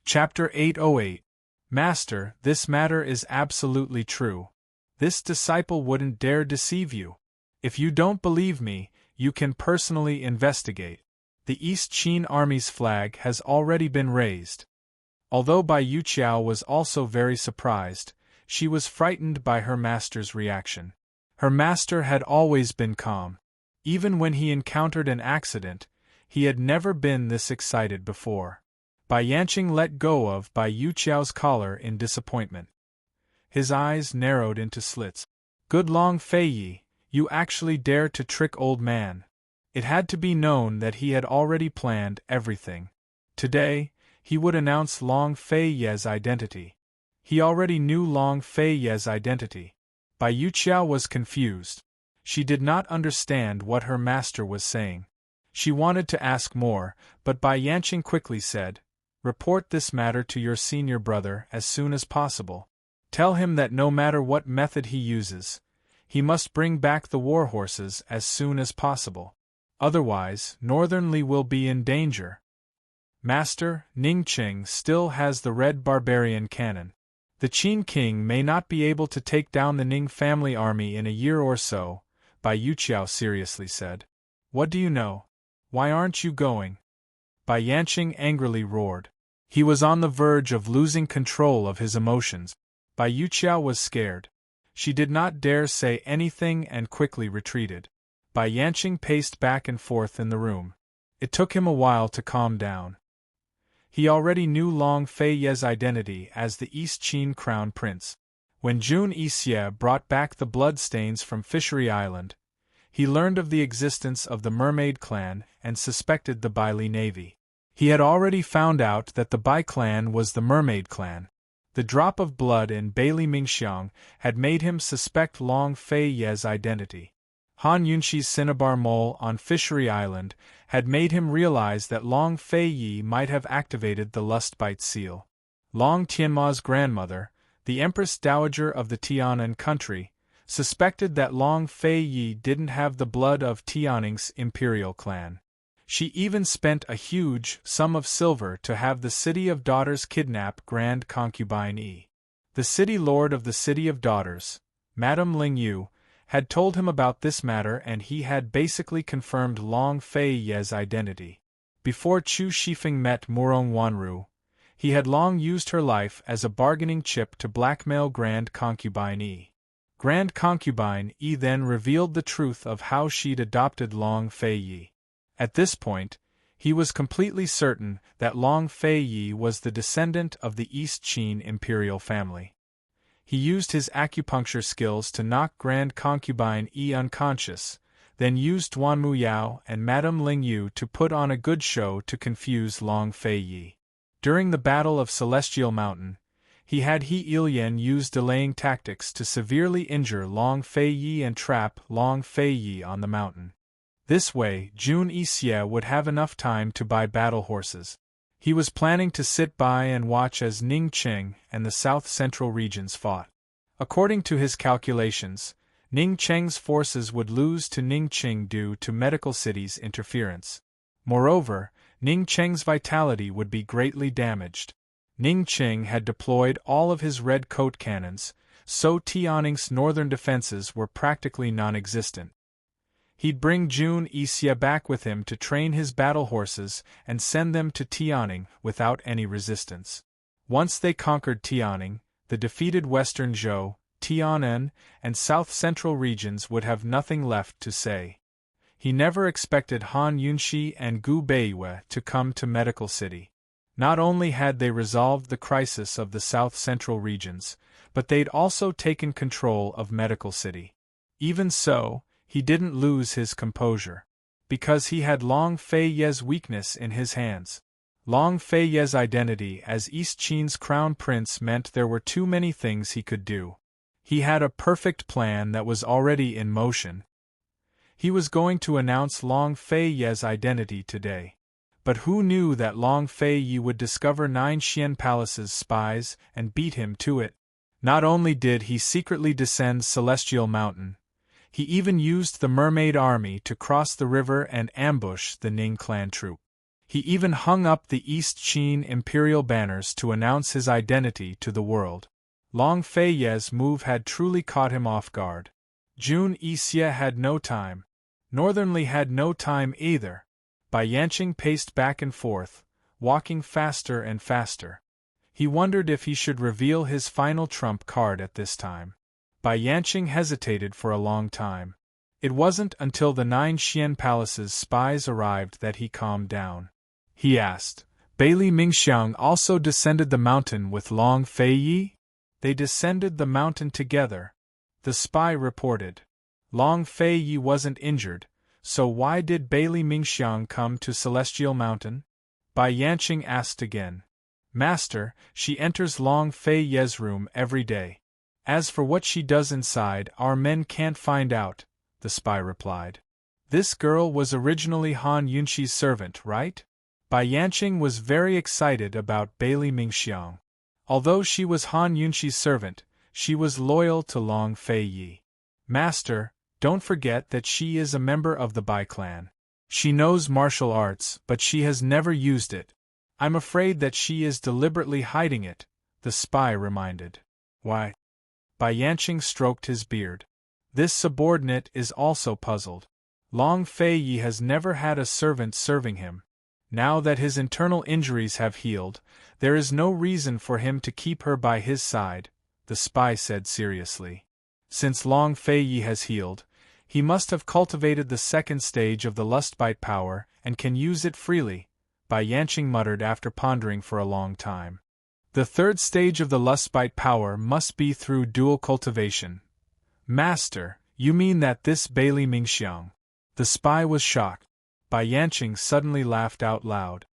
Chapter 808. Master, this matter is absolutely true. This disciple wouldn't dare deceive you. If you don't believe me, you can personally investigate. The East Qin Army's flag has already been raised. Although Bai Yuqiao was also very surprised, she was frightened by her master's reaction. Her master had always been calm. Even when he encountered an accident, he had never been this excited before. Bai Yanqing let go of Bai Yuqiao's collar in disappointment. His eyes narrowed into slits. Good Long Feiyi, you actually dare to trick old man. It had to be known that he had already planned everything. Today, he would announce Long Feiyi's identity. He already knew Long Feiyi's identity. Bai Yuqiao was confused. She did not understand what her master was saying. She wanted to ask more, but Bai Yanqing quickly said, "Report this matter to your senior brother as soon as possible. Tell him that no matter what method he uses, he must bring back the war horses as soon as possible. Otherwise, Northern Li will be in danger." Master, Ningqing still has the Red Barbarian cannon. The Qin king may not be able to take down the Ning family army in a year or so, Bai Yuqiao seriously said. What do you know? Why aren't you going? Bai Yanqing angrily roared. He was on the verge of losing control of his emotions. Bai Yuqiao was scared. She did not dare say anything and quickly retreated. Bai Yanqing paced back and forth in the room. It took him a while to calm down. He already knew Long Feiyi's identity as the East Qin Crown Prince. When Jun Yixie brought back the bloodstains from Fishery Island, he learned of the existence of the Mermaid Clan and suspected the Bai Li Navy. He had already found out that the Bai clan was the Mermaid Clan. The drop of blood in Bailey Mingxiang had made him suspect Long Feiyi's identity. Han Yunxi's cinnabar mole on Fishery Island had made him realize that Long Feiyi might have activated the Lustbite seal. Long Tianma's grandmother, the Empress Dowager of the Tianan country, suspected that Long Feiyi didn't have the blood of Tianning's imperial clan. She even spent a huge sum of silver to have the City of Daughters kidnap Grand Concubine Yi. The city lord of the City of Daughters, Madame Lingyu, had told him about this matter and he had basically confirmed Long Feiyi's identity. Before Chu Shifeng met Murong Wanru, he had long used her life as a bargaining chip to blackmail Grand Concubine Yi. Grand Concubine Yi then revealed the truth of how she'd adopted Long Feiyi. At this point, he was completely certain that Long Feiyi was the descendant of the East Qin imperial family. He used his acupuncture skills to knock Grand Concubine Yi unconscious, then used Duan Muyao and Madame Lingyu to put on a good show to confuse Long Feiyi. During the Battle of Celestial Mountain, he had He Ilian use delaying tactics to severely injure Long Feiyi and trap Long Feiyi on the mountain. This way, Jun Yixie would have enough time to buy battle horses. He was planning to sit by and watch as Ningqing and the South Central regions fought. According to his calculations, Ningqing's forces would lose to Ningqing due to Medical City's interference. Moreover, Ningqing's vitality would be greatly damaged. Ningqing had deployed all of his red coat cannons, so Tianning's northern defenses were practically non-existent. He'd bring Jun Yixie back with him to train his battle horses and send them to Tianning without any resistance. Once they conquered Tianning, the defeated Western Zhou, Tianan, and South Central regions would have nothing left to say. He never expected Han Yunxi and Gu Beiyue to come to Medical City. Not only had they resolved the crisis of the South Central regions, but they'd also taken control of Medical City. Even so, he didn't lose his composure. Because he had Long Feiyi's weakness in his hands. Long Feiyi's identity as East Qin's crown prince meant there were too many things he could do. He had a perfect plan that was already in motion. He was going to announce Long Feiyi's identity today. But who knew that Long Feiyi would discover Nine Xian Palace's spies and beat him to it? Not only did he secretly descend Celestial Mountain, he even used the Mermaid Army to cross the river and ambush the Ning clan troop. He even hung up the East Qin imperial banners to announce his identity to the world. Long Feiye's move had truly caught him off guard. Jun Yixie had no time. Northernly had no time either. Bai Yanqing paced back and forth, walking faster and faster. He wondered if he should reveal his final trump card at this time. Bai Yanqing hesitated for a long time. It wasn't until the 9 Xian Palace's spies arrived that he calmed down. He asked, "Bailey Mingxiang also descended the mountain with Long Feiyi?" "They descended the mountain together," the spy reported. "Long Feiyi wasn't injured, so why did Bailey Mingxiang come to Celestial Mountain?" Bai Yanqing asked again. "Master, she enters Long Feiye's room every day. As for what she does inside, our men can't find out," the spy replied. "This girl was originally Han Yunxi's servant, right?" Bai Yanqing was very excited about Bailey Mingxiang. Although she was Han Yunxi's servant, she was loyal to Long Feiyi. "Master, don't forget that she is a member of the Bai clan. She knows martial arts, but she has never used it. I'm afraid that she is deliberately hiding it," the spy reminded. "Why?" Bai Yanqing stroked his beard. This subordinate is also puzzled. Long Feiyi has never had a servant serving him. Now that his internal injuries have healed, there is no reason for him to keep her by his side, the spy said seriously. Since Long Feiyi has healed, he must have cultivated the second stage of the lustbite power and can use it freely, Bai Yanqing muttered after pondering for a long time. The third stage of the lustbite power must be through dual cultivation. "Master, you mean that this Bailey Mingxiang?" The spy was shocked. Bai Yanqing suddenly laughed out loud.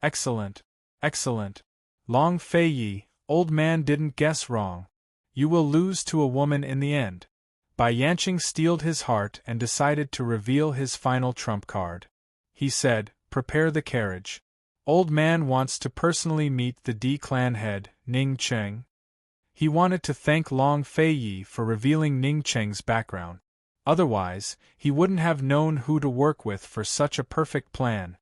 "Excellent, excellent. Long Feiyi, old man didn't guess wrong. You will lose to a woman in the end." Bai Yanqing steeled his heart and decided to reveal his final trump card. He said, "Prepare the carriage. Old man wants to personally meet the D clan head, Ning Cheng." He wanted to thank Long Feiyi for revealing Ning Cheng's background. Otherwise, he wouldn't have known who to work with for such a perfect plan.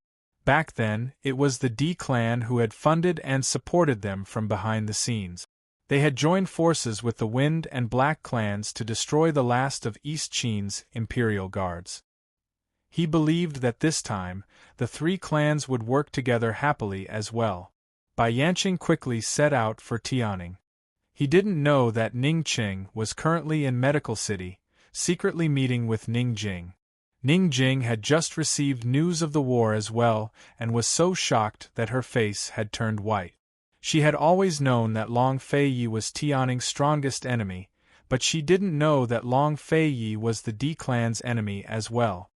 Back then, it was the D clan who had funded and supported them from behind the scenes. They had joined forces with the Wind and Black clans to destroy the last of East Qin's imperial guards. He believed that this time, the 3 clans would work together happily as well. Bai Yanqing quickly set out for Tianing. He didn't know that Ning Qing was currently in Medical City, secretly meeting with Ning Jing. Ning Jing had just received news of the war as well and was so shocked that her face had turned white. She had always known that Long Feiyi was Tianing's strongest enemy, but she didn't know that Long Feiyi was the D clan's enemy as well.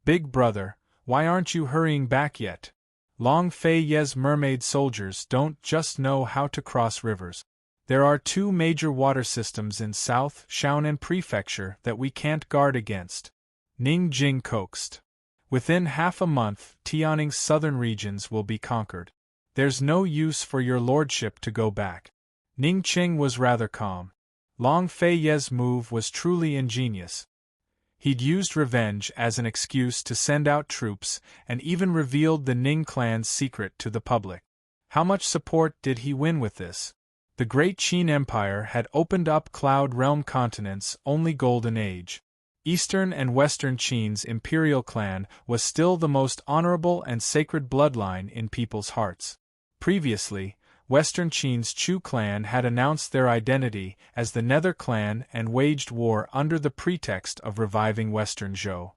"Big brother, why aren't you hurrying back yet? Long Feiyi's mermaid soldiers don't just know how to cross rivers. There are 2 major water systems in South Shaonan Prefecture that we can't guard against," Ning Jing coaxed. "Within half a month, Tianing's southern regions will be conquered. There's no use for your lordship to go back." Ning Qing was rather calm. Long Feiyi's move was truly ingenious. He'd used revenge as an excuse to send out troops and even revealed the Ning clan's secret to the public. How much support did he win with this? The Great Qin Empire had opened up Cloud Realm continent's only golden age. Eastern and Western Qin's imperial clan was still the most honorable and sacred bloodline in people's hearts. Previously, Western Qin's Chu clan had announced their identity as the Nether clan and waged war under the pretext of reviving Western Zhou.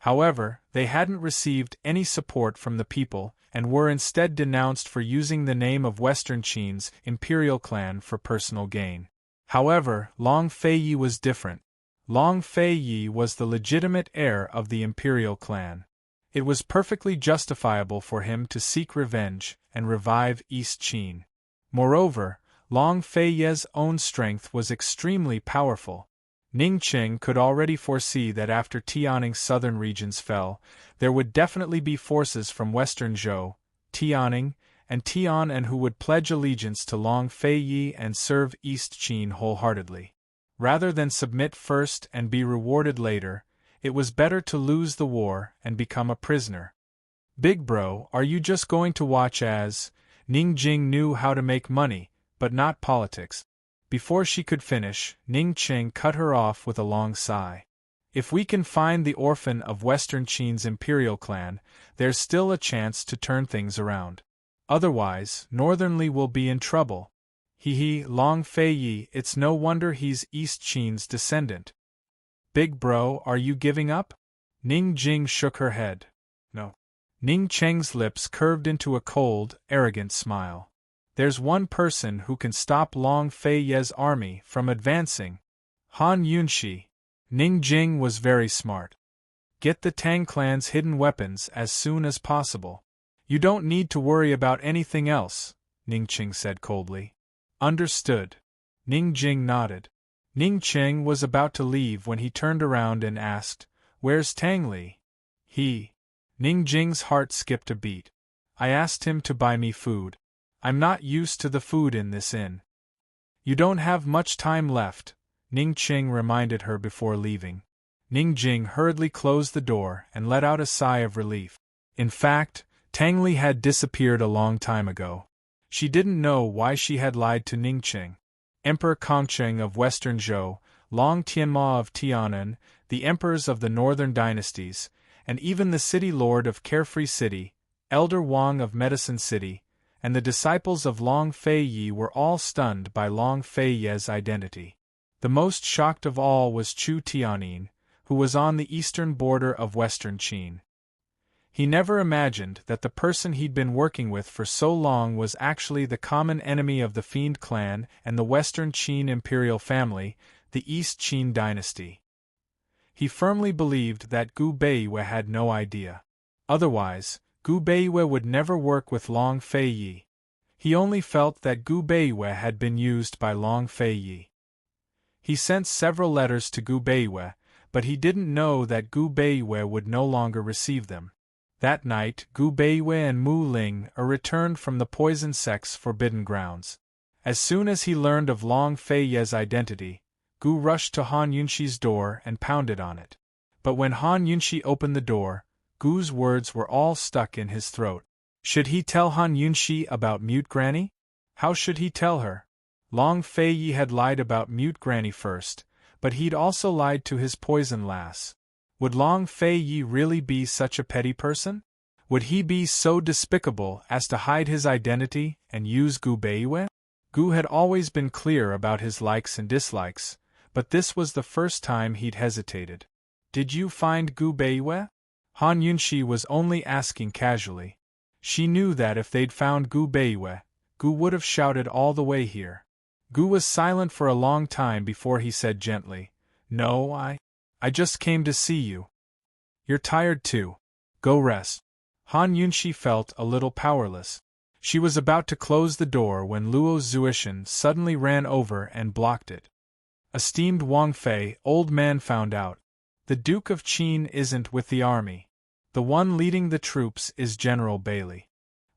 However, they hadn't received any support from the people and were instead denounced for using the name of Western Qin's imperial clan for personal gain. However, Long Feiyi was different. Long Feiyi was the legitimate heir of the imperial clan. It was perfectly justifiable for him to seek revenge and revive East Qin. Moreover, Long Feiyi's own strength was extremely powerful. Ning Qing could already foresee that after Tianing's southern regions fell, there would definitely be forces from Western Zhou, Tianing, and Tian and who would pledge allegiance to Long Feiyi and serve East Qin wholeheartedly. Rather than submit first and be rewarded later, it was better to lose the war and become a prisoner. Big bro, are you just going to watch as? Ning Jing knew how to make money, but not politics. Before she could finish, Ning Ching cut her off with a long sigh. If we can find the orphan of Western Qin's imperial clan, there's still a chance to turn things around. Otherwise, Northern Li will be in trouble. Long Fei Yi, it's no wonder he's East Qin's descendant. Big bro, are you giving up? Ning Jing shook her head. No. Ning Cheng's lips curved into a cold, arrogant smile. There's one person who can stop Long Fei Ye's army from advancing. Han Yunxi. Ning Jing was very smart. Get the Tang clan's hidden weapons as soon as possible. You don't need to worry about anything else, Ning Ching said coldly. Understood. Ning Jing nodded. Ning Ching was about to leave when he turned around and asked, Where's Tang Li? Ning Jing's heart skipped a beat. I asked him to buy me food. I'm not used to the food in this inn. You don't have much time left, Ning Ching reminded her before leaving. Ning Jing hurriedly closed the door and let out a sigh of relief. In fact, Tang Li had disappeared a long time ago. She didn't know why she had lied to Ning Ching. Emperor Kongcheng of Western Zhou, Long Tianma of Tianan, the emperors of the northern dynasties, and even the city lord of Carefree City, Elder Wang of Medicine City, and the disciples of Long Fei Yi were all stunned by Long Fei Ye's identity. The most shocked of all was Chu Tianyin, who was on the eastern border of Western Qin. He never imagined that the person he'd been working with for so long was actually the common enemy of the Fiend clan and the Western Qin imperial family, the East Qin dynasty. He firmly believed that Gu Beiwe had no idea. Otherwise, Gu Beiwe would never work with Long Fei Yi. He only felt that Gu Beiwe had been used by Long Fei Yi. He sent several letters to Gu Beiwe, but he didn't know that Gu Beiwe would no longer receive them. That night, Gu Beiwe and Mu Ling returned from the Poison Sect's forbidden grounds. As soon as he learned of Long Fei Ye's identity, Gu rushed to Han Yunxi's door and pounded on it. But when Han Yunxi opened the door, Gu's words were all stuck in his throat. Should he tell Han Yunxi about Mute Granny? How should he tell her? Long Fei Yi had lied about Mute Granny first, but he'd also lied to his poison lass. Would Long Fei Yi really be such a petty person? Would he be so despicable as to hide his identity and use Gu Beiwe? Gu had always been clear about his likes and dislikes, but this was the first time he'd hesitated. Did you find Gu Beiwe? Han Yunxi was only asking casually. She knew that if they'd found Gu Beiwe, Gu would have shouted all the way here. Gu was silent for a long time before he said gently, No, I just came to see you. You're tired too. Go rest. Han Yunxi felt a little powerless. She was about to close the door when Luo Zuishan suddenly ran over and blocked it. Esteemed Wang Fei, old man found out. The Duke of Qin isn't with the army. The one leading the troops is General Bailey.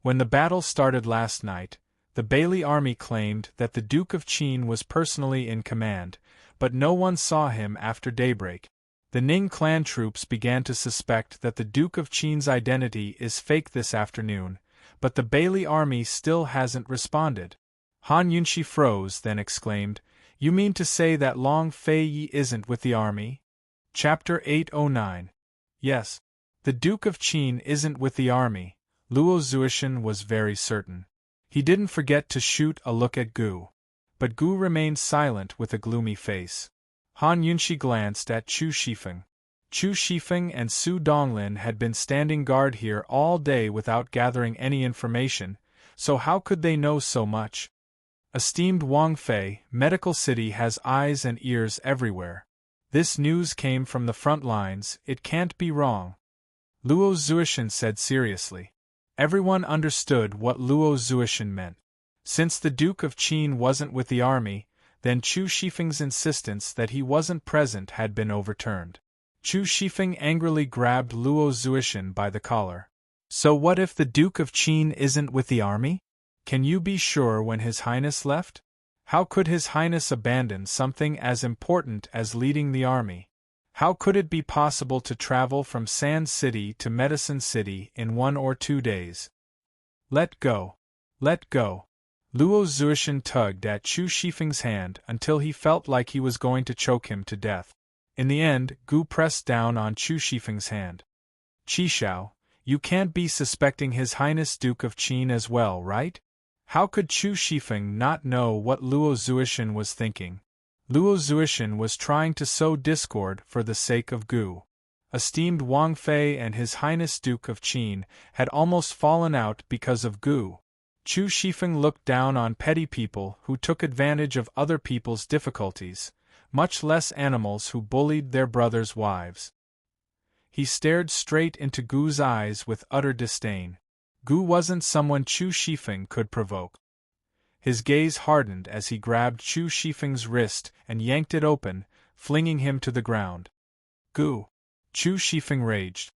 When the battle started last night, the Bailey army claimed that the Duke of Qin was personally in command, but no one saw him after daybreak. The Ning clan troops began to suspect that the Duke of Qin's identity is fake this afternoon, but the Bailey army still hasn't responded. Han Yunxi froze, then exclaimed, You mean to say that Long Fei Yi isn't with the army? Chapter 809. Yes. The Duke of Qin isn't with the army, Luo Zuishan was very certain. He didn't forget to shoot a look at Gu. But Gu remained silent with a gloomy face. Han Yunxi glanced at Chu Shifeng. Chu Shifeng and Su Donglin had been standing guard here all day without gathering any information, so how could they know so much? Esteemed Wang Fei, Medical City has eyes and ears everywhere. This news came from the front lines, it can't be wrong. Luo Zuishan said seriously. Everyone understood what Luo Zuishan meant. Since the Duke of Qin wasn't with the army, then Chu Shifeng's insistence that he wasn't present had been overturned. Chu Shifeng angrily grabbed Luo Zuishan by the collar. So what if the Duke of Qin isn't with the army? Can you be sure when His Highness left? How could His Highness abandon something as important as leading the army? How could it be possible to travel from Sand City to Medicine City in 1 or 2 days? Let go. Let go. Luo Zuishan tugged at Chu Shifeng's hand until he felt like he was going to choke him to death. In the end, Gu pressed down on Chu Shifeng's hand. Qishao, you can't be suspecting His Highness Duke of Qin as well, right? How could Chu Shifeng not know what Luo Zuishan was thinking? Luo Zuishan was trying to sow discord for the sake of Gu. Esteemed Wang Fei and His Highness Duke of Qin had almost fallen out because of Gu. Chu Shifeng looked down on petty people who took advantage of other people's difficulties, much less animals who bullied their brothers' wives. He stared straight into Gu's eyes with utter disdain. Gu wasn't someone Chu Shifeng could provoke. His gaze hardened as he grabbed Chu Shifeng's wrist and yanked it open, flinging him to the ground. Gu! Chu Shifeng raged.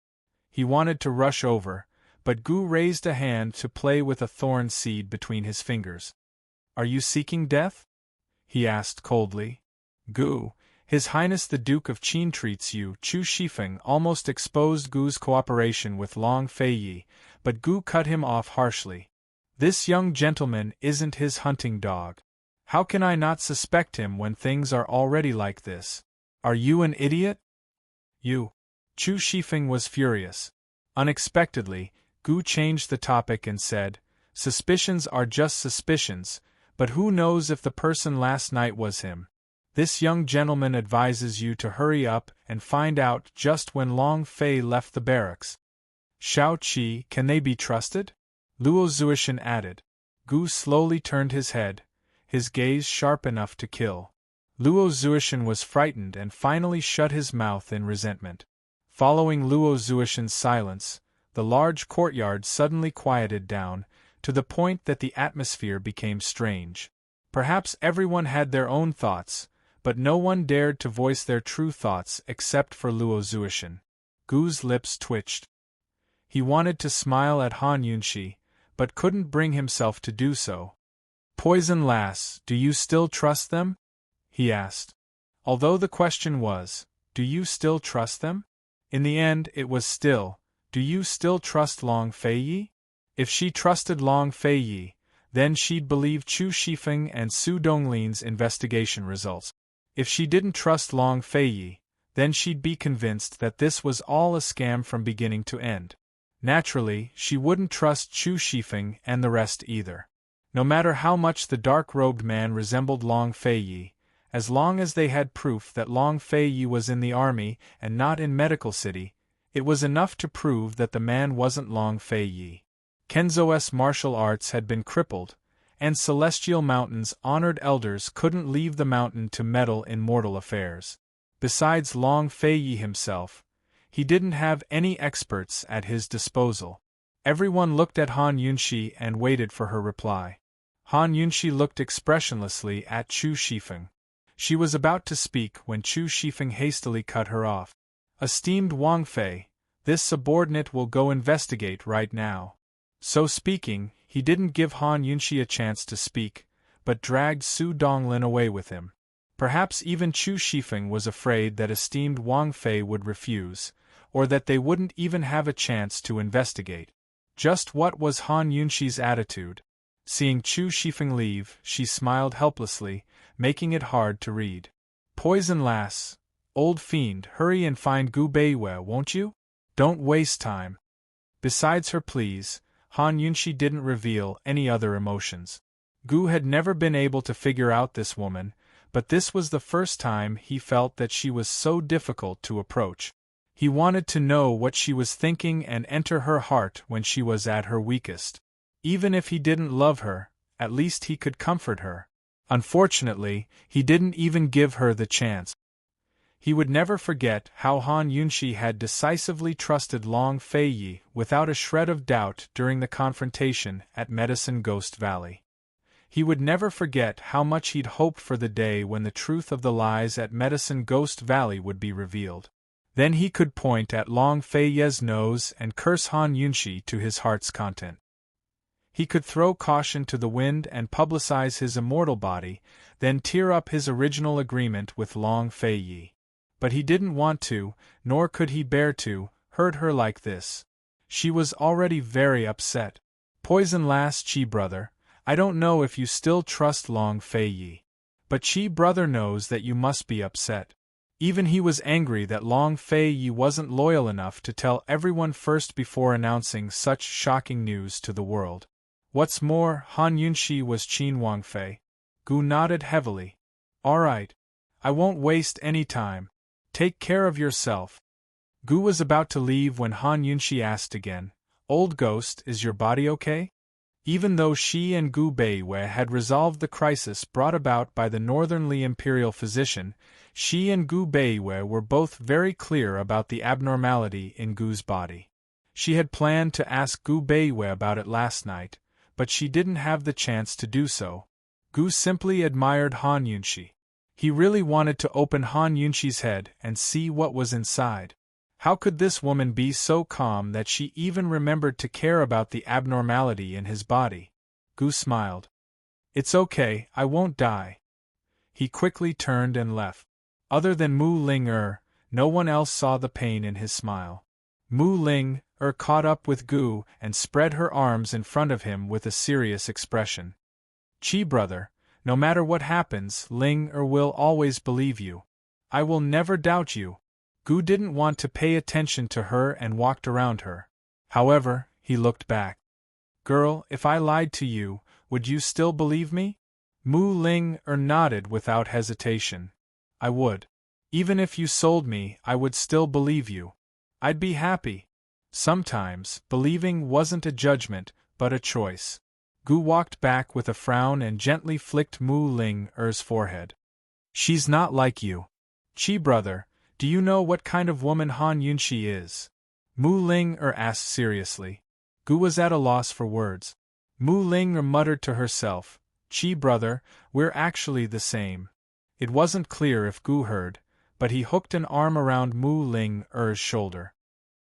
He wanted to rush over, but Gu raised a hand to play with a thorn seed between his fingers. Are you seeking death? He asked coldly. Gu, His Highness the Duke of Qin treats you. Chu Shifeng almost exposed Gu's cooperation with Long Feiyi, but Gu cut him off harshly. This young gentleman isn't his hunting dog. How can I not suspect him when things are already like this? Are you an idiot? You. Chu Shifeng was furious. Unexpectedly, Gu changed the topic and said, Suspicions are just suspicions, but who knows if the person last night was him? This young gentleman advises you to hurry up and find out just when Long Fei left the barracks. Shao Qi, can they be trusted? Luo Zuishan added. Gu slowly turned his head, his gaze sharp enough to kill. Luo Zuishan was frightened and finally shut his mouth in resentment. Following Luo Zuishan's silence, the large courtyard suddenly quieted down, to the point that the atmosphere became strange. Perhaps everyone had their own thoughts, but no one dared to voice their true thoughts except for Luo Zuishan. Gu's lips twitched. He wanted to smile at Han Yunxi, but couldn't bring himself to do so. Poison Lass, do you still trust them? He asked. Although the question was, do you still trust them? In the end it was still, do you still trust Long Feiyi? If she trusted Long Feiyi, then she'd believe Chu Shifeng and Su Donglin's investigation results. If she didn't trust Long Feiyi, then she'd be convinced that this was all a scam from beginning to end. Naturally, she wouldn't trust Chu Shifeng and the rest either. No matter how much the dark-robed man resembled Long Feiyi, as long as they had proof that Long Feiyi was in the army and not in Medical City, it was enough to prove that the man wasn't Long Feiyi. Kenzo's martial arts had been crippled, and Celestial Mountain's honored elders couldn't leave the mountain to meddle in mortal affairs. Besides Long Feiyi himself, he didn't have any experts at his disposal. Everyone looked at Han Yunxi and waited for her reply. Han Yunxi looked expressionlessly at Chu Shifeng. She was about to speak when Chu Shifeng hastily cut her off. Esteemed Wang Fei, this subordinate will go investigate right now. So speaking, he didn't give Han Yunxi a chance to speak, but dragged Su Donglin away with him. Perhaps even Chu Shifeng was afraid that esteemed Wang Fei would refuse, or that they wouldn't even have a chance to investigate. Just what was Han Yunxi's attitude? Seeing Chu Shifeng leave, she smiled helplessly, making it hard to read. Poison Lass, old fiend, hurry and find Gu Beiwei, won't you? Don't waste time. Besides her pleas, Han Yunxi didn't reveal any other emotions. Gu had never been able to figure out this woman, but this was the first time he felt that she was so difficult to approach. He wanted to know what she was thinking and enter her heart when she was at her weakest. Even if he didn't love her, at least he could comfort her. Unfortunately, he didn't even give her the chance. He would never forget how Han Yunxi had decisively trusted Long Feiyi without a shred of doubt during the confrontation at Medicine Ghost Valley. He would never forget how much he'd hoped for the day when the truth of the lies at Medicine Ghost Valley would be revealed. Then he could point at Long Feiyi's nose and curse Han Yunxi to his heart's content. He could throw caution to the wind and publicize his immortal body, then tear up his original agreement with Long Feiyi. But he didn't want to, nor could he bear to, hurt her like this. She was already very upset. Poison lass Chi brother, I don't know if you still trust Long Fei Yi. But Chi brother knows that you must be upset. Even he was angry that Long Fei Yi wasn't loyal enough to tell everyone first before announcing such shocking news to the world. What's more, Han Yunxi was Qin Wangfei. Gu nodded heavily. All right. I won't waste any time. Take care of yourself. Gu was about to leave when Han Yunxi asked again, Old ghost, is your body okay? Even though she and Gu Beiwei had resolved the crisis brought about by the northernly imperial physician, she and Gu Beiwei were both very clear about the abnormality in Gu's body. She had planned to ask Gu Beiwei about it last night, but she didn't have the chance to do so. Gu simply admired Han Yunxi. He really wanted to open Han Yunxi's head and see what was inside. How could this woman be so calm that she even remembered to care about the abnormality in his body? Gu smiled. It's okay, I won't die. He quickly turned and left. Other than Mu Ling no one else saw the pain in his smile. Mu Ling caught up with Gu and spread her arms in front of him with a serious expression. Chi brother, no matter what happens, Ling will always believe you. I will never doubt you. Gu didn't want to pay attention to her and walked around her. However, he looked back. Girl, if I lied to you, would you still believe me? Mu Ling nodded without hesitation. I would. Even if you sold me, I would still believe you. I'd be happy. Sometimes, believing wasn't a judgment, but a choice. Gu walked back with a frown and gently flicked Mu Ling's forehead. She's not like you. Chi brother, do you know what kind of woman Han Yunxi is? Mu Ling asked seriously. Gu was at a loss for words. Mu Ling muttered to herself, Chi brother, we're actually the same. It wasn't clear if Gu heard, but he hooked an arm around Mu Ling's shoulder.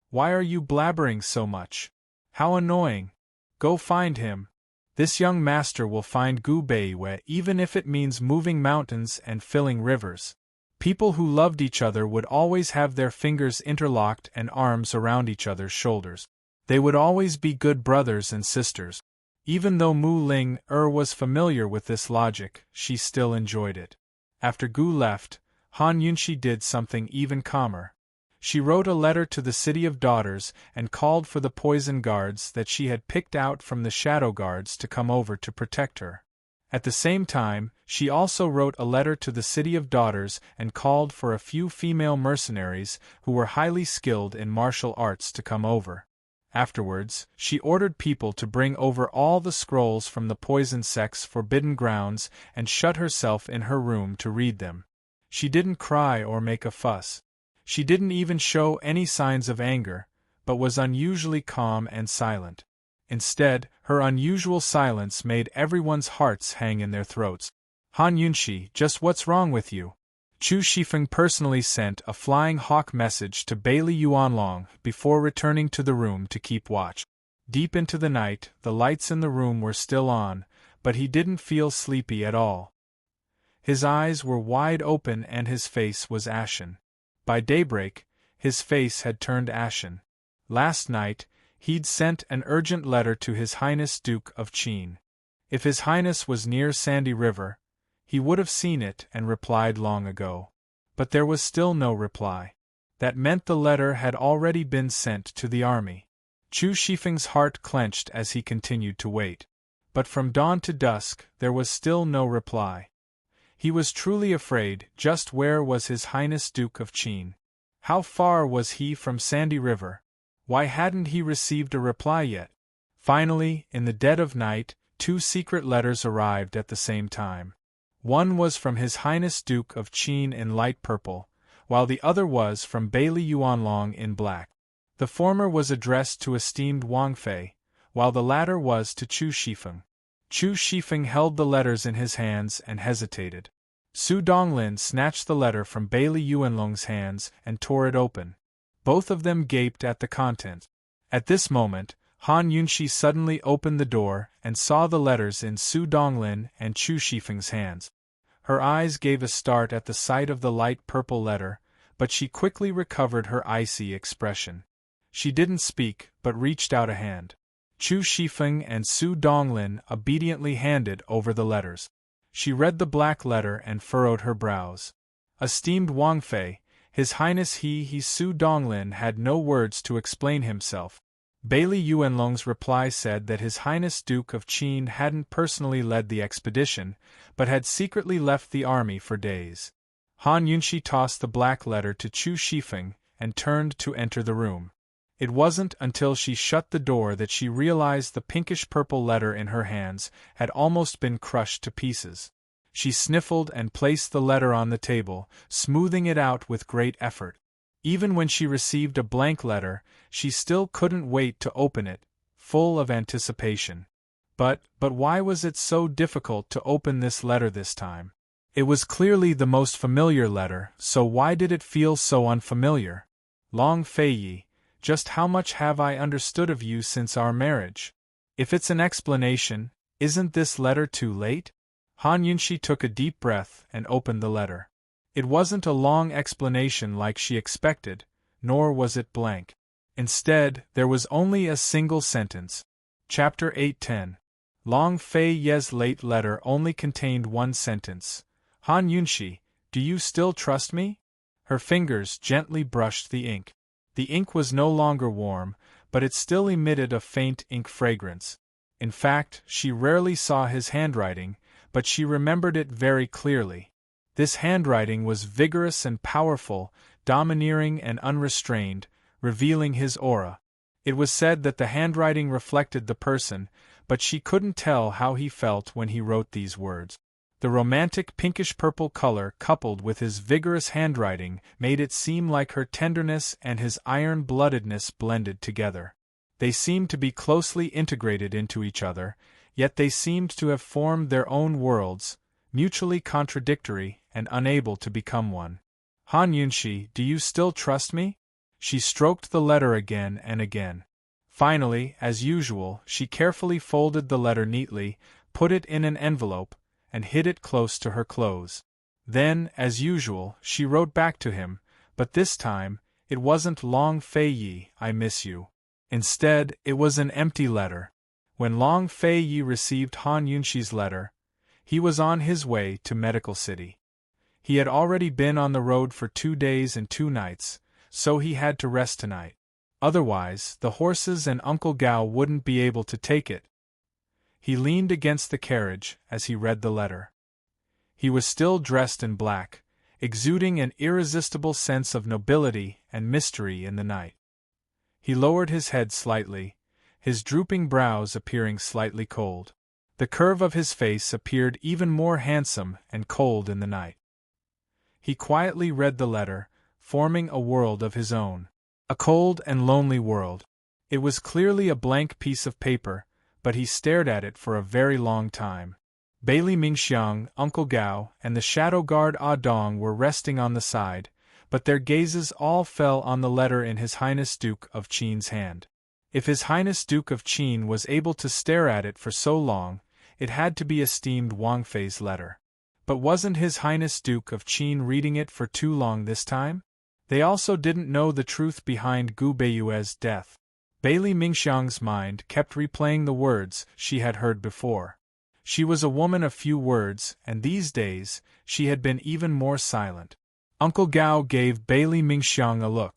Why are you blabbering so much? How annoying. Go find him. This young master will find Gu Beiwei even if it means moving mountains and filling rivers. People who loved each other would always have their fingers interlocked and arms around each other's shoulders. They would always be good brothers and sisters. Even though Mu Ling was familiar with this logic, she still enjoyed it. After Gu left, Han Yunxi did something even calmer. She wrote a letter to the City of Daughters and called for the poison guards that she had picked out from the shadow guards to come over to protect her. At the same time, she also wrote a letter to the City of Daughters and called for a few female mercenaries who were highly skilled in martial arts to come over. Afterwards, she ordered people to bring over all the scrolls from the poison sect's forbidden grounds and shut herself in her room to read them. She didn't cry or make a fuss. She didn't even show any signs of anger, but was unusually calm and silent. Instead, her unusual silence made everyone's hearts hang in their throats. Han Yunxi, just what's wrong with you? Chu Shifeng personally sent a flying hawk message to Bailey Yuanlong before returning to the room to keep watch. Deep into the night, the lights in the room were still on, but he didn't feel sleepy at all. His eyes were wide open and his face was ashen. By daybreak, his face had turned ashen. Last night, he'd sent an urgent letter to His Highness Duke of Qin. If His Highness was near Sandy River, he would have seen it and replied long ago. But there was still no reply. That meant the letter had already been sent to the army. Chu Shifeng's heart clenched as he continued to wait. But from dawn to dusk, there was still no reply. He was truly afraid. Just where was His Highness Duke of Qin? How far was he from Sandy River? Why hadn't he received a reply yet? Finally, in the dead of night, 2 secret letters arrived at the same time. One was from His Highness Duke of Qin in light purple, while the other was from Bailey Yuanlong in black. The former was addressed to esteemed Wang Fei, while the latter was to Chu Shifeng. Chu Shifeng held the letters in his hands and hesitated. Su Donglin snatched the letter from Bailey Yuanlong's hands and tore it open. Both of them gaped at the contents. At this moment, Han Yunxi suddenly opened the door and saw the letters in Su Donglin and Chu Shifeng's hands. Her eyes gave a start at the sight of the light purple letter, but she quickly recovered her icy expression. She didn't speak, but reached out a hand. Chu Shifeng and Su Donglin obediently handed over the letters. She read the black letter and furrowed her brows. Esteemed Wang Fei, His Highness he Su Donglin had no words to explain himself. Bailey Yuanlong's reply said that His Highness Duke of Qin hadn't personally led the expedition, but had secretly left the army for days. Han Yunxi tossed the black letter to Chu Shifeng and turned to enter the room. It wasn't until she shut the door that she realized the pinkish-purple letter in her hands had almost been crushed to pieces. She sniffled and placed the letter on the table, smoothing it out with great effort. Even when she received a blank letter, she still couldn't wait to open it, full of anticipation. But why was it so difficult to open this letter this time? It was clearly the most familiar letter, so why did it feel so unfamiliar? Long Fei, just how much have I understood of you since our marriage? If it's an explanation, isn't this letter too late? Han Yunxi took a deep breath and opened the letter. It wasn't a long explanation like she expected, nor was it blank. Instead, there was only a single sentence. Chapter 8:10. Long Fei Ye's late letter only contained one sentence. Han Yunxi, do you still trust me? Her fingers gently brushed the ink. The ink was no longer warm, but it still emitted a faint ink fragrance. In fact, she rarely saw his handwriting, but she remembered it very clearly. This handwriting was vigorous and powerful, domineering and unrestrained, revealing his aura. It was said that the handwriting reflected the person, but she couldn't tell how he felt when he wrote these words. The romantic pinkish-purple color coupled with his vigorous handwriting made it seem like her tenderness and his iron-bloodedness blended together. They seemed to be closely integrated into each other, yet they seemed to have formed their own worlds, mutually contradictory and unable to become one. Han Yunxi, do you still trust me? She stroked the letter again and again. Finally, as usual, she carefully folded the letter neatly, put it in an envelope, and hid it close to her clothes. Then, as usual, she wrote back to him, but this time, it wasn't Long Fei, I miss you. Instead, it was an empty letter. When Long Fei received Han Yunxi's letter, he was on his way to Medical City. He had already been on the road for 2 days and 2 nights, so he had to rest tonight. Otherwise, the horses and Uncle Gao wouldn't be able to take it. He leaned against the carriage as he read the letter. He was still dressed in black, exuding an irresistible sense of nobility and mystery in the night. He lowered his head slightly, his drooping brows appearing slightly cold. The curve of his face appeared even more handsome and cold in the night. He quietly read the letter, forming a world of his own. A cold and lonely world. It was clearly a blank piece of paper, but he stared at it for a very long time. Bailey Mingxiang, Uncle Gao, and the shadow guard Ah Dong were resting on the side, but their gazes all fell on the letter in His Highness Duke of Qin's hand. If His Highness Duke of Qin was able to stare at it for so long, it had to be esteemed Wang Fei's letter. But wasn't His Highness Duke of Qin reading it for too long this time? They also didn't know the truth behind Gu Beiyue's death. Bailey Mingxiang's mind kept replaying the words she had heard before. She was a woman of few words, and these days, she had been even more silent. Uncle Gao gave Bailey Mingxiang a look.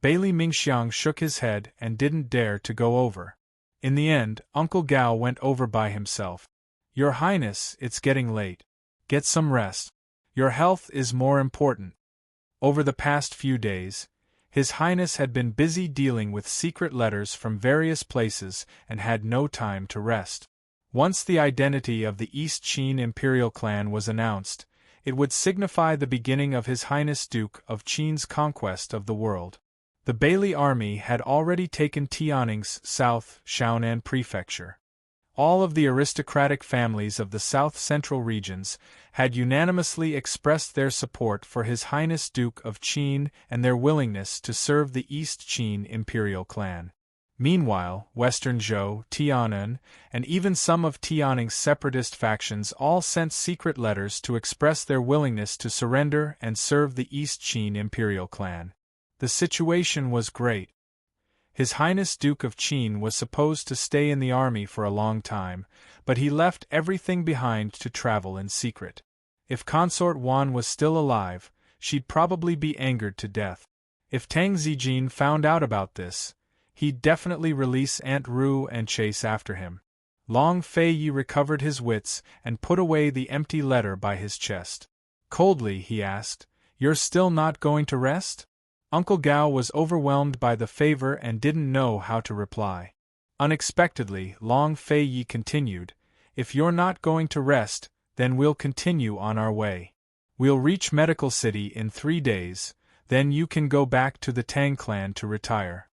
Bailey Mingxiang shook his head and didn't dare to go over. In the end, Uncle Gao went over by himself. Your Highness, it's getting late. Get some rest. Your health is more important. Over the past few days, His Highness had been busy dealing with secret letters from various places and had no time to rest. Once the identity of the East Qin imperial clan was announced, it would signify the beginning of His Highness Duke of Qin's conquest of the world. The Bailey army had already taken Tianning's South Shaonan prefecture. All of the aristocratic families of the south-central regions had unanimously expressed their support for His Highness Duke of Qin and their willingness to serve the East Qin imperial clan. Meanwhile, Western Zhou, Tian'an, and even some of Tianning's separatist factions all sent secret letters to express their willingness to surrender and serve the East Qin imperial clan. The situation was great. His Highness Duke of Qin was supposed to stay in the army for a long time, but he left everything behind to travel in secret. If Consort Wan was still alive, she'd probably be angered to death. If Tang Zijin found out about this, he'd definitely release Aunt Ru and chase after him. Long Feiyi recovered his wits and put away the empty letter by his chest. Coldly, he asked, "You're still not going to rest?" Uncle Gao was overwhelmed by the favor and didn't know how to reply. Unexpectedly, Long Feiyi continued, "If you're not going to rest, then we'll continue on our way. We'll reach Medical City in 3 days, then you can go back to the Tang clan to retire."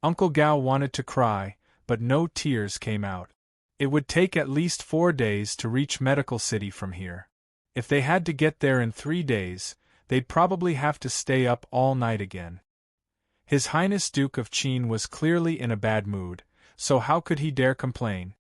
Uncle Gao wanted to cry, but no tears came out. It would take at least 4 days to reach Medical City from here. If they had to get there in 3 days, they'd probably have to stay up all night again. His Highness Duke of Qin was clearly in a bad mood, so how could he dare complain?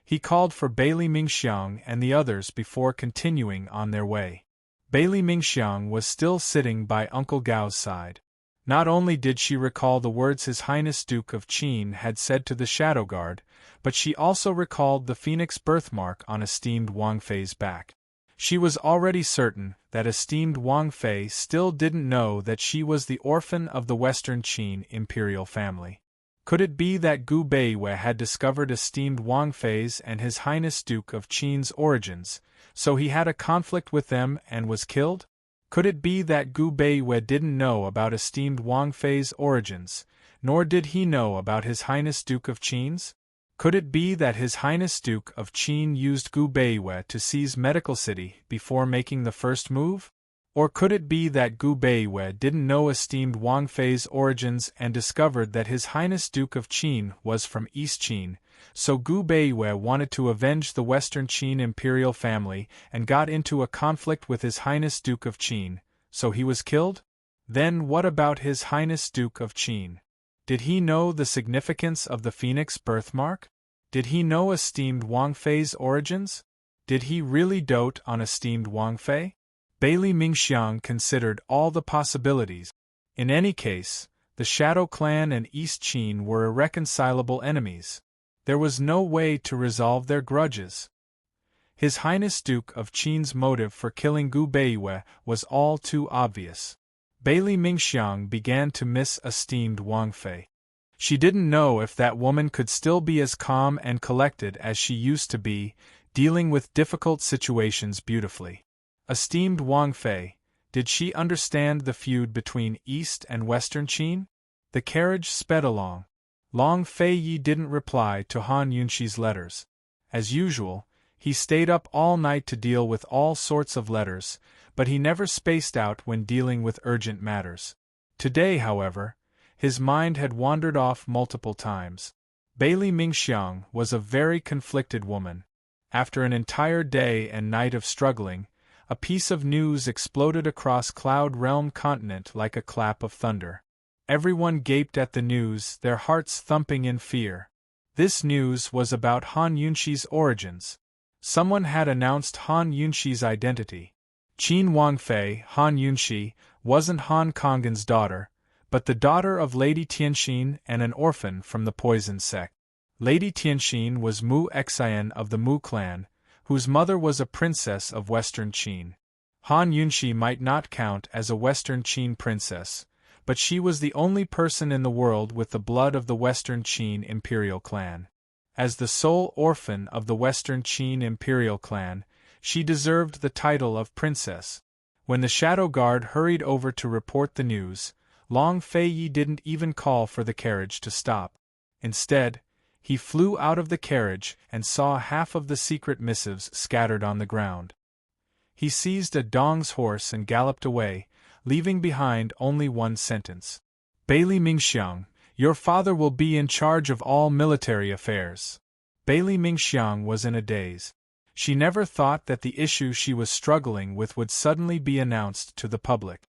He called for Bailey Mingxiang and the others before continuing on their way. Bailey Mingxiang was still sitting by Uncle Gao's side. Not only did she recall the words His Highness Duke of Qin had said to the Shadow Guard, but she also recalled the phoenix birthmark on esteemed Wang Fei's back. She was already certain that esteemed Wang Fei still didn't know that she was the orphan of the Western Qin imperial family. Could it be that Gu Beiwei had discovered esteemed Wang Fei's and His Highness Duke of Qin's origins, so he had a conflict with them and was killed? Could it be that Gu Beiwei didn't know about esteemed Wang Fei's origins, nor did he know about His Highness Duke of Qin's? Could it be that His Highness Duke of Qin used Gu Beiwei to seize Medical City before making the first move? Or could it be that Gu Beiwei didn't know esteemed Wang Fei's origins and discovered that His Highness Duke of Qin was from East Qin, so Gu Beiwei wanted to avenge the Western Qin imperial family and got into a conflict with His Highness Duke of Qin, so he was killed? Then what about His Highness Duke of Qin? Did he know the significance of the phoenix birthmark? Did he know esteemed Wang Fei's origins? Did he really dote on esteemed Wang Fei? Bailey Mingxiang considered all the possibilities. In any case, the Shadow Clan and East Qin were irreconcilable enemies. There was no way to resolve their grudges. His Highness Duke of Qin's motive for killing Gu Beiwei was all too obvious. Bailey Mingxiang began to miss esteemed Wang Fei. She didn't know if that woman could still be as calm and collected as she used to be, dealing with difficult situations beautifully. Esteemed Wang Fei, did she understand the feud between East and Western Qin? The carriage sped along. Long Feiyi didn't reply to Han Yunxi's letters. As usual, he stayed up all night to deal with all sorts of letters, but he never spaced out when dealing with urgent matters. Today, however, his mind had wandered off multiple times. Bailey Mingxiang was a very conflicted woman. After an entire day and night of struggling, a piece of news exploded across Cloud Realm continent like a clap of thunder. Everyone gaped at the news, their hearts thumping in fear. This news was about Han Yunxi's origins. Someone had announced Han Yunxi's identity. Qin Wang Fei, Han Yunxi, wasn't Han Kongan's daughter, but the daughter of Lady Tianxin and an orphan from the poison sect. Lady Tianxin was Mu Xian of the Mu clan, whose mother was a princess of Western Qin. Han Yunxi might not count as a Western Qin princess, but she was the only person in the world with the blood of the Western Qin imperial clan. As the sole orphan of the Western Qin imperial clan, she deserved the title of princess. When the Shadow Guard hurried over to report the news, Long Feiyi didn't even call for the carriage to stop. Instead, he flew out of the carriage and saw half of the secret missives scattered on the ground. He seized a Dong's horse and galloped away, leaving behind only one sentence. Bailey Mingxiang, your father will be in charge of all military affairs. Bailey Mingxiang was in a daze. She never thought that the issue she was struggling with would suddenly be announced to the public.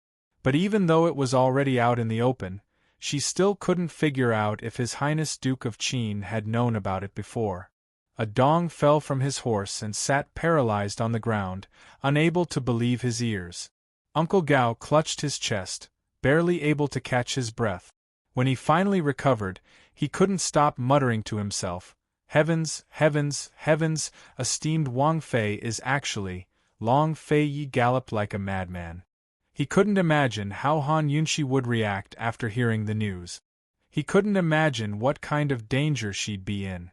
But even though it was already out in the open, she still couldn't figure out if His Highness Duke of Qin had known about it before. A dong fell from his horse and sat paralyzed on the ground, unable to believe his ears. Uncle Gao clutched his chest, barely able to catch his breath. When he finally recovered, he couldn't stop muttering to himself, "Heavens, heavens, heavens, esteemed Wang Fei is actually, Long Fei Yi galloped like a madman." He couldn't imagine how Han Yunxi would react after hearing the news. He couldn't imagine what kind of danger she'd be in.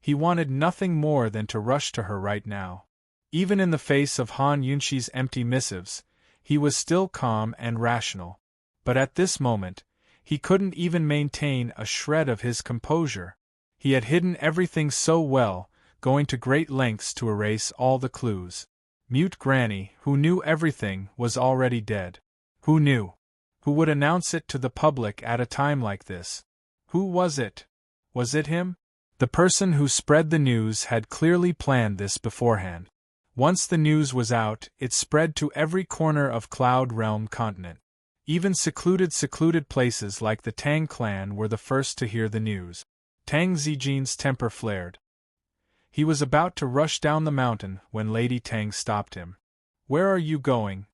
He wanted nothing more than to rush to her right now. Even in the face of Han Yunxi's empty missives, he was still calm and rational. But at this moment, he couldn't even maintain a shred of his composure. He had hidden everything so well, going to great lengths to erase all the clues. Mute Granny, who knew everything, was already dead. Who knew? Who would announce it to the public at a time like this? Who was it? Was it him? The person who spread the news had clearly planned this beforehand. Once the news was out, it spread to every corner of Cloud Realm continent. Even secluded places like the Tang clan were the first to hear the news. Tang Zijin's temper flared. He was about to rush down the mountain when Lady Tang stopped him. "Where are you going?"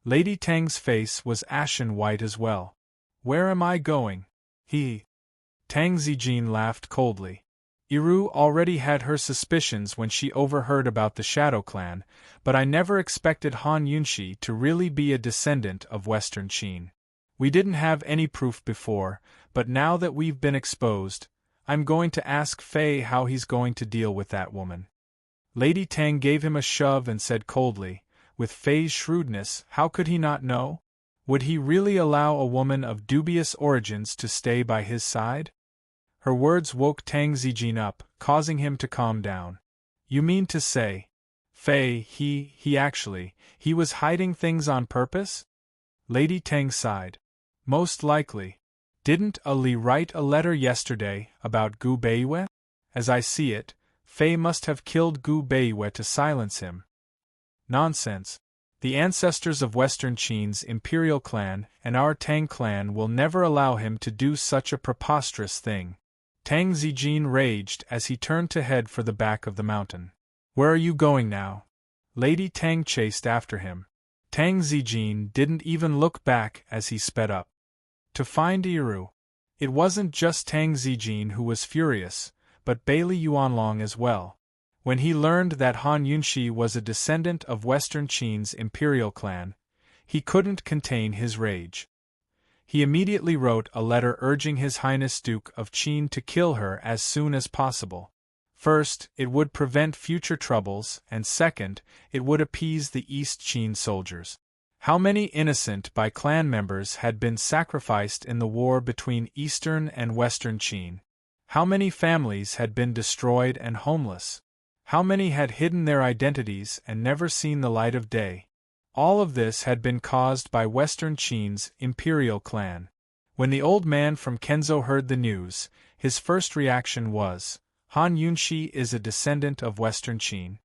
Lady Tang's face was ashen white as well. "Where am I going?" Tang Zijin laughed coldly. Iru already had her suspicions when she overheard about the Shadow Clan, but I never expected Han Yunxi to really be a descendant of Western Qin. We didn't have any proof before, but now that we've been exposed, I'm going to ask Fei how he's going to deal with that woman. Lady Tang gave him a shove and said coldly, with Fei's shrewdness, how could he not know? Would he really allow a woman of dubious origins to stay by his side? Her words woke Tang Zijin up, causing him to calm down. "You mean to say, Fei, he was hiding things on purpose?" Lady Tang sighed. "Most likely. Didn't Ali write a letter yesterday about Gu Beiyue? As I see it, Fei must have killed Gu Beiyue to silence him." "Nonsense. The ancestors of Western Qin's imperial clan and our Tang clan will never allow him to do such a preposterous thing." Tang Zijin raged as he turned to head for the back of the mountain. "Where are you going now?" Lady Tang chased after him. Tang Zijin didn't even look back as he sped up. To find Iru. It wasn't just Tang Zijin who was furious, but Bailey Yuanlong as well. When he learned that Han Yunxi was a descendant of Western Qin's imperial clan, he couldn't contain his rage. He immediately wrote a letter urging His Highness Duke of Qin to kill her as soon as possible. First, it would prevent future troubles, and second, it would appease the East Qin soldiers. How many innocent Bai clan members had been sacrificed in the war between Eastern and Western Qin? How many families had been destroyed and homeless? How many had hidden their identities and never seen the light of day? All of this had been caused by Western Qin's imperial clan. When the old man from Kenzo heard the news, his first reaction was, Han Yunxi is a descendant of Western Qin.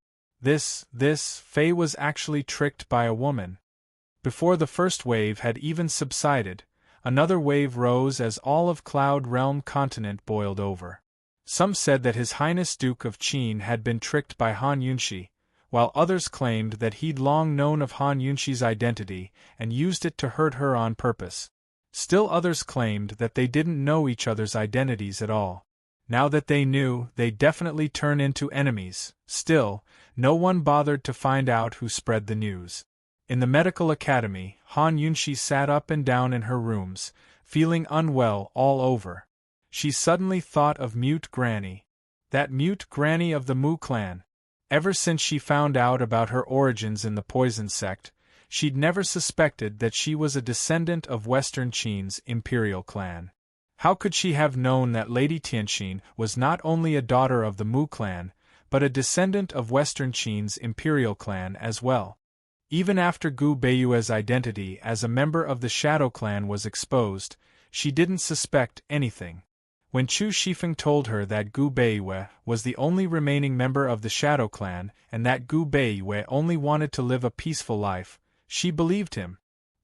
Fei was actually tricked by a woman. Before the first wave had even subsided, another wave rose as all of Cloud Realm continent boiled over. Some said that His Highness Duke of Qin had been tricked by Han Yunxi, while others claimed that he'd long known of Han Yunxi's identity and used it to hurt her on purpose. Still others claimed that they didn't know each other's identities at all. Now that they knew, they'd definitely turn into enemies. Still, no one bothered to find out who spread the news. In the medical academy, Han Yunxi sat up and down in her rooms, feeling unwell all over. She suddenly thought of Mute Granny. That Mute Granny of the Mu clan. Ever since she found out about her origins in the poison sect, she'd never suspected that she was a descendant of Western Qin's imperial clan. How could she have known that Lady Tianxin was not only a daughter of the Mu clan, but a descendant of Western Qin's imperial clan as well? Even after Gu Beiyue's identity as a member of the Shadow Clan was exposed, she didn't suspect anything. When Chu Shifeng told her that Gu Beiyue was the only remaining member of the Shadow Clan and that Gu Beiyue only wanted to live a peaceful life, she believed him.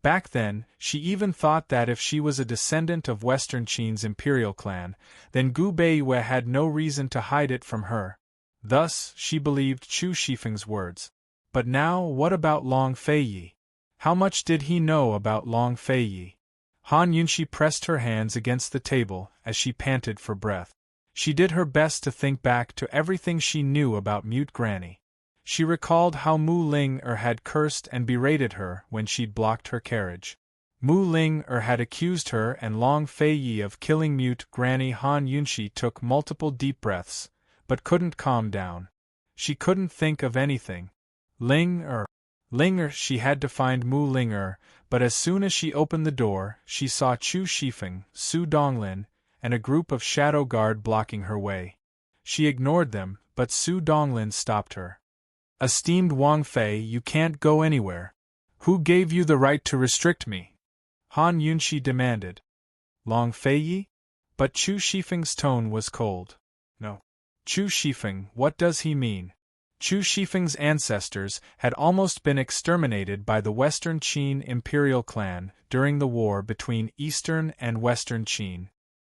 Back then, she even thought that if she was a descendant of Western Qin's imperial clan, then Gu Beiyue had no reason to hide it from her. Thus, she believed Chu Shifeng's words. But now, what about Long Feiyi? How much did he know about Long Feiyi? Han Yunxi pressed her hands against the table as she panted for breath. She did her best to think back to everything she knew about Mute Granny. She recalled how Mu Ling-er had cursed and berated her when she'd blocked her carriage. Mu Ling-er had accused her and Long Feiyi of killing Mute Granny. Han Yunxi took multiple deep breaths, but couldn't calm down. She couldn't think of anything. Ling-er, she had to find Mu Ling-er, but as soon as she opened the door, she saw Chu Shifeng, Su Donglin, and a group of shadow guard blocking her way. She ignored them, but Su Donglin stopped her. Esteemed Wang Fei, you can't go anywhere. Who gave you the right to restrict me? Han Yunxi demanded. Long Feiyi? But Chu Shifeng's tone was cold. No. Chu Shifeng, what does he mean? Chu Shifeng's ancestors had almost been exterminated by the Western Qin imperial clan during the war between Eastern and Western Qin.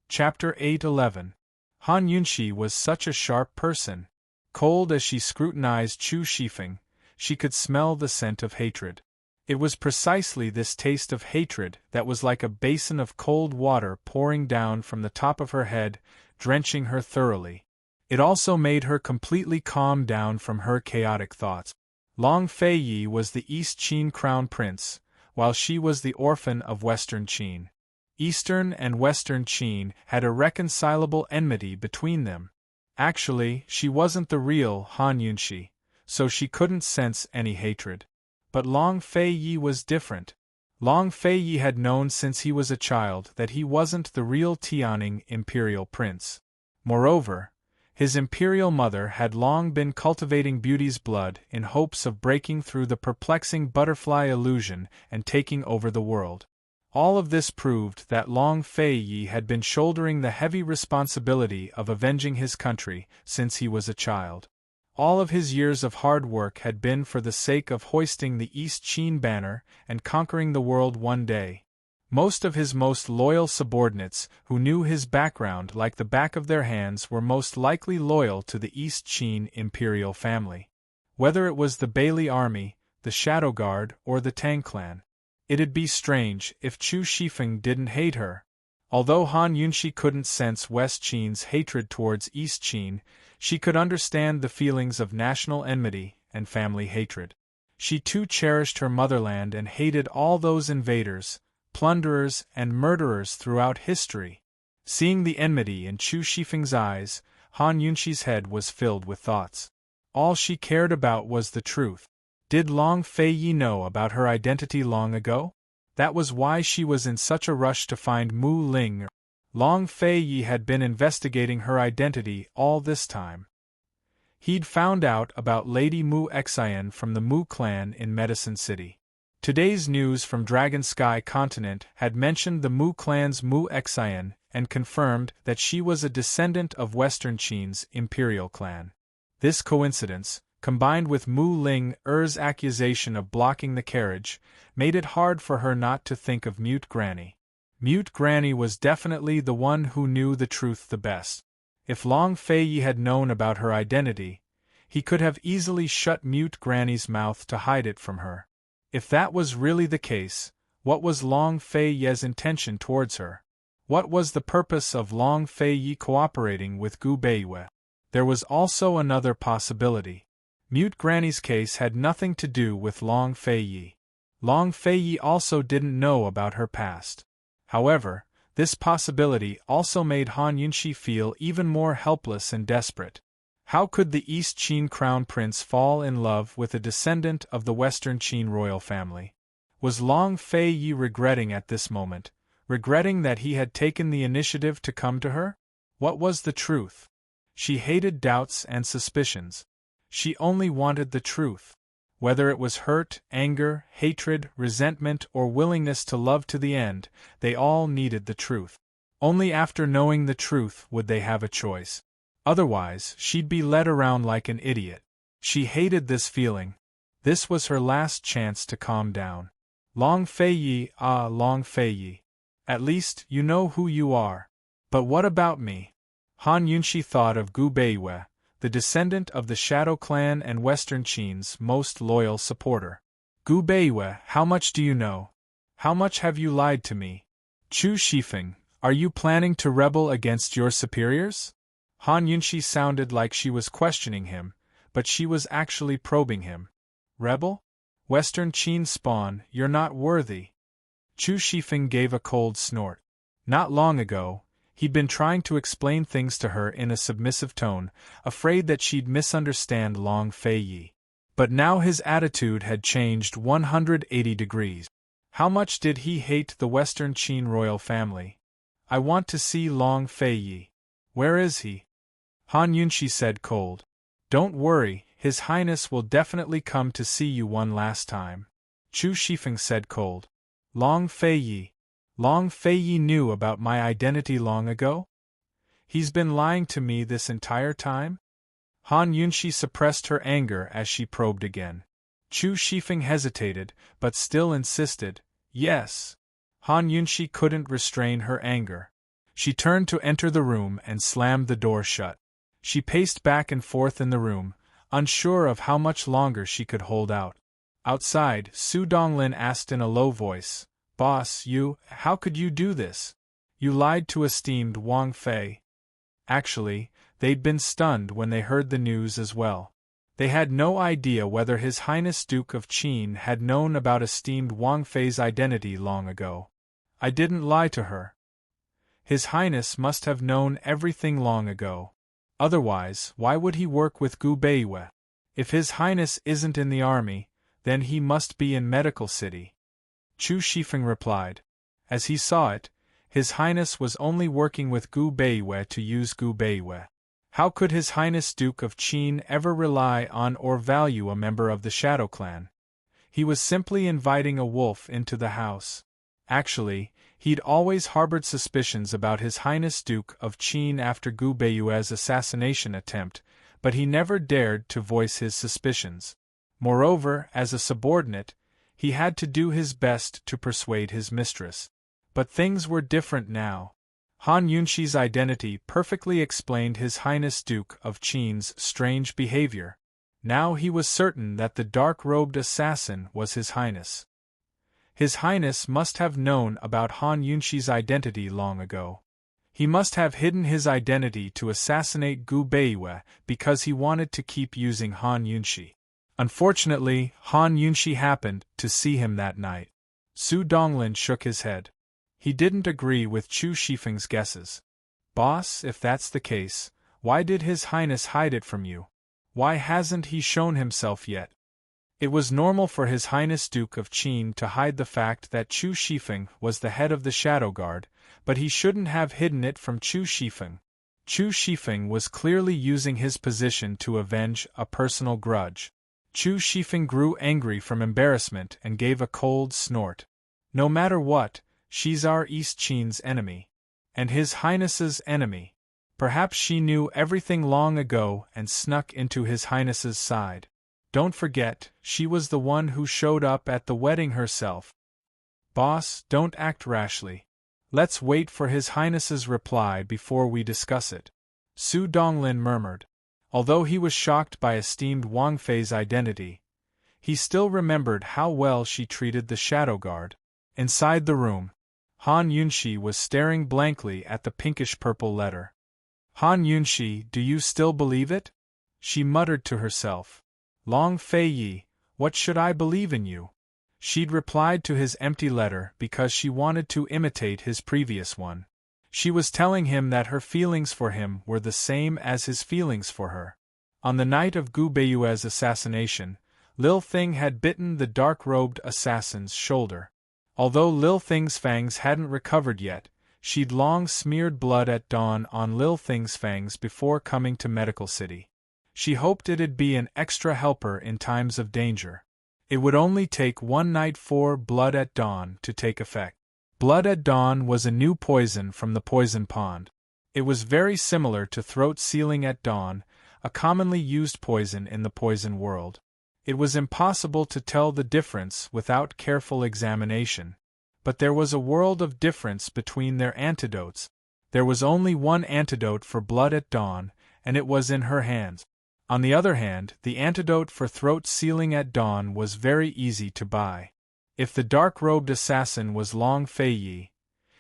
Chapter 811. Han Yunxi was such a sharp person. Cold as she scrutinized Chu Shifeng, she could smell the scent of hatred. It was precisely this taste of hatred that was like a basin of cold water pouring down from the top of her head, drenching her thoroughly. It also made her completely calm down from her chaotic thoughts. Long Feiyi was the East Qin crown prince, while she was the orphan of Western Qin. Eastern and Western Qin had irreconcilable enmity between them. Actually, she wasn't the real Han Yunxi, so she couldn't sense any hatred. But Long Feiyi was different. Long Feiyi had known since he was a child that he wasn't the real Tianning imperial prince. Moreover, his imperial mother had long been cultivating beauty's blood in hopes of breaking through the perplexing butterfly illusion and taking over the world. All of this proved that Long Feiyi had been shouldering the heavy responsibility of avenging his country since he was a child. All of his years of hard work had been for the sake of hoisting the East Qin banner and conquering the world one day. Most of his most loyal subordinates, who knew his background like the back of their hands, were most likely loyal to the East Qin imperial family. Whether it was the Bailey army, the Shadow Guard, or the Tang clan. It'd be strange if Chu Shifeng didn't hate her. Although Han Yunxi couldn't sense West Qin's hatred towards East Qin, she could understand the feelings of national enmity and family hatred. She too cherished her motherland and hated all those invaders, plunderers, and murderers throughout history. Seeing the enmity in Chu Shifeng's eyes, Han Yunxi's head was filled with thoughts. All she cared about was the truth. Did Long Feiyi know about her identity long ago? That was why she was in such a rush to find Mu Ling. Long Feiyi had been investigating her identity all this time. He'd found out about Lady Mu Xian from the Mu clan in Medicine City. Today's news from Dragon Sky Continent had mentioned the Mu clan's Mu Xian and confirmed that she was a descendant of Western Qin's imperial clan. This coincidence, combined with Mu Ling-er's accusation of blocking the carriage, made it hard for her not to think of Mute Granny. Mute Granny was definitely the one who knew the truth the best. If Long Feiyi had known about her identity, he could have easily shut Mute Granny's mouth to hide it from her. If that was really the case, what was Long Feiyi's intention towards her? What was the purpose of Long Feiyi cooperating with Gu Beiyue? There was also another possibility. Mute Granny's case had nothing to do with Long Feiyi. Long Feiyi also didn't know about her past. However, this possibility also made Han Yunxi feel even more helpless and desperate. How could the East Qin crown prince fall in love with a descendant of the Western Qin royal family? Was Long Feiyi regretting at this moment, regretting that he had taken the initiative to come to her? What was the truth? She hated doubts and suspicions. She only wanted the truth. Whether it was hurt, anger, hatred, resentment, or willingness to love to the end, they all needed the truth. Only after knowing the truth would they have a choice. Otherwise, she'd be led around like an idiot. She hated this feeling. This was her last chance to calm down. Long Fei Yi, ah, Long Fei Yi. At least, you know who you are. But what about me? Han Yunshi thought of Gu Beiwei, the descendant of the Shadow Clan and Western Qin's most loyal supporter. Gu Beiwei, how much do you know? How much have you lied to me? Chu Shifeng, are you planning to rebel against your superiors? Han Yunshi sounded like she was questioning him, but she was actually probing him. Rebel? Western Qin spawn, you're not worthy. Chu Shifeng gave a cold snort. Not long ago, he'd been trying to explain things to her in a submissive tone, afraid that she'd misunderstand Long Fei Yi. But now his attitude had changed 180 degrees. How much did he hate the Western Qin royal family? I want to see Long Fei Yi. Where is he? Han Yunshi said cold. Don't worry, His Highness will definitely come to see you one last time. Chu Shifeng said cold. Long Fei Yi. Long Fei Yi knew about my identity long ago? He's been lying to me this entire time? Han Yunshi suppressed her anger as she probed again. Chu Shifeng hesitated, but still insisted, yes. Han Yunshi couldn't restrain her anger. She turned to enter the room and slammed the door shut. She paced back and forth in the room, unsure of how much longer she could hold out. Outside, Su Donglin asked in a low voice, Boss, how could you do this? You lied to esteemed Wang Fei. Actually, they'd been stunned when they heard the news as well. They had no idea whether His Highness Duke of Qin had known about esteemed Wang Fei's identity long ago. I didn't lie to her. His Highness must have known everything long ago. Otherwise, why would he work with Gu Beiwei? If His Highness isn't in the army, then he must be in Medical City. Chu Shifeng replied. As he saw it, His Highness was only working with Gu Beiwei to use Gu Beiwei. How could His Highness Duke of Qin ever rely on or value a member of the Shadow Clan? He was simply inviting a wolf into the house. Actually, he'd always harbored suspicions about His Highness Duke of Qin after Gu Beiwei's assassination attempt, but he never dared to voice his suspicions. Moreover, as a subordinate, he had to do his best to persuade his mistress. But things were different now. Han Yunshi's identity perfectly explained His Highness Duke of Qin's strange behavior. Now he was certain that the dark-robed assassin was His Highness. His Highness must have known about Han Yunshi's identity long ago. He must have hidden his identity to assassinate Gu Beiwei because he wanted to keep using Han Yunshi. Unfortunately, Han Yunshi happened to see him that night. Su Donglin shook his head. He didn't agree with Chu Shifeng's guesses. Boss, if that's the case, why did His Highness hide it from you? Why hasn't he shown himself yet? It was normal for His Highness Duke of Qin to hide the fact that Chu Shifeng was the head of the Shadow Guard, but he shouldn't have hidden it from Chu Shifeng. Chu Shifeng was clearly using his position to avenge a personal grudge. Chu Shifeng grew angry from embarrassment and gave a cold snort. No matter what, she's our East Qin's enemy. And His Highness's enemy. Perhaps she knew everything long ago and snuck into His Highness's side. Don't forget, she was the one who showed up at the wedding herself. Boss, don't act rashly. Let's wait for His Highness's reply before we discuss it. Su Donglin murmured. Although he was shocked by esteemed Wang Fei's identity, he still remembered how well she treated the Shadow Guard. Inside the room, Han Yunshi was staring blankly at the pinkish-purple letter. Han Yunshi, do you still believe it? She muttered to herself. Long Fei Yi, what should I believe in you? She'd replied to his empty letter because she wanted to imitate his previous one. She was telling him that her feelings for him were the same as his feelings for her. On the night of Gu Beiwei's assassination, Lil Thing had bitten the dark-robed assassin's shoulder. Although Lil Thing's fangs hadn't recovered yet, she'd long smeared blood at dawn on Lil Thing's fangs before coming to Medical City. She hoped it'd be an extra helper in times of danger. It would only take one night for Blood at Dawn to take effect. Blood at Dawn was a new poison from the poison pond. It was very similar to throat sealing at dawn, a commonly used poison in the poison world. It was impossible to tell the difference without careful examination. But there was a world of difference between their antidotes. There was only one antidote for blood at dawn, and it was in her hands. On the other hand, the antidote for throat sealing at dawn was very easy to buy. If the dark-robed assassin was Long Fei Yi,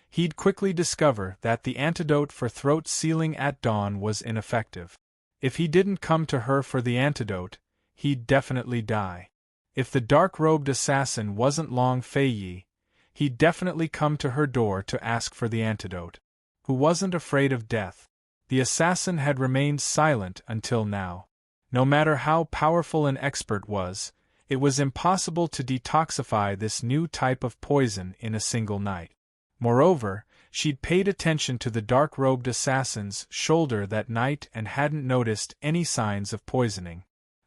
he'd quickly discover that the antidote for throat sealing at dawn was ineffective. If he didn't come to her for the antidote, he'd definitely die. If the dark-robed assassin wasn't Long Fei Yi, he'd definitely come to her door to ask for the antidote. Who wasn't afraid of death? The assassin had remained silent until now. No matter how powerful an expert was, it was impossible to detoxify this new type of poison in a single night. Moreover, she'd paid attention to the dark-robed assassin's shoulder that night and hadn't noticed any signs of poisoning.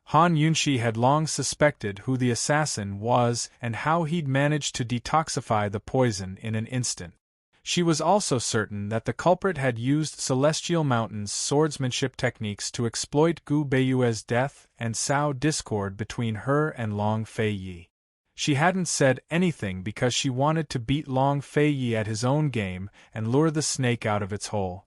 Han Yunshi had long suspected who the assassin was and how he'd managed to detoxify the poison in an instant. She was also certain that the culprit had used Celestial Mountain's swordsmanship techniques to exploit Gu Beiyue's death and sow discord between her and Long Fei Yi. She hadn't said anything because she wanted to beat Long Fei Yi at his own game and lure the snake out of its hole.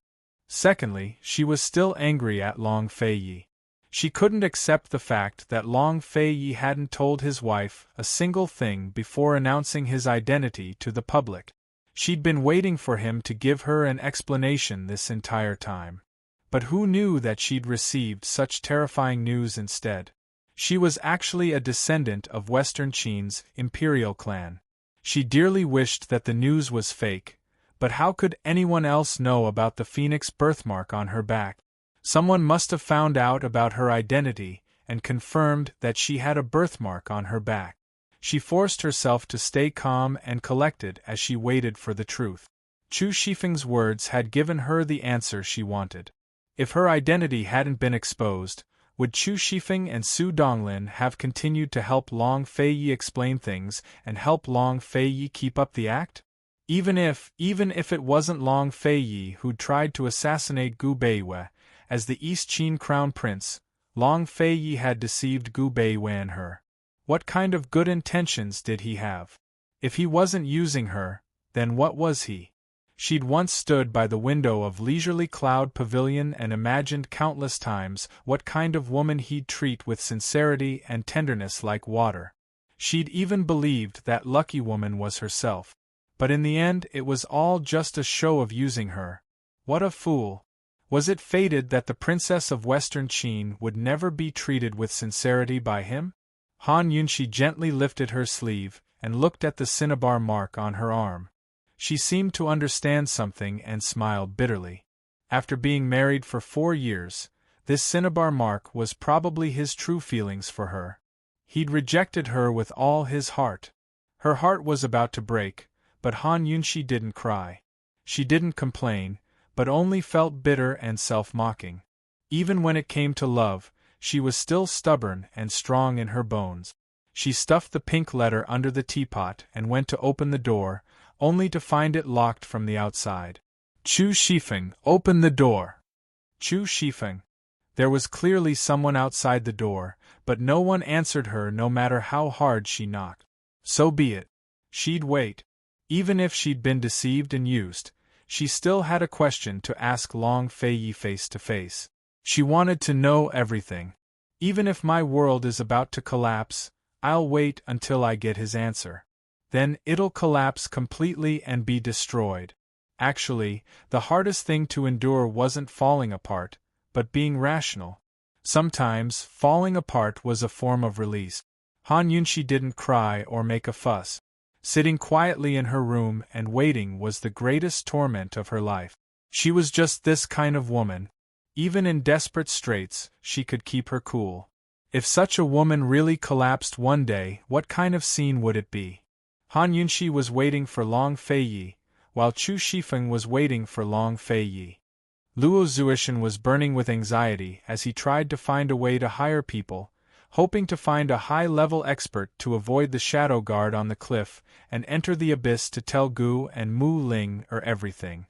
Secondly, she was still angry at Long Fei Yi. She couldn't accept the fact that Long Fei Yi hadn't told his wife a single thing before announcing his identity to the public. She'd been waiting for him to give her an explanation this entire time. But who knew that she'd received such terrifying news instead? She was actually a descendant of Western Qin's imperial clan. She dearly wished that the news was fake, but how could anyone else know about the phoenix birthmark on her back? Someone must have found out about her identity and confirmed that she had a birthmark on her back. She forced herself to stay calm and collected as she waited for the truth. Chu Shifeng's words had given her the answer she wanted. If her identity hadn't been exposed, would Chu Shifeng and Su Donglin have continued to help Long Fei Yi explain things and help Long Fei Yi keep up the act? Even if it wasn't Long Fei Yi who'd tried to assassinate Gu Beiyue, as the East Qin crown prince, Long Fei Yi had deceived Gu Beiyue and her. What kind of good intentions did he have? If he wasn't using her, then what was he? She'd once stood by the window of Leisurely Cloud Pavilion and imagined countless times what kind of woman he'd treat with sincerity and tenderness like water. She'd even believed that lucky woman was herself. But in the end it was all just a show of using her. What a fool! Was it fated that the princess of Western Qin would never be treated with sincerity by him? Han Yunshi gently lifted her sleeve and looked at the cinnabar mark on her arm. She seemed to understand something and smiled bitterly. After being married for 4 years, this cinnabar mark was probably his true feelings for her. He'd rejected her with all his heart. Her heart was about to break, but Han Yunshi didn't cry. She didn't complain, but only felt bitter and self-mocking. Even when it came to love, she was still stubborn and strong in her bones. She stuffed the pink letter under the teapot and went to open the door, only to find it locked from the outside. Chu Shifeng, open the door! Chu Shifeng. There was clearly someone outside the door, but no one answered her no matter how hard she knocked. So be it. She'd wait. Even if she'd been deceived and used, she still had a question to ask Long Fei Yi face to face. She wanted to know everything. Even if my world is about to collapse, I'll wait until I get his answer. Then it'll collapse completely and be destroyed. Actually, the hardest thing to endure wasn't falling apart, but being rational. Sometimes, falling apart was a form of release. Han Yunshi didn't cry or make a fuss. Sitting quietly in her room and waiting was the greatest torment of her life. She was just this kind of woman. Even in desperate straits, she could keep her cool. If such a woman really collapsed one day, what kind of scene would it be? Han Yunshi was waiting for Long Fei Yi, while Chu Shifeng was waiting for Long Fei Yi. Luo Zuishan was burning with anxiety as he tried to find a way to hire people, hoping to find a high-level expert to avoid the shadow guard on the cliff and enter the abyss to tell Gu and Mu Ling everything.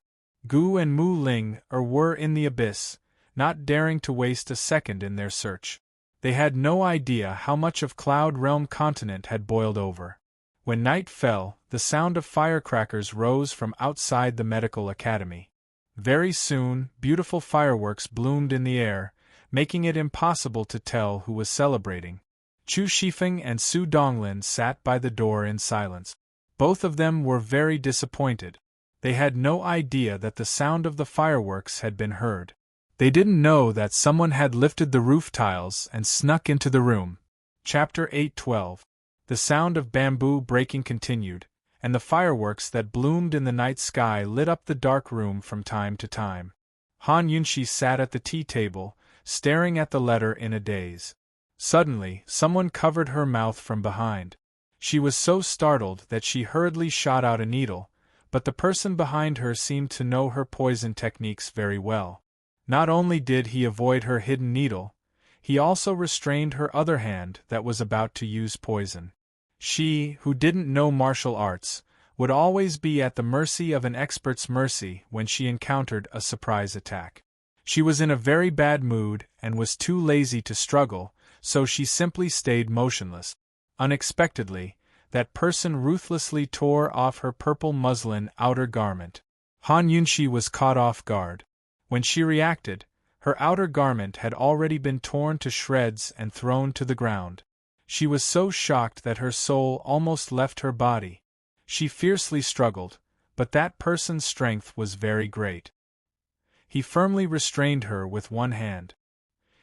Gu and Mu Ling were in the abyss, not daring to waste a second in their search. They had no idea how much of Cloud Realm continent had boiled over. When night fell, the sound of firecrackers rose from outside the medical academy. Very soon, beautiful fireworks bloomed in the air, making it impossible to tell who was celebrating. Chu Shifeng and Su Donglin sat by the door in silence. Both of them were very disappointed. They had no idea that the sound of the fireworks had been heard. They didn't know that someone had lifted the roof tiles and snuck into the room. Chapter 8:12. The sound of bamboo breaking continued, and the fireworks that bloomed in the night sky lit up the dark room from time to time. Han Yunxi sat at the tea table, staring at the letter in a daze. Suddenly, someone covered her mouth from behind. She was so startled that she hurriedly shot out a needle, but the person behind her seemed to know her poison techniques very well. Not only did he avoid her hidden needle, he also restrained her other hand that was about to use poison. She, who didn't know martial arts, would always be at the mercy of an expert's mercy when she encountered a surprise attack. She was in a very bad mood and was too lazy to struggle, so she simply stayed motionless. Unexpectedly, that person ruthlessly tore off her purple muslin outer garment. Han Yunxi was caught off guard. When she reacted, her outer garment had already been torn to shreds and thrown to the ground. She was so shocked that her soul almost left her body. She fiercely struggled, but that person's strength was very great. He firmly restrained her with one hand.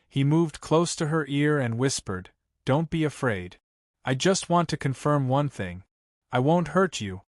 He moved close to her ear and whispered, "Don't be afraid. I just want to confirm one thing. I won't hurt you."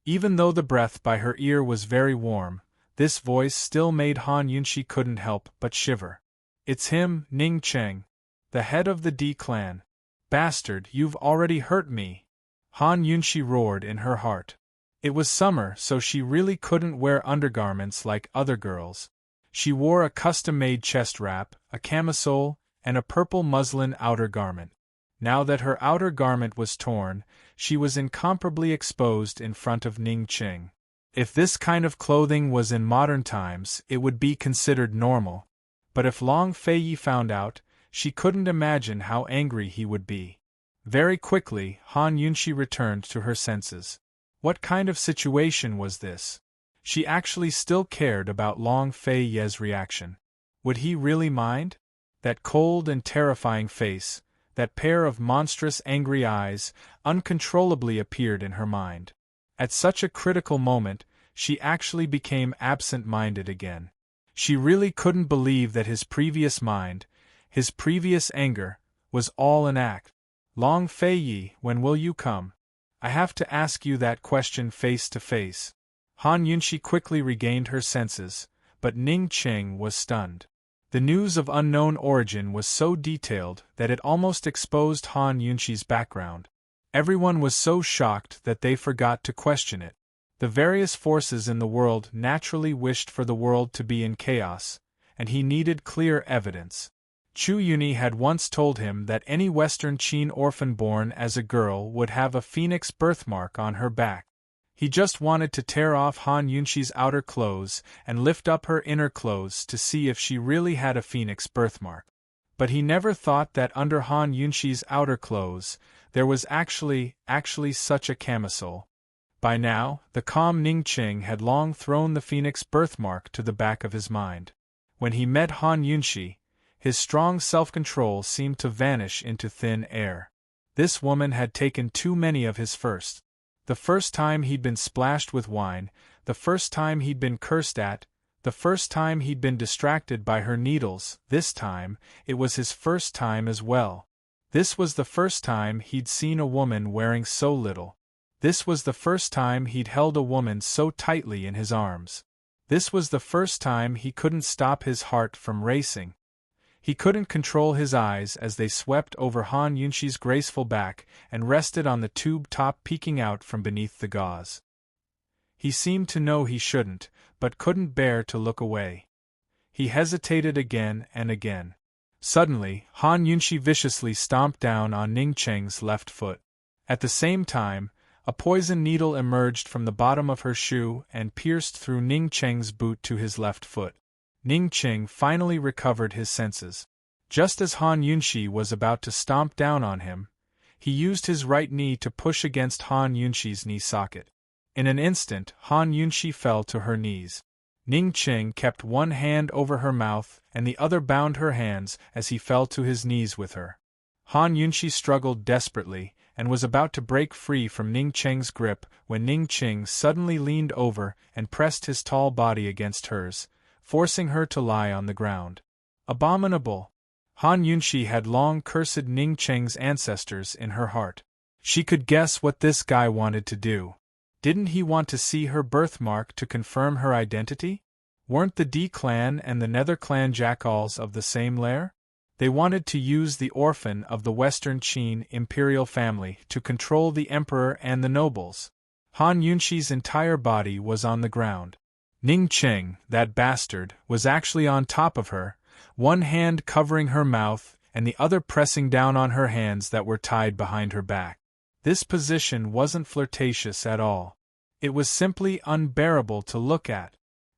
Even though the breath by her ear was very warm, this voice still made Han Yunxi couldn't help but shiver. "It's him, Ning Cheng, the head of the D clan. Bastard, you've already hurt me!" Han Yunxi roared in her heart. It was summer, so she really couldn't wear undergarments like other girls. She wore a custom-made chest wrap, a camisole, and a purple muslin outer garment. Now that her outer garment was torn, she was incomparably exposed in front of Ning Cheng. If this kind of clothing was in modern times, it would be considered normal. But if Long Feiyi found out, she couldn't imagine how angry he would be. Very quickly, Han Yunxi returned to her senses. What kind of situation was this? She actually still cared about Long Feiyi's reaction. Would he really mind? That cold and terrifying face, that pair of monstrous angry eyes, uncontrollably appeared in her mind. At such a critical moment, she actually became absent-minded again. She really couldn't believe that his previous mind, his previous anger, was all an act. "Long Feiyi, when will you come? I have to ask you that question face to face." Han Yunxi quickly regained her senses, but Ning Cheng was stunned. The news of unknown origin was so detailed that it almost exposed Han Yunxi's background. Everyone was so shocked that they forgot to question it. The various forces in the world naturally wished for the world to be in chaos, and he needed clear evidence. Chu Yuni had once told him that any Western Qin orphan born as a girl would have a phoenix birthmark on her back. He just wanted to tear off Han Yunxi's outer clothes and lift up her inner clothes to see if she really had a phoenix birthmark. But he never thought that under Han Yunxi's outer clothes, there was actually such a camisole. By now, the calm Ning Cheng had long thrown the phoenix birthmark to the back of his mind. When he met Han Yunxi, his strong self-control seemed to vanish into thin air. This woman had taken too many of his first. The first time he'd been splashed with wine, the first time he'd been cursed at, the first time he'd been distracted by her needles, this time, it was his first time as well. This was the first time he'd seen a woman wearing so little. This was the first time he'd held a woman so tightly in his arms. This was the first time he couldn't stop his heart from racing. He couldn't control his eyes as they swept over Han Yunxi's graceful back and rested on the tube top peeking out from beneath the gauze. He seemed to know he shouldn't, but couldn't bear to look away. He hesitated again and again. Suddenly, Han Yunxi viciously stomped down on Ning Cheng's left foot. At the same time, a poison needle emerged from the bottom of her shoe and pierced through Ning Cheng's boot to his left foot. Ning Cheng finally recovered his senses. Just as Han Yunshi was about to stomp down on him, he used his right knee to push against Han Yunshi's knee socket. In an instant, Han Yunshi fell to her knees. Ning Qing kept one hand over her mouth and the other bound her hands as he fell to his knees with her. Han Yunshi struggled desperately and was about to break free from Ning Qing's grip when Ning Qing suddenly leaned over and pressed his tall body against hers, forcing her to lie on the ground. Abominable! Han Yunshi had long cursed Ning Qing's ancestors in her heart. She could guess what this guy wanted to do. Didn't he want to see her birthmark to confirm her identity? Weren't the D clan and the Nether clan jackals of the same lair? They wanted to use the orphan of the Western Qin imperial family to control the emperor and the nobles. Han Yunshi's entire body was on the ground. Ning Qing, that bastard, was actually on top of her, one hand covering her mouth and the other pressing down on her hands that were tied behind her back. This position wasn't flirtatious at all. It was simply unbearable to look at.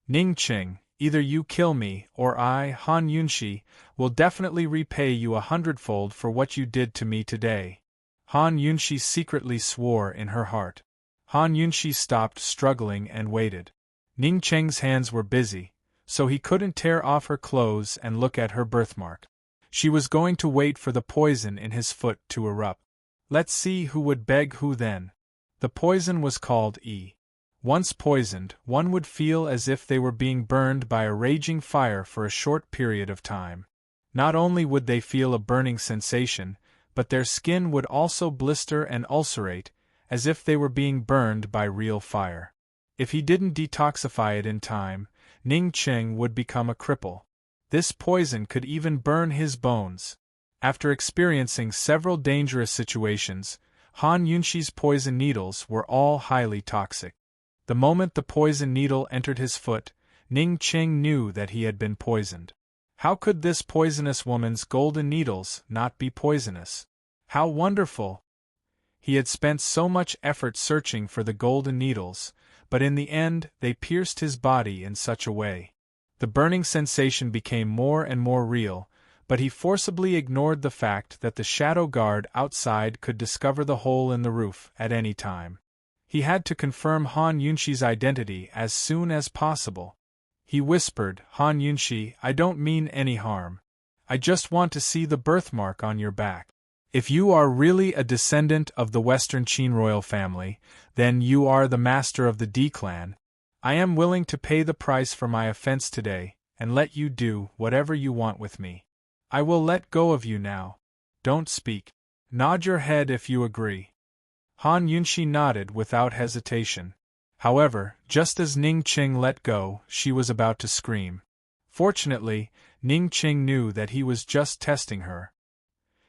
Ning Qing, either you kill me or I, Han Yunshi, will definitely repay you 100-fold for what you did to me today. Han Yunshi secretly swore in her heart. Han Yunshi stopped struggling and waited. Ning Qing's hands were busy, so he couldn't tear off her clothes and look at her birthmark. She was going to wait for the poison in his foot to erupt. Let's see who would beg who then. The poison was called E. Once poisoned, one would feel as if they were being burned by a raging fire for a short period of time. Not only would they feel a burning sensation, but their skin would also blister and ulcerate, as if they were being burned by real fire. If he didn't detoxify it in time, Ning Qing would become a cripple. This poison could even burn his bones. After experiencing several dangerous situations, Han Yunshi's poison needles were all highly toxic. The moment the poison needle entered his foot, Ning Qing knew that he had been poisoned. How could this poisonous woman's golden needles not be poisonous? How wonderful! He had spent so much effort searching for the golden needles, but in the end they pierced his body in such a way. The burning sensation became more and more real, but he forcibly ignored the fact that the shadow guard outside could discover the hole in the roof at any time. He had to confirm Han Yunshi's identity as soon as possible. He whispered, Han Yunshi, I don't mean any harm. I just want to see the birthmark on your back. If you are really a descendant of the Western Qin royal family, then you are the master of the D clan. I am willing to pay the price for my offense today, and let you do whatever you want with me. I will let go of you now. Don't speak. Nod your head if you agree. Han Yunshi nodded without hesitation. However, just as Ning Qing let go, she was about to scream. Fortunately, Ning Qing knew that he was just testing her.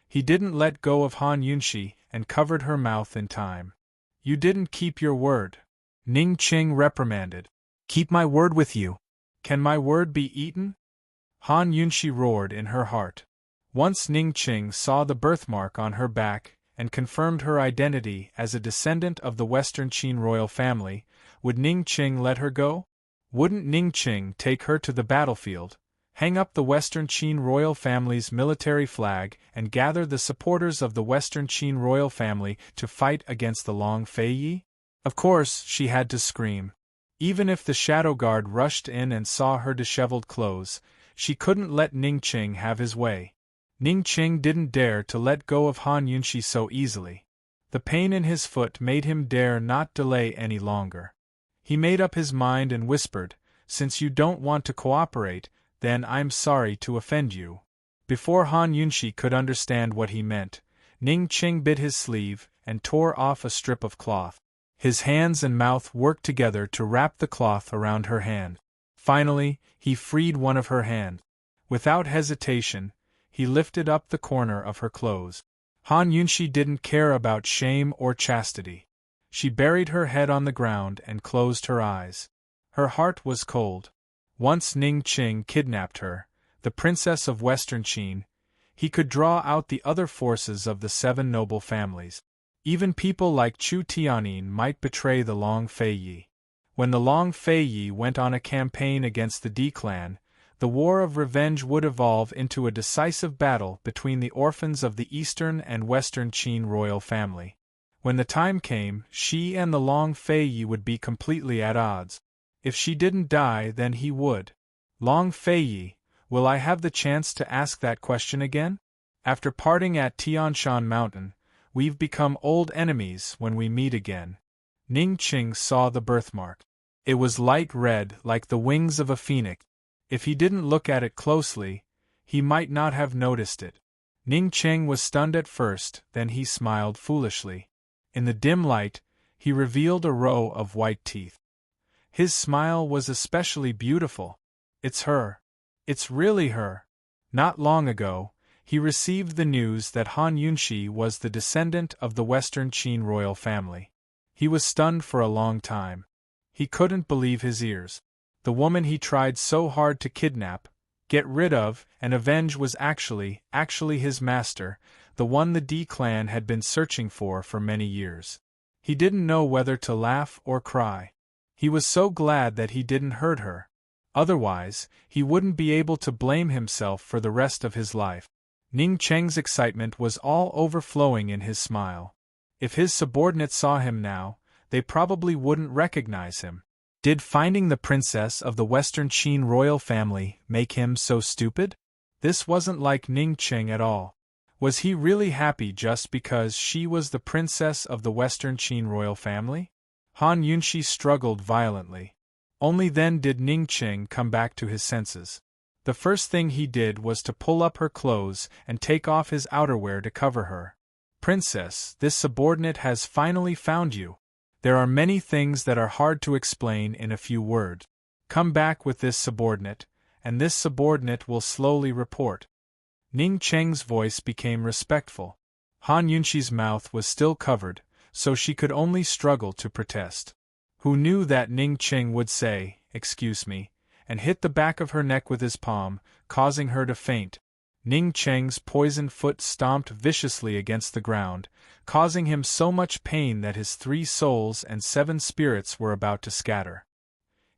He didn't let go of Han Yunshi and covered her mouth in time. You didn't keep your word. Ning Qing reprimanded. Keep my word with you. Can my word be eaten? Han Yunshi roared in her heart. Once Ning Qing saw the birthmark on her back and confirmed her identity as a descendant of the Western Qin royal family, would Ning Qing let her go? Wouldn't Ning Qing take her to the battlefield, hang up the Western Qin royal family's military flag and gather the supporters of the Western Qin royal family to fight against the Long Fei Yi? Of course, she had to scream. Even if the shadow guard rushed in and saw her disheveled clothes, she couldn't let Ning Qing have his way. Ning Qing didn't dare to let go of Han Yunshi so easily. The pain in his foot made him dare not delay any longer. He made up his mind and whispered, Since you don't want to cooperate, then I'm sorry to offend you. Before Han Yunshi could understand what he meant, Ning Qing bit his sleeve and tore off a strip of cloth. His hands and mouth worked together to wrap the cloth around her hand. Finally, he freed one of her hands. Without hesitation, he lifted up the corner of her clothes. Han Yunshi didn't care about shame or chastity. She buried her head on the ground and closed her eyes. Her heart was cold. Once Ning Qing kidnapped her, the princess of Western Qin, he could draw out the other forces of the seven noble families. Even people like Chu Tianyin might betray the Long Fei Yi. When the Long Fei Yi went on a campaign against the D clan, The war of revenge would evolve into a decisive battle between the orphans of the Eastern and Western Qin royal family. When the time came, she and the Long Fei Yi would be completely at odds. If she didn't die, then he would. Long Fei Yi, will I have the chance to ask that question again? After parting at Tianshan Mountain, we've become old enemies when we meet again. Ning Qing saw the birthmark. It was light red like the wings of a phoenix. If he didn't look at it closely, he might not have noticed it. Ning Qing was stunned at first, then he smiled foolishly. In the dim light, he revealed a row of white teeth. His smile was especially beautiful. It's her. It's really her. Not long ago, he received the news that Han Yunxi was the descendant of the Western Qin royal family. He was stunned for a long time. He couldn't believe his ears. The woman he tried so hard to kidnap, get rid of, and avenge was actually his master, the one the D clan had been searching for many years. He didn't know whether to laugh or cry. He was so glad that he didn't hurt her. Otherwise, he wouldn't be able to blame himself for the rest of his life. Ning Cheng's excitement was all overflowing in his smile. If his subordinates saw him now, they probably wouldn't recognize him. Did finding the princess of the Western Qin royal family make him so stupid? This wasn't like Ning Cheng at all. Was he really happy just because she was the princess of the Western Qin royal family? Han Yunxi struggled violently. Only then did Ning Cheng come back to his senses. The first thing he did was to pull up her clothes and take off his outerwear to cover her. Princess, this subordinate has finally found you. There are many things that are hard to explain in a few words. Come back with this subordinate, and this subordinate will slowly report. Ning Cheng's voice became respectful. Han Yunxi's mouth was still covered, so she could only struggle to protest. Who knew that Ning Cheng would say, "Excuse me," and hit the back of her neck with his palm, causing her to faint. Ning Cheng's poisoned foot stomped viciously against the ground, causing him so much pain that his 3 souls and 7 spirits were about to scatter.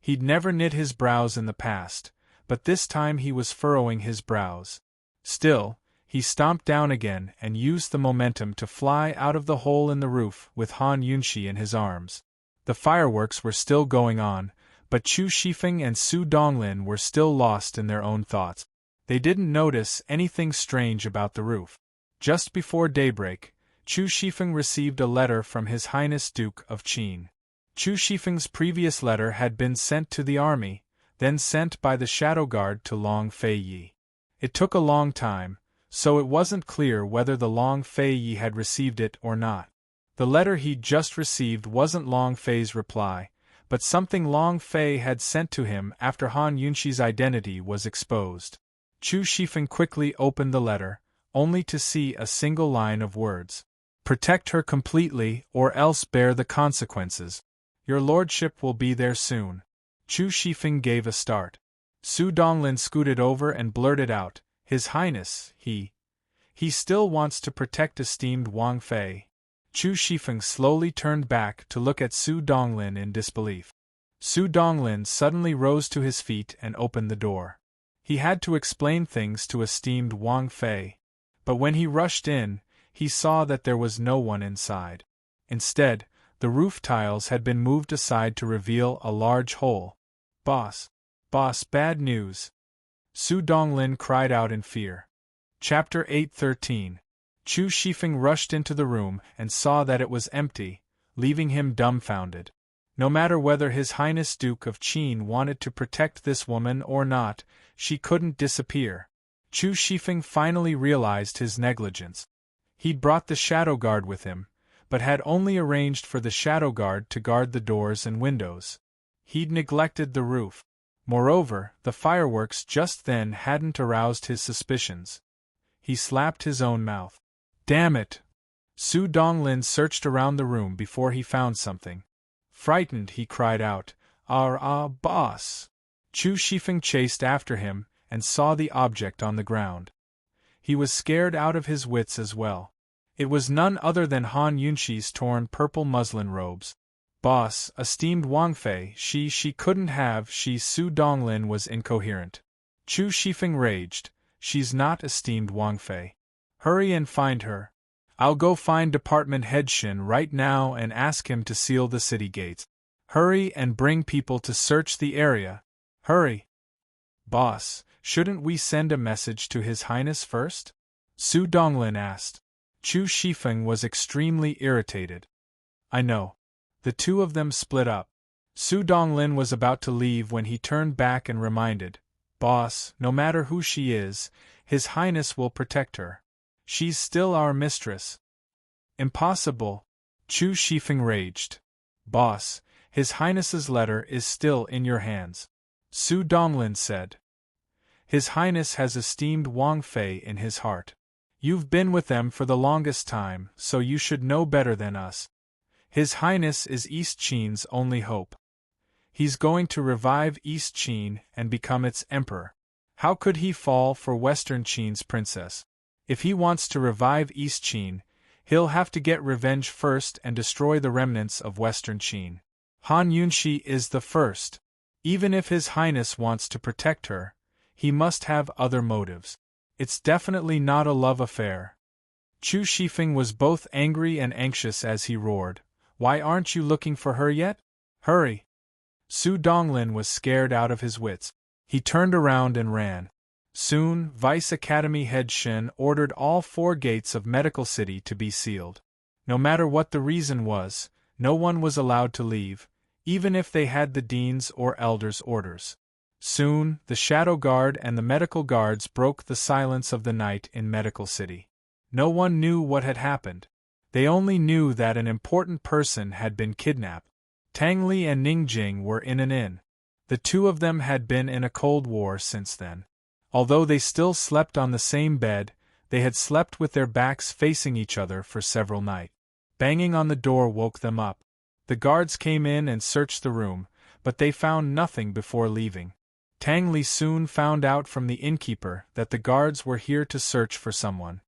He'd never knit his brows in the past, but this time he was furrowing his brows. Still, he stomped down again and used the momentum to fly out of the hole in the roof with Han Yunxi in his arms. The fireworks were still going on, but Chu Shifeng and Su Donglin were still lost in their own thoughts. They didn't notice anything strange about the roof. Just before daybreak, Chu Shifeng received a letter from His Highness Duke of Qin. Chu Shifeng's previous letter had been sent to the army, then sent by the Shadow Guard to Long Fei Yi. It took a long time, so it wasn't clear whether the Long Fei Yi had received it or not. The letter he'd just received wasn't Long Fei's reply, but something Long Fei had sent to him after Han Yunxi's identity was exposed. Chu Shifeng quickly opened the letter, only to see a single line of words. Protect her completely or else bear the consequences. Your lordship will be there soon. Chu Shifeng gave a start. Su Donglin scooted over and blurted out, His Highness, he still wants to protect esteemed Wang Fei. Chu Shifeng slowly turned back to look at Su Donglin in disbelief. Su Donglin suddenly rose to his feet and opened the door. He had to explain things to esteemed Wang Fei, but when he rushed in, he saw that there was no one inside. Instead, the roof tiles had been moved aside to reveal a large hole. Boss, bad news. Su Donglin cried out in fear. Chapter 8:13. Chu Shifeng rushed into the room and saw that it was empty, leaving him dumbfounded. No matter whether His Highness Duke of Qin wanted to protect this woman or not, she couldn't disappear. Chu Shifeng finally realized his negligence. He'd brought the Shadow Guard with him, but had only arranged for the Shadow Guard to guard the doors and windows. He'd neglected the roof. Moreover, the fireworks just then hadn't aroused his suspicions. He slapped his own mouth. Damn it! Su Donglin searched around the room before he found something. Frightened, he cried out, boss! Chu Shifeng chased after him and saw the object on the ground. He was scared out of his wits as well. It was none other than Han Yunxi's torn purple muslin robes. Boss, esteemed Wang Fei, she couldn't have, Su Donglin was incoherent. Chu Shifeng raged. She's not esteemed Wang Fei. Hurry and find her. I'll go find Department Head Shin right now and ask him to seal the city gates. Hurry and bring people to search the area. Hurry. Boss, shouldn't we send a message to His Highness first? Su Donglin asked. Chu Shifeng was extremely irritated. I know. The two of them split up. Su Donglin was about to leave when he turned back and reminded, Boss, no matter who she is, His Highness will protect her. She's still our mistress. Impossible. Chu Shifeng raged. Boss, His Highness's letter is still in your hands. Su Donglin said. His Highness has esteemed Wang Fei in his heart. You've been with them for the longest time, so you should know better than us. His Highness is East Qin's only hope. He's going to revive East Qin and become its emperor. How could he fall for Western Qin's princess? If he wants to revive East Qin, he'll have to get revenge first and destroy the remnants of Western Qin. Han Yunxi is the first. Even if His Highness wants to protect her, he must have other motives. It's definitely not a love affair. Chu Shifeng was both angry and anxious as he roared. Why aren't you looking for her yet? Hurry! Su Donglin was scared out of his wits. He turned around and ran. Soon, Vice Academy Head Shin ordered all 4 gates of Medical City to be sealed. No matter what the reason was, no one was allowed to leave, even if they had the dean's or elder's orders. Soon, the Shadow Guard and the medical guards broke the silence of the night in Medical City. No one knew what had happened. They only knew that an important person had been kidnapped. Tang Li and Ning Jing were in an inn. The two of them had been in a cold war since then. Although they still slept on the same bed, they had slept with their backs facing each other for several nights. Banging on the door woke them up. The guards came in and searched the room, but they found nothing before leaving. Tang Li soon found out from the innkeeper that the guards were here to search for someone.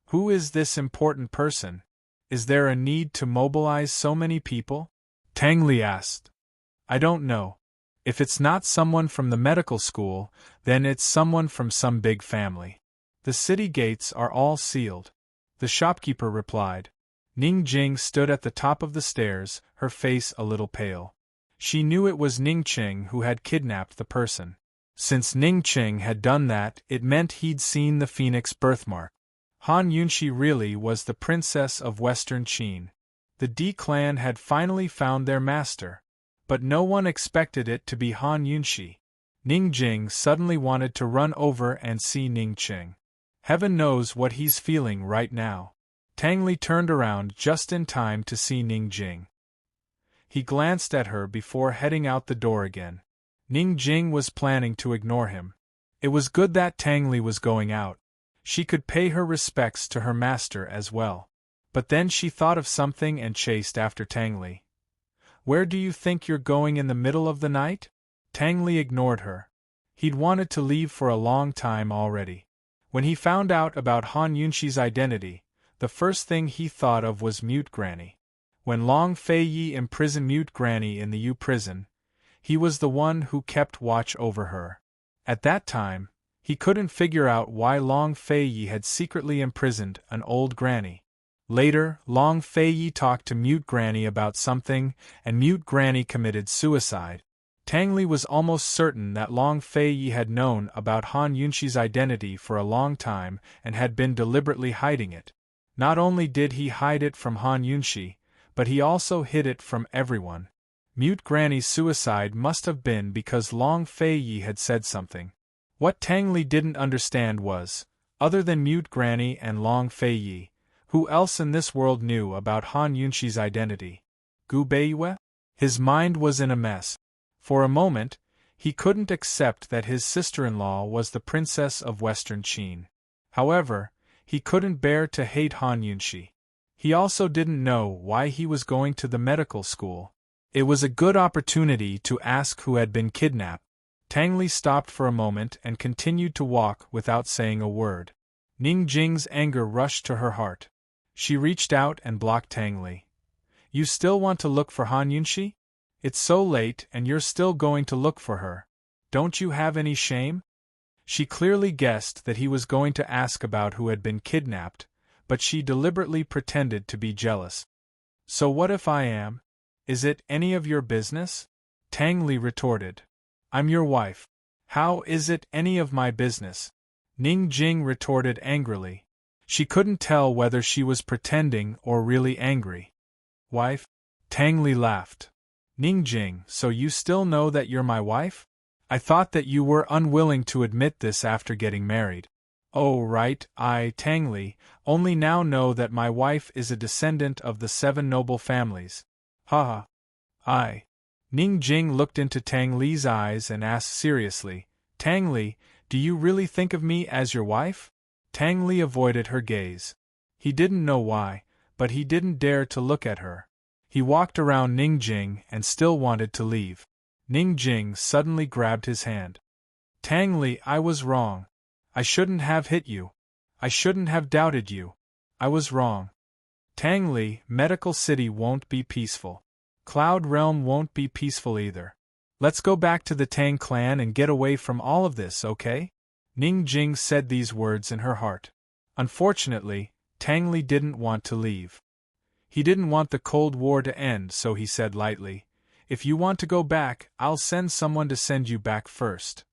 Who is this important person? Is there a need to mobilize so many people? Tang Li asked. I don't know. If it's not someone from the medical school, then it's someone from some big family. The city gates are all sealed. The shopkeeper replied. Ning Jing stood at the top of the stairs, her face a little pale. She knew it was Ning Qing who had kidnapped the person. Since Ning Qing had done that, it meant he'd seen the phoenix birthmark. Han Yunxi really was the princess of Western Qin. The D clan had finally found their master. But no one expected it to be Han Yunxi. Ning Jing suddenly wanted to run over and see Ning Qing. Heaven knows what he's feeling right now. Tang Li turned around just in time to see Ning Jing. He glanced at her before heading out the door again. Ning Jing was planning to ignore him. It was good that Tang Li was going out. She could pay her respects to her master as well. But then she thought of something and chased after Tang Li. Where do you think you're going in the middle of the night? Tang Li ignored her. He'd wanted to leave for a long time already. When he found out about Han Yunxi's identity, the first thing he thought of was Mute Granny. When Long Fei Yi imprisoned Mute Granny in the U prison, he was the one who kept watch over her. At that time, he couldn't figure out why Long Fei Yi had secretly imprisoned an old granny. Later, Long Fei Yi talked to Mute Granny about something, and Mute Granny committed suicide. Tang Li was almost certain that Long Fei Yi had known about Han Yunxi's identity for a long time and had been deliberately hiding it. Not only did he hide it from Han Yunxi, but he also hid it from everyone. Mute Granny's suicide must have been because Long Fei Yi had said something. What Tang Li didn't understand was, other than Mute Granny and Long Fei Yi, who else in this world knew about Han Yunxi's identity? Gu Beiyue? His mind was in a mess. For a moment, he couldn't accept that his sister-in-law was the princess of Western Qin. However, he couldn't bear to hate Han Yunxi. He also didn't know why he was going to the medical school. It was a good opportunity to ask who had been kidnapped. Tang Li stopped for a moment and continued to walk without saying a word. Ning Jing's anger rushed to her heart. She reached out and blocked Tang Li. You still want to look for Han Yunxi? It's so late and you're still going to look for her. Don't you have any shame? She clearly guessed that he was going to ask about who had been kidnapped, but she deliberately pretended to be jealous. So what if I am? Is it any of your business? Tang Li retorted. I'm your wife. How is it any of my business? Ning Jing retorted angrily. She couldn't tell whether she was pretending or really angry. Wife? Tang Li laughed. Ning Jing, so you still know that you're my wife? I thought that you were unwilling to admit this after getting married. Oh right, I, Tang Li, only now know that my wife is a descendant of the 7 noble families. Ha ha. Ning Jing looked into Tang Li's eyes and asked seriously, Tang Li, do you really think of me as your wife? Tang Li avoided her gaze. He didn't know why, but he didn't dare to look at her. He walked around Ning Jing and still wanted to leave. Ning Jing suddenly grabbed his hand. Tang Li, I was wrong. I shouldn't have hit you. I shouldn't have doubted you. I was wrong. Tang Li, Medical City won't be peaceful. Cloud Realm won't be peaceful either. Let's go back to the Tang clan and get away from all of this, okay? Ning Jing said these words in her heart. Unfortunately, Tang Li didn't want to leave. He didn't want the Cold War to end, so he said lightly, if you want to go back, I'll send someone to send you back first.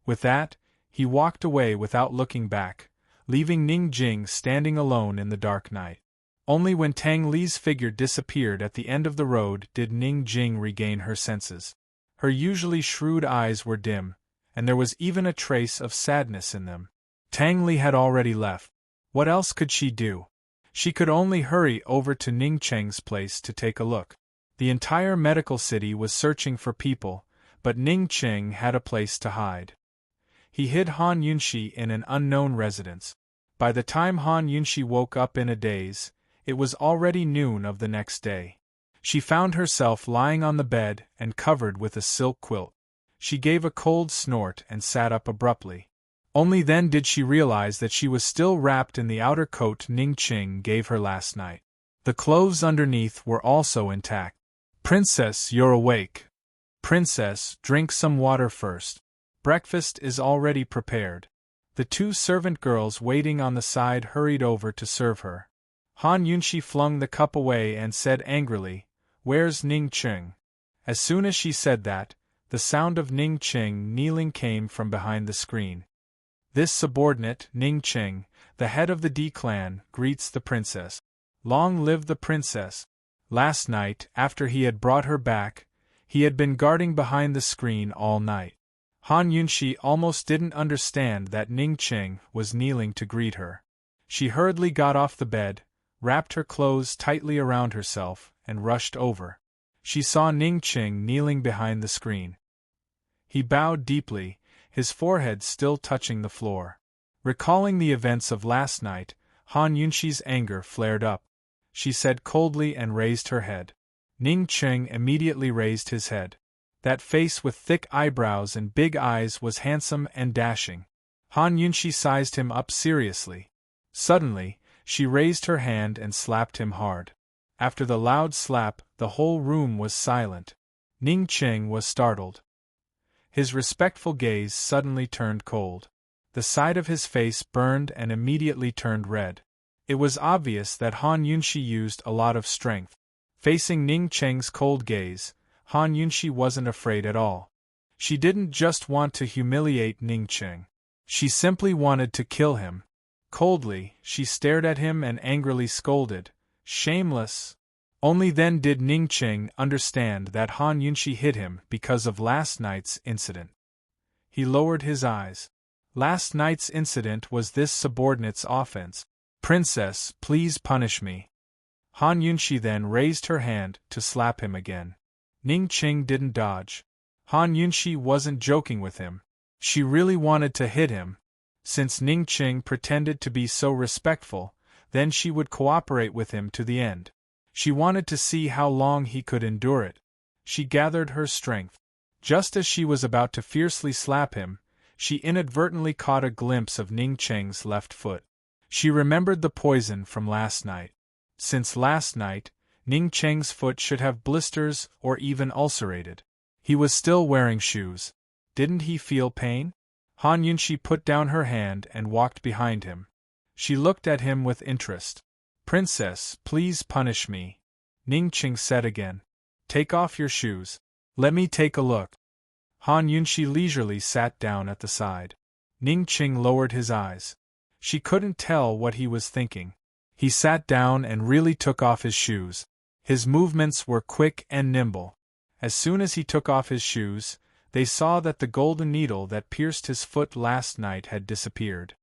With that, he walked away without looking back, leaving Ning Jing standing alone in the dark night. Only when Tang Li's figure disappeared at the end of the road did Ning Jing regain her senses. Her usually shrewd eyes were dim, and there was even a trace of sadness in them. Tang Li had already left. What else could she do? She could only hurry over to Ning Cheng's place to take a look. The entire medical city was searching for people, but Ning Cheng had a place to hide. He hid Han Yunxi in an unknown residence. By the time Han Yunxi woke up in a daze, it was already noon of the next day. She found herself lying on the bed and covered with a silk quilt. She gave a cold snort and sat up abruptly. Only then did she realize that she was still wrapped in the outer coat Ning Ching gave her last night. The clothes underneath were also intact. Princess, you're awake. Princess, drink some water first. Breakfast is already prepared. The 2 servant girls waiting on the side hurried over to serve her. Han Yunxi flung the cup away and said angrily, Where's Ning Cheng? As soon as she said that, the sound of Ning Cheng kneeling came from behind the screen. This subordinate, Ning Cheng, the head of the D clan, greets the princess. Long live the princess. Last night, after he had brought her back, he had been guarding behind the screen all night. Han Yunxi almost didn't understand that Ning Cheng was kneeling to greet her. She hurriedly got off the bed, wrapped her clothes tightly around herself, and rushed over. She saw Ning Cheng kneeling behind the screen. He bowed deeply, his forehead still touching the floor. Recalling the events of last night, Han Yunxi's anger flared up. She said coldly and raised her head. Ning Cheng immediately raised his head. That face with thick eyebrows and big eyes was handsome and dashing. Han Yunxi sized him up seriously. Suddenly, she raised her hand and slapped him hard. After the loud slap, the whole room was silent. Ning Cheng was startled. His respectful gaze suddenly turned cold. The side of his face burned and immediately turned red. It was obvious that Han Yunxi used a lot of strength. Facing Ning Cheng's cold gaze, Han Yunxi wasn't afraid at all. She didn't just want to humiliate Ning Cheng. She simply wanted to kill him. Coldly, she stared at him and angrily scolded, "Shameless!" Only then did Ning Cheng understand that Han Yunxi hit him because of last night's incident. He lowered his eyes. Last night's incident was this subordinate's offense. "Princess, please punish me." Han Yunxi then raised her hand to slap him again. Ning Cheng didn't dodge. Han Yunxi wasn't joking with him. She really wanted to hit him. Since Ning Cheng pretended to be so respectful, then she would cooperate with him to the end. She wanted to see how long he could endure it. She gathered her strength. Just as she was about to fiercely slap him, she inadvertently caught a glimpse of Ning Cheng's left foot. She remembered the poison from last night. Since last night, Ning Cheng's foot should have blisters or even ulcerated. He was still wearing shoes. Didn't he feel pain? Han Yunshi put down her hand and walked behind him. She looked at him with interest. Princess, please punish me, Ning Qing said again. Take off your shoes. Let me take a look. Han Yunshi leisurely sat down at the side. Ning Qing lowered his eyes. She couldn't tell what he was thinking. He sat down and really took off his shoes. His movements were quick and nimble. As soon as he took off his shoes, they saw that the golden needle that pierced his foot last night had disappeared.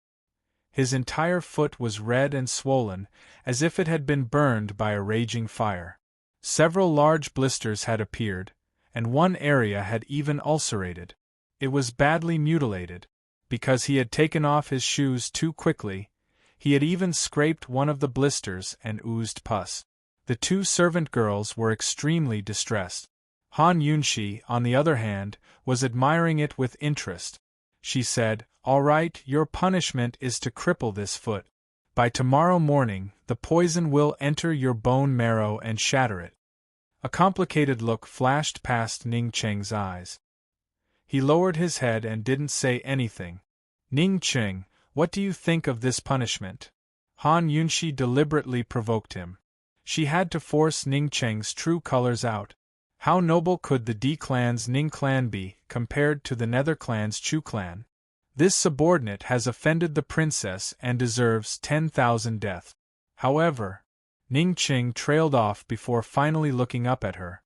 His entire foot was red and swollen, as if it had been burned by a raging fire. Several large blisters had appeared, and one area had even ulcerated. It was badly mutilated. Because he had taken off his shoes too quickly, he had even scraped one of the blisters and oozed pus. The two servant girls were extremely distressed. Han Yunshi, on the other hand, was admiring it with interest. She said, "All right, your punishment is to cripple this foot. By tomorrow morning, the poison will enter your bone marrow and shatter it." A complicated look flashed past Ning Qing's eyes. He lowered his head and didn't say anything. Ning Qing, what do you think of this punishment? Han Yunshi deliberately provoked him. She had to force Ning Qing's true colors out. How noble could the D clan's Ning clan be, compared to the Nether clan's Chu clan? This subordinate has offended the princess and deserves 10,000 death. However, Ning Qing trailed off before finally looking up at her.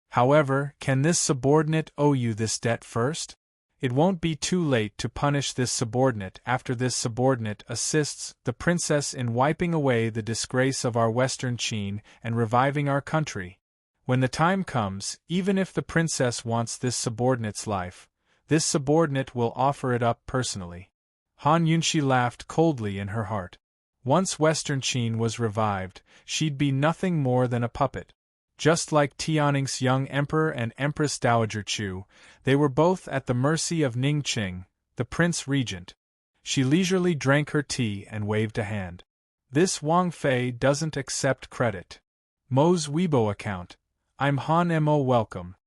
However, can this subordinate owe you this debt first? It won't be too late to punish this subordinate after this subordinate assists the princess in wiping away the disgrace of our Western Qin and reviving our country. When the time comes, even if the princess wants this subordinate's life, this subordinate will offer it up personally. Han Yunshi laughed coldly in her heart. Once Western Qin was revived, she'd be nothing more than a puppet. Just like Tianning's young emperor and Empress Dowager Chu, they were both at the mercy of Ning Qing, the prince regent. She leisurely drank her tea and waved a hand. This Wang Fei doesn't accept credit. Mo's Weibo account. I'm Han Mo. Welcome.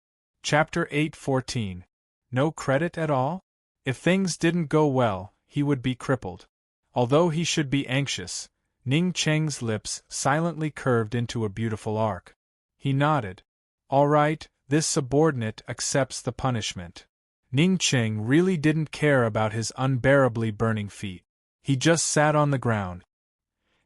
Chapter 8:14. No credit at all? If things didn't go well, he would be crippled. Although he should be anxious, Ning Qing's lips silently curved into a beautiful arc. He nodded. All right, this subordinate accepts the punishment. Ning Qing really didn't care about his unbearably burning feet. He just sat on the ground.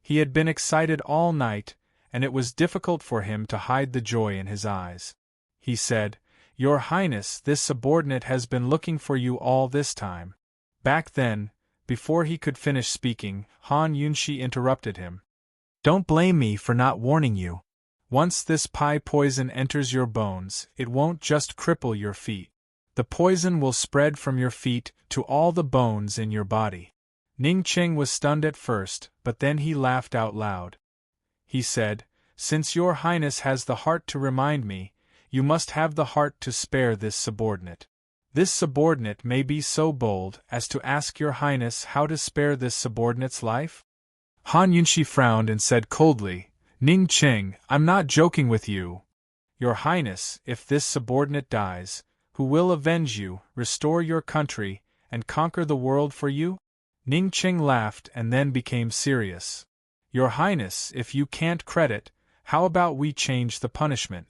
He had been excited all night, and it was difficult for him to hide the joy in his eyes. He said, "Your Highness, this subordinate has been looking for you all this time." Back then, before he could finish speaking, Han Yunshi interrupted him. "Don't blame me for not warning you. Once this pi poison enters your bones, it won't just cripple your feet. The poison will spread from your feet to all the bones in your body." Ning Qing was stunned at first, but then he laughed out loud. He said, "Since your Highness has the heart to remind me, you must have the heart to spare this subordinate. This subordinate may be so bold as to ask your Highness how to spare this subordinate's life?" Han Yunshi frowned and said coldly, "Ning Qing, I'm not joking with you. Your Highness, if this subordinate dies, who will avenge you, restore your country, and conquer the world for you?" Ning Qing laughed and then became serious. "Your Highness, if you can't credit, how about we change the punishment?"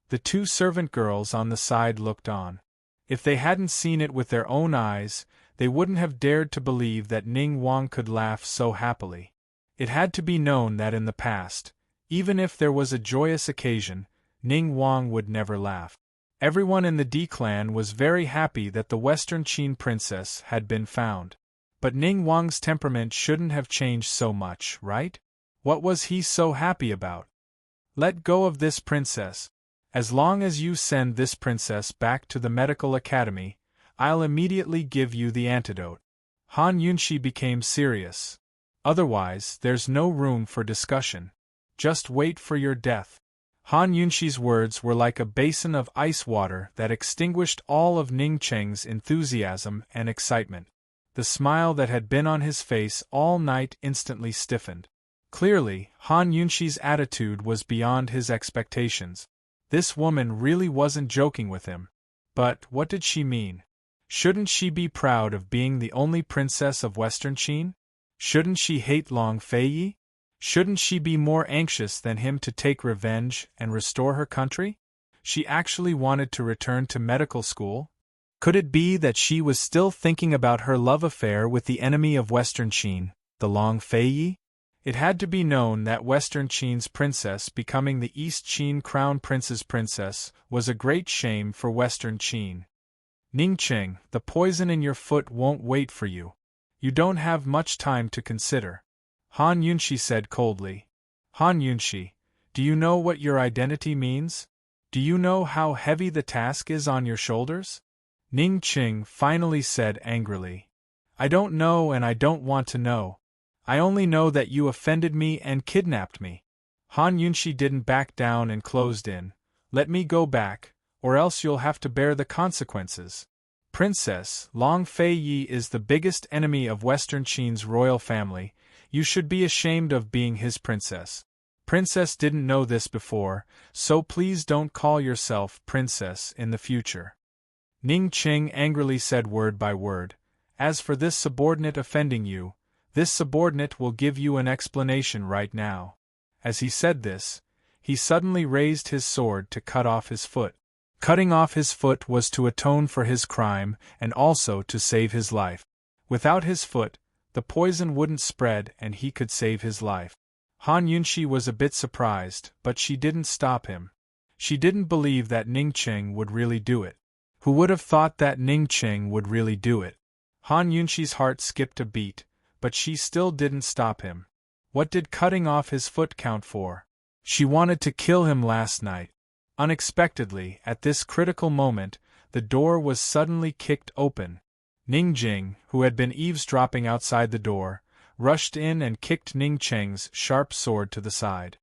The two servant girls on the side looked on. If they hadn't seen it with their own eyes, they wouldn't have dared to believe that Ning Wang could laugh so happily. It had to be known that in the past, even if there was a joyous occasion, Ning Wang would never laugh. Everyone in the D clan was very happy that the Western Qin princess had been found. But Ning Wang's temperament shouldn't have changed so much, right? What was he so happy about? Let go of this princess. As long as you send this princess back to the medical academy, I'll immediately give you the antidote. Han Yunshi became serious. Otherwise, there's no room for discussion. Just wait for your death. Han Yunshi's words were like a basin of ice water that extinguished all of Ning Qing's enthusiasm and excitement. The smile that had been on his face all night instantly stiffened. Clearly, Han Yunshi's attitude was beyond his expectations. This woman really wasn't joking with him. But what did she mean? Shouldn't she be proud of being the only princess of Western Qin? Shouldn't she hate Long Feiyi? Shouldn't she be more anxious than him to take revenge and restore her country? She actually wanted to return to medical school? Could it be that she was still thinking about her love affair with the enemy of Western Qin, the Long Feiyi? It had to be known that Western Qin's princess becoming the East Qin crown prince's princess was a great shame for Western Qin. Ningqing, the poison in your foot won't wait for you. You don't have much time to consider. Han Yunshi said coldly. Han Yunshi, do you know what your identity means? Do you know how heavy the task is on your shoulders? Ningqing finally said angrily. I don't know and I don't want to know. I only know that you offended me and kidnapped me. Han Yunshi didn't back down and closed in. Let me go back, or else you'll have to bear the consequences. Princess, Long Feiyi is the biggest enemy of Western Qin's royal family. You should be ashamed of being his princess. Princess didn't know this before, so please don't call yourself princess in the future. Ningqing angrily said word by word. As for this subordinate offending you, this subordinate will give you an explanation right now. As he said this, he suddenly raised his sword to cut off his foot. Cutting off his foot was to atone for his crime and also to save his life. Without his foot, the poison wouldn't spread and he could save his life. Han Yunshi was a bit surprised, but she didn't stop him. She didn't believe that Ningqing would really do it. Who would have thought that Ningqing would really do it? Han Yunshi's heart skipped a beat, but she still didn't stop him. What did cutting off his foot count for? She wanted to kill him last night. Unexpectedly, at this critical moment, the door was suddenly kicked open. Ningjing, who had been eavesdropping outside the door, rushed in and kicked Ningqing's sharp sword to the side.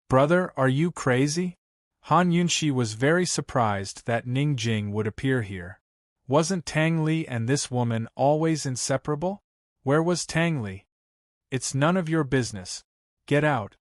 Brother, are you crazy? Han Yunshi was very surprised that Ningjing would appear here. Wasn't Tang Li and this woman always inseparable? Where was Tang Li? It's none of your business. Get out.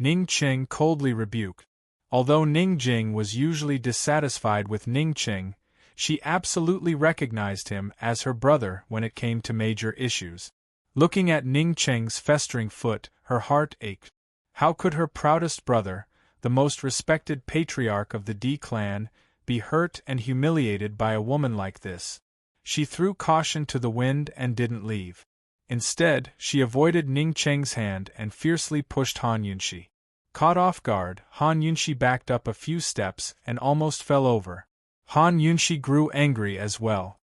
Ningqing coldly rebuked. Although Ningjing was usually dissatisfied with Ningqing, she absolutely recognized him as her brother when it came to major issues. Looking at Ningqing's festering foot, her heart ached. How could her proudest brother, the most respected patriarch of the D clan, be hurt and humiliated by a woman like this? She threw caution to the wind and didn't leave. Instead, she avoided Ningqing's hand and fiercely pushed Han Yunshi. Caught off guard, Han Yunshi backed up a few steps and almost fell over. Han Yunshi grew angry as well.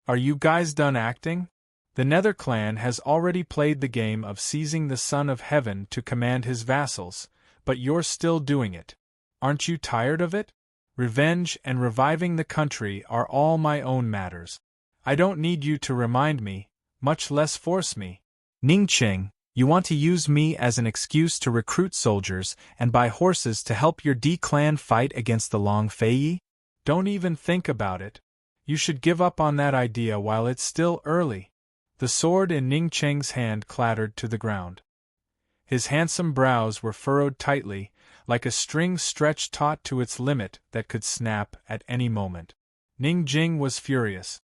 Are you guys done acting? The Nether clan has already played the game of seizing the Son of Heaven to command his vassals, but you're still doing it. Aren't you tired of it? Revenge and reviving the country are all my own matters. I don't need you to remind me, much less force me. Ningqing, you want to use me as an excuse to recruit soldiers and buy horses to help your D clan fight against the Long Feiyi? Don't even think about it. You should give up on that idea while it's still early. The sword in Ningqing's hand clattered to the ground. His handsome brows were furrowed tightly, like a string stretched taut to its limit that could snap at any moment. Ningjing was furious.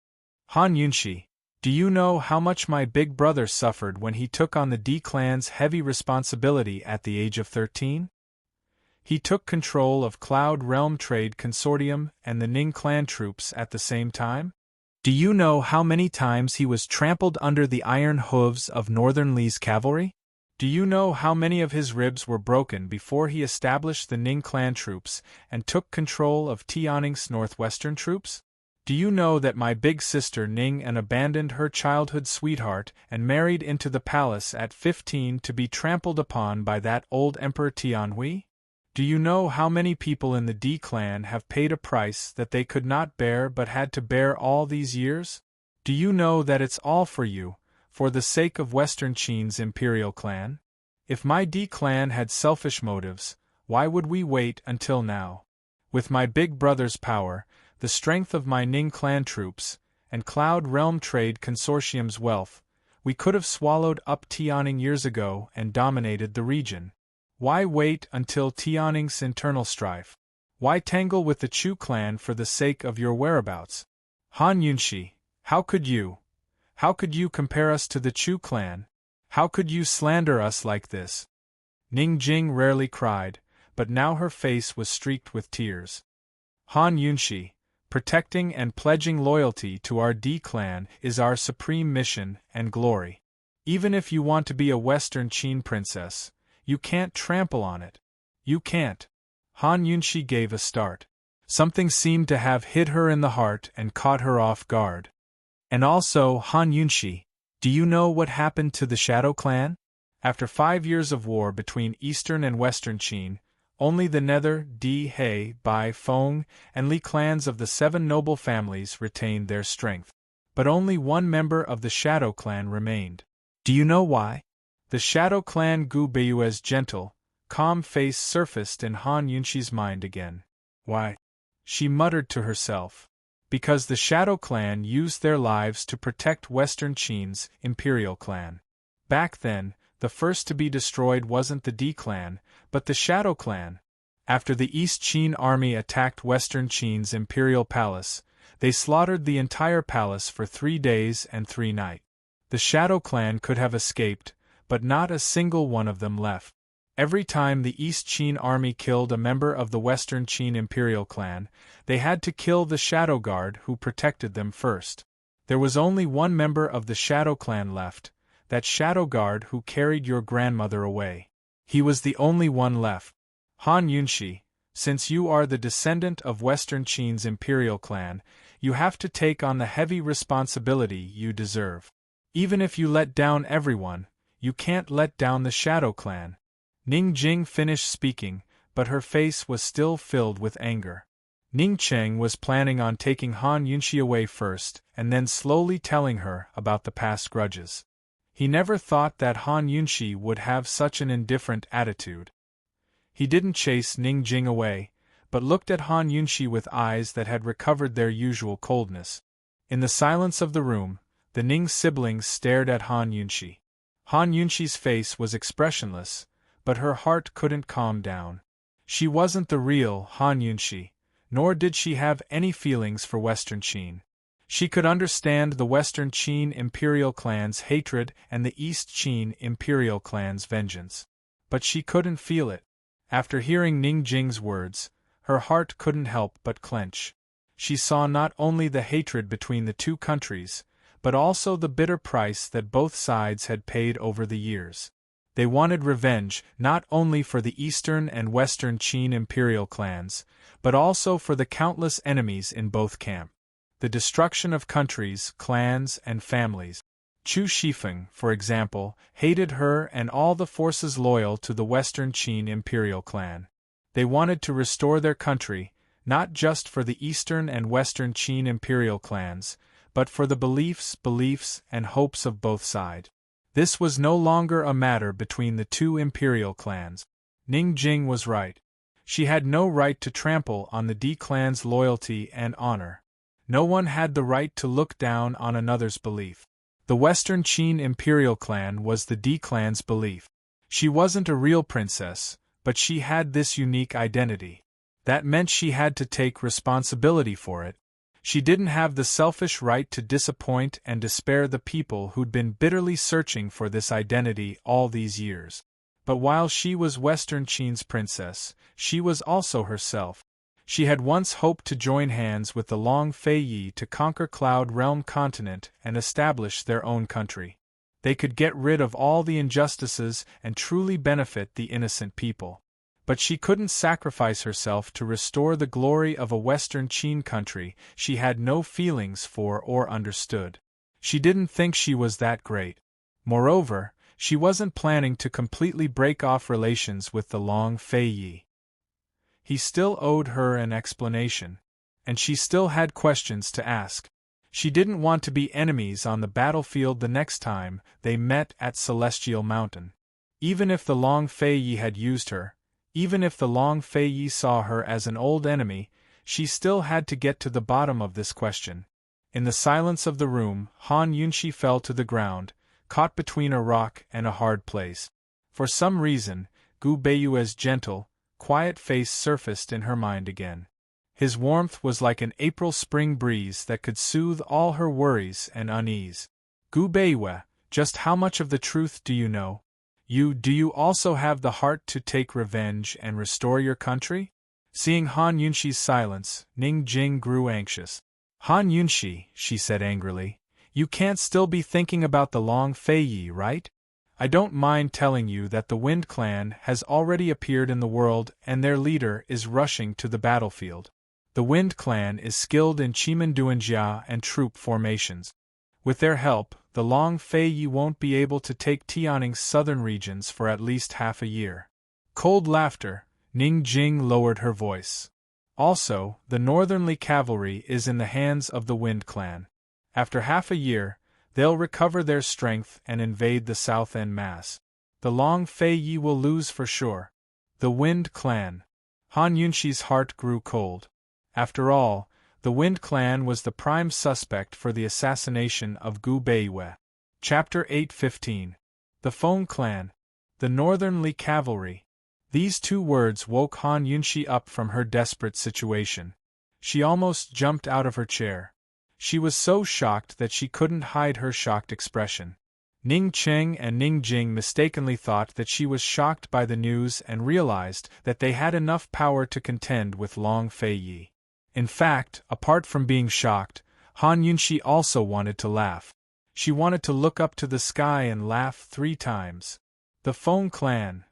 Han Yunshi, do you know how much my big brother suffered when he took on the D clan's heavy responsibility at the age of 13? He took control of Cloud Realm Trade Consortium and the Ning clan troops at the same time? Do you know how many times he was trampled under the iron hooves of Northern Li's cavalry? Do you know how many of his ribs were broken before he established the Ning clan troops and took control of Tianning's northwestern troops? Do you know that my big sister Ning An abandoned her childhood sweetheart and married into the palace at 15 to be trampled upon by that old Emperor Tianhui? Do you know how many people in the D clan have paid a price that they could not bear but had to bear all these years? Do you know that it's all for you, for the sake of Western Qin's imperial clan? If my D clan had selfish motives, why would we wait until now? With my big brother's power, the strength of my Ning clan troops, and Cloud Realm Trade Consortium's wealth, we could have swallowed up Tianning years ago and dominated the region. Why wait until Tianning's internal strife? Why tangle with the Chu clan for the sake of your whereabouts? Han Yunshi, How could you? How could you compare us to the Chu clan? How could you slander us like this? Ning Jing rarely cried, but now her face was streaked with tears. Han Yunshi, protecting and pledging loyalty to our D clan is our supreme mission and glory. Even if you want to be a Western Qin princess, you can't trample on it. You can't. Han Yunshi gave a start. Something seemed to have hit her in the heart and caught her off guard. And also, Han Yunshi, do you know what happened to the Shadow Clan? After 5 years of war between Eastern and Western Qin, only the Nether, Di, He, Bai, Feng, and Li clans of the 7 noble families retained their strength. But only one member of the Shadow Clan remained. Do you know why? The Shadow Clan Gu Beiyue's gentle, calm face surfaced in Han Yunshi's mind again. Why? She muttered to herself. Because the Shadow Clan used their lives to protect Western Qin's Imperial Clan. Back then, the first to be destroyed wasn't the D clan, but the Shadow Clan. After the East Qin army attacked Western Qin's Imperial Palace, they slaughtered the entire palace for 3 days and 3 nights. The Shadow Clan could have escaped, but not a single one of them left. Every time the East Qin army killed a member of the Western Qin Imperial Clan, they had to kill the Shadow Guard who protected them first. There was only one member of the Shadow Clan left, that Shadow Guard who carried your grandmother away. He was the only one left. Han Yunshi, since you are the descendant of Western Qin's Imperial Clan, you have to take on the heavy responsibility you deserve. Even if you let down everyone, you can't let down the Shadow Clan. Ning Jing finished speaking, but her face was still filled with anger. Ning Cheng was planning on taking Han Yunshi away first and then slowly telling her about the past grudges. He never thought that Han Yunshi would have such an indifferent attitude. He didn't chase Ning Jing away, but looked at Han Yunshi with eyes that had recovered their usual coldness. In the silence of the room, the Ning siblings stared at Han Yunshi. Han Yunshi's face was expressionless, but her heart couldn't calm down. She wasn't the real Han Yunshi, nor did she have any feelings for Western Qin. She could understand the Western Qin Imperial Clan's hatred and the East Qin Imperial Clan's vengeance. But she couldn't feel it. After hearing Ning Jing's words, her heart couldn't help but clench. She saw not only the hatred between the two countries, but also the bitter price that both sides had paid over the years. They wanted revenge not only for the Eastern and Western Qin Imperial clans, but also for the countless enemies in both camps. The destruction of countries, clans, and families. Chu Shifeng, for example, hated her and all the forces loyal to the Western Qin Imperial clan. They wanted to restore their country, not just for the Eastern and Western Qin Imperial clans, but for the beliefs, and hopes of both sides. This was no longer a matter between the two imperial clans. Ning Jing was right. She had no right to trample on the D clan's loyalty and honor. No one had the right to look down on another's belief. The Western Qin Imperial clan was the D clan's belief. She wasn't a real princess, but she had this unique identity. That meant she had to take responsibility for it. She didn't have the selfish right to disappoint and despair the people who'd been bitterly searching for this identity all these years. But while she was Western Qin's princess, she was also herself. She had once hoped to join hands with the Long Fei Yi to conquer Cloud Realm continent and establish their own country. They could get rid of all the injustices and truly benefit the innocent people. But she couldn't sacrifice herself to restore the glory of a Western Qin country she had no feelings for or understood. She didn't think she was that great. Moreover, she wasn't planning to completely break off relations with the Long Fei Yi. He still owed her an explanation, and she still had questions to ask. She didn't want to be enemies on the battlefield the next time they met at Celestial Mountain. Even if the Long Fei Yi had used her, even if the Long Fei Yi saw her as an old enemy, she still had to get to the bottom of this question. In the silence of the room, Han Yunshi fell to the ground, caught between a rock and a hard place. For some reason, Gu Beiyue's gentle, quiet face surfaced in her mind again. His warmth was like an April spring breeze that could soothe all her worries and unease. Gu Beiwe, just how much of the truth do you know? Do you also have the heart to take revenge and restore your country? Seeing Han Yunxi's silence, Ning Jing grew anxious. Han Yunxi, she said angrily, you can't still be thinking about the Long Fei Yi, right? I don't mind telling you that the Wind Clan has already appeared in the world and their leader is rushing to the battlefield. The Wind Clan is skilled in Chimanduanjia and troop formations. With their help, the Long Fei Yi won't be able to take Tianning's southern regions for at least half a year. Cold laughter, Ning Jing lowered her voice. Also, the northernly cavalry is in the hands of the Wind Clan. After half a year, they'll recover their strength and invade the south en masse. The Long Fei Yi will lose for sure. The Wind Clan. Han Yunxi's heart grew cold. After all, the Wind Clan was the prime suspect for the assassination of Gu Beiwe. Chapter 8:15. The Feng Clan. The Northernly Cavalry. These two words woke Han Yunxi up from her desperate situation. She almost jumped out of her chair. She was so shocked that she couldn't hide her shocked expression. Ning Cheng and Ning Jing mistakenly thought that she was shocked by the news and realized that they had enough power to contend with Long Fei Yi. In fact, apart from being shocked, Han Yunxi also wanted to laugh. She wanted to look up to the sky and laugh 3 times. The Feng Clan.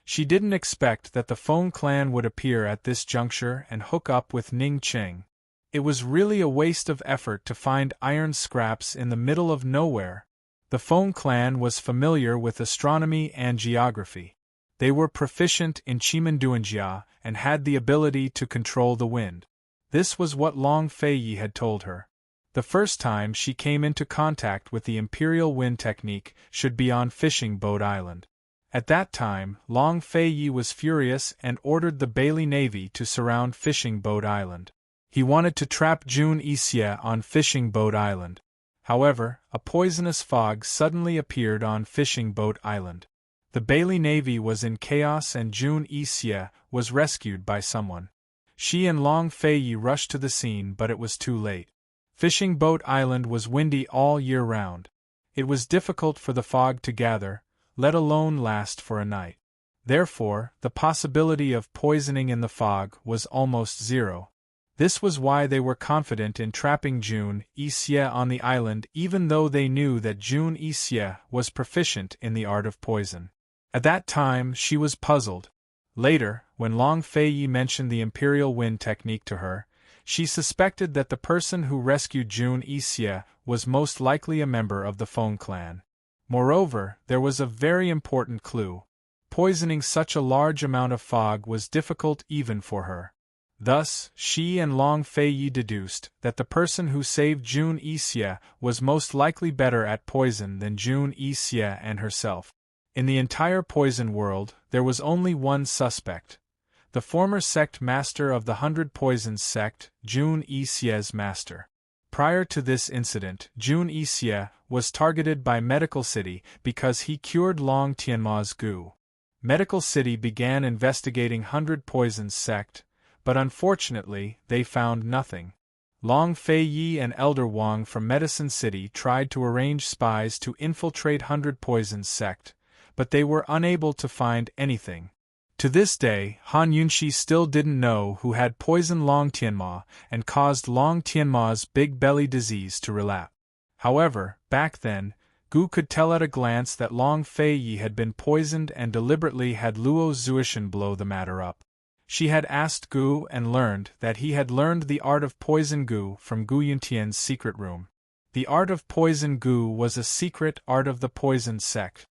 She didn't expect that the Feng Clan would appear at this juncture and hook up with Ning Cheng. It was really a waste of effort to find iron scraps in the middle of nowhere. The Feng Clan was familiar with astronomy and geography. They were proficient in Chimanduanjia and had the ability to control the wind. This was what Long Fei Yi had told her. The first time she came into contact with the Imperial Wind technique should be on Fishing Boat Island. At that time, Long Fei Yi was furious and ordered the Bailey Navy to surround Fishing Boat Island. He wanted to trap Jun Yixie on Fishing Boat Island. However, a poisonous fog suddenly appeared on Fishing Boat Island. The Bailey Navy was in chaos and Jun Yixie was rescued by someone. She and Long Fei Yi rushed to the scene, but it was too late. Fishing Boat Island was windy all year round. It was difficult for the fog to gather, let alone last for a night. Therefore, the possibility of poisoning in the fog was almost zero. This was why they were confident in trapping Jun Yixie on the island, even though they knew that Jun Yixie was proficient in the art of poison. At that time, she was puzzled. Later, when Long Fei Yi mentioned the Imperial Wind technique to her, she suspected that the person who rescued Jun Yixie was most likely a member of the Feng Clan. Moreover, there was a very important clue. Poisoning such a large amount of fog was difficult even for her. Thus, she and Long Fei Yi deduced that the person who saved Jun Yixie was most likely better at poison than Jun Yixie and herself. In the entire poison world, there was only one suspect. The former sect master of the 100 Poisons sect, Jun Yixie's master. Prior to this incident, Jun Yixie was targeted by Medical City because he cured Long Tianma's Gu. Medical City began investigating 100 Poisons sect, but unfortunately, they found nothing. Long Fei Yi and Elder Wang from Medicine City tried to arrange spies to infiltrate 100 Poisons sect, but they were unable to find anything. To this day, Han Yunxi still didn't know who had poisoned Long Tianma and caused Long Tianma's big belly disease to relapse. However, back then, Gu could tell at a glance that Long Fei Yi had been poisoned and deliberately had Luo Zuishan blow the matter up. She had asked Gu and learned that he had learned the art of poison Gu from Gu Yuntian's secret room. The art of poison Gu was a secret art of the poison sect.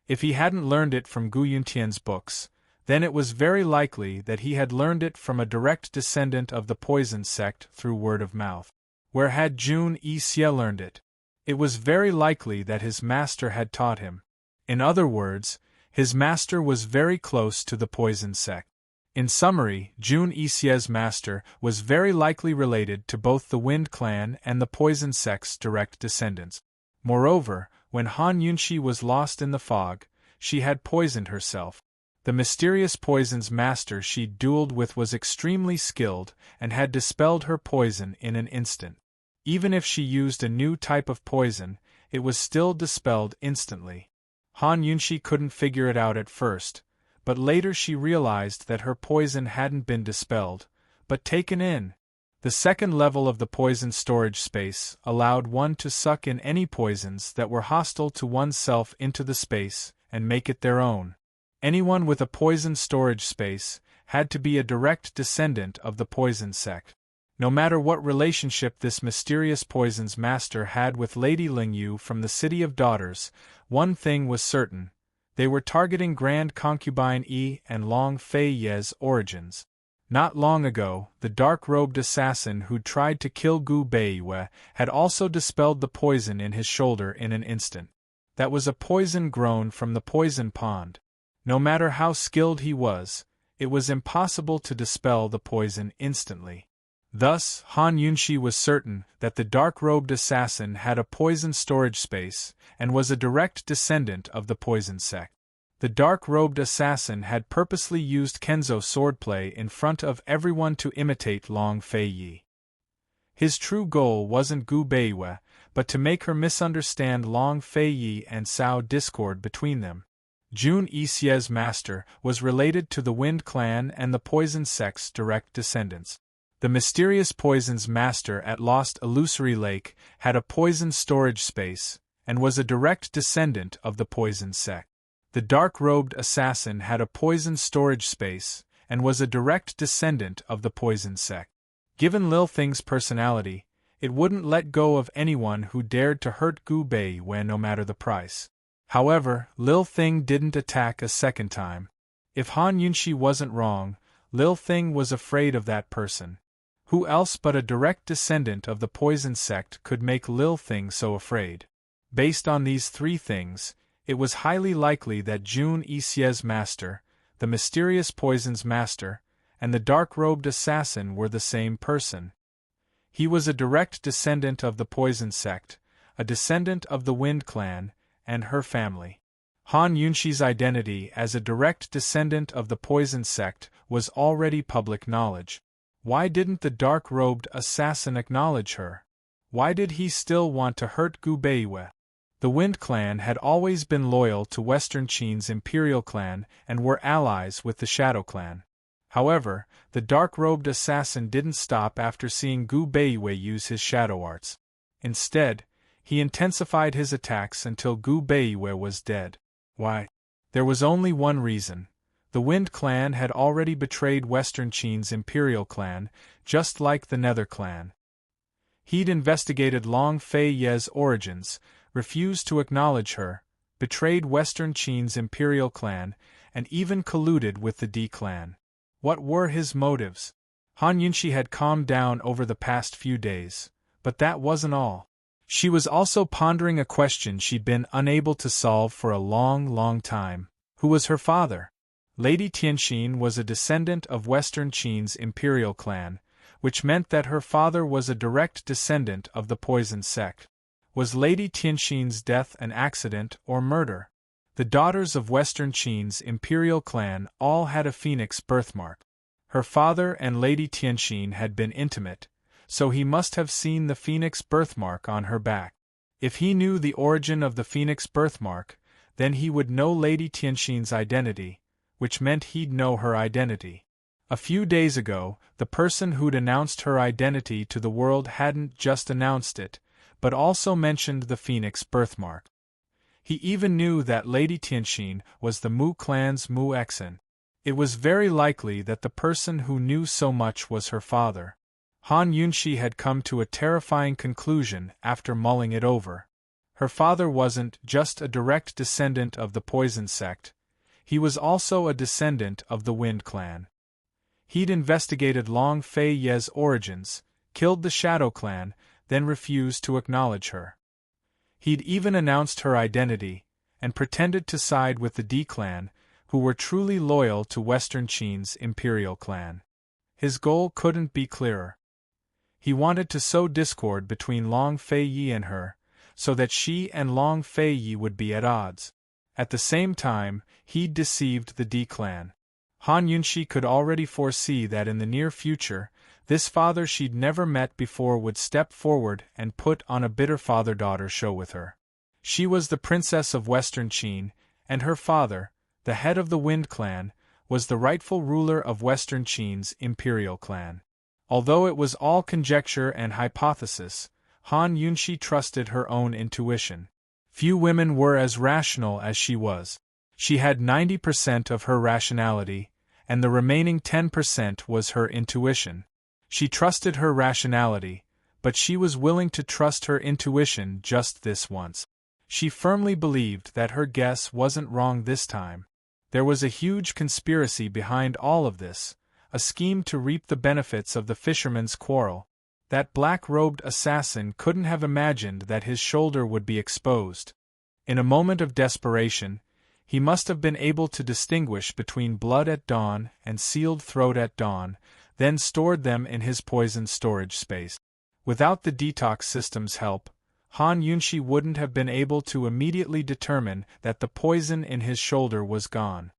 If he hadn't learned it from Gu Yuntian's books, then it was very likely that he had learned it from a direct descendant of the poison sect through word of mouth. Where had Jun Yixie learned it? It was very likely that his master had taught him. In other words, his master was very close to the poison sect. In summary, Jun Yixie's master was very likely related to both the Wind Clan and the poison sect's direct descendants. Moreover, when Han Yunxi was lost in the fog, she had poisoned herself. The mysterious poison's master she dueled with was extremely skilled and had dispelled her poison in an instant. Even if she used a new type of poison, it was still dispelled instantly. Han Yunxi couldn't figure it out at first, but later she realized that her poison hadn't been dispelled, but taken in. The second level of the poison storage space allowed one to suck in any poisons that were hostile to oneself into the space and make it their own. Anyone with a poison storage space had to be a direct descendant of the poison sect. No matter what relationship this mysterious poison's master had with Lady Lingyu from the City of Daughters, one thing was certain: they were targeting Grand Concubine Yi and Long Fei Ye's origins. Not long ago, the dark-robed assassin who'd tried to kill Gu Beiyue had also dispelled the poison in his shoulder in an instant. That was a poison grown from the poison pond. No matter how skilled he was, it was impossible to dispel the poison instantly. Thus, Han Yunxi was certain that the dark-robed assassin had a poison storage space and was a direct descendant of the poison sect. The dark-robed assassin had purposely used Kenzo swordplay in front of everyone to imitate Long Fei Yi. His true goal wasn't Gu Beiyue, but to make her misunderstand Long Fei Yi and sow discord between them. Jun Yixie's master was related to the Wind Clan and the Poison Sect's direct descendants. The mysterious poison's master at Lost Illusory Lake had a poison storage space and was a direct descendant of the Poison Sect. The dark-robed assassin had a poison storage space and was a direct descendant of the Poison Sect. Given Lil Thing's personality, it wouldn't let go of anyone who dared to hurt Gu Beiyue no matter the price. However, Lil Thing didn't attack a second time. If Han Yunxi wasn't wrong, Lil Thing was afraid of that person. Who else but a direct descendant of the Poison Sect could make Lil Thing so afraid? Based on these three things, it was highly likely that Jun Yixie's master, the mysterious poison's master, and the dark-robed assassin were the same person. He was a direct descendant of the Poison Sect, a descendant of the Wind Clan, and her family. Han Yunxi's identity as a direct descendant of the Poison Sect was already public knowledge. Why didn't the dark-robed assassin acknowledge her? Why did he still want to hurt Gu Beiyue? The Wind Clan had always been loyal to Western Qin's Imperial Clan and were allies with the Shadow Clan. However, the dark-robed assassin didn't stop after seeing Gu Beiyue use his shadow arts. Instead, he intensified his attacks until Gu Beiyue was dead. Why? There was only one reason. The Wind Clan had already betrayed Western Qin's Imperial Clan, just like the Nether Clan. He'd investigated Long Fei Ye's origins, refused to acknowledge her, betrayed Western Qin's Imperial Clan, and even colluded with the D Clan. What were his motives? Han Yunxi had calmed down over the past few days, but that wasn't all. She was also pondering a question she'd been unable to solve for a long time. Who was her father? Lady Tianxin was a descendant of Western Qin's Imperial Clan, which meant that her father was a direct descendant of the Poison Sect. Was Lady Tianxin's death an accident or murder? The daughters of Western Qin's Imperial Clan all had a phoenix birthmark. Her father and Lady Tianxin had been intimate, so he must have seen the phoenix birthmark on her back. If he knew the origin of the phoenix birthmark, then he would know Lady Tianxin's identity, which meant he'd know her identity. A few days ago, the person who'd announced her identity to the world hadn't just announced it, but also mentioned the phoenix birthmark. He even knew that Lady Tianxin was the Mu clan's Mu Exen. It was very likely that the person who knew so much was her father. Han Yunxi had come to a terrifying conclusion after mulling it over. Her father wasn't just a direct descendant of the Poison Sect, he was also a descendant of the Wind Clan. He'd investigated Long Fei Ye's origins, killed the Shadow Clan, then refused to acknowledge her. He'd even announced her identity, and pretended to side with the D Clan, who were truly loyal to Western Qin's Imperial Clan. His goal couldn't be clearer. He wanted to sow discord between Long Fei Yi and her, so that she and Long Fei Yi would be at odds. At the same time, he'd deceived the D clan. Han Yunshi could already foresee that in the near future, this father she'd never met before would step forward and put on a bitter father-daughter show with her. She was the princess of Western Qin, and her father, the head of the Wind clan, was the rightful ruler of Western Qin's imperial clan. Although it was all conjecture and hypothesis, Han Yunshi trusted her own intuition. Few women were as rational as she was. She had 90% of her rationality, and the remaining 10% was her intuition. She trusted her rationality, but she was willing to trust her intuition just this once. She firmly believed that her guess wasn't wrong this time. There was a huge conspiracy behind all of this, a scheme to reap the benefits of the fisherman's quarrel. That black-robed assassin couldn't have imagined that his shoulder would be exposed. In a moment of desperation, he must have been able to distinguish between blood at dawn and sealed throat at dawn, then stored them in his poison storage space. Without the detox system's help, Han Yunshi wouldn't have been able to immediately determine that the poison in his shoulder was gone.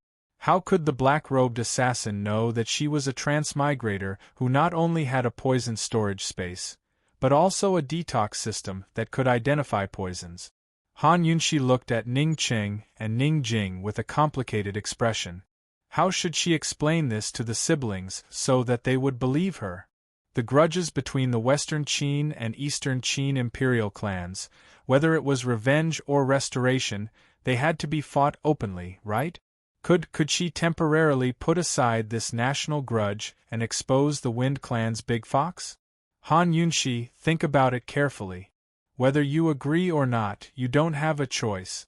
How could the black-robed assassin know that she was a transmigrator who not only had a poison storage space, but also a detox system that could identify poisons? Han Yunshi looked at Ning Qing and Ning Jing with a complicated expression. How should she explain this to the siblings so that they would believe her? The grudges between the Western Qin and Eastern Qin imperial clans, whether it was revenge or restoration, they had to be fought openly, right? Could she temporarily put aside this national grudge and expose the Wind clan's big fox? Han Yunshi, think about it carefully. Whether you agree or not, you don't have a choice.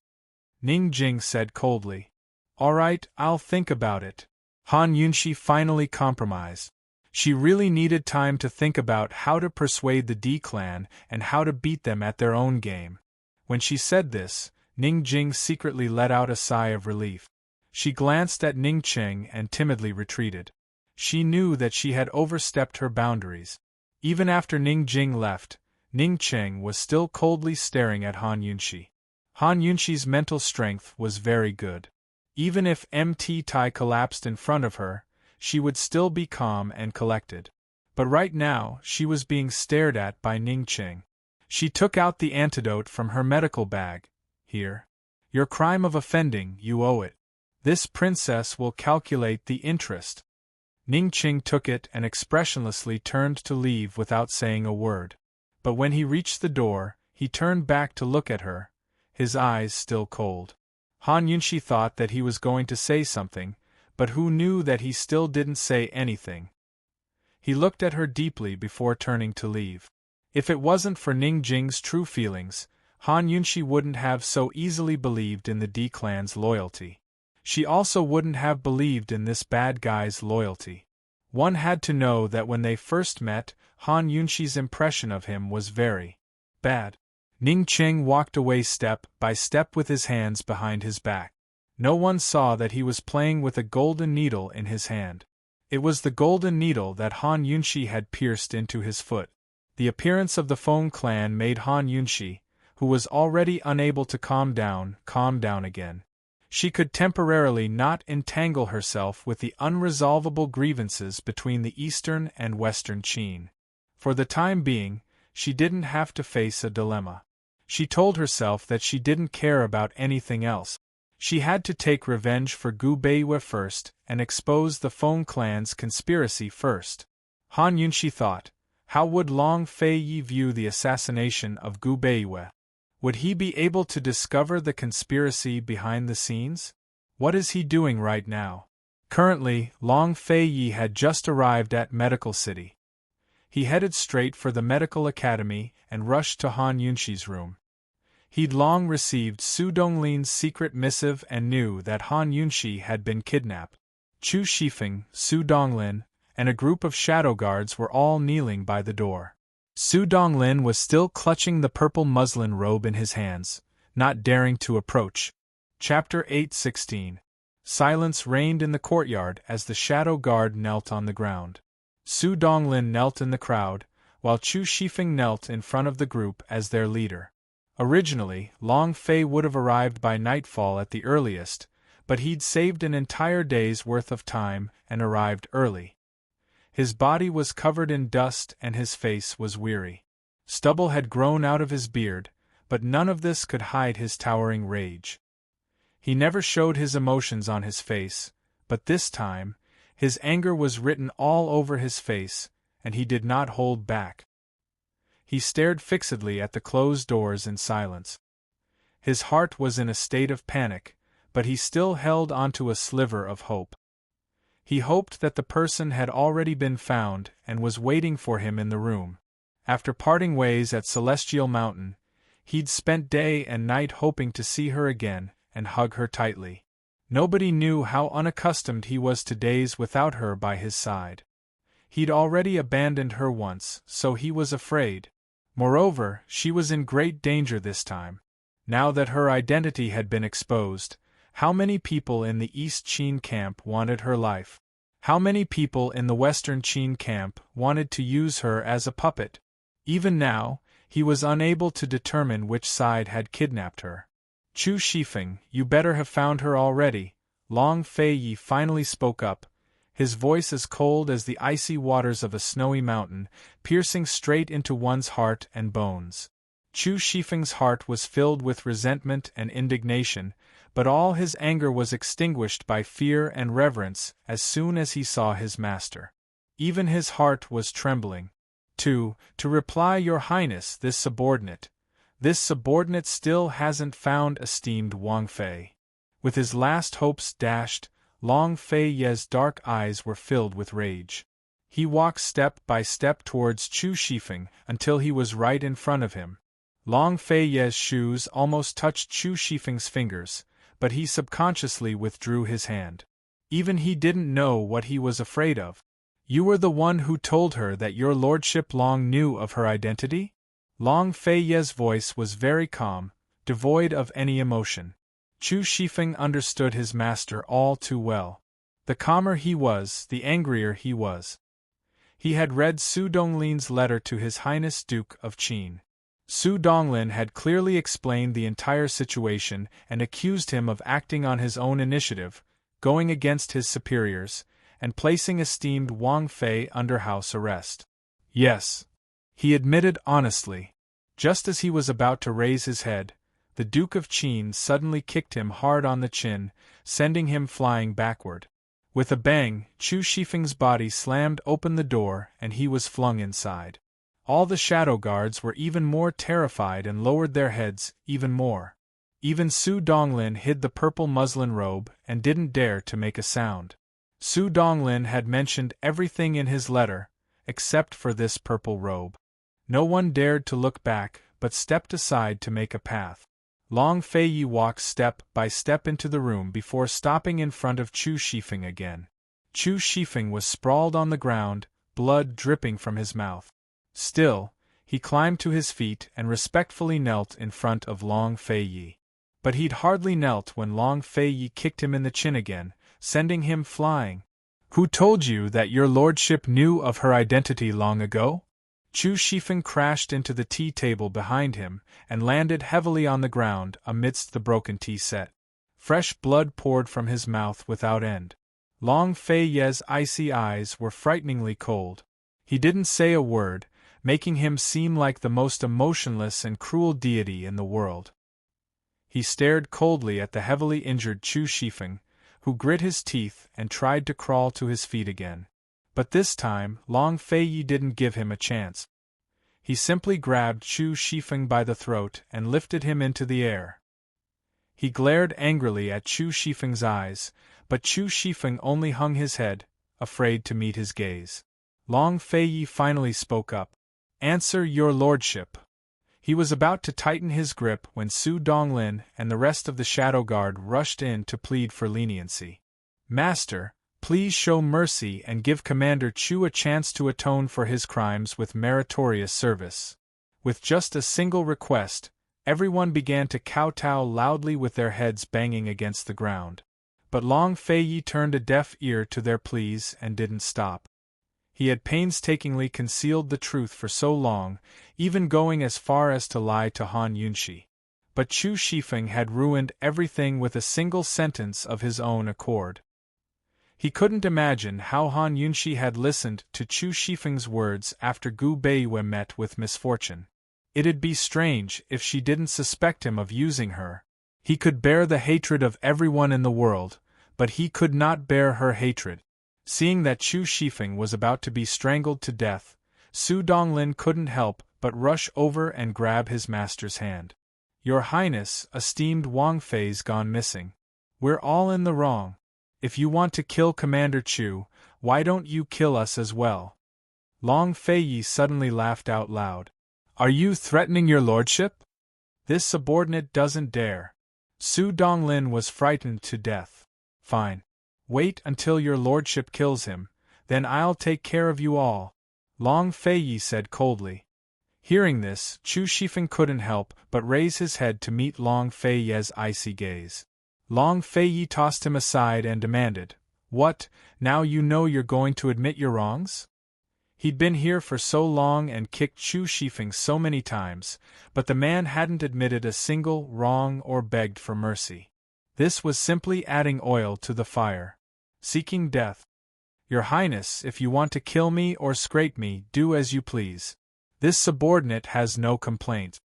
Ning Jing said coldly. All right, I'll think about it. Han Yunshi finally compromised. She really needed time to think about how to persuade the D clan and how to beat them at their own game. When she said this, Ning Jing secretly let out a sigh of relief. She glanced at Ning Qing and timidly retreated. She knew that she had overstepped her boundaries. Even after Ning Jing left, Ning Qing was still coldly staring at Han Yunshi. Han Yunshi's mental strength was very good. Even if Mt. Tai collapsed in front of her, she would still be calm and collected. But right now, she was being stared at by Ning Qing. She took out the antidote from her medical bag. Here. Your crime of offending, you owe it. This princess will calculate the interest. Ning Qing took it and expressionlessly turned to leave without saying a word. But when he reached the door, he turned back to look at her, his eyes still cold. Han Yunshi thought that he was going to say something, but who knew that he still didn't say anything. He looked at her deeply before turning to leave. If it wasn't for Ning Jing's true feelings, Han Yunshi wouldn't have so easily believed in the D clan's loyalty. She also wouldn't have believed in this bad guy's loyalty. One had to know that when they first met, Han Yunshi's impression of him was very bad. Ning Qing walked away step by step with his hands behind his back. No one saw that he was playing with a golden needle in his hand. It was the golden needle that Han Yunshi had pierced into his foot. The appearance of the Feng clan made Han Yunshi, who was already unable to calm down again. She could temporarily not entangle herself with the unresolvable grievances between the Eastern and Western Qin. For the time being, she didn't have to face a dilemma. She told herself that she didn't care about anything else. She had to take revenge for Gu Beiwe first and expose the Feng clan's conspiracy first. Han Yunshi thought, how would Long Fei Yi view the assassination of Gu Beiwe? Would he be able to discover the conspiracy behind the scenes? What is he doing right now? Currently, Long Fei Yi had just arrived at Medical City. He headed straight for the medical academy and rushed to Han Yunshi's room. He'd long received Su Donglin's secret missive and knew that Han Yunshi had been kidnapped. Chu Shifeng, Su Donglin, and a group of shadow guards were all kneeling by the door. Su Donglin was still clutching the purple muslin robe in his hands, not daring to approach. Chapter 8:16. Silence reigned in the courtyard as the shadow guard knelt on the ground. Su Donglin knelt in the crowd, while Chu Shifeng knelt in front of the group as their leader. Originally, Long Fei would have arrived by nightfall at the earliest, but he'd saved an entire day's worth of time and arrived early. His body was covered in dust and his face was weary. Stubble had grown out of his beard, but none of this could hide his towering rage. He never showed his emotions on his face, but this time, his anger was written all over his face, and he did not hold back. He stared fixedly at the closed doors in silence. His heart was in a state of panic, but he still held onto a sliver of hope. He hoped that the person had already been found and was waiting for him in the room. After parting ways at Celestial Mountain, he'd spent day and night hoping to see her again and hug her tightly. Nobody knew how unaccustomed he was to days without her by his side. He'd already abandoned her once, so he was afraid. Moreover, she was in great danger this time. Now that her identity had been exposed, how many people in the East Qin camp wanted her life? How many people in the Western Qin camp wanted to use her as a puppet? Even now, he was unable to determine which side had kidnapped her. Chu Shifeng, you better have found her already, Long Fei finally spoke up, his voice as cold as the icy waters of a snowy mountain, piercing straight into one's heart and bones. Chu Shifeng's heart was filled with resentment and indignation, but all his anger was extinguished by fear and reverence as soon as he saw his master. Even his heart was trembling. To reply, Your Highness, this subordinate still hasn't found esteemed Wang Fei. With his last hopes dashed, Long Fei's dark eyes were filled with rage. He walked step by step towards Chu Shifeng until he was right in front of him. Long Fei's shoes almost touched Chu Shifeng's fingers, but he subconsciously withdrew his hand. Even he didn't know what he was afraid of. You were the one who told her that your lordship long knew of her identity? Long Fei's voice was very calm, devoid of any emotion. Chu Shifeng understood his master all too well. The calmer he was, the angrier he was. He had read Su Donglin's letter to His Highness Duke of Qin. Su Donglin had clearly explained the entire situation and accused him of acting on his own initiative, going against his superiors, and placing esteemed Wang Fei under house arrest. Yes, he admitted honestly. Just as he was about to raise his head, the Duke of Qin suddenly kicked him hard on the chin, sending him flying backward. With a bang, Chu Shifeng's body slammed open the door and he was flung inside. All the shadow guards were even more terrified and lowered their heads even more. Even Su Donglin hid the purple muslin robe and didn't dare to make a sound. Su Donglin had mentioned everything in his letter, except for this purple robe. No one dared to look back, but stepped aside to make a path. Long Fei walked step by step into the room before stopping in front of Chu Shifeng again. Chu Shifeng was sprawled on the ground, blood dripping from his mouth. Still, he climbed to his feet and respectfully knelt in front of Long Fei. But he'd hardly knelt when Long Fei kicked him in the chin again, sending him flying. Who told you that your lordship knew of her identity long ago? Chu Shifeng crashed into the tea table behind him and landed heavily on the ground amidst the broken tea set. Fresh blood poured from his mouth without end. Long Fei's icy eyes were frighteningly cold. He didn't say a word, making him seem like the most emotionless and cruel deity in the world. He stared coldly at the heavily injured Chu Shifeng, who grit his teeth and tried to crawl to his feet again. But this time, Long Fei didn't give him a chance. He simply grabbed Chu Shifeng by the throat and lifted him into the air. He glared angrily at Chu Shifeng's eyes, but Chu Shifeng only hung his head, afraid to meet his gaze. Long Fei finally spoke up. Answer, your lordship. He was about to tighten his grip when Su Donglin and the rest of the Shadow Guard rushed in to plead for leniency. Master, please show mercy and give Commander Chu a chance to atone for his crimes with meritorious service. With just a single request, everyone began to kowtow loudly with their heads banging against the ground. But Long Fei turned a deaf ear to their pleas and didn't stop. He had painstakingly concealed the truth for so long, even going as far as to lie to Han Yunxi. But Chu Shifeng had ruined everything with a single sentence of his own accord. He couldn't imagine how Han Yunxi had listened to Chu Shifeng's words after Gu Beiyue met with misfortune. It'd be strange if she didn't suspect him of using her. He could bear the hatred of everyone in the world, but he could not bear her hatred. Seeing that Chu Shifeng was about to be strangled to death, Su Donglin couldn't help but rush over and grab his master's hand. "Your Highness, esteemed Wang Fei's gone missing. We're all in the wrong. If you want to kill Commander Chu, why don't you kill us as well?" Long Feiyi suddenly laughed out loud. "Are you threatening your lordship? This subordinate doesn't dare." Su Donglin was frightened to death. "Fine. Wait until your lordship kills him, then I'll take care of you all," Long Feiyi said coldly. Hearing this, Chu Shifeng couldn't help but raise his head to meet Long Feiyi's icy gaze. Long Feiyi tossed him aside and demanded, "What, now you know you're going to admit your wrongs?" He'd been here for so long and kicked Chu Shifeng so many times, but the man hadn't admitted a single wrong or begged for mercy. This was simply adding oil to the fire. Seeking death. "Your Highness, if you want to kill me or scrape me, do as you please. This subordinate has no complaint.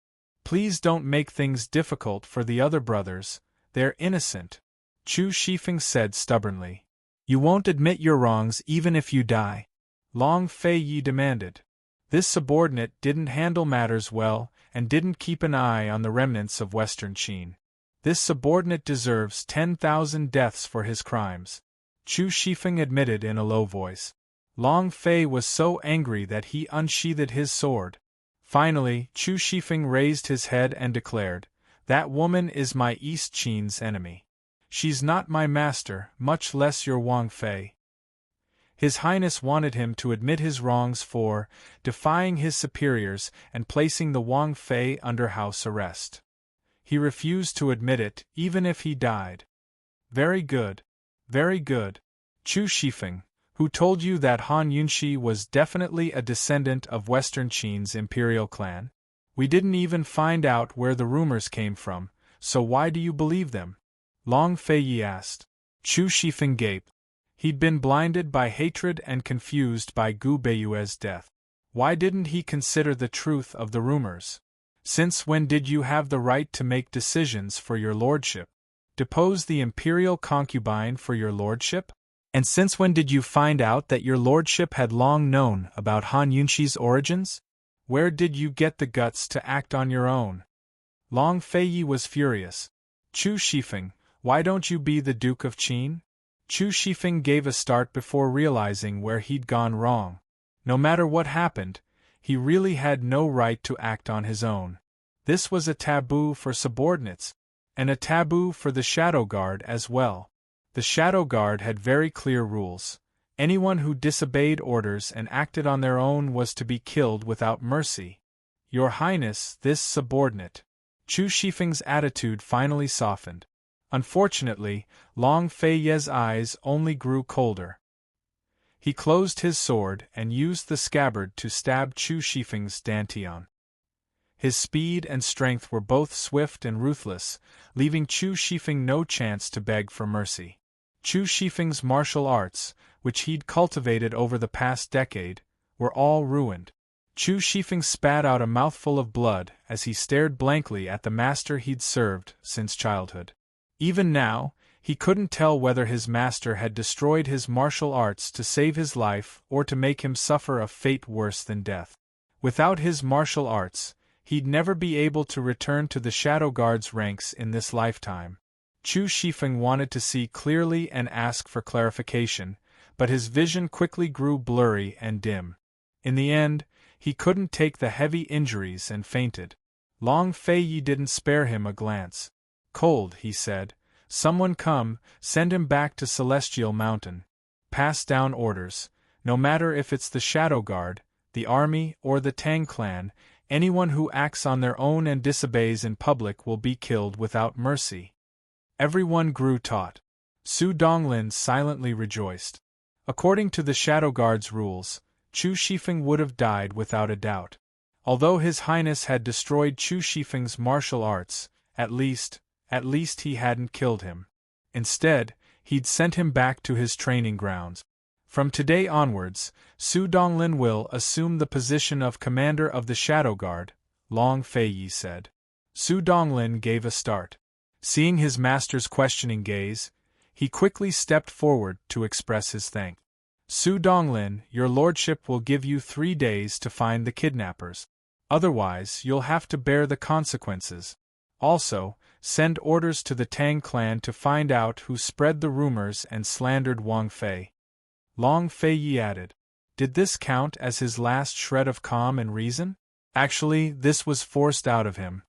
Please don't make things difficult for the other brothers, they're innocent," Chu Shifeng said stubbornly. "You won't admit your wrongs even if you die?" Long Feiyi demanded. This subordinate didn't handle matters well and didn't keep an eye on the remnants of Western Qin. This subordinate deserves 10,000 deaths for his crimes, Chu Shifeng admitted in a low voice. Long Fei was so angry that he unsheathed his sword. Finally, Chu Shifeng raised his head and declared, "That woman is my East Qin's enemy. She's not my master, much less your Wang Fei." His Highness wanted him to admit his wrongs for defying his superiors and placing the Wang Fei under house arrest. He refused to admit it, even if he died. "Very good. Very good. Chu Shifeng, who told you that Han Yunxi was definitely a descendant of Western Qin's imperial clan? We didn't even find out where the rumors came from, so why do you believe them?" Long Feiyi asked. Chu Shifeng gaped. He'd been blinded by hatred and confused by Gu Beiyue's death. Why didn't he consider the truth of the rumors? Since when did you have the right to make decisions for your lordship? Depose the imperial concubine for your lordship? And since when did you find out that your lordship had long known about Han Yunxi's origins? Where did you get the guts to act on your own? Long Feiyi was furious. "Chu Shifeng, why don't you be the Duke of Qin?" Chu Shifeng gave a start before realizing where he'd gone wrong. No matter what happened, he really had no right to act on his own. This was a taboo for subordinates, and a taboo for the Shadow Guard as well. The Shadow Guard had very clear rules. Anyone who disobeyed orders and acted on their own was to be killed without mercy. "Your Highness, this subordinate." Chu Shifeng's attitude finally softened. Unfortunately, Long Feiyi's eyes only grew colder. He closed his sword and used the scabbard to stab Chu Shifeng's dantian. His speed and strength were both swift and ruthless, leaving Chu Shifeng no chance to beg for mercy. Chu Shifeng's martial arts, which he'd cultivated over the past decade, were all ruined. Chu Shifeng spat out a mouthful of blood as he stared blankly at the master he'd served since childhood. Even now, he couldn't tell whether his master had destroyed his martial arts to save his life or to make him suffer a fate worse than death. Without his martial arts, he'd never be able to return to the Shadow Guard's ranks in this lifetime. Chu Shifeng wanted to see clearly and ask for clarification, but his vision quickly grew blurry and dim. In the end, he couldn't take the heavy injuries and fainted. Long Feiyi didn't spare him a glance. "Cold," he said. "Someone come, send him back to Celestial Mountain. Pass down orders. No matter if it's the Shadow Guard, the army, or the Tang clan, anyone who acts on their own and disobeys in public will be killed without mercy." Everyone grew taut. Su Donglin silently rejoiced. According to the Shadow Guard's rules, Chu Shifeng would have died without a doubt. Although His Highness had destroyed Chu Shifeng's martial arts, at least he hadn't killed him. Instead, he'd sent him back to his training grounds. From today onwards, Su Donglin will assume the position of commander of the Shadow Guard, Long Feiyi said. Su Donglin gave a start. Seeing his master's questioning gaze, he quickly stepped forward to express his thanks. Su Donglin, your lordship will give you 3 days to find the kidnappers. Otherwise, you'll have to bear the consequences. Also, send orders to the Tang clan to find out who spread the rumors and slandered Wang Fei. Long Feiyi added. Did this count as his last shred of calm and reason? Actually, this was forced out of him.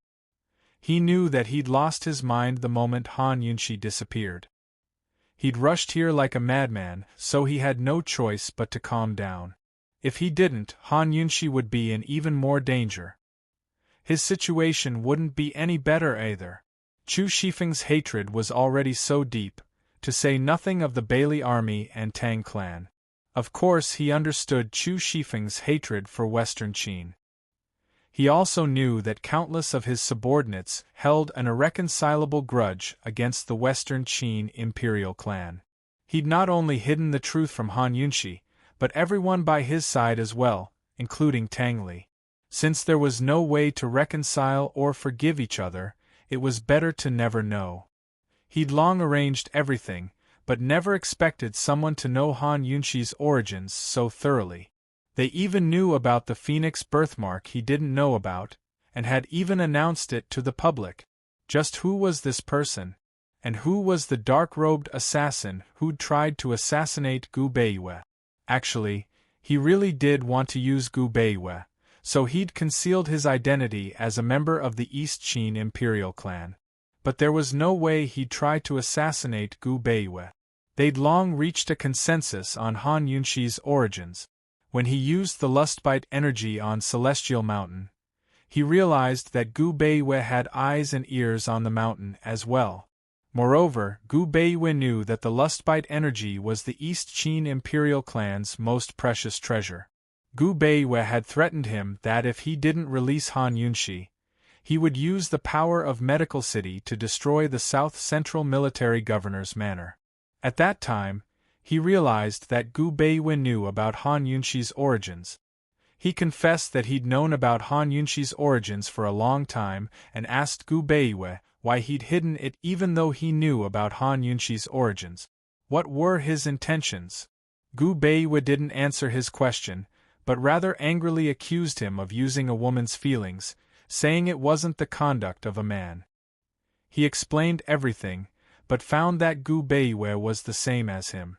He knew that he'd lost his mind the moment Han Yunshi disappeared. He'd rushed here like a madman, so he had no choice but to calm down. If he didn't, Han Yunshi would be in even more danger. His situation wouldn't be any better either. Chu Shifeng's hatred was already so deep, to say nothing of the Bailey army and Tang clan. Of course he understood Chu Shifeng's hatred for Western Qin. He also knew that countless of his subordinates held an irreconcilable grudge against the Western Qin imperial clan. He'd not only hidden the truth from Han Yunshi, but everyone by his side as well, including Tang Li. Since there was no way to reconcile or forgive each other, it was better to never know. He'd long arranged everything, but never expected someone to know Han Yunshi's origins so thoroughly. They even knew about the Phoenix birthmark he didn't know about, and had even announced it to the public. Just who was this person? And who was the dark-robed assassin who'd tried to assassinate Gu Beiyue? Actually, he really did want to use Gu Beiyue, so he'd concealed his identity as a member of the East Qin imperial clan. But there was no way he'd try to assassinate Gu Beiyue. They'd long reached a consensus on Han Yunshi's origins. When he used the Lustbite energy on Celestial Mountain, he realized that Gu Beiyue had eyes and ears on the mountain as well. Moreover, Gu Beiyue knew that the Lustbite energy was the East Qin imperial clan's most precious treasure. Gu Beiyue had threatened him that if he didn't release Han Yunshi, he would use the power of Medical City to destroy the South Central Military Governor's manor. At that time, he realized that Gu Beiyue knew about Han Yunshi's origins. He confessed that he'd known about Han Yunshi's origins for a long time and asked Gu Beiyue why he'd hidden it even though he knew about Han Yunshi's origins. What were his intentions? Gu Beiyue didn't answer his question, but rather angrily accused him of using a woman's feelings, saying it wasn't the conduct of a man. He explained everything, but found that Gu Beiyue was the same as him.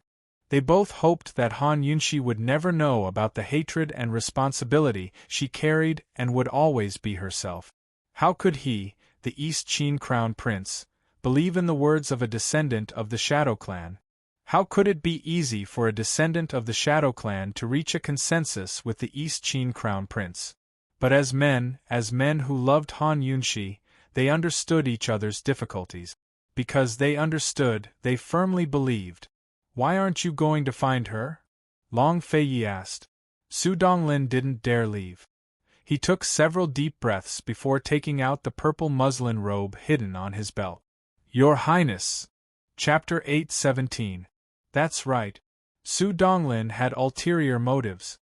They both hoped that Han Yunshi would never know about the hatred and responsibility she carried and would always be herself. How could he, the East Qin Crown Prince, believe in the words of a descendant of the Shadow Clan? How could it be easy for a descendant of the Shadow Clan to reach a consensus with the East Qin Crown Prince? But as men who loved Han Yunshi, they understood each other's difficulties. Because they understood, they firmly believed. Why aren't you going to find her? Long Feiyi asked. Su Donglin didn't dare leave. He took several deep breaths before taking out the purple muslin robe hidden on his belt. Your Highness! Chapter 8:17. That's right. Su Donglin had ulterior motives.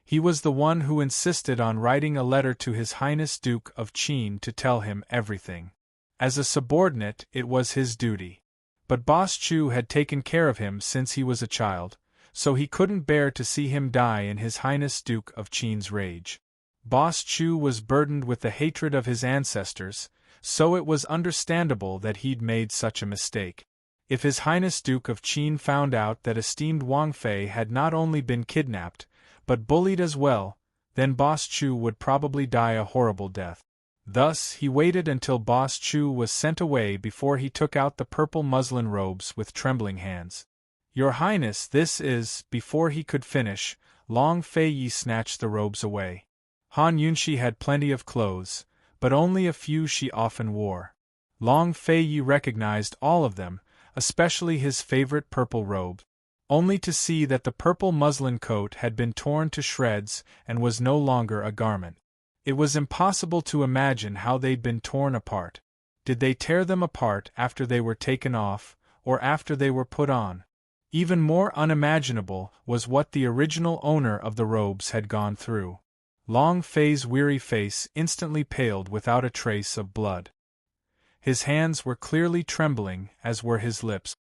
He was the one who insisted on writing a letter to His Highness Duke of Qin to tell him everything. As a subordinate, it was his duty. But Boss Chu had taken care of him since he was a child, so he couldn't bear to see him die in His Highness Duke of Qin's rage. Boss Chu was burdened with the hatred of his ancestors, so it was understandable that he'd made such a mistake. If His Highness Duke of Qin found out that esteemed Wang Fei had not only been kidnapped, but bullied as well, then Boss Chu would probably die a horrible death. Thus, he waited until Boss Chu was sent away before he took out the purple muslin robes with trembling hands. Your Highness, this is… Before he could finish, Long Feiyi snatched the robes away. Han Yunshi had plenty of clothes, but only a few she often wore. Long Feiyi recognized all of them, especially his favorite purple robe. only to see that the purple muslin coat had been torn to shreds and was no longer a garment. It was impossible to imagine how they'd been torn apart. Did they tear them apart after they were taken off, or after they were put on? Even more unimaginable was what the original owner of the robes had gone through. Long Fei's weary face instantly paled without a trace of blood. His hands were clearly trembling, as were his lips.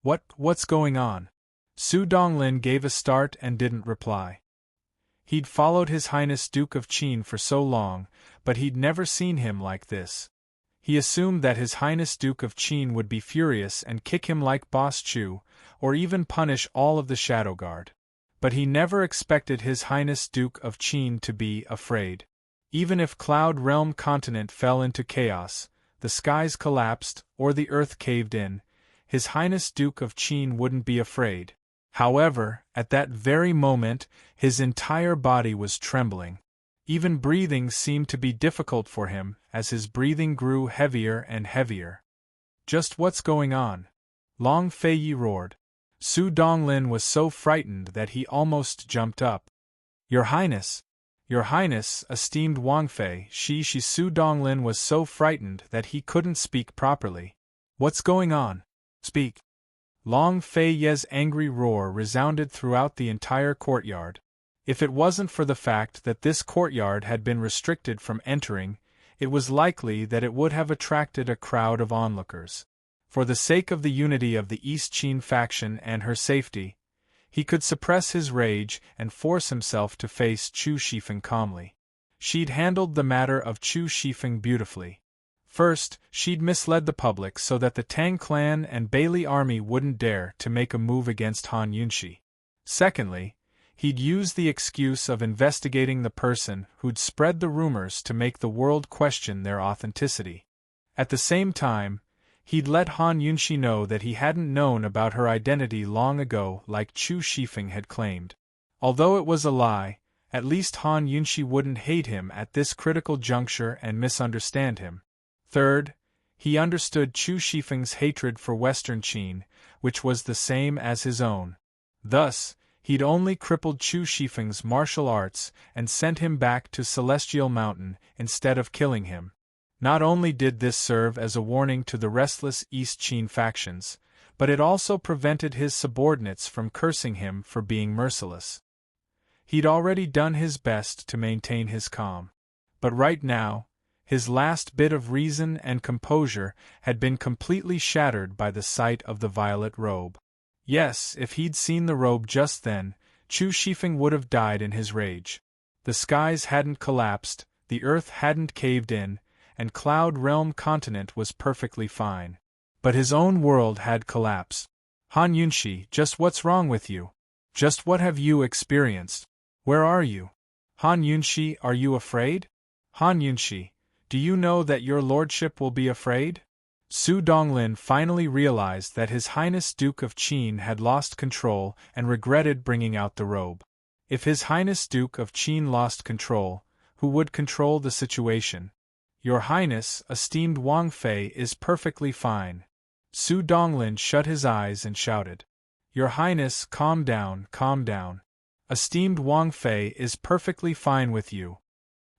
What's going on?" Su Donglin gave a start and didn't reply. He'd followed His Highness Duke of Qin for so long, but he'd never seen him like this. He assumed that His Highness Duke of Qin would be furious and kick him like Boss Chu, or even punish all of the Shadow Guard. But he never expected His Highness Duke of Qin to be afraid. Even if Cloud Realm continent fell into chaos, the skies collapsed, or the earth caved in, His Highness Duke of Qin wouldn't be afraid. However, at that very moment, his entire body was trembling. Even breathing seemed to be difficult for him, as his breathing grew heavier and heavier. "Just what's going on?" Long Fei roared. Su Donglin was so frightened that he almost jumped up. Your Highness, esteemed Wang Fei, Su Donglin was so frightened that he couldn't speak properly. "What's going on? Speak!" Long Fei Ye's angry roar resounded throughout the entire courtyard. If it wasn't for the fact that this courtyard had been restricted from entering, it was likely that it would have attracted a crowd of onlookers. For the sake of the unity of the East Qin faction and her safety, he could suppress his rage and force himself to face Chu Shifeng calmly. She'd handled the matter of Chu Shifeng beautifully. First, she'd misled the public so that the Tang clan and Bailey army wouldn't dare to make a move against Han Yunxi. Secondly, he'd used the excuse of investigating the person who'd spread the rumors to make the world question their authenticity. At the same time, he'd let Han Yunxi know that he hadn't known about her identity long ago like Chu Shifeng had claimed. Although it was a lie, at least Han Yunxi wouldn't hate him at this critical juncture and misunderstand him. Third, he understood Chu Shifeng's hatred for Western Qin, which was the same as his own. Thus, he'd only crippled Chu Shifeng's martial arts and sent him back to Celestial Mountain instead of killing him. Not only did this serve as a warning to the restless East Qin factions, but it also prevented his subordinates from cursing him for being merciless. He'd already done his best to maintain his calm. But right now, his last bit of reason and composure had been completely shattered by the sight of the violet robe. Yes, if he'd seen the robe just then, Chu Shifeng would have died in his rage. The skies hadn't collapsed, the earth hadn't caved in, and Cloud Realm continent was perfectly fine. But his own world had collapsed. Han Yunxi, just what's wrong with you? Just what have you experienced? Where are you? Han Yunxi, are you afraid? Han Yunxi, do you know that your lordship will be afraid? Su Donglin finally realized that His Highness Duke of Qin had lost control and regretted bringing out the robe. If His Highness Duke of Qin lost control, who would control the situation? Your Highness, esteemed Wang Fei, is perfectly fine. Su Donglin shut his eyes and shouted. Your Highness, calm down, calm down. Esteemed Wang Fei is perfectly fine with you.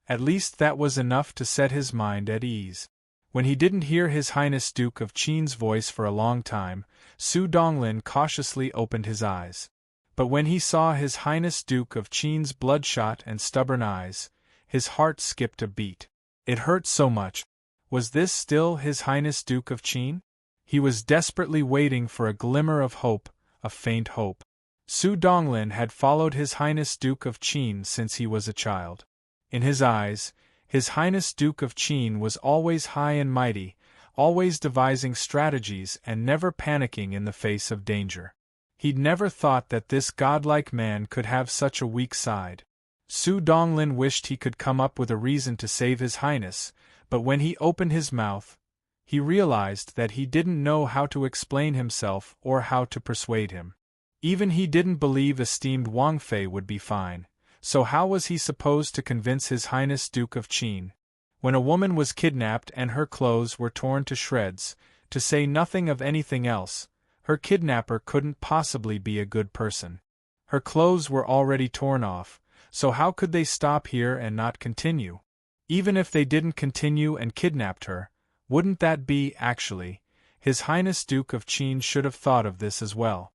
At least that was enough to set his mind at ease. When he didn't hear His Highness Duke of Qin's voice for a long time, Su Donglin cautiously opened his eyes. But when he saw His Highness Duke of Qin's bloodshot and stubborn eyes, his heart skipped a beat. It hurt so much. Was this still His Highness Duke of Qin? He was desperately waiting for a glimmer of hope, a faint hope. Su Donglin had followed His Highness Duke of Qin since he was a child. In his eyes, His Highness Duke of Qin was always high and mighty, always devising strategies and never panicking in the face of danger. He'd never thought that this godlike man could have such a weak side. Su Donglin wished he could come up with a reason to save His Highness, but when he opened his mouth, he realized that he didn't know how to explain himself or how to persuade him. Even he didn't believe esteemed Wang Fei would be fine. So how was he supposed to convince His Highness Duke of Qin? When a woman was kidnapped and her clothes were torn to shreds, to say nothing of anything else, Her kidnapper couldn't possibly be a good person. Her clothes were already torn off, so how could they stop here and not continue? Even if they didn't continue and kidnapped her, wouldn't that be, actually, His Highness Duke of Qin should have thought of this as well.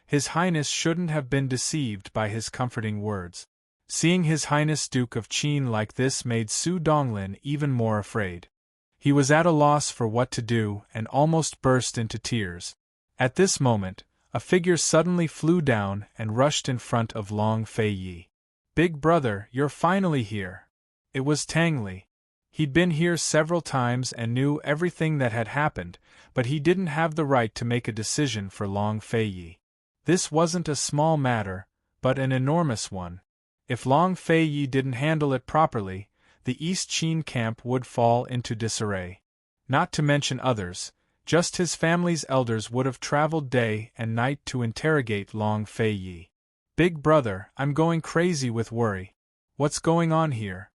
His Highness shouldn't have been deceived by his comforting words. Seeing His Highness Duke of Qin like this made Su Donglin even more afraid. He was at a loss for what to do and almost burst into tears. At this moment, a figure suddenly flew down and rushed in front of Long Fei Yi. "Big brother, you're finally here." It was Tang Li. He'd been here several times and knew everything that had happened, but he didn't have the right to make a decision for Long Fei Yi. This wasn't a small matter, but an enormous one. If Long Fei Yi didn't handle it properly, the East Qin camp would fall into disarray. Not to mention others, just his family's elders would have traveled day and night to interrogate Long Fei Yi. "Big brother, I'm going crazy with worry. What's going on here?"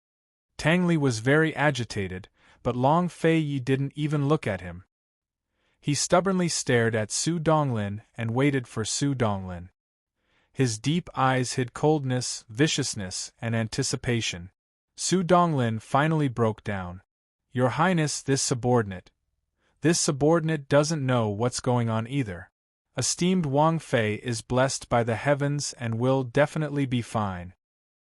Tang Li was very agitated, but Long Fei Yi didn't even look at him. He stubbornly stared at Su Donglin and waited for Su Donglin. His deep eyes hid coldness, viciousness, and anticipation. Su Donglin finally broke down. "Your Highness, this subordinate doesn't know what's going on either. Esteemed Wang Fei is blessed by the heavens and will definitely be fine."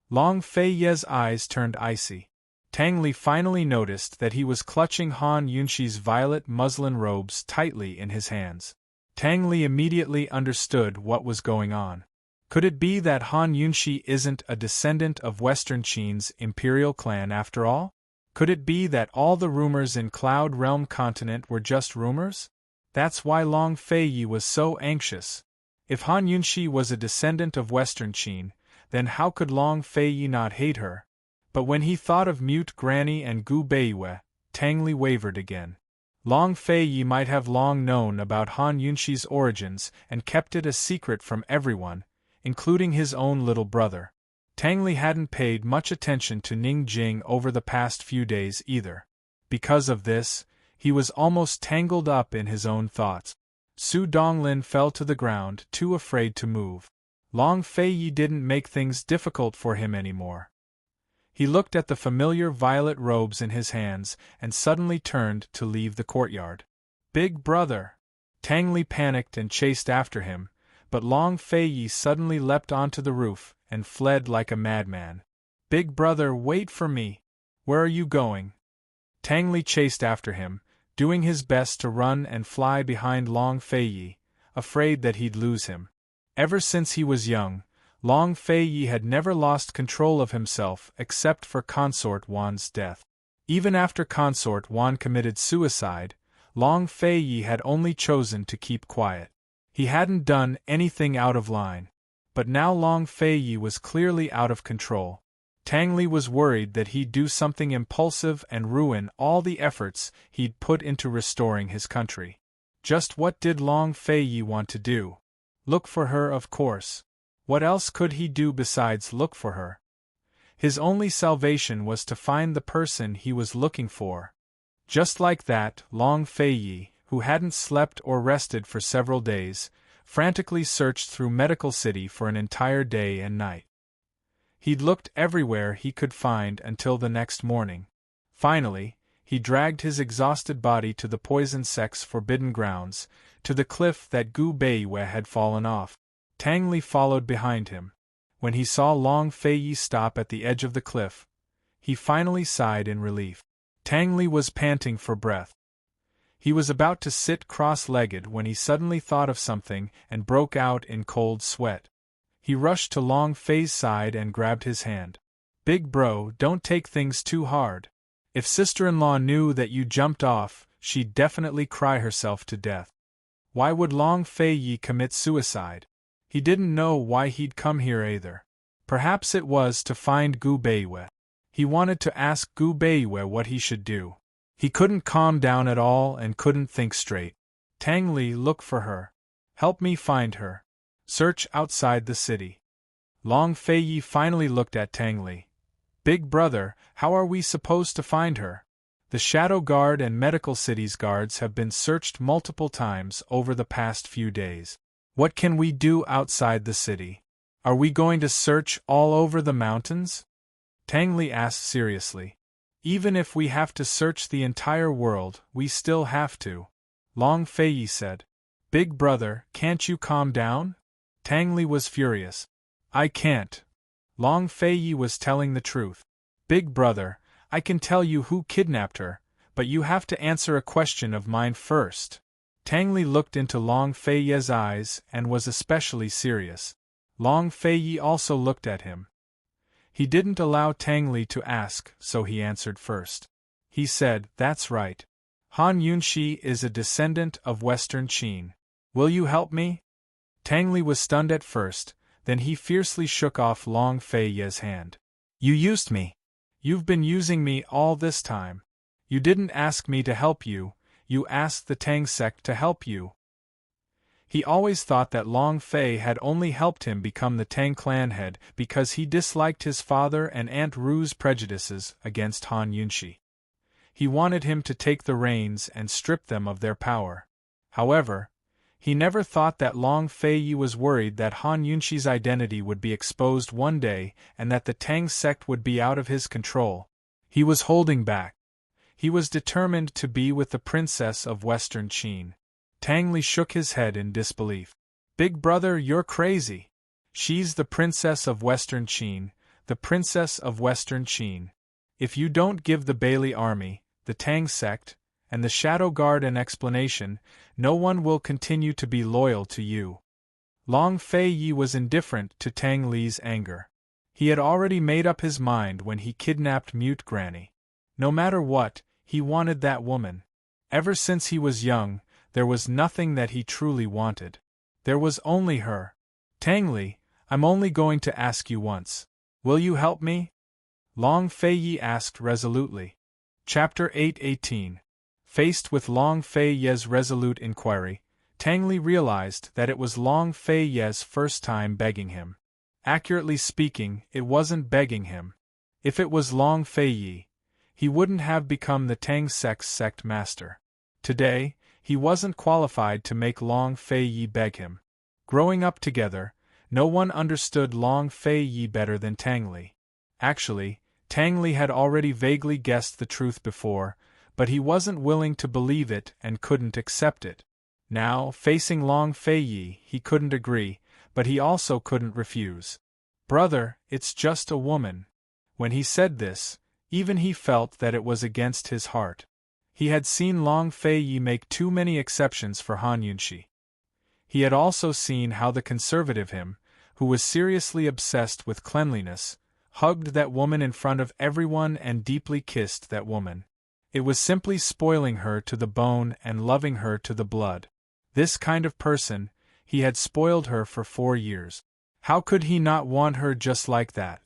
Long Fei Ye's eyes turned icy. Tang Li finally noticed that he was clutching Han Yunxi's violet muslin robes tightly in his hands. Tang Li immediately understood what was going on. Could it be that Han Yunxi isn't a descendant of Western Qin's imperial clan after all? Could it be that all the rumors in Cloud Realm continent were just rumors? That's why Long Fei Yi was so anxious. If Han Yunxi was a descendant of Western Qin, then how could Long Fei Yi not hate her? But when he thought of Mute Granny and Gu Beiwei, Tang Li wavered again. Long Fei Yi might have long known about Han Yunxi's origins and kept it a secret from everyone, including his own little brother. Tang Li hadn't paid much attention to Ning Jing over the past few days either. Because of this, he was almost tangled up in his own thoughts. Su Donglin fell to the ground, too afraid to move. Long Fei Yi didn't make things difficult for him anymore. He looked at the familiar violet robes in his hands and suddenly turned to leave the courtyard. "Big brother!" Tang Li panicked and chased after him, but Long Fei Yi suddenly leapt onto the roof and fled like a madman. "Big brother, wait for me! Where are you going?" Tang Li chased after him, doing his best to run and fly behind Long Fei Yi, afraid that he'd lose him. Ever since he was young, Long Fei Yi had never lost control of himself except for Consort Wan's death. Even after Consort Wan committed suicide, Long Fei Yi had only chosen to keep quiet. He hadn't done anything out of line. But now Long Fei Yi was clearly out of control. Tang Li was worried that he'd do something impulsive and ruin all the efforts he'd put into restoring his country. Just what did Long Fei Yi want to do? Look for her, of course. What else could he do besides look for her? His only salvation was to find the person he was looking for. Just like that, Long Fei Yi, who hadn't slept or rested for several days, frantically searched through Medical City for an entire day and night. He'd looked everywhere he could find until the next morning. Finally, he dragged his exhausted body to the poison sect's forbidden grounds, to the cliff that Gu Beiwei had fallen off. Tang Li followed behind him. When he saw Long Fei Yi stop at the edge of the cliff, he finally sighed in relief. Tang Li was panting for breath. He was about to sit cross-legged when he suddenly thought of something and broke out in cold sweat. He rushed to Long Fei's side and grabbed his hand. "Big bro, don't take things too hard. If sister-in-law knew that you jumped off, she'd definitely cry herself to death." Why would Long Fei Yi commit suicide? He didn't know why he'd come here either. Perhaps it was to find Gu Beiwei. He wanted to ask Gu Beiwei what he should do. He couldn't calm down at all and couldn't think straight. "Tang Li, look for her. Help me find her. Search outside the city." Long Fei Yi finally looked at Tang Li. "Big brother, how are we supposed to find her? The Shadow Guard and Medical City's guards have been searched multiple times over the past few days. What can we do outside the city? Are we going to search all over the mountains? Tang Li asked seriously. Even if we have to search the entire world, we still have to. Long Fei said. Big brother, can't you calm down? Tang Li was furious. I can't. Long Fei was telling the truth. Big brother, I can tell you who kidnapped her, but you have to answer a question of mine first. Tang Li looked into Long Fei's eyes and was especially serious. Long Fei also looked at him. He didn't allow Tang Li to ask, so he answered first. He said, That's right. Han Yunxi is a descendant of Western Qin. Will you help me? Tang Li was stunned at first, then he fiercely shook off Long Fei's hand. You used me. You've been using me all this time. You didn't ask me to help you, you asked the Tang sect to help you. He always thought that Long Fei had only helped him become the Tang clan head because he disliked his father and Aunt Ru's prejudices against Han Yunxi. He wanted him to take the reins and strip them of their power. However, he never thought that Long Fei was worried that Han Yunxi's identity would be exposed one day and that the Tang sect would be out of his control. He was holding back. He was determined to be with the princess of Western Qin. Tang Li shook his head in disbelief. Big brother, you're crazy. She's the princess of Western Qin, the princess of Western Qin. If you don't give the Bailey army, the Tang sect, and the Shadow Guard an explanation, no one will continue to be loyal to you. Long Fei was indifferent to Tang Li's anger. He had already made up his mind when he kidnapped Mute Granny. No matter what, he wanted that woman. Ever since he was young, there was nothing that he truly wanted. There was only her. Tang Li, I'm only going to ask you once. Will you help me? Long Fei asked resolutely. Chapter 8:18. Faced with Long Fei's resolute inquiry, Tang Li realized that it was Long Fei's first time begging him. Accurately speaking, it wasn't begging him. If it was Long Fei, he wouldn't have become the Tang sect's sect master. Today, he wasn't qualified to make Long Fei beg him. Growing up together, no one understood Long Fei better than Tang Li. Actually, Tang Li had already vaguely guessed the truth before, but he wasn't willing to believe it and couldn't accept it. Now, facing Long Fei, he couldn't agree, but he also couldn't refuse. Brother, it's just a woman. When he said this, even he felt that it was against his heart. He had seen Long Fei make too many exceptions for Han Yunxi. He had also seen how the conservative him, who was seriously obsessed with cleanliness, hugged that woman in front of everyone and deeply kissed that woman. It was simply spoiling her to the bone and loving her to the blood. This kind of person, he had spoiled her for 4 years. How could he not want her just like that?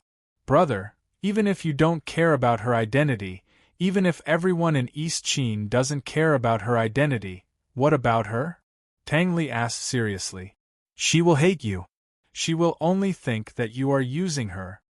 Brother, even if you don't care about her identity, even if everyone in East Qin doesn't care about her identity, what about her? Tang Li asked seriously. She will hate you. She will only think that you are using her.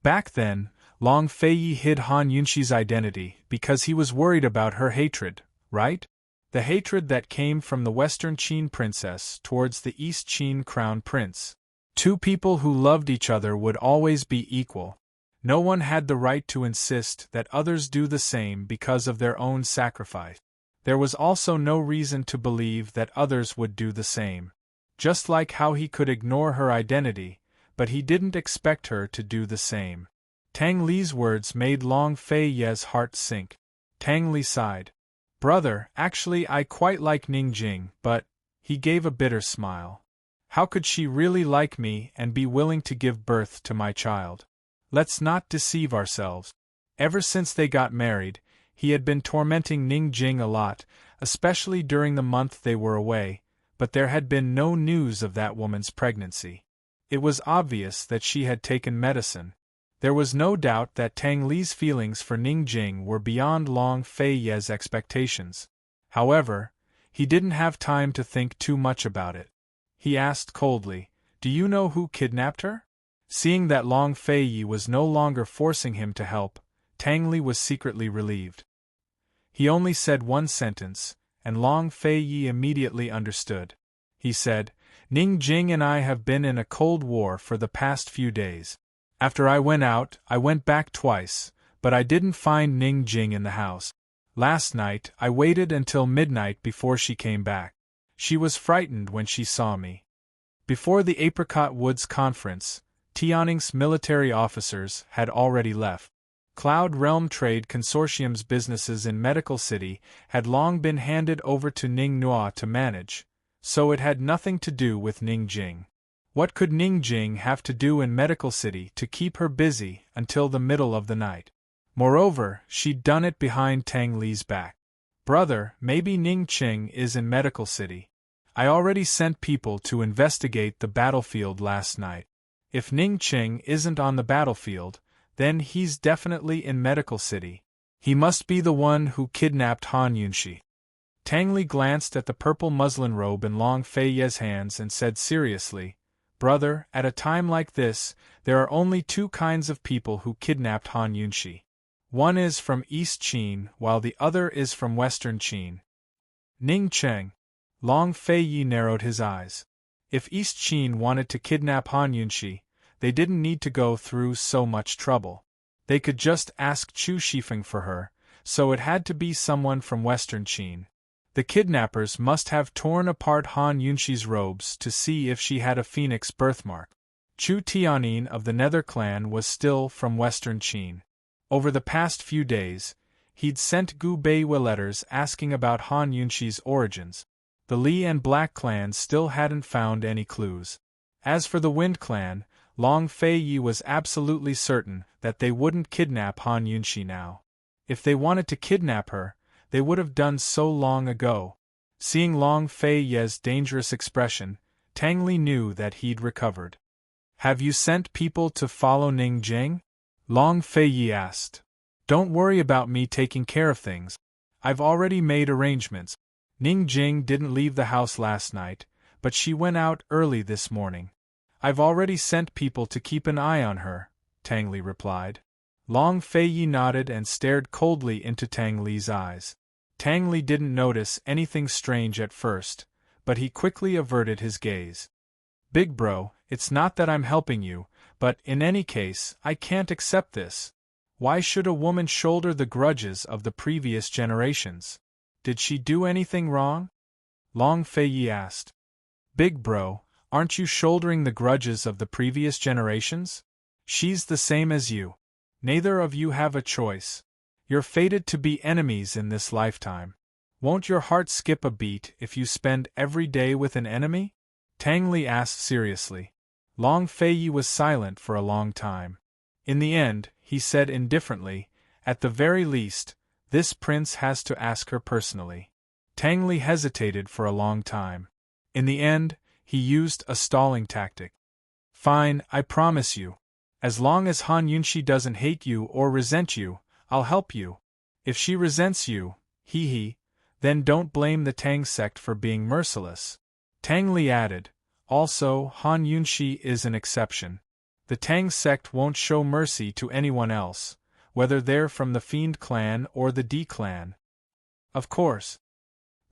Back then, Long Fei hid Han Yunxi's identity because he was worried about her hatred, right? The hatred that came from the Western Qin princess towards the East Qin crown prince. Two people who loved each other would always be equal. No one had the right to insist that others do the same because of their own sacrifice. There was also no reason to believe that others would do the same. Just like how he could ignore her identity, but he didn't expect her to do the same. Tang Li's words made Long Fei's heart sink. Tang Li sighed. Brother, actually I quite like Ning Jing, but, he gave a bitter smile. How could she really like me and be willing to give birth to my child? Let's not deceive ourselves. Ever since they got married, he had been tormenting Ning Jing a lot, especially during the month they were away, but there had been no news of that woman's pregnancy. It was obvious that she had taken medicine. There was no doubt that Tang Li's feelings for Ning Jing were beyond Long Fei's expectations. However, he didn't have time to think too much about it. He asked coldly, Do you know who kidnapped her? Seeing that Long Fei was no longer forcing him to help, Tang Li was secretly relieved. He only said one sentence, and Long Fei-yi immediately understood. He said, "Ning Jing and I have been in a cold war for the past few days. After I went out, I went back twice, but I didn't find Ning Jing in the house. Last night, I waited until midnight before she came back. She was frightened when she saw me." Before the Apricot Woods Conference, Tianning's military officers had already left. Cloud Realm Trade Consortium's businesses in Medical City had long been handed over to Ning Nua to manage, so it had nothing to do with Ning Jing. What could Ning Jing have to do in Medical City to keep her busy until the middle of the night? Moreover, she'd done it behind Tang Li's back. "Brother, maybe Ning Qing is in Medical City. I already sent people to investigate the battlefield last night. If Ning Qing isn't on the battlefield, then he's definitely in Medical City. He must be the one who kidnapped Han Yunxi." Tang Li glanced at the purple muslin robe in Long Fei-ye's hands and said seriously, "Brother, at a time like this, there are only two kinds of people who kidnapped Han Yunxi. One is from East Qin, while the other is from Western Qin." Ning Cheng. Long Fei-yi narrowed his eyes. If East Qin wanted to kidnap Han Yunxi, they didn't need to go through so much trouble. They could just ask Chu Shifeng for her, so it had to be someone from Western Qin. The kidnappers must have torn apart Han Yunxi's robes to see if she had a phoenix birthmark. Chu Tianyin of the Nether clan was still from Western Qin. Over the past few days, he'd sent Gu Beiwa letters asking about Han Yunxi's origins. The Li and Black clans still hadn't found any clues. As for the Wind clan, Long Fei-yi was absolutely certain that they wouldn't kidnap Han Yunxi now. If they wanted to kidnap her, they would have done so long ago. Seeing Long Fei-ye's dangerous expression, Tang Li knew that he'd recovered. "Have you sent people to follow Ning Jing?" Long Fei-yi asked. "Don't worry about me taking care of things. I've already made arrangements. Ning Jing didn't leave the house last night, but she went out early this morning. I've already sent people to keep an eye on her," Tang Li replied. Long Fei-yi nodded and stared coldly into Tang Li's eyes. Tang Li didn't notice anything strange at first, but he quickly averted his gaze. "Big bro, it's not that I'm helping you, but in any case, I can't accept this. Why should a woman shoulder the grudges of the previous generations? Did she do anything wrong?" Long Fei-yi asked. "Big bro, aren't you shouldering the grudges of the previous generations? She's the same as you. Neither of you have a choice. You're fated to be enemies in this lifetime. Won't your heart skip a beat if you spend every day with an enemy?" Tang Li asked seriously. Long Fei-yi was silent for a long time. In the end, he said indifferently, "At the very least, this prince has to ask her personally." Tang Li hesitated for a long time. In the end, he used a stalling tactic. "Fine, I promise you. As long as Han Yunxi doesn't hate you or resent you, I'll help you. If she resents you, then don't blame the Tang sect for being merciless." Tang Li added, "Also, Han Yunxi is an exception. The Tang sect won't show mercy to anyone else, whether they're from the Fiend clan or the D clan." Of course.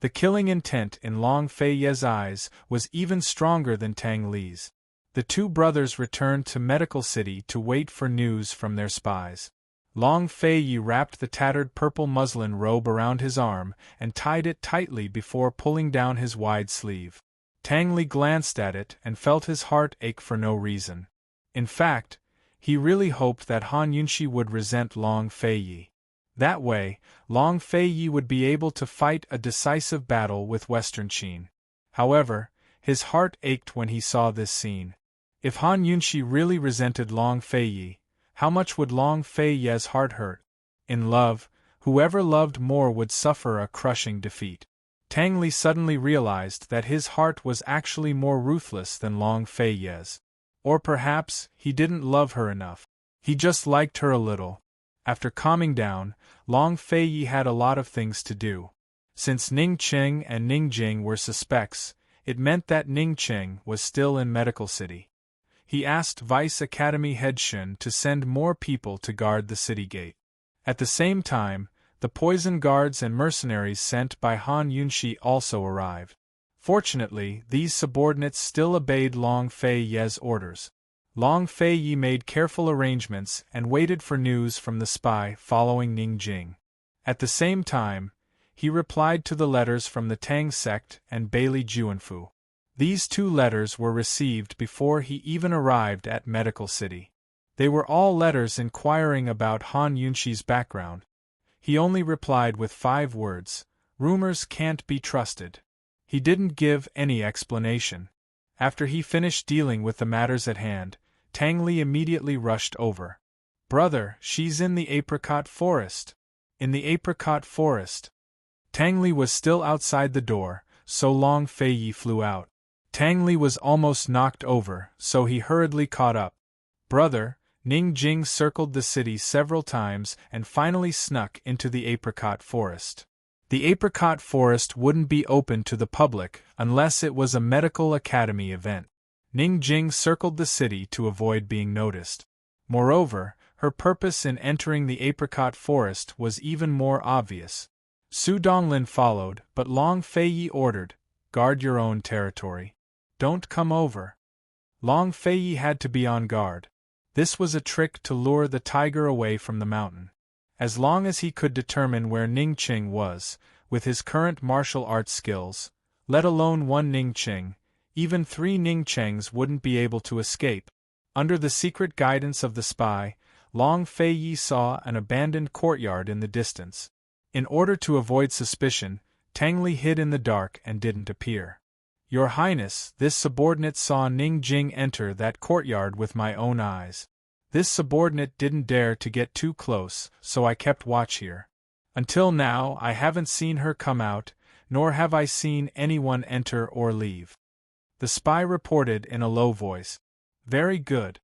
The killing intent in Long Fei-ye's eyes was even stronger than Tang Li's. The two brothers returned to Medical City to wait for news from their spies. Long Fei-yi wrapped the tattered purple muslin robe around his arm and tied it tightly before pulling down his wide sleeve. Tang Li glanced at it and felt his heart ache for no reason. In fact, he really hoped that Han Yunxi would resent Long Fei-yi. That way, Long Fei-yi would be able to fight a decisive battle with Western Qin. However, his heart ached when he saw this scene. If Han Yunxi really resented Long Fei-yi, how much would Long Fei-ye's heart hurt? In love, whoever loved more would suffer a crushing defeat. Tang Li suddenly realized that his heart was actually more ruthless than Long Fei-ye's. Or perhaps he didn't love her enough. He just liked her a little. After calming down, Long Fei-yi had a lot of things to do. Since Ning Qing and Ning Jing were suspects, it meant that Ning Qing was still in Medical City. He asked Vice Academy head Shun to send more people to guard the city gate. At the same time, The poison guards and mercenaries sent by Han Yunshi also arrived. Fortunately, these subordinates still obeyed Long Fei Ye's orders. Long Fei Yi made careful arrangements and waited for news from the spy following Ning Jing. At the same time, he replied to the letters from the Tang sect and Bailey Juanfu. These 2 letters were received before he even arrived at Medical City. They were all letters inquiring about Han Yunshi's background. He only replied with 5 words: "Rumors can't be trusted." He didn't give any explanation. After he finished dealing with the matters at hand, Tang Li immediately rushed over. "Brother, she's in the apricot forest." "In the apricot forest." Tang Li was still outside the door, so Long Fei Yi flew out. Tang Li was almost knocked over, so he hurriedly caught up. "Brother," Ning Jing circled the city several times and finally snuck into the apricot forest. The apricot forest wouldn't be open to the public unless it was a medical academy event. Ning Jing circled the city to avoid being noticed. Moreover, her purpose in entering the apricot forest was even more obvious. Su Donglin followed, but Long Fei Yi ordered, "Guard your own territory. Don't come over." Long Fei Yi had to be on guard. This was a trick to lure the tiger away from the mountain. As long as he could determine where Ning Qing was, with his current martial arts skills, let alone 1 Ning Qing, even 3 Ning Chengs wouldn't be able to escape. Under the secret guidance of the spy, Long Fei Yi saw an abandoned courtyard in the distance. In order to avoid suspicion, Tang Li hid in the dark and didn't appear. "Your Highness, this subordinate saw Ning Jing enter that courtyard with my own eyes. This subordinate didn't dare to get too close, so I kept watch here. Until now I haven't seen her come out, nor have I seen anyone enter or leave." The spy reported in a low voice. "Very good."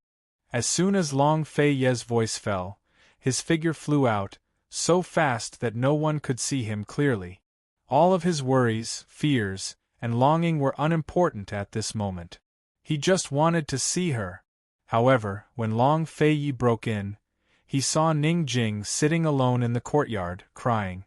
As soon as Long Fei Ye's voice fell, his figure flew out, so fast that no one could see him clearly. All of his worries, fears, and longing were unimportant at this moment. He just wanted to see her. However, when Long Fei Yi broke in, he saw Ning Jing sitting alone in the courtyard, crying.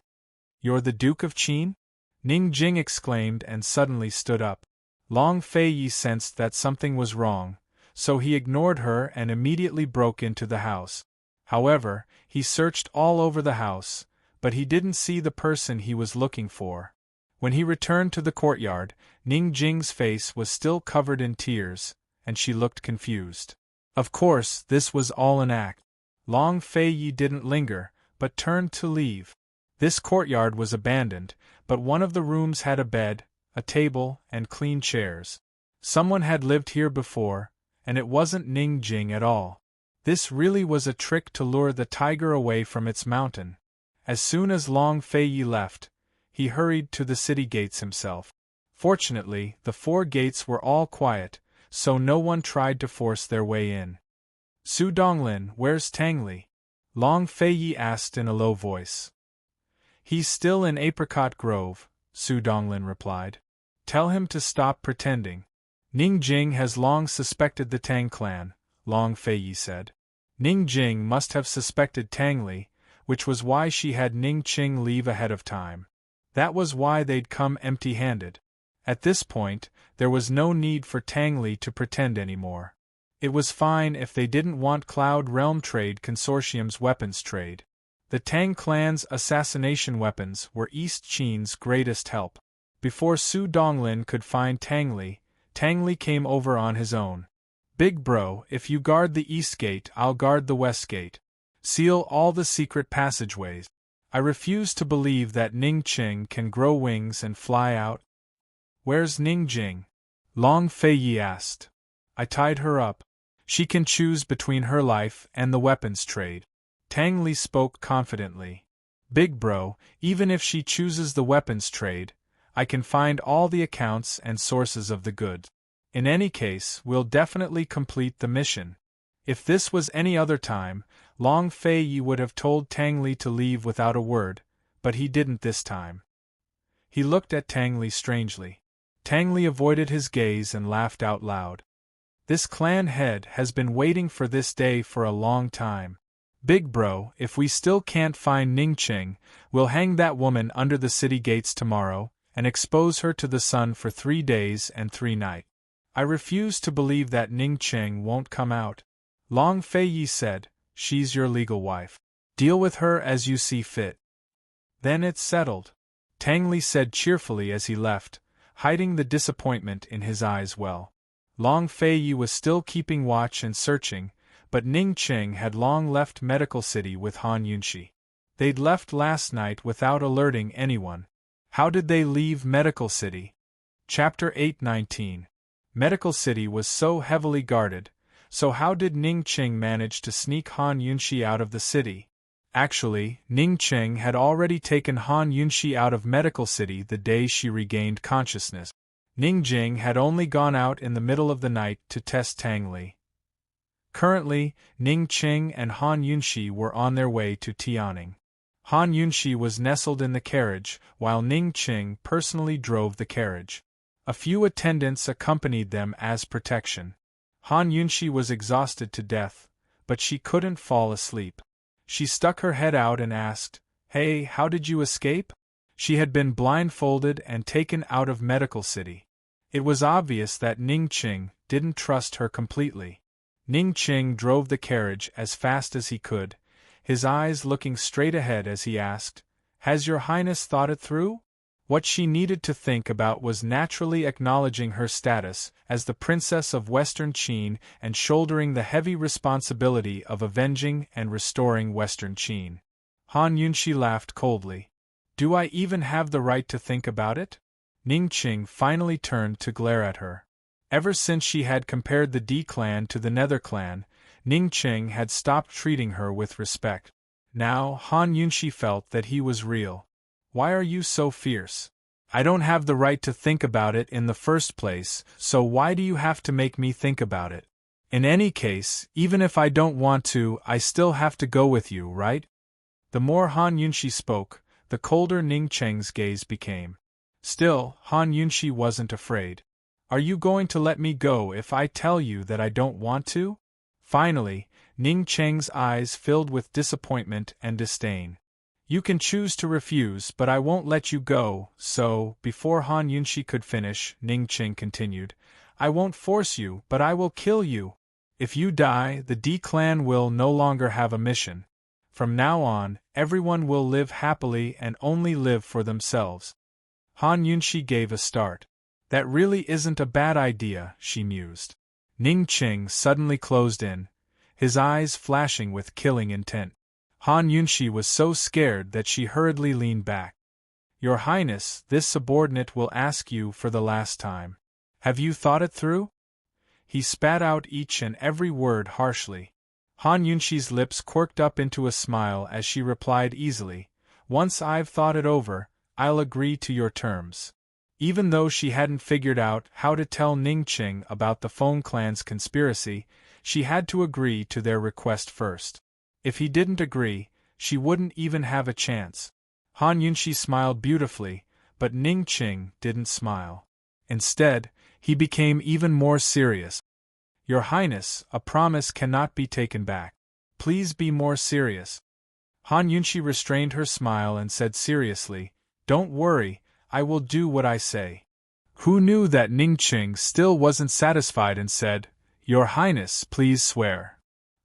"You're the Duke of Qin?" Ning Jing exclaimed and suddenly stood up. Long Fei Yi sensed that something was wrong, so he ignored her and immediately broke into the house. However, he searched all over the house, but he didn't see the person he was looking for. When he returned to the courtyard, Ning Jing's face was still covered in tears, and she looked confused. Of course, this was all an act. Long Fei Yi didn't linger, but turned to leave. This courtyard was abandoned, but one of the rooms had a bed, a table, and clean chairs. Someone had lived here before, and it wasn't Ning Jing at all. This really was a trick to lure the tiger away from its mountain. As soon as Long Fei Yi left, he hurried to the city gates himself. Fortunately, the 4 gates were all quiet, so no one tried to force their way in. "Su Donglin, where's Tang Li?" Long Fei Yi asked in a low voice. "He's still in Apricot Grove," Su Donglin replied. "Tell him to stop pretending." "Ning Jing has long suspected the Tang clan," Long Fei Yi said. Ning Jing must have suspected Tang Li, which was why she had Ning Qing leave ahead of time. That was why they'd come empty-handed. At this point, there was no need for Tang Li to pretend anymore. It was fine if they didn't want Cloud Realm Trade Consortium's weapons trade. The Tang clan's assassination weapons were East Qin's greatest help. Before Su Donglin could find Tang Li came over on his own. "Big bro, if you guard the east gate, I'll guard the west gate. Seal all the secret passageways. I refuse to believe that Ning Qing can grow wings and fly out." "Where's Ning Jing?" Long Fei Yi asked. "I tied her up. She can choose between her life and the weapons trade." Tang Li spoke confidently. "Big bro, even if she chooses the weapons trade, I can find all the accounts and sources of the goods. In any case, we'll definitely complete the mission." If this was any other time, Long Fei Yi would have told Tang Li to leave without a word, but he didn't this time. He looked at Tang Li strangely. Tang Li avoided his gaze and laughed out loud. "This clan head has been waiting for this day for a long time. Big bro, if we still can't find Ningqing, we'll hang that woman under the city gates tomorrow, and expose her to the sun for 3 days and 3 nights. I refuse to believe that Ningqing won't come out. Long Feiyi said, she's your legal wife. Deal with her as you see fit. Then it's settled, Tang Li said cheerfully as he left, hiding the disappointment in his eyes well. Long Feiyi was still keeping watch and searching, but Ningqing had long left Medical City with Han Yunxi. They'd left last night without alerting anyone. How did they leave Medical City? Chapter 819. Medical City was so heavily guarded, so how did Ningqing manage to sneak Han Yunxi out of the city? Actually, Ningqing had already taken Han Yunxi out of Medical City the day she regained consciousness. Ningjing had only gone out in the middle of the night to test Tang Li. Currently, Ningqing and Han Yunxi were on their way to Tianing. Han Yunxi was nestled in the carriage, while Ningqing personally drove the carriage. A few attendants accompanied them as protection. Han Yunxi was exhausted to death, but she couldn't fall asleep. She stuck her head out and asked, "Hey, how did you escape?" She had been blindfolded and taken out of Medical City. It was obvious that Ningqing didn't trust her completely. Ningqing drove the carriage as fast as he could, his eyes looking straight ahead as he asked, "Has your Highness thought it through?" What she needed to think about was naturally acknowledging her status as the Princess of Western Qin and shouldering the heavy responsibility of avenging and restoring Western Qin. Han Yunxi laughed coldly. "Do I even have the right to think about it?" Ningqing finally turned to glare at her. Ever since she had compared the D clan to the Nether clan, Ningqing had stopped treating her with respect. Now Han Yunxi felt that he was real. "Why are you so fierce? I don't have the right to think about it in the first place, so why do you have to make me think about it? In any case, even if I don't want to, I still have to go with you, right?" The more Han Yunxi spoke, the colder Ningqing's gaze became. Still, Han Yunxi wasn't afraid. "Are you going to let me go if I tell you that I don't want to?" Finally, Ningqing's eyes filled with disappointment and disdain. "You can choose to refuse, but I won't let you go, so," before Han Yunxi could finish, Ningqing continued, "I won't force you, but I will kill you. If you die, the D clan will no longer have a mission. From now on, everyone will live happily and only live for themselves." Han Yunxi gave a start. "That really isn't a bad idea," she mused. Ningqing suddenly closed in, his eyes flashing with killing intent. Han Yunxi was so scared that she hurriedly leaned back. "Your Highness, this subordinate will ask you for the last time. Have you thought it through?" He spat out each and every word harshly. Han Yunxi's lips quirked up into a smile as she replied easily, "Once I've thought it over, I'll agree to your terms." Even though she hadn't figured out how to tell Ningqing about the Feng clan's conspiracy, she had to agree to their request first. If he didn't agree, she wouldn't even have a chance. Han Yunxi smiled beautifully, but Ningqing didn't smile. Instead, he became even more serious. "Your Highness, a promise cannot be taken back. Please be more serious." Han Yunxi restrained her smile and said seriously, "Don't worry, I will do what I say." Who knew that Ningqing still wasn't satisfied and said, "Your Highness, please swear."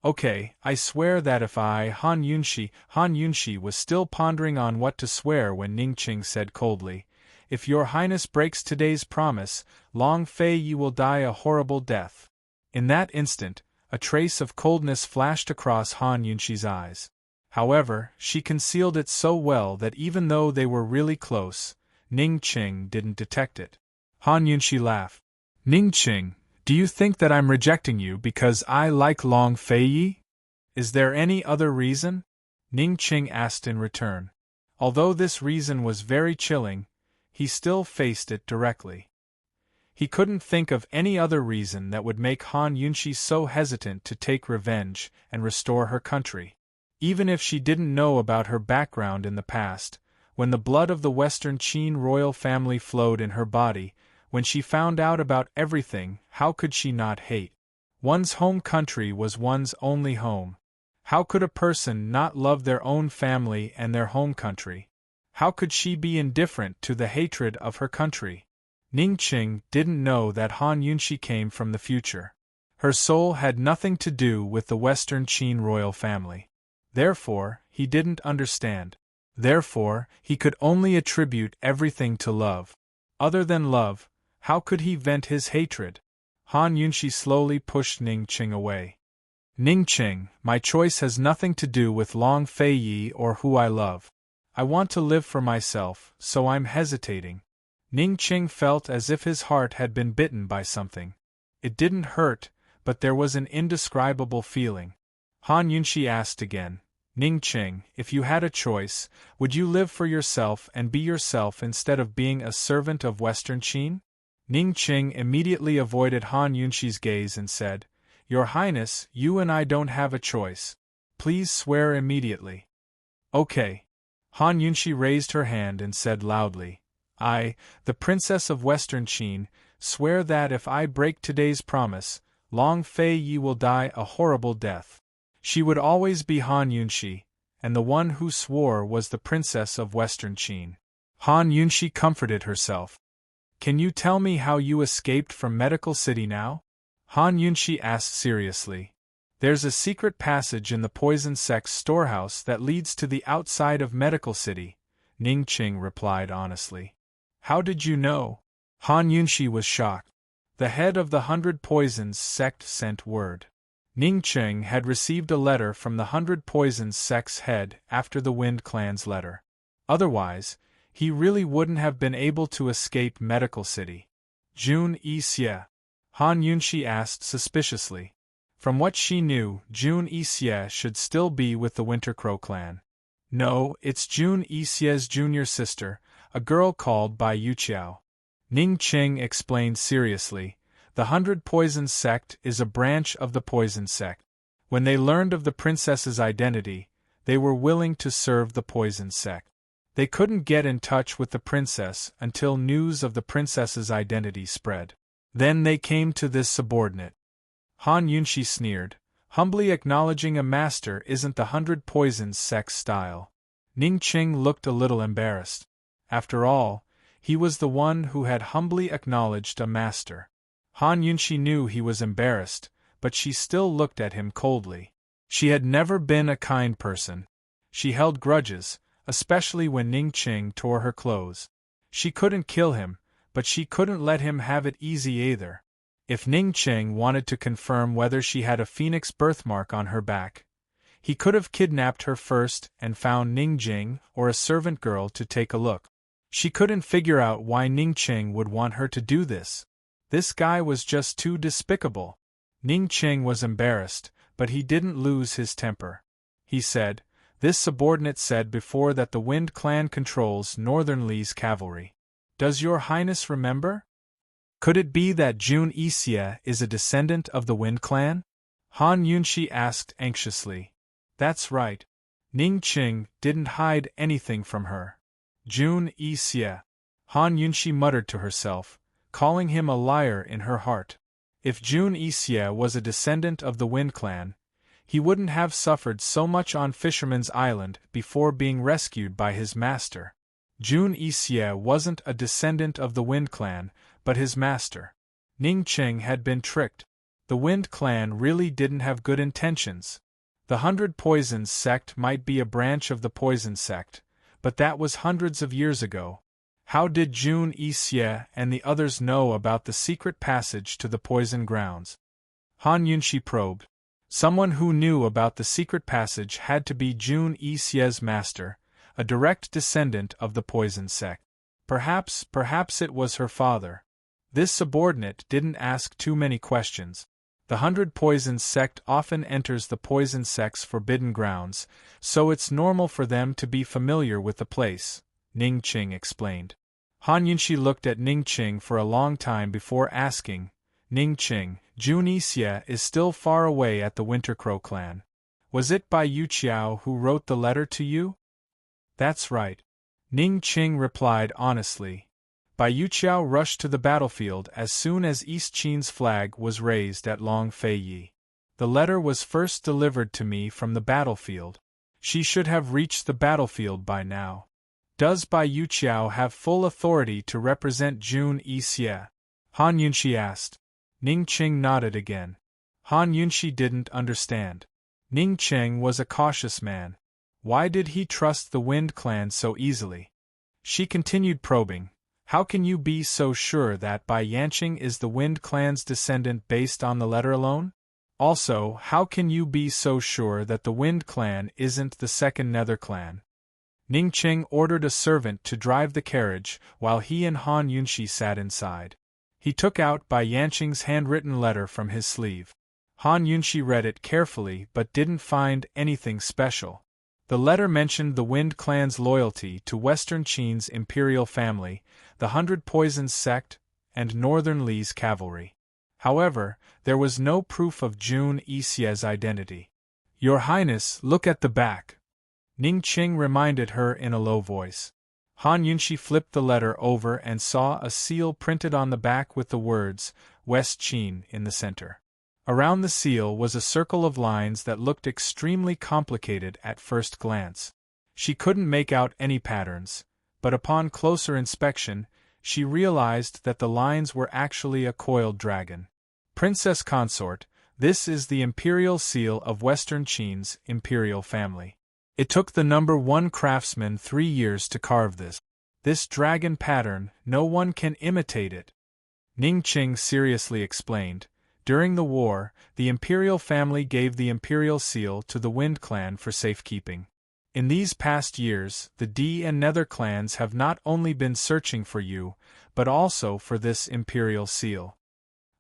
"Okay, I swear that if I, Han Yunxi was still pondering on what to swear when Ningqing said coldly, "If your Highness breaks today's promise, Long Feiyi will die a horrible death." In that instant, a trace of coldness flashed across Han Yunxi's eyes. However, she concealed it so well that even though they were really close, Ningqing didn't detect it. Han Yunxi laughed. "Ningqing, do you think that I'm rejecting you because I like Long Feiyi? Is there any other reason?" Ningqing asked in return. Although this reason was very chilling, he still faced it directly. He couldn't think of any other reason that would make Han Yunxi so hesitant to take revenge and restore her country. Even if she didn't know about her background in the past, when the blood of the Western Qin royal family flowed in her body, when she found out about everything, how could she not hate? One's home country was one's only home. How could a person not love their own family and their home country? How could she be indifferent to the hatred of her country? Ning Qing didn't know that Han Yunshi came from the future. Her soul had nothing to do with the Western Qin royal family. Therefore, he didn't understand. Therefore, he could only attribute everything to love. Other than love, how could he vent his hatred? Han Yunshi slowly pushed Ning Qing away. Ning Qing, my choice has nothing to do with Long Fei Yi or who I love. I want to live for myself, so I'm hesitating. Ning Qing felt as if his heart had been bitten by something. It didn't hurt, but there was an indescribable feeling. Han Yunshi asked again, Ning Qing, if you had a choice, would you live for yourself and be yourself instead of being a servant of Western Qin? Ning Qing immediately avoided Han Yunshi's gaze and said, Your Highness, you and I don't have a choice. Please swear immediately. Okay. Han Yunshi raised her hand and said loudly, I, the Princess of Western Qin, swear that if I break today's promise, Long Fei Yi will die a horrible death. She would always be Han Yunshi, and the one who swore was the Princess of Western Qin. Han Yunshi comforted herself. Can you tell me how you escaped from Medical City now? Han Yunshi asked seriously. There's a secret passage in the poison sect's storehouse that leads to the outside of Medical City, Ning Qing replied honestly. How did you know? Han Yunshi was shocked. The head of the 100 Poisons sect sent word. Ning Qing had received a letter from the 100 Poisons sect's head after the Wind Clan's letter. Otherwise, he really wouldn't have been able to escape Medical City. Jun Yixie? Han Yunshi asked suspiciously. From what she knew, Jun Yixie should still be with the Winter Crow clan. No, it's Jun Yixie's junior sister, a girl called Bai Yuqiao. Ning Qing explained seriously, the 100 Poisons sect is a branch of the Poison sect. When they learned of the princess's identity, they were willing to serve the Poison sect. They couldn't get in touch with the princess until news of the princess's identity spread. Then they came to this subordinate. Han Yunshi sneered, humbly acknowledging a master isn't the 100 Poisons sect's style. Ning Qing looked a little embarrassed. After all, he was the one who had humbly acknowledged a master. Han Yunshi knew he was embarrassed, but she still looked at him coldly. She had never been a kind person. She held grudges, especially when Ning Qing tore her clothes. She couldn't kill him, but she couldn't let him have it easy either. If Ning Qing wanted to confirm whether she had a phoenix birthmark on her back, he could have kidnapped her first and found Ning Jing or a servant girl to take a look. She couldn't figure out why Ning Qing would want her to do this. This guy was just too despicable. Ning Qing was embarrassed, but he didn't lose his temper. He said, This subordinate said before that the Wind Clan controls Northern Li's cavalry. Does your highness remember? Could it be that Jun Yixie is a descendant of the Wind Clan? Han Yunshi asked anxiously. That's right. Ning Qing didn't hide anything from her. Jun Yixie. Han Yunshi muttered to herself, calling him a liar in her heart. If Jun Yixie was a descendant of the Wind Clan, he wouldn't have suffered so much on Fisherman's Island before being rescued by his master. Jun Yixie wasn't a descendant of the Wind Clan, but his master. Ning Qing had been tricked. The Wind Clan really didn't have good intentions. The 100 Poisons sect might be a branch of the Poison sect, but that was hundreds of years ago. How did Jun Yixie and the others know about the secret passage to the Poison Grounds? Han Yunshi probed. Someone who knew about the secret passage had to be Jun Yixie's master, a direct descendant of the Poison sect. Perhaps it was her father. This subordinate didn't ask too many questions. The 100 Poisons sect often enters the Poison sect's forbidden grounds, so it's normal for them to be familiar with the place, Ning Qing explained. Han Yunshi looked at Ning Qing for a long time before asking, Ning Qing, Jun Yixie is still far away at the Winter Crow clan. Was it Bai Yuqiao who wrote the letter to you? That's right. Ning Qing replied honestly. Bai Yuqiao rushed to the battlefield as soon as East Qin's flag was raised at Long Fei Yi. The letter was first delivered to me from the battlefield. She should have reached the battlefield by now. Does Bai Yuqiao have full authority to represent Jun Yixie? Han Yunxi asked. Ning Qing nodded again. Han Yunxi didn't understand. Ning Qing was a cautious man. Why did he trust the Wind Clan so easily? She continued probing. How can you be so sure that Bai Yanqing is the Wind Clan's descendant based on the letter alone? Also, how can you be so sure that the Wind Clan isn't the second Nether Clan? Ning Qing ordered a servant to drive the carriage while he and Han Yunxi sat inside. He took out Bai Yanqing's handwritten letter from his sleeve. Han Yunxi read it carefully but didn't find anything special. The letter mentioned the Wind Clan's loyalty to Western Qin's imperial family, the 100 Poisons sect, and Northern Li's cavalry. However, there was no proof of Jun Yixie's identity. Your Highness, look at the back. Ning Qing reminded her in a low voice. Han Yunxi flipped the letter over and saw a seal printed on the back with the words, West Qin, in the center. Around the seal was a circle of lines that looked extremely complicated at first glance. She couldn't make out any patterns, but upon closer inspection, she realized that the lines were actually a coiled dragon. Princess Consort, this is the imperial seal of Western Qin's imperial family. It took the number 1 craftsman 3 years to carve this. This dragon pattern, no one can imitate it. Ning Qing seriously explained. During the war, the imperial family gave the imperial seal to the Wind Clan for safekeeping. In these past years, the D and Nether clans have not only been searching for you, but also for this imperial seal.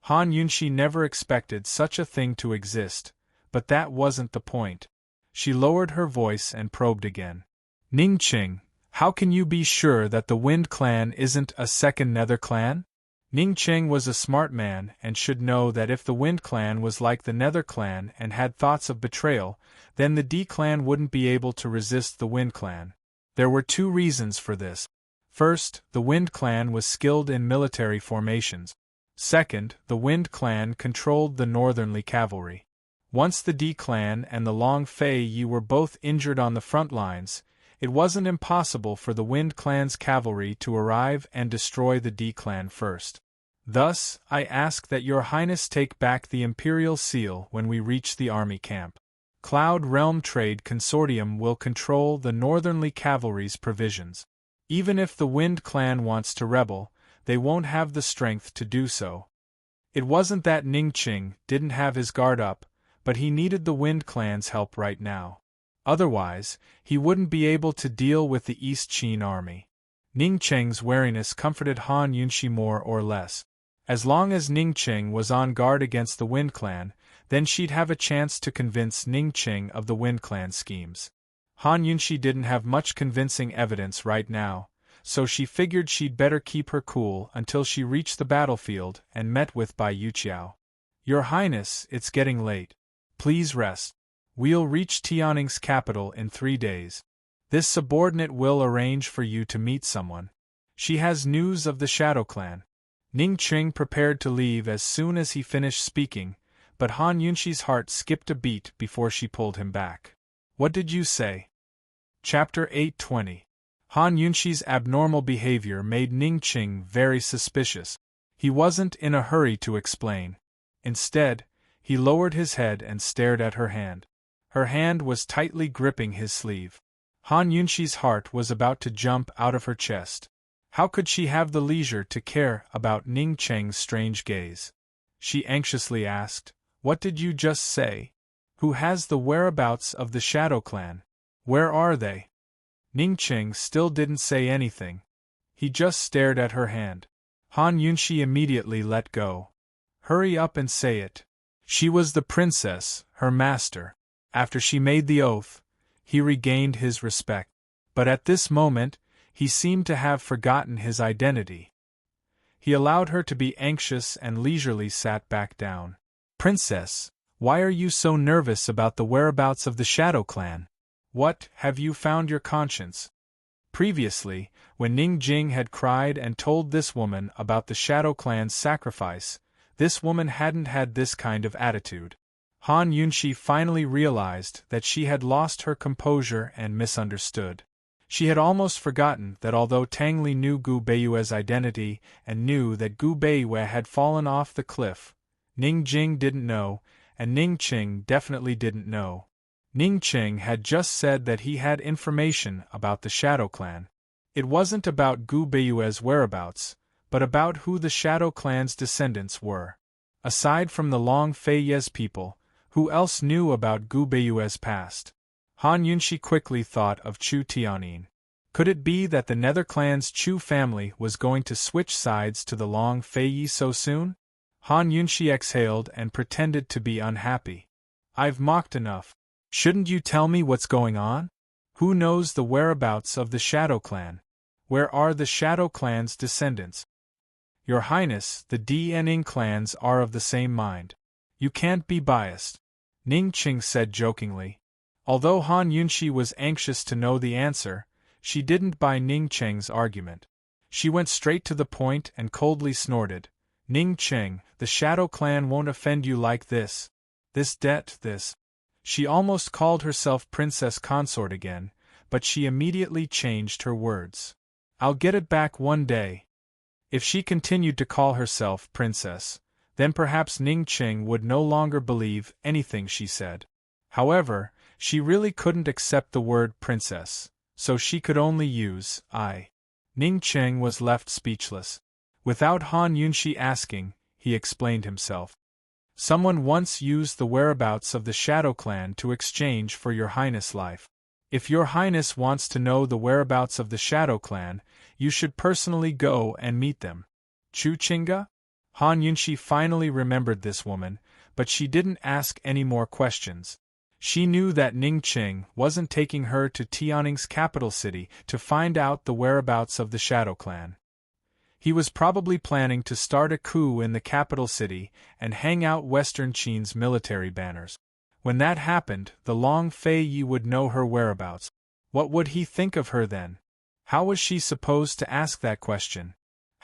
Han Yunxi never expected such a thing to exist, but that wasn't the point. She lowered her voice and probed again. Ning Qing, how can you be sure that the Wind Clan isn't a second Nether clan? Ning Qing was a smart man and should know that if the Wind Clan was like the Nether Clan and had thoughts of betrayal, then the D Clan wouldn't be able to resist the Wind Clan. There were 2 reasons for this. First, the Wind Clan was skilled in military formations. Second, the Wind Clan controlled the Northernly cavalry. Once the D Clan and the Long Fei Yi were both injured on the front lines, it wasn't impossible for the Wind Clan's cavalry to arrive and destroy the D Clan first. Thus, I ask that your Highness take back the Imperial Seal when we reach the army camp. Cloud Realm Trade Consortium will control the Northernly cavalry's provisions. Even if the Wind Clan wants to rebel, they won't have the strength to do so. It wasn't that Ning Qing didn't have his guard up, but he needed the Wind Clan's help right now. Otherwise, he wouldn't be able to deal with the East Qin army. Ning Qing's wariness comforted Han Yunxi more or less. As long as Ning Qing was on guard against the Wind Clan, then she'd have a chance to convince Ning Qing of the Wind Clan schemes. Han Yunxi didn't have much convincing evidence right now, so she figured she'd better keep her cool until she reached the battlefield and met with Bai Yuqiao. Your Highness, it's getting late. Please rest. We'll reach Tianning's capital in 3 days. This subordinate will arrange for you to meet someone. She has news of the Shadow Clan. Ning Qing prepared to leave as soon as he finished speaking, but Han Yunxi's heart skipped a beat before she pulled him back. What did you say? Chapter 820. Han Yunxi's abnormal behavior made Ning Qing very suspicious. He wasn't in a hurry to explain. Instead, he lowered his head and stared at her hand. Her hand was tightly gripping his sleeve. Han Yunxi's heart was about to jump out of her chest. How could she have the leisure to care about Ning Qing's strange gaze? She anxiously asked, What did you just say? Who has the whereabouts of the Shadow Clan? Where are they? Ning Qing still didn't say anything. He just stared at her hand. Han Yunxi immediately let go. Hurry up and say it. She was the princess, her master. After she made the oath, he regained his respect. But at this moment, he seemed to have forgotten his identity. He allowed her to be anxious and leisurely sat back down. Princess, why are you so nervous about the whereabouts of the Shadow Clan? What, have you found your conscience? Previously, when Ning Jing had cried and told this woman about the Shadow Clan's sacrifice, this woman hadn't had this kind of attitude. Han Yunshi finally realized that she had lost her composure and misunderstood. She had almost forgotten that although Tang Li knew Gu Beiyue's identity and knew that Gu Beiyue had fallen off the cliff, Ning Jing didn't know, and Ning Qing definitely didn't know. Ning Qing had just said that he had information about the Shadow Clan. It wasn't about Gu Beiyue's whereabouts, but about who the Shadow Clan's descendants were. Aside from the Long Fei Ye's people, who else knew about Gu Beiyue's past? Han Yunshi quickly thought of Chu Tianyin. Could it be that the Nether Clan's Chu family was going to switch sides to the Long Fei Yi so soon? Han Yunshi exhaled and pretended to be unhappy. I've mocked enough. Shouldn't you tell me what's going on? Who knows the whereabouts of the Shadow Clan? Where are the Shadow Clan's descendants? Your Highness, the Di and Ning clans are of the same mind. You can't be biased, Ning Qing said jokingly. Although Han Yunshi was anxious to know the answer, she didn't buy Ning Qing's argument. She went straight to the point and coldly snorted. Ning Qing, the Shadow Clan won't offend you like this. This. She almost called herself Princess Consort again, but she immediately changed her words. I'll get it back one day. If she continued to call herself Princess, then perhaps Ning Qing would no longer believe anything she said. However, she really couldn't accept the word princess, so she could only use I. Ning Qing was left speechless. Without Han Yunshi asking, he explained himself. Someone once used the whereabouts of the Shadow Clan to exchange for Your Highness' life. If Your Highness wants to know the whereabouts of the Shadow Clan, you should personally go and meet them. Chu Qingga? Han Yunshi finally remembered this woman, but she didn't ask any more questions. She knew that Ning Qing wasn't taking her to Tianning's capital city to find out the whereabouts of the Shadow Clan. He was probably planning to start a coup in the capital city and hang out Western Qin's military banners. When that happened, the Long Fei Yi would know her whereabouts. What would he think of her then? How was she supposed to ask that question?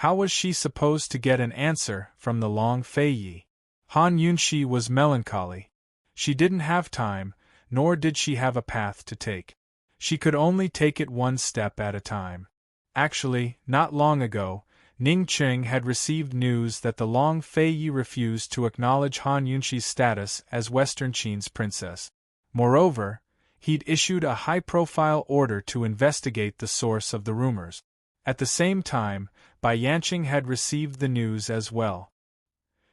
How was she supposed to get an answer from the Long Fei Yi? Han Yunshi was melancholy. She didn't have time, nor did she have a path to take. She could only take it one step at a time. Actually, not long ago, Ning Qing had received news that the Long Fei Yi refused to acknowledge Han Yunshi's status as Western Qin's princess. Moreover, he'd issued a high-profile order to investigate the source of the rumors. At the same time, Bai Yanqing had received the news as well.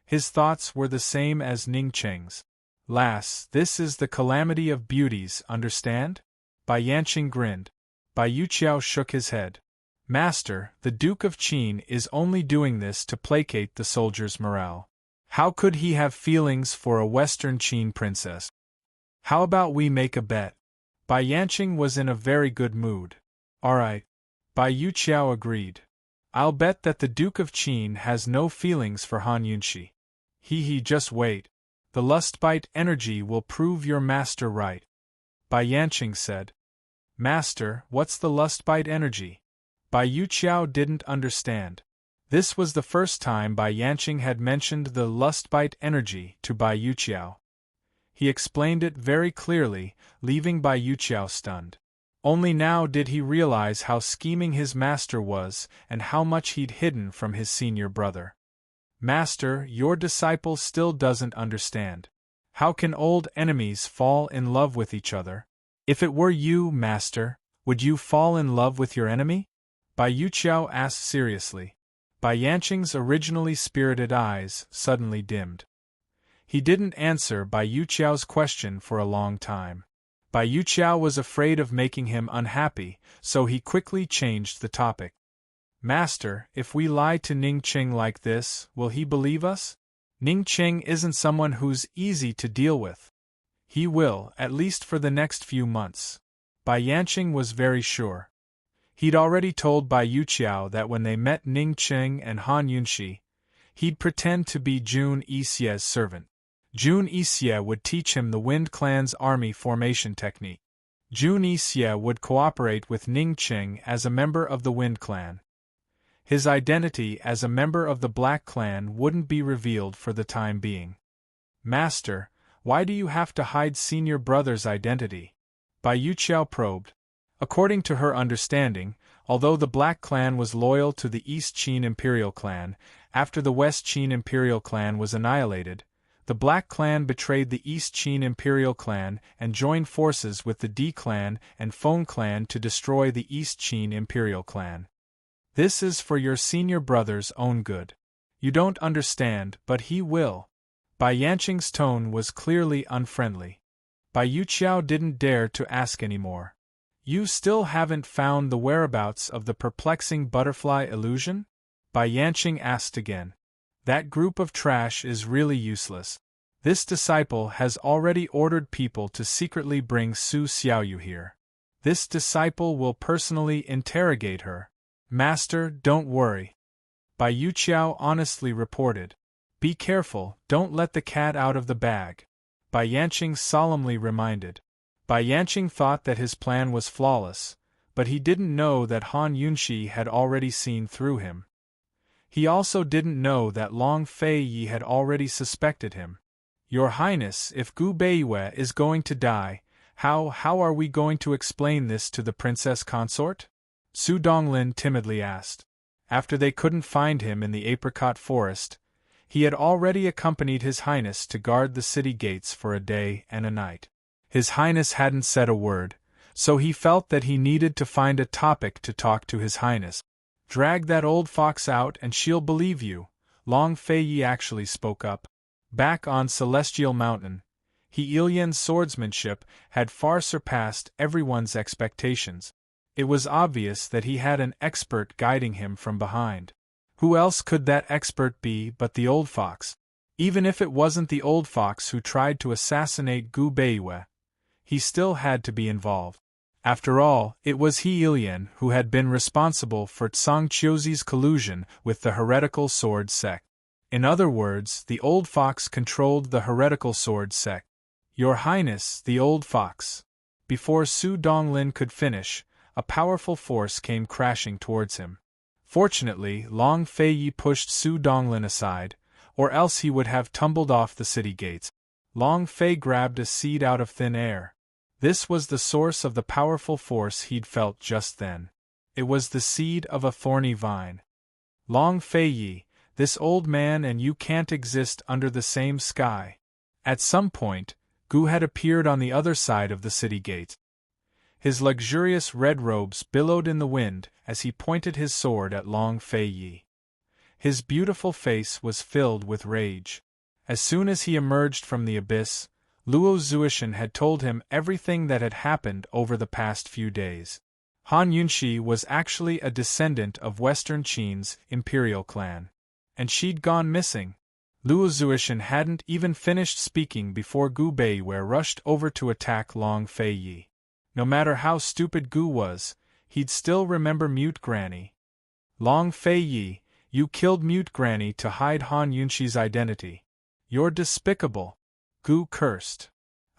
His thoughts were the same as Ning Qing's. Lass, this is the calamity of beauties, understand? Bai Yanqing grinned. Bai Yuqiao shook his head. Master, the Duke of Qin is only doing this to placate the soldiers' morale. How could he have feelings for a Western Qin princess? How about we make a bet? Bai Yanqing was in a very good mood. All right. Bai Yuqiao agreed. I'll bet that the Duke of Qin has no feelings for Han Yunshi. Just wait. The lustbite energy will prove your master right. Bai Yanqing said. Master, what's the lustbite energy? Bai Yuqiao didn't understand. This was the first time Bai Yanqing had mentioned the lustbite energy to Bai Yuqiao. He explained it very clearly, leaving Bai Yuqiao stunned. Only now did he realize how scheming his master was and how much he'd hidden from his senior brother. Master, your disciple still doesn't understand. How can old enemies fall in love with each other? If it were you, Master, would you fall in love with your enemy? Bai Yuqiao asked seriously. Bai Yanqing's originally spirited eyes suddenly dimmed. He didn't answer Bai Yuqiao's question for a long time. Bai Yuqiao was afraid of making him unhappy, so he quickly changed the topic. Master, if we lie to Ning Qing like this, will he believe us? Ning Qing isn't someone who's easy to deal with. He will, at least for the next few months. Bai Yanqing was very sure. He'd already told Bai Yuqiao that when they met Ning Qing and Han Yunshi, he'd pretend to be Jun Yixie's servant. Jun Yixie would teach him the Wind Clan's army formation technique. Jun Yixie would cooperate with Ning Qing as a member of the Wind Clan. His identity as a member of the Black Clan wouldn't be revealed for the time being. Master, Why do you have to hide senior brother's identity? Bai Yuqiao probed. According to her understanding, although the Black Clan was loyal to the East Qin Imperial Clan, after the West Qin Imperial Clan was annihilated, the Black Clan betrayed the East Qin Imperial Clan and joined forces with the D Clan and Feng Clan to destroy the East Qin Imperial Clan. This is for your senior brother's own good. You don't understand, but he will. Bai Yanqing's tone was clearly unfriendly. Bai Yuqiao didn't dare to ask any more. You still haven't found the whereabouts of the perplexing butterfly illusion? Bai Yanqing asked again. That group of trash is really useless. This disciple has already ordered people to secretly bring Su Xiaoyu here. This disciple will personally interrogate her. Master, don't worry. Bai Yuqiao honestly reported. Be careful, don't let the cat out of the bag. Bai Yanqing solemnly reminded. Bai Yanqing thought that his plan was flawless, but he didn't know that Han Yunshi had already seen through him. He also didn't know that Long Fei Yi had already suspected him. Your Highness, if Gu Beiyue is going to die, how are we going to explain this to the Princess Consort? Su Donglin timidly asked. After they couldn't find him in the apricot forest, he had already accompanied His Highness to guard the city gates for a day and a night. His Highness hadn't said a word, so he felt that he needed to find a topic to talk to His Highness. Drag that old fox out and she'll believe you, Long Fei Yi actually spoke up. Back on Celestial Mountain, He Ilyan's swordsmanship had far surpassed everyone's expectations. It was obvious that he had an expert guiding him from behind. Who else could that expert be but the old fox? Even if it wasn't the old fox who tried to assassinate Gu Beiyue, he still had to be involved. After all, it was He Ilyan who had been responsible for Tsang Qiuzi's collusion with the heretical sword sect. In other words, the old fox controlled the heretical sword sect. Your Highness, the old fox. Before Su Donglin could finish, a powerful force came crashing towards him. Fortunately, Long Fei Yi pushed Su Donglin aside, or else he would have tumbled off the city gates. Long Fei grabbed a seed out of thin air. This was the source of the powerful force he'd felt just then. It was the seed of a thorny vine. Long Fei Yi, this old man and you can't exist under the same sky. At some point, Gu had appeared on the other side of the city gate. His luxurious red robes billowed in the wind as he pointed his sword at Long Fei Yi. His beautiful face was filled with rage. As soon as he emerged from the abyss, Luo Zuishan had told him everything that had happened over the past few days. Han Yunshi was actually a descendant of Western Qin's imperial clan. And she'd gone missing. Luo Zuishan hadn't even finished speaking before Gu Beiyue rushed over to attack Long Fei Yi. No matter how stupid Gu was, he'd still remember Mute Granny. Long Fei Yi, you killed Mute Granny to hide Han Yunshi's identity. You're despicable. Gu cursed.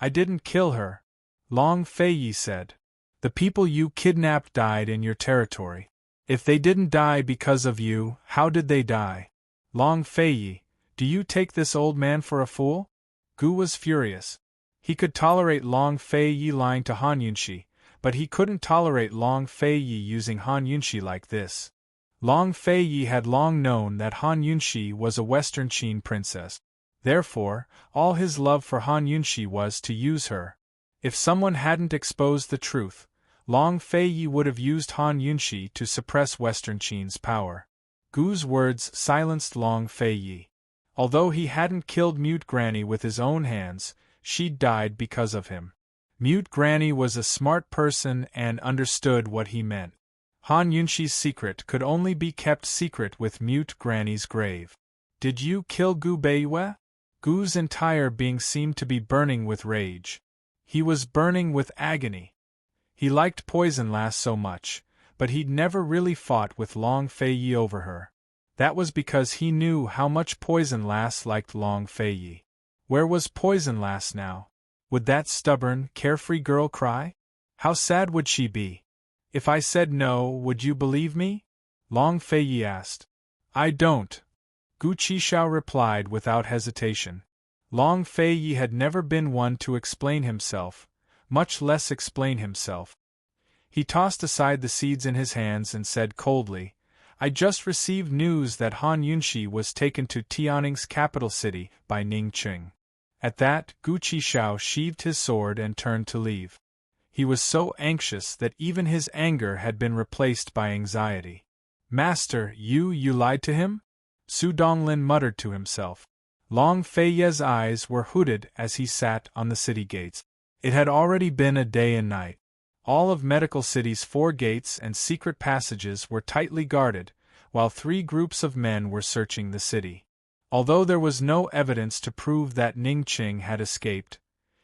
I didn't kill her. Long Fei Yi said. The people you kidnapped died in your territory. If they didn't die because of you, how did they die? Long Fei Yi, do you take this old man for a fool? Gu was furious. He could tolerate Long Fei Yi lying to Han Yunshi, but he couldn't tolerate Long Fei Yi using Han Yunshi like this. Long Fei Yi had long known that Han Yunshi was a Western Qin princess. Therefore, all his love for Han Yunshi was to use her. If someone hadn't exposed the truth, Long Fei Yi would have used Han Yunshi to suppress Western Qin's power. Gu's words silenced Long Fei Yi. Although he hadn't killed Mute Granny with his own hands, she'd died because of him. Mute Granny was a smart person and understood what he meant. Han Yunshi's secret could only be kept secret with Mute Granny's grave. Did you kill Gu Beiyue? Gu's entire being seemed to be burning with rage. He was burning with agony. He liked Poison Lass so much, but he'd never really fought with Long Fei Yi over her. That was because he knew how much Poison Lass liked Long Fei Yi. Where was Poison Lass now? Would that stubborn, carefree girl cry? How sad would she be? If I said no, would you believe me? Long Fei Yi asked. I don't. Gu Qishao replied without hesitation. Long Fei had never been one to explain himself, much less explain himself. He tossed aside the seeds in his hands and said coldly, "I just received news that Han Yunxi was taken to Tianning's capital city by Ning Qing." At that, Gu Qixiao sheathed his sword and turned to leave. He was so anxious that even his anger had been replaced by anxiety. "Master, you lied to him?" Su Donglin muttered to himself. Long Fei's eyes were hooded as he sat on the city gates. It had already been a day and night. All of Medical City's 4 gates and secret passages were tightly guarded, while 3 groups of men were searching the city. Although there was no evidence to prove that Ning Qing had escaped,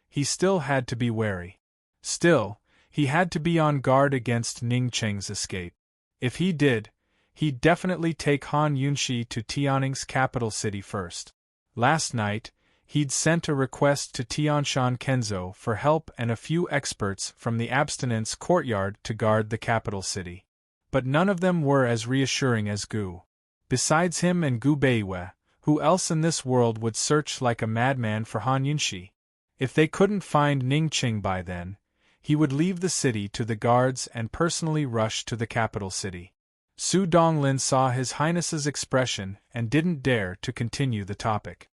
he still had to be wary. Still, he had to be on guard against Ning Qing's escape. If he did, he'd definitely take Han Yunxi to Tianning's capital city first. Last night, he'd sent a request to Tianshan Kenzo for help and a few experts from the Abstinence Courtyard to guard the capital city. But none of them were as reassuring as Gu. Besides him and Gu Beiwei, who else in this world would search like a madman for Han Yunxi? If they couldn't find Ning Qing by then, he would leave the city to the guards and personally rush to the capital city. Su Donglin saw His Highness's expression and didn't dare to continue the topic.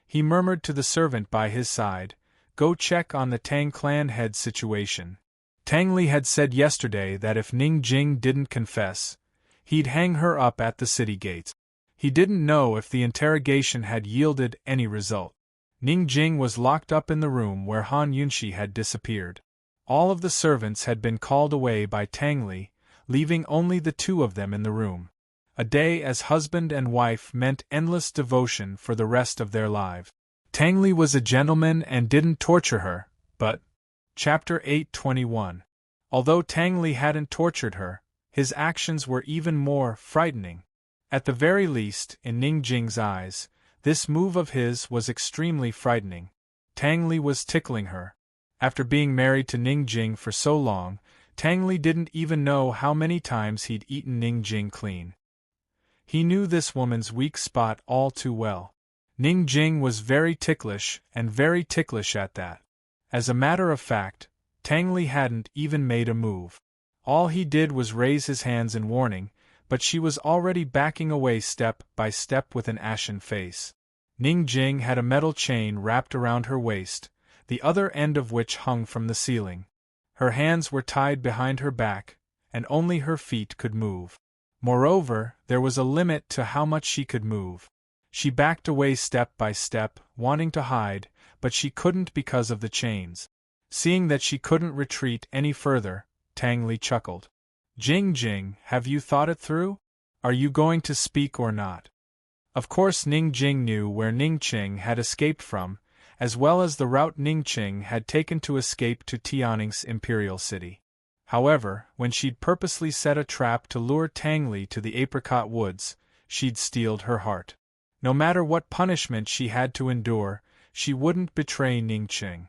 He murmured to the servant by his side, "Go check on the Tang clan head situation. Tang Li had said yesterday that if Ning Jing didn't confess, he'd hang her up at the city gates." He didn't know if the interrogation had yielded any result. Ning Jing was locked up in the room where Han Yunxi had disappeared. All of the servants had been called away by Tang Li, leaving only the 2 of them in the room. A day as husband and wife meant endless devotion for the rest of their lives. Tang Li was a gentleman and didn't torture her, but... Chapter 821. Although Tang Li hadn't tortured her, his actions were even more frightening. At the very least, in Ning Jing's eyes, this move of his was extremely frightening. Tang Li was tickling her. After being married to Ning Jing for so long, Tang Li didn't even know how many times he'd eaten Ning Jing clean. He knew this woman's weak spot all too well. Ning Jing was very ticklish, and very ticklish at that. As a matter of fact, Tang Li hadn't even made a move. All he did was raise his hands in warning, but she was already backing away step by step with an ashen face. Ning Jing had a metal chain wrapped around her waist, the other end of which hung from the ceiling. Her hands were tied behind her back, and only her feet could move. Moreover, there was a limit to how much she could move. She backed away step by step, wanting to hide, but she couldn't because of the chains. Seeing that she couldn't retreat any further, Tang Li chuckled. "Jing, have you thought it through? Are you going to speak or not?" Of course Ning Jing knew where Ning Qing had escaped from, as well as the route Ning Qing had taken to escape to Tianning's imperial city. However, when she'd purposely set a trap to lure Tang Li to the apricot woods, she'd steeled her heart. No matter what punishment she had to endure, she wouldn't betray Ning Qing.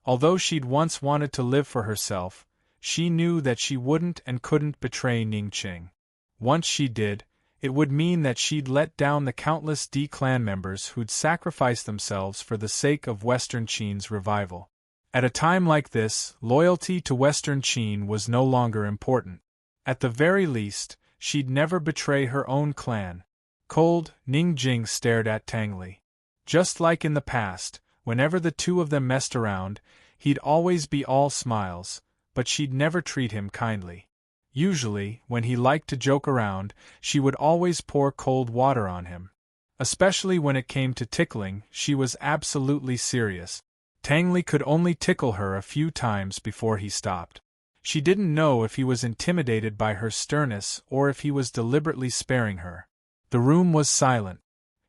Although she'd once wanted to live for herself, she knew that she wouldn't and couldn't betray Ning Qing. Once she did, it would mean that she'd let down the countless D clan members who'd sacrificed themselves for the sake of Western Qin's revival. At a time like this, loyalty to Western Qin was no longer important. At the very least, she'd never betray her own clan. Cold, Ning Jing stared at Tang Li. Just like in the past, whenever the 2 of them messed around, he'd always be all smiles, but she'd never treat him kindly. Usually, when he liked to joke around, she would always pour cold water on him. Especially when it came to tickling, she was absolutely serious. Tang Li could only tickle her a few times before he stopped. She didn't know if he was intimidated by her sternness or if he was deliberately sparing her. The room was silent.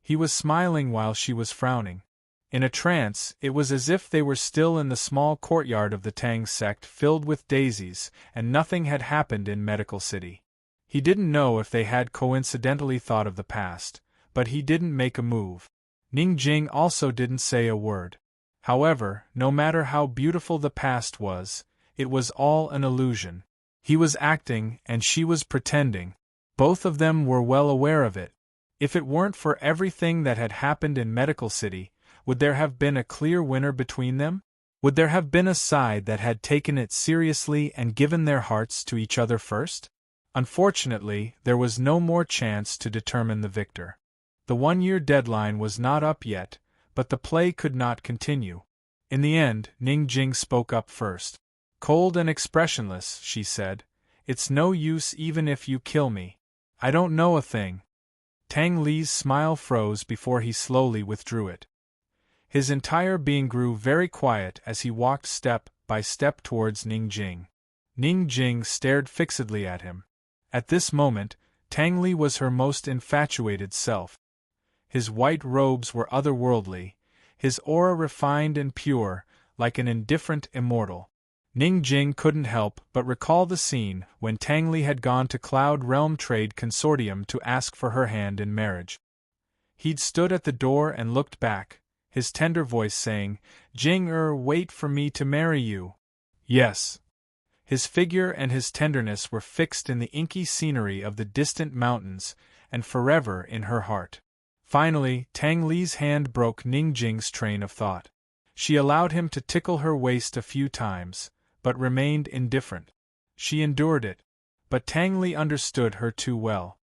He was smiling while she was frowning. In a trance, it was as if they were still in the small courtyard of the Tang sect filled with daisies, and nothing had happened in Medical City. He didn't know if they had coincidentally thought of the past, but he didn't make a move. Ning Jing also didn't say a word. However, no matter how beautiful the past was, it was all an illusion. He was acting and she was pretending. Both of them were well aware of it. If it weren't for everything that had happened in Medical City, would there have been a clear winner between them? Would there have been a side that had taken it seriously and given their hearts to each other first? Unfortunately, there was no more chance to determine the victor. The 1-year deadline was not up yet, but the play could not continue. In the end, Ning Jing spoke up first. Cold and expressionless, she said, "It's no use even if you kill me. I don't know a thing." Tang Li's smile froze before he slowly withdrew it. His entire being grew very quiet as he walked step by step towards Ning Jing. Ning Jing stared fixedly at him. At this moment, Tang Li was her most infatuated self. His white robes were otherworldly, his aura refined and pure, like an indifferent immortal. Ning Jing couldn't help but recall the scene when Tang Li had gone to Cloud Realm Trade Consortium to ask for her hand in marriage. He'd stood at the door and looked back, his tender voice saying, "Jing wait for me to marry you." Yes. His figure and his tenderness were fixed in the inky scenery of the distant mountains, and forever in her heart. Finally, Tang Li's hand broke Ning Jing's train of thought. She allowed him to tickle her waist a few times, but remained indifferent. She endured it, but Tang Li understood her too well.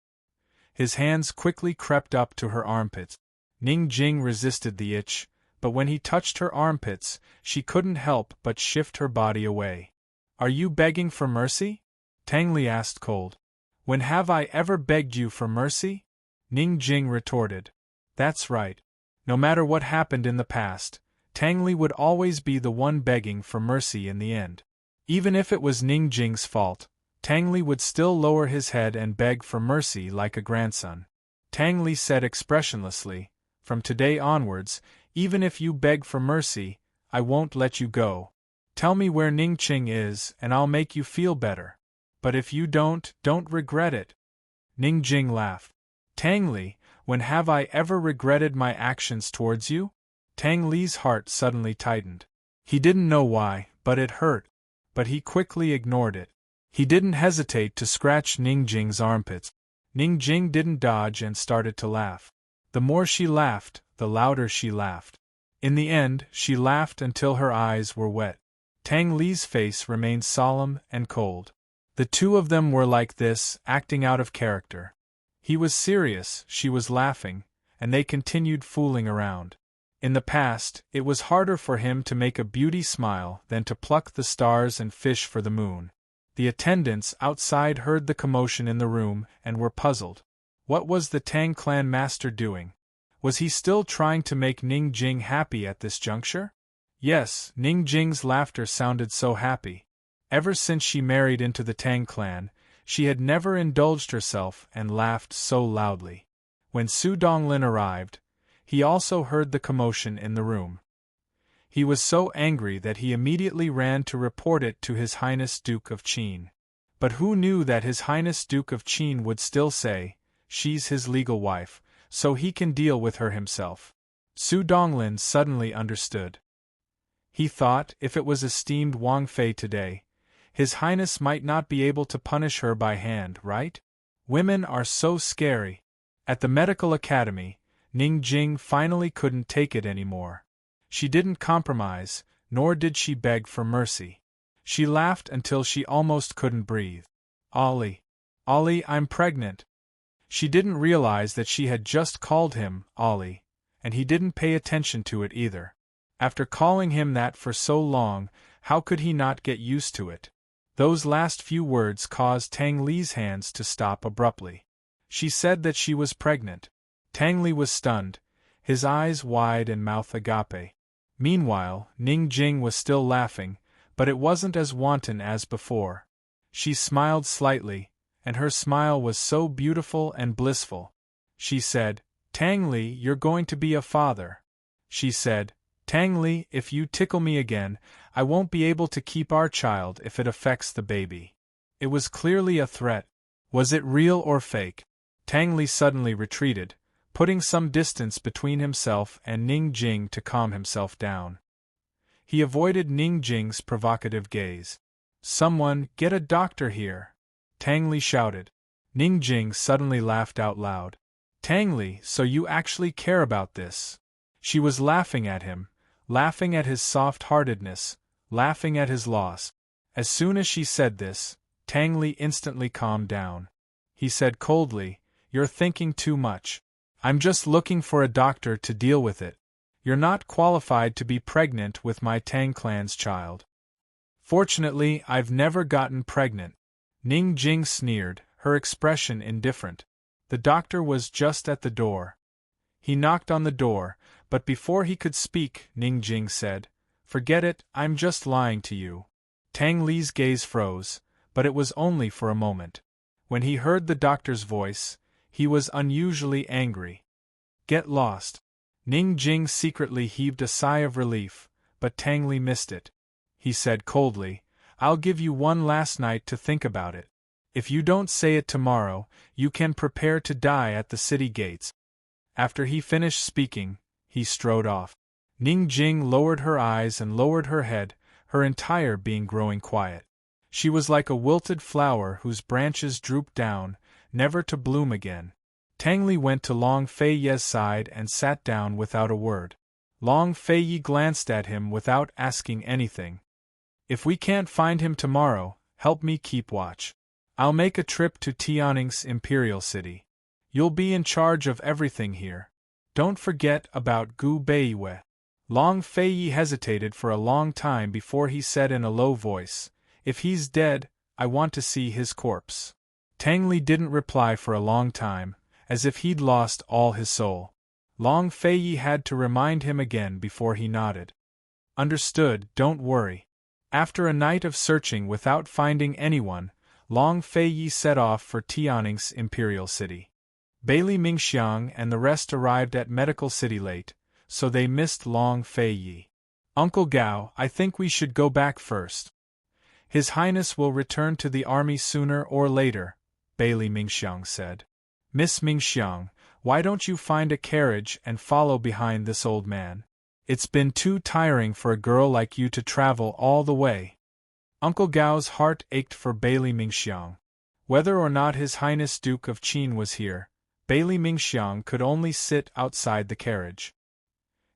His hands quickly crept up to her armpits. Ning Jing resisted the itch, but when he touched her armpits, she couldn't help but shift her body away. "Are you begging for mercy?" Tang Li asked cold. "When have I ever begged you for mercy?" Ning Jing retorted. "That's right. No matter what happened in the past, Tang Li would always be the one begging for mercy in the end. Even if it was Ning Jing's fault, Tang Li would still lower his head and beg for mercy like a grandson." Tang Li said expressionlessly, "From today onwards, even if you beg for mercy, I won't let you go. Tell me where Ning Qing is, and I'll make you feel better. But if you don't regret it." Ning Jing laughed. "Tang Li, when have I ever regretted my actions towards you?" Tang Li's heart suddenly tightened. He didn't know why, but it hurt. But he quickly ignored it. He didn't hesitate to scratch Ning Jing's armpits. Ning Jing didn't dodge and started to laugh. The more she laughed, the louder she laughed. In the end, she laughed until her eyes were wet. Tang Li's face remained solemn and cold. The two of them were like this, acting out of character. He was serious, she was laughing, and they continued fooling around. In the past, it was harder for him to make a beauty smile than to pluck the stars and fish for the moon. The attendants outside heard the commotion in the room and were puzzled. What was the Tang clan master doing? Was he still trying to make Ning Jing happy at this juncture? Yes, Ning Jing's laughter sounded so happy. Ever since she married into the Tang clan, she had never indulged herself and laughed so loudly. When Su Donglin arrived, he also heard the commotion in the room. He was so angry that he immediately ran to report it to His Highness Duke of Qin. But who knew that His Highness Duke of Qin would still say, "She's his legal wife, so he can deal with her himself." Su Donglin suddenly understood. He thought, if it was esteemed Wang Fei today, His Highness might not be able to punish her by hand, right? Women are so scary. At the medical academy, Ning Jing finally couldn't take it anymore. She didn't compromise, nor did she beg for mercy. She laughed until she almost couldn't breathe. Ollie, I'm pregnant." She didn't realize that she had just called him Ollie, and he didn't pay attention to it either. After calling him that for so long, how could he not get used to it? Those last few words caused Tang Li's hands to stop abruptly. She said that she was pregnant. Tang Li was stunned, his eyes wide and mouth agape. Meanwhile, Ning Jing was still laughing, but it wasn't as wanton as before. She smiled slightly, and her smile was so beautiful and blissful. She said, "Tang Li, you're going to be a father." She said, "Tang Li, if you tickle me again, I won't be able to keep our child if it affects the baby." It was clearly a threat. Was it real or fake? Tang Li suddenly retreated, putting some distance between himself and Ning Jing to calm himself down. He avoided Ning Jing's provocative gaze. "Someone, get a doctor here!" Tang Li shouted. Ning Jing suddenly laughed out loud. "Tang Li, so you actually care about this?" She was laughing at him, laughing at his soft-heartedness, laughing at his loss. As soon as she said this, Tang Li instantly calmed down. He said coldly, "You're thinking too much. I'm just looking for a doctor to deal with it. You're not qualified to be pregnant with my Tang clan's child." "Fortunately, I've never gotten pregnant." Ning Jing sneered, her expression indifferent. The doctor was just at the door. He knocked on the door, but before he could speak, Ning Jing said, "Forget it, I'm just lying to you." Tang Li's gaze froze, but it was only for a moment. When he heard the doctor's voice, he was unusually angry. "Get lost." Ning Jing secretly heaved a sigh of relief, but Tang Li missed it. He said coldly, "I'll give you one last night to think about it. If you don't say it tomorrow, you can prepare to die at the city gates." After he finished speaking, he strode off. Ning Jing lowered her eyes and lowered her head, her entire being growing quiet. She was like a wilted flower whose branches drooped down, never to bloom again. Tang Li went to Long Fei Ye's side and sat down without a word. Long Fei Ye glanced at him without asking anything. "If we can't find him tomorrow, help me keep watch. I'll make a trip to Tianning's imperial city. You'll be in charge of everything here. Don't forget about Gu Beiwei." Long Fei Yi hesitated for a long time before he said in a low voice, "If he's dead, I want to see his corpse." Tang Li didn't reply for a long time, as if he'd lost all his soul. Long Fei Yi had to remind him again before he nodded. "Understood, don't worry." After a night of searching without finding anyone, Long Fei Yi set off for Tianning's imperial city. Bailey Mingxiang and the rest arrived at Medical City late, so they missed Long Fei Yi. "Uncle Gao, I think we should go back first. His Highness will return to the army sooner or later," Bailey Mingxiang said. "Miss Mingxiang, why don't you find a carriage and follow behind this old man? It's been too tiring for a girl like you to travel all the way." Uncle Gao's heart ached for Bailey Mingxiang. Whether or not His Highness Duke of Qin was here, Bailey Mingxiang could only sit outside the carriage.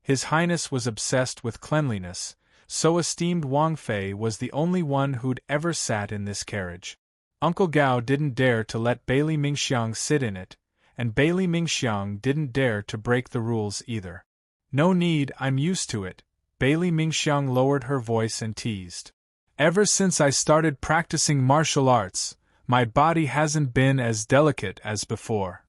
His Highness was obsessed with cleanliness, so esteemed Wang Fei was the only one who'd ever sat in this carriage. Uncle Gao didn't dare to let Bailey Mingxiang sit in it, and Bailey Mingxiang didn't dare to break the rules either. "No need, I'm used to it," Bailey Mingxiang lowered her voice and teased. "Ever since I started practicing martial arts, my body hasn't been as delicate as before."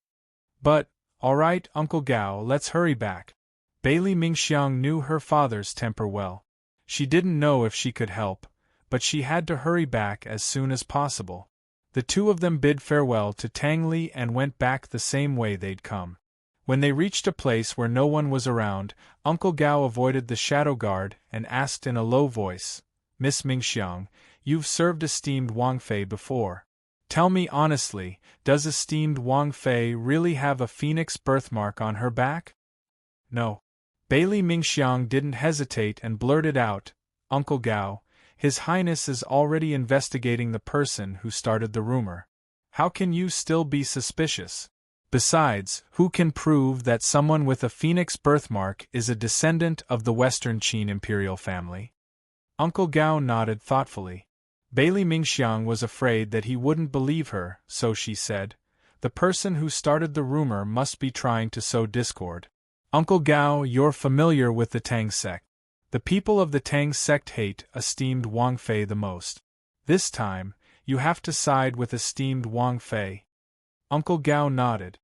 "But, alright Uncle Gao, let's hurry back." Bailey Mingxiang knew her father's temper well. She didn't know if she could help, but she had to hurry back as soon as possible. The two of them bid farewell to Tang Li and went back the same way they'd come. When they reached a place where no one was around, Uncle Gao avoided the shadow guard and asked in a low voice, "Miss Mingxiang, you've served esteemed Wang Fei before. Tell me honestly, does esteemed Wang Fei really have a phoenix birthmark on her back?" "No." Bailey Mingxiang didn't hesitate and blurted out, "Uncle Gao, His Highness is already investigating the person who started the rumor. How can you still be suspicious? Besides, who can prove that someone with a phoenix birthmark is a descendant of the Western Qin imperial family?" Uncle Gao nodded thoughtfully. Bailey Mingxiang was afraid that he wouldn't believe her, so she said, "The person who started the rumor must be trying to sow discord." "Uncle Gao, you're familiar with the Tang sect. The people of the Tang sect hate esteemed Wang Fei the most. This time, you have to side with esteemed Wang Fei." Uncle Gao nodded.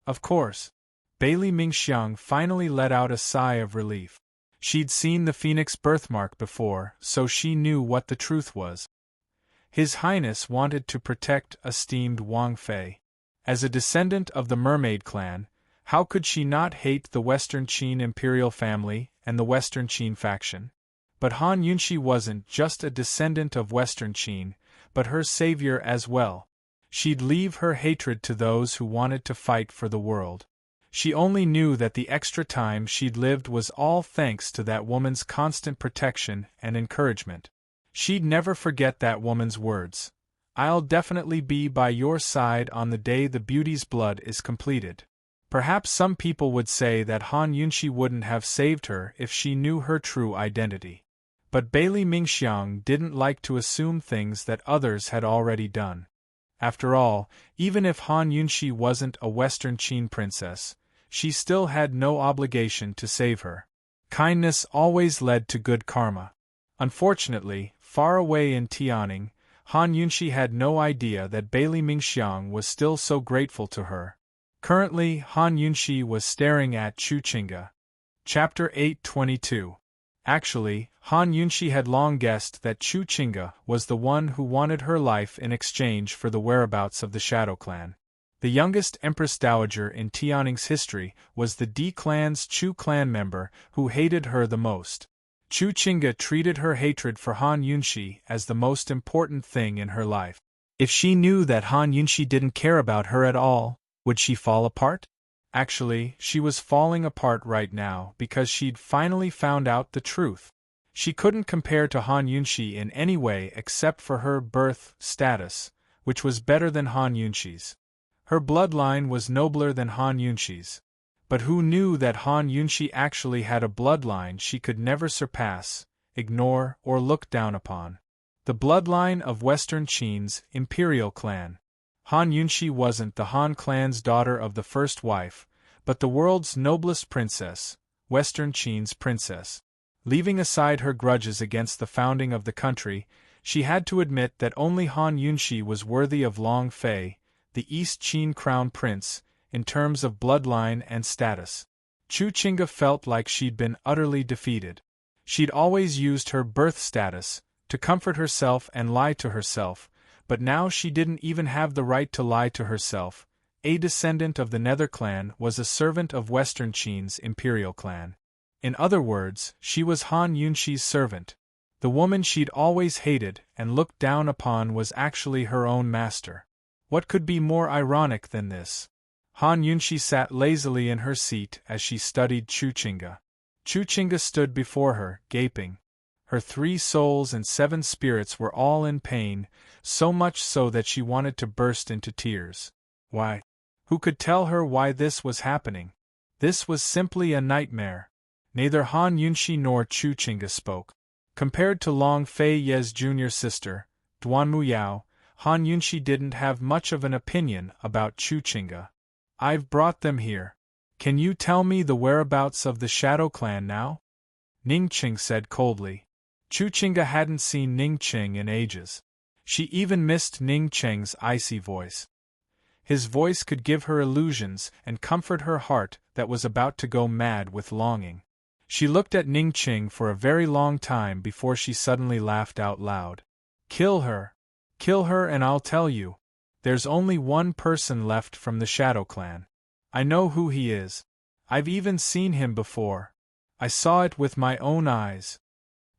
"Of course." Bailey Mingxiang finally let out a sigh of relief. She'd seen the phoenix birthmark before, so she knew what the truth was. His Highness wanted to protect esteemed Wang Fei. As a descendant of the Mermaid clan, how could she not hate the Western Qin imperial family and the Western Qin faction? But Han Yunxi wasn't just a descendant of Western Qin, but her savior as well. She'd leave her hatred to those who wanted to fight for the world. She only knew that the extra time she'd lived was all thanks to that woman's constant protection and encouragement. She'd never forget that woman's words. "I'll definitely be by your side on the day the beauty's blood is completed." Perhaps some people would say that Han Yunxi wouldn't have saved her if she knew her true identity. But Bailey Mingxiang didn't like to assume things that others had already done. After all, even if Han Yunxi wasn't a Western Qin princess, she still had no obligation to save her. Kindness always led to good karma. Unfortunately, far away in Tianning, Han Yunxi had no idea that Bailey Mingxiang was still so grateful to her. Currently, Han Yunxi was staring at Chu Qingge. Chapter 822. Actually, Han Yunxi had long guessed that Chu Qingge was the one who wanted her life in exchange for the whereabouts of the Shadow Clan. The youngest Empress Dowager in Tianning's history was the D clan's Chu clan member who hated her the most. Chu Qingge treated her hatred for Han Yunxi as the most important thing in her life. If she knew that Han Yunxi didn't care about her at all, would she fall apart? Actually, she was falling apart right now because she'd finally found out the truth. She couldn't compare to Han Yunxi in any way except for her birth status, which was better than Han Yunxi's. Her bloodline was nobler than Han Yunxi's. But who knew that Han Yunxi actually had a bloodline she could never surpass, ignore, or look down upon? The bloodline of Western Qin's imperial clan. Han Yunxi wasn't the Han clan's daughter of the first wife, but the world's noblest princess, Western Qin's princess. Leaving aside her grudges against the founding of the country, she had to admit that only Han Yunxi was worthy of Long Fei, the East Qin crown prince, in terms of bloodline and status. Chu Qingge felt like she'd been utterly defeated. She'd always used her birth status to comfort herself and lie to herself, but now she didn't even have the right to lie to herself. A descendant of the Nether clan was a servant of Western Qin's imperial clan. In other words, she was Han Yunxi's servant. The woman she'd always hated and looked down upon was actually her own master. What could be more ironic than this? Han Yunxi sat lazily in her seat as she studied Chu Qingge. Chu Qingge stood before her, gaping. Her 3 souls and 7 spirits were all in pain, so much so that she wanted to burst into tears. Why? Who could tell her why this was happening? This was simply a nightmare. Neither Han Yunxi nor Chu Qingge spoke. Compared to Long Fei Ye's junior sister, Duan Muyao, Han Yunxi didn't have much of an opinion about Chu Qingge. I've brought them here. Can you tell me the whereabouts of the Shadow Clan now? Ning Qing said coldly. Chu Qingge hadn't seen Ning Qing in ages. She even missed Ning Qing's icy voice. His voice could give her illusions and comfort her heart that was about to go mad with longing. She looked at Ning Qing for a very long time before she suddenly laughed out loud. Kill her! Kill her and I'll tell you. There's only one person left from the Shadow Clan. I know who he is. I've even seen him before. I saw it with my own eyes.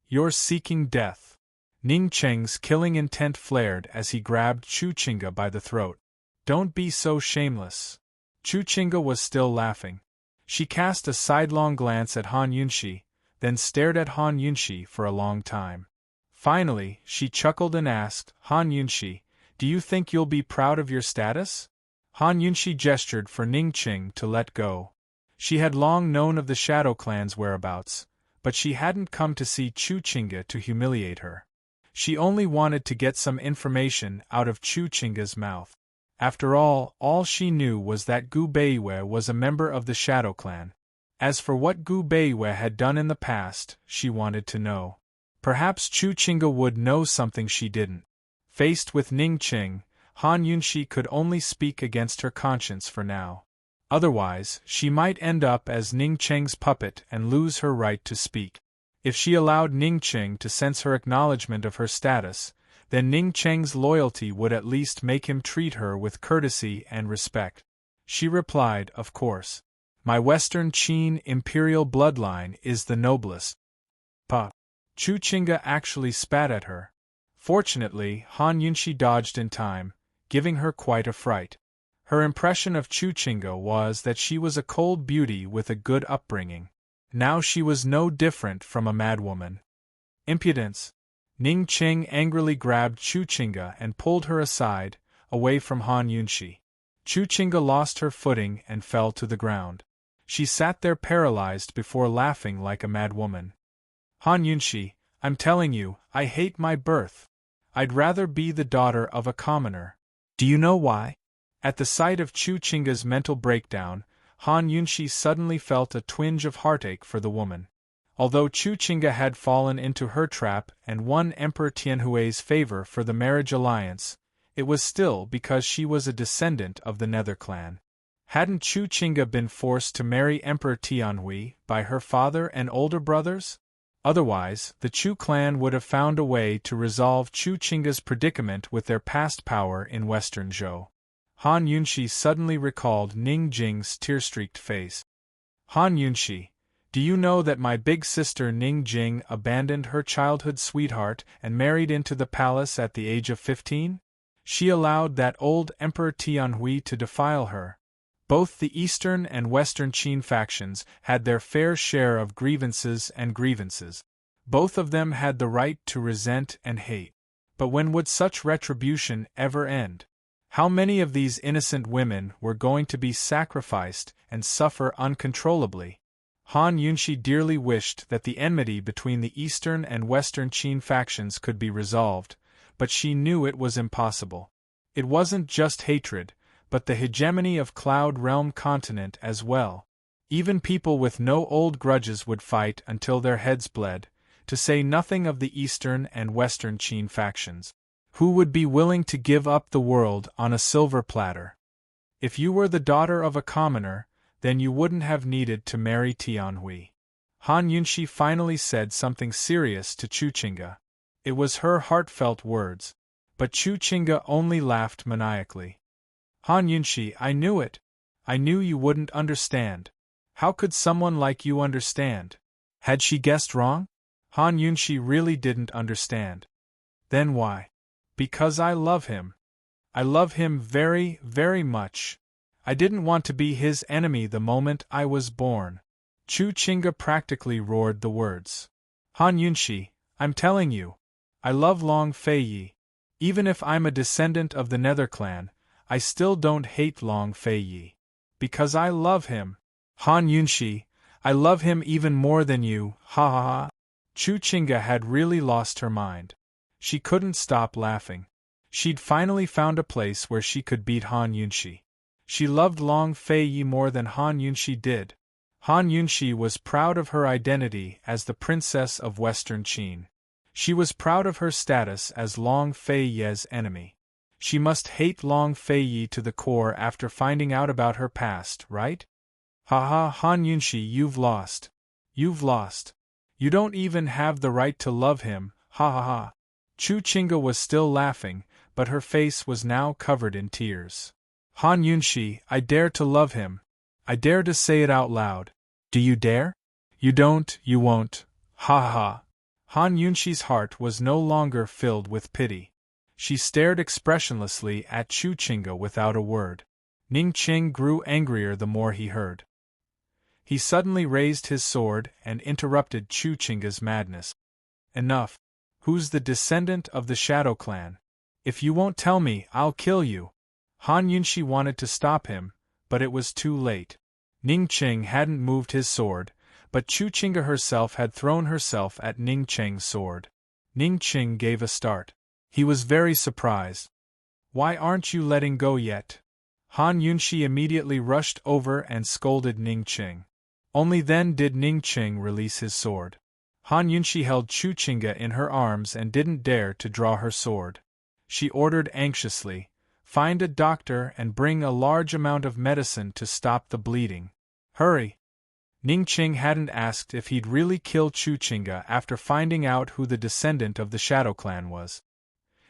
You're seeking death. Ning Qing's killing intent flared as he grabbed Chu Qingge by the throat. Don't be so shameless. Chu Qingge was still laughing. She cast a sidelong glance at Han Yunxi, then stared at Han Yunxi for a long time. Finally, she chuckled and asked, Han Yunxi, do you think you'll be proud of your status? Han Yunxi gestured for Ning Qing to let go. She had long known of the Shadow Clan's whereabouts, but she hadn't come to see Chu Qingge to humiliate her. She only wanted to get some information out of Chu Qingge's mouth. After all she knew was that Gu Beiwei was a member of the Shadow Clan. As for what Gu Beiwei had done in the past, she wanted to know. Perhaps Chu Qingge would know something she didn't. Faced with Ning Qing, Han Yunxi could only speak against her conscience for now. Otherwise, she might end up as Ning Qing's puppet and lose her right to speak. If she allowed Ning Qing to sense her acknowledgement of her status, then Ning Qing's loyalty would at least make him treat her with courtesy and respect. She replied, of course. My Western Qin imperial bloodline is the noblest. Pa. Chu Qingge actually spat at her. Fortunately, Han Yunxi dodged in time, giving her quite a fright. Her impression of Chu Qingge was that she was a cold beauty with a good upbringing. Now she was no different from a madwoman. Impudence! Ning Qing angrily grabbed Chu Qingge and pulled her aside, away from Han Yunxi. Chuchinga lost her footing and fell to the ground. She sat there paralyzed before laughing like a mad woman. Han Yunshi, I'm telling you, I hate my birth. I'd rather be the daughter of a commoner. Do you know why? At the sight of Chuchinga's mental breakdown, Han Yunshi suddenly felt a twinge of heartache for the woman. Although Chuchinga had fallen into her trap and won Emperor Tianhui's favor for the marriage alliance, it was still because she was a descendant of the Nether clan. Hadn't Chuchinga been forced to marry Emperor Tianhui by her father and older brothers? Otherwise, the Chu clan would have found a way to resolve Chuchinga's predicament with their past power in Western Zhou. Han Yunshi suddenly recalled Ning Jing's tear-streaked face. Han Yunshi, do you know that my big sister Ning Jing abandoned her childhood sweetheart and married into the palace at the age of 15? She allowed that old Emperor Tianhui to defile her. Both the Eastern and Western Qin factions had their fair share of grievances. Both of them had the right to resent and hate. But when would such retribution ever end? How many of these innocent women were going to be sacrificed and suffer uncontrollably? Han Yunshi dearly wished that the enmity between the Eastern and Western Qin factions could be resolved, but she knew it was impossible. It wasn't just hatred, but the hegemony of Cloud Realm continent as well. Even people with no old grudges would fight until their heads bled, to say nothing of the Eastern and Western Qin factions. Who would be willing to give up the world on a silver platter? If you were the daughter of a commoner, then you wouldn't have needed to marry Tianhui. Han Yunshi finally said something serious to Chuchinga. It was her heartfelt words, but Chuchinga only laughed maniacally. Han Yunshi, I knew it. I knew you wouldn't understand. How could someone like you understand? Had she guessed wrong? Han Yunshi really didn't understand. Then why? Because I love him. I love him very, very much. I didn't want to be his enemy the moment I was born. Chuchinga practically roared the words. Han Yunshi, I'm telling you. I love Long Feiyi. Even if I'm a descendant of the Nether clan, I still don't hate Long Feiyi. Because I love him. Han Yunshi, I love him even more than you, ha ha ha. Chuchinga had really lost her mind. She couldn't stop laughing. She'd finally found a place where she could beat Han Yunshi. She loved Long Feiyi more than Han Yunshi did. Han Yunshi was proud of her identity as the princess of Western Qin. She was proud of her status as Long Feiyi's enemy. She must hate Long Feiyi to the core after finding out about her past, right? Ha ha, Han Yunshi, you've lost. You've lost. You don't even have the right to love him, ha ha ha. Chuchinga was still laughing, but her face was now covered in tears. Han Yunshi, I dare to love him. I dare to say it out loud. Do you dare? You don't, you won't, ha ha ha. Han Yunshi's heart was no longer filled with pity. She stared expressionlessly at Chuchinga without a word. Ning Qing grew angrier the more he heard. He suddenly raised his sword and interrupted Chuchinga's madness. Enough. Who's the descendant of the Shadow Clan? If you won't tell me, I'll kill you. Han Yunshi wanted to stop him, but it was too late. Ning Qing hadn't moved his sword, but Chuchinga herself had thrown herself at Ning Qing's sword. Ning Qing gave a start. He was very surprised. Why aren't you letting go yet? Han Yunshi immediately rushed over and scolded Ning Qing. Only then did Ning Qing release his sword. Han Yunshi held Chuchinga in her arms and didn't dare to draw her sword. She ordered anxiously, find a doctor and bring a large amount of medicine to stop the bleeding. Hurry! Ning Qing hadn't asked if he'd really kill Chuchinga after finding out who the descendant of the Shadow Clan was.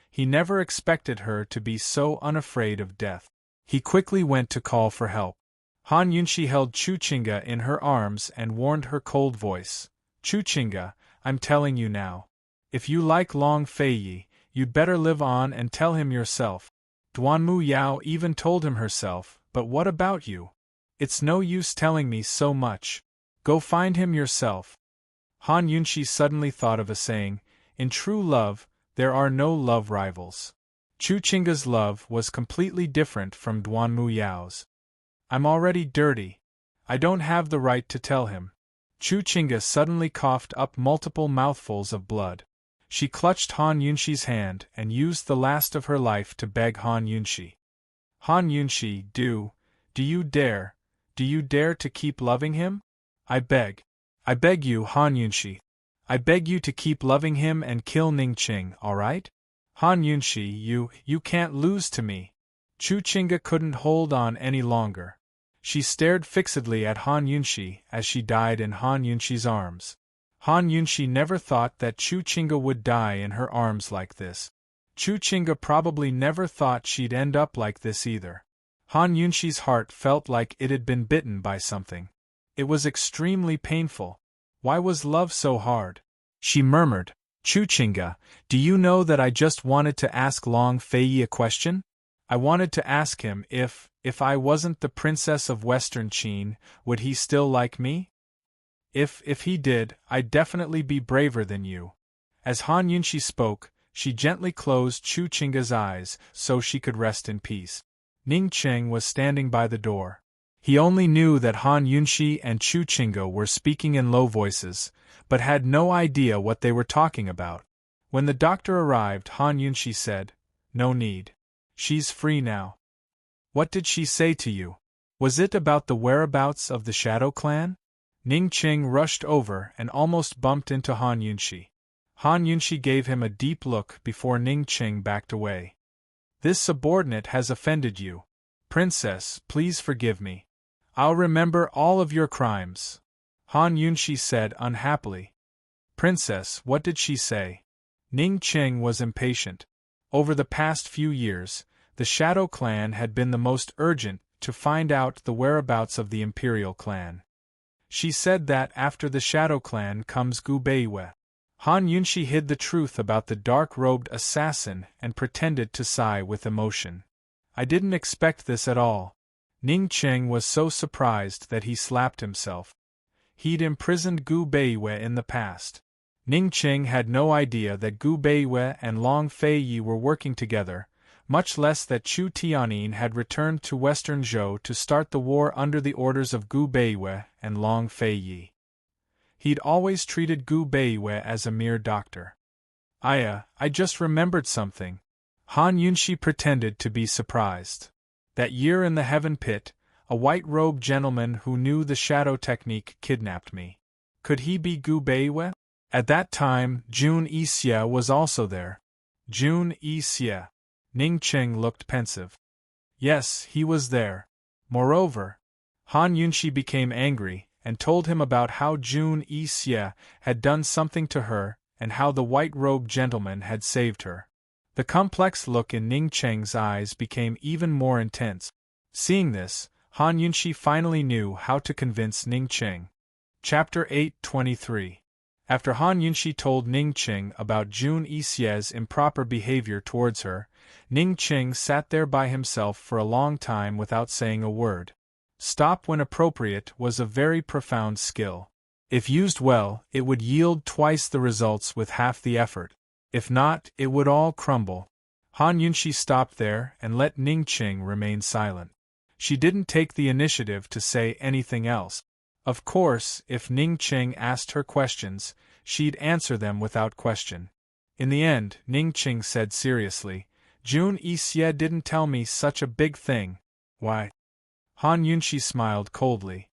He never expected her to be so unafraid of death. He quickly went to call for help. Han Yunshi held Chuchinga in her arms and warned her cold voice. Chuchinga, I'm telling you now. If you like Long Feiyi, you'd better live on and tell him yourself. Duanmu Yao even told him herself, but what about you? It's no use telling me so much. Go find him yourself. Han Yunshi suddenly thought of a saying, in true love, there are no love rivals. Chu Chinga's love was completely different from Duan Muyao's. I'm already dirty. I don't have the right to tell him. Chu Chinga suddenly coughed up multiple mouthfuls of blood. She clutched Han Yunxi's hand and used the last of her life to beg Han Yunxi. Han Yunxi, do you dare to keep loving him? I beg you, Han Yunxi. I beg you to keep loving him and kill Ningqing, alright? Han Yunxi, you can't lose to me. Chu Chinga couldn't hold on any longer. She stared fixedly at Han Yunxi as she died in Han Yunxi's arms. Han Yunxi never thought that Chu Chinga would die in her arms like this. Chu Chinga probably never thought she'd end up like this either. Han Yunxi's heart felt like it had been bitten by something. It was extremely painful. Why was love so hard? She murmured, Chu Chinga, do you know that I just wanted to ask Long Fei a question? I wanted to ask him if I wasn't the princess of Western Qin, would he still like me? If he did, I'd definitely be braver than you. As Han Yunxi spoke, she gently closed Chu Chinga's eyes so she could rest in peace. Ningqing was standing by the door. He only knew that Han Yunxi and Chu Chinga were speaking in low voices, but had no idea what they were talking about. When the doctor arrived, Han Yunxi said, No need. She's free now. What did she say to you? Was it about the whereabouts of the Shadow Clan? Ningqing rushed over and almost bumped into Han Yunxi. Han Yunxi gave him a deep look before Ningqing backed away. This subordinate has offended you. Princess, please forgive me. I'll remember all of your crimes. Han Yunxi said unhappily. Princess, what did she say? Ningqing was impatient. Over the past few years, the Shadow Clan had been the most urgent to find out the whereabouts of the Imperial Clan. She said that after the Shadow Clan comes Gu Beiwe. Han Yunxi hid the truth about the dark-robed assassin and pretended to sigh with emotion. I didn't expect this at all. Ningqing was so surprised that he slapped himself. He'd imprisoned Gu Beiwe in the past. Ningqing had no idea that Gu Beiwe and Long Feiyi were working together, much less that Chu Tianyin had returned to Western Zhou to start the war under the orders of Gu Beiwe and Long Feiyi. He'd always treated Gu Beiwe as a mere doctor. I just remembered something. Han Yunxi pretended to be surprised. That year in the Heaven Pit, a white-robed gentleman who knew the shadow technique kidnapped me. Could he be Gu Beiwe? At that time, Jun Yixie was also there. Jun Yixie. Ningqing looked pensive. Yes, he was there. Moreover, Han Yunxi became angry and told him about how Jun Yixie had done something to her and how the white-robed gentleman had saved her. The complex look in Ningqing's eyes became even more intense. Seeing this, Han Yunxi finally knew how to convince Ningqing. Chapter 8:23. After Han Yunxi told Ningqing about Jun Yixie's improper behavior towards her, Ningqing sat there by himself for a long time without saying a word. Stop when appropriate was a very profound skill. If used well, it would yield twice the results with half the effort. If not, it would all crumble. Han Yunxi stopped there and let Ningqing remain silent. She didn't take the initiative to say anything else. Of course, if Ningqing asked her questions, she'd answer them without question. In the end, Ningqing said seriously, Jun Yixie didn't tell me such a big thing. Why? Han Yunxi smiled coldly.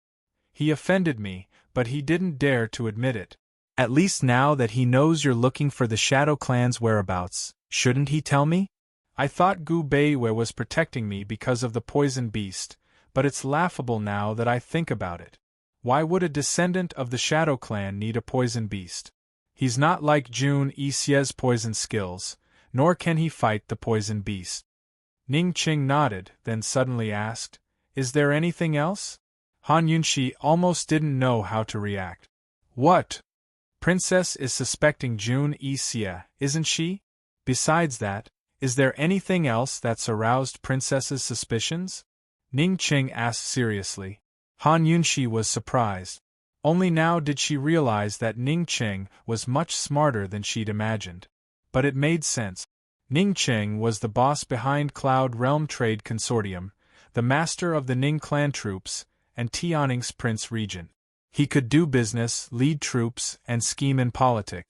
He offended me, but he didn't dare to admit it. At least now that he knows you're looking for the Shadow Clan's whereabouts, shouldn't he tell me? I thought Gu Beiwe was protecting me because of the poison beast, but it's laughable now that I think about it. Why would a descendant of the Shadow Clan need a poison beast? He's not like Jun Yixie's poison skills, nor can he fight the poison beast. Ningqing nodded, then suddenly asked, Is there anything else? Han Yunxi almost didn't know how to react. What? Princess is suspecting Jun Yixie, isn't she? Besides that, is there anything else that's aroused Princess's suspicions? Ningqing asked seriously. Han Yunxi was surprised. Only now did she realize that Ningqing was much smarter than she'd imagined. But it made sense. Ning Cheng was the boss behind Cloud Realm Trade Consortium, the master of the Ning clan troops, and Tianning's Prince Regent. He could do business, lead troops, and scheme in politics.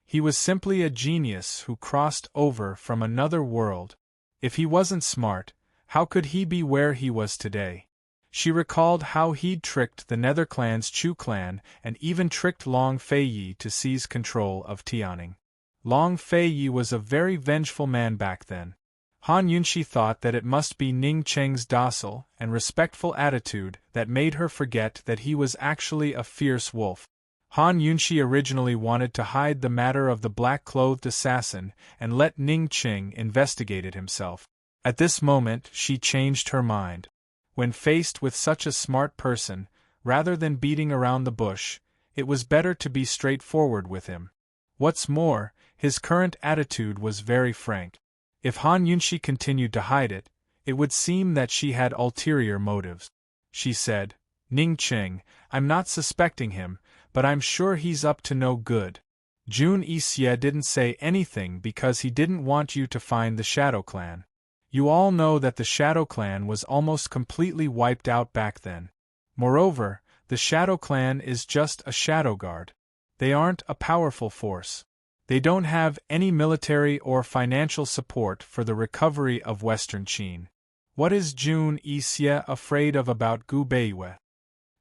He was simply a genius who crossed over from another world. If he wasn't smart, how could he be where he was today? She recalled how he'd tricked the Nether clan's Chu clan and even tricked Long Feiyi to seize control of Tianning. Long Feiyi was a very vengeful man back then. Han Yunxi thought that it must be Ning Cheng's docile and respectful attitude that made her forget that he was actually a fierce wolf. Han Yunxi originally wanted to hide the matter of the black-clothed assassin and let Ning Cheng investigate it himself. At this moment, she changed her mind. When faced with such a smart person, rather than beating around the bush, it was better to be straightforward with him. What's more, his current attitude was very frank. If Han Yunxi continued to hide it, it would seem that she had ulterior motives. She said, "Ning Cheng, I'm not suspecting him, but I'm sure he's up to no good. Jun Yixie didn't say anything because he didn't want you to find the Shadow Clan. You all know that the Shadow Clan was almost completely wiped out back then. Moreover, the Shadow Clan is just a shadow guard. They aren't a powerful force. They don't have any military or financial support for the recovery of Western Qin. What is Jun Yixie afraid of about Gu Beiwei?"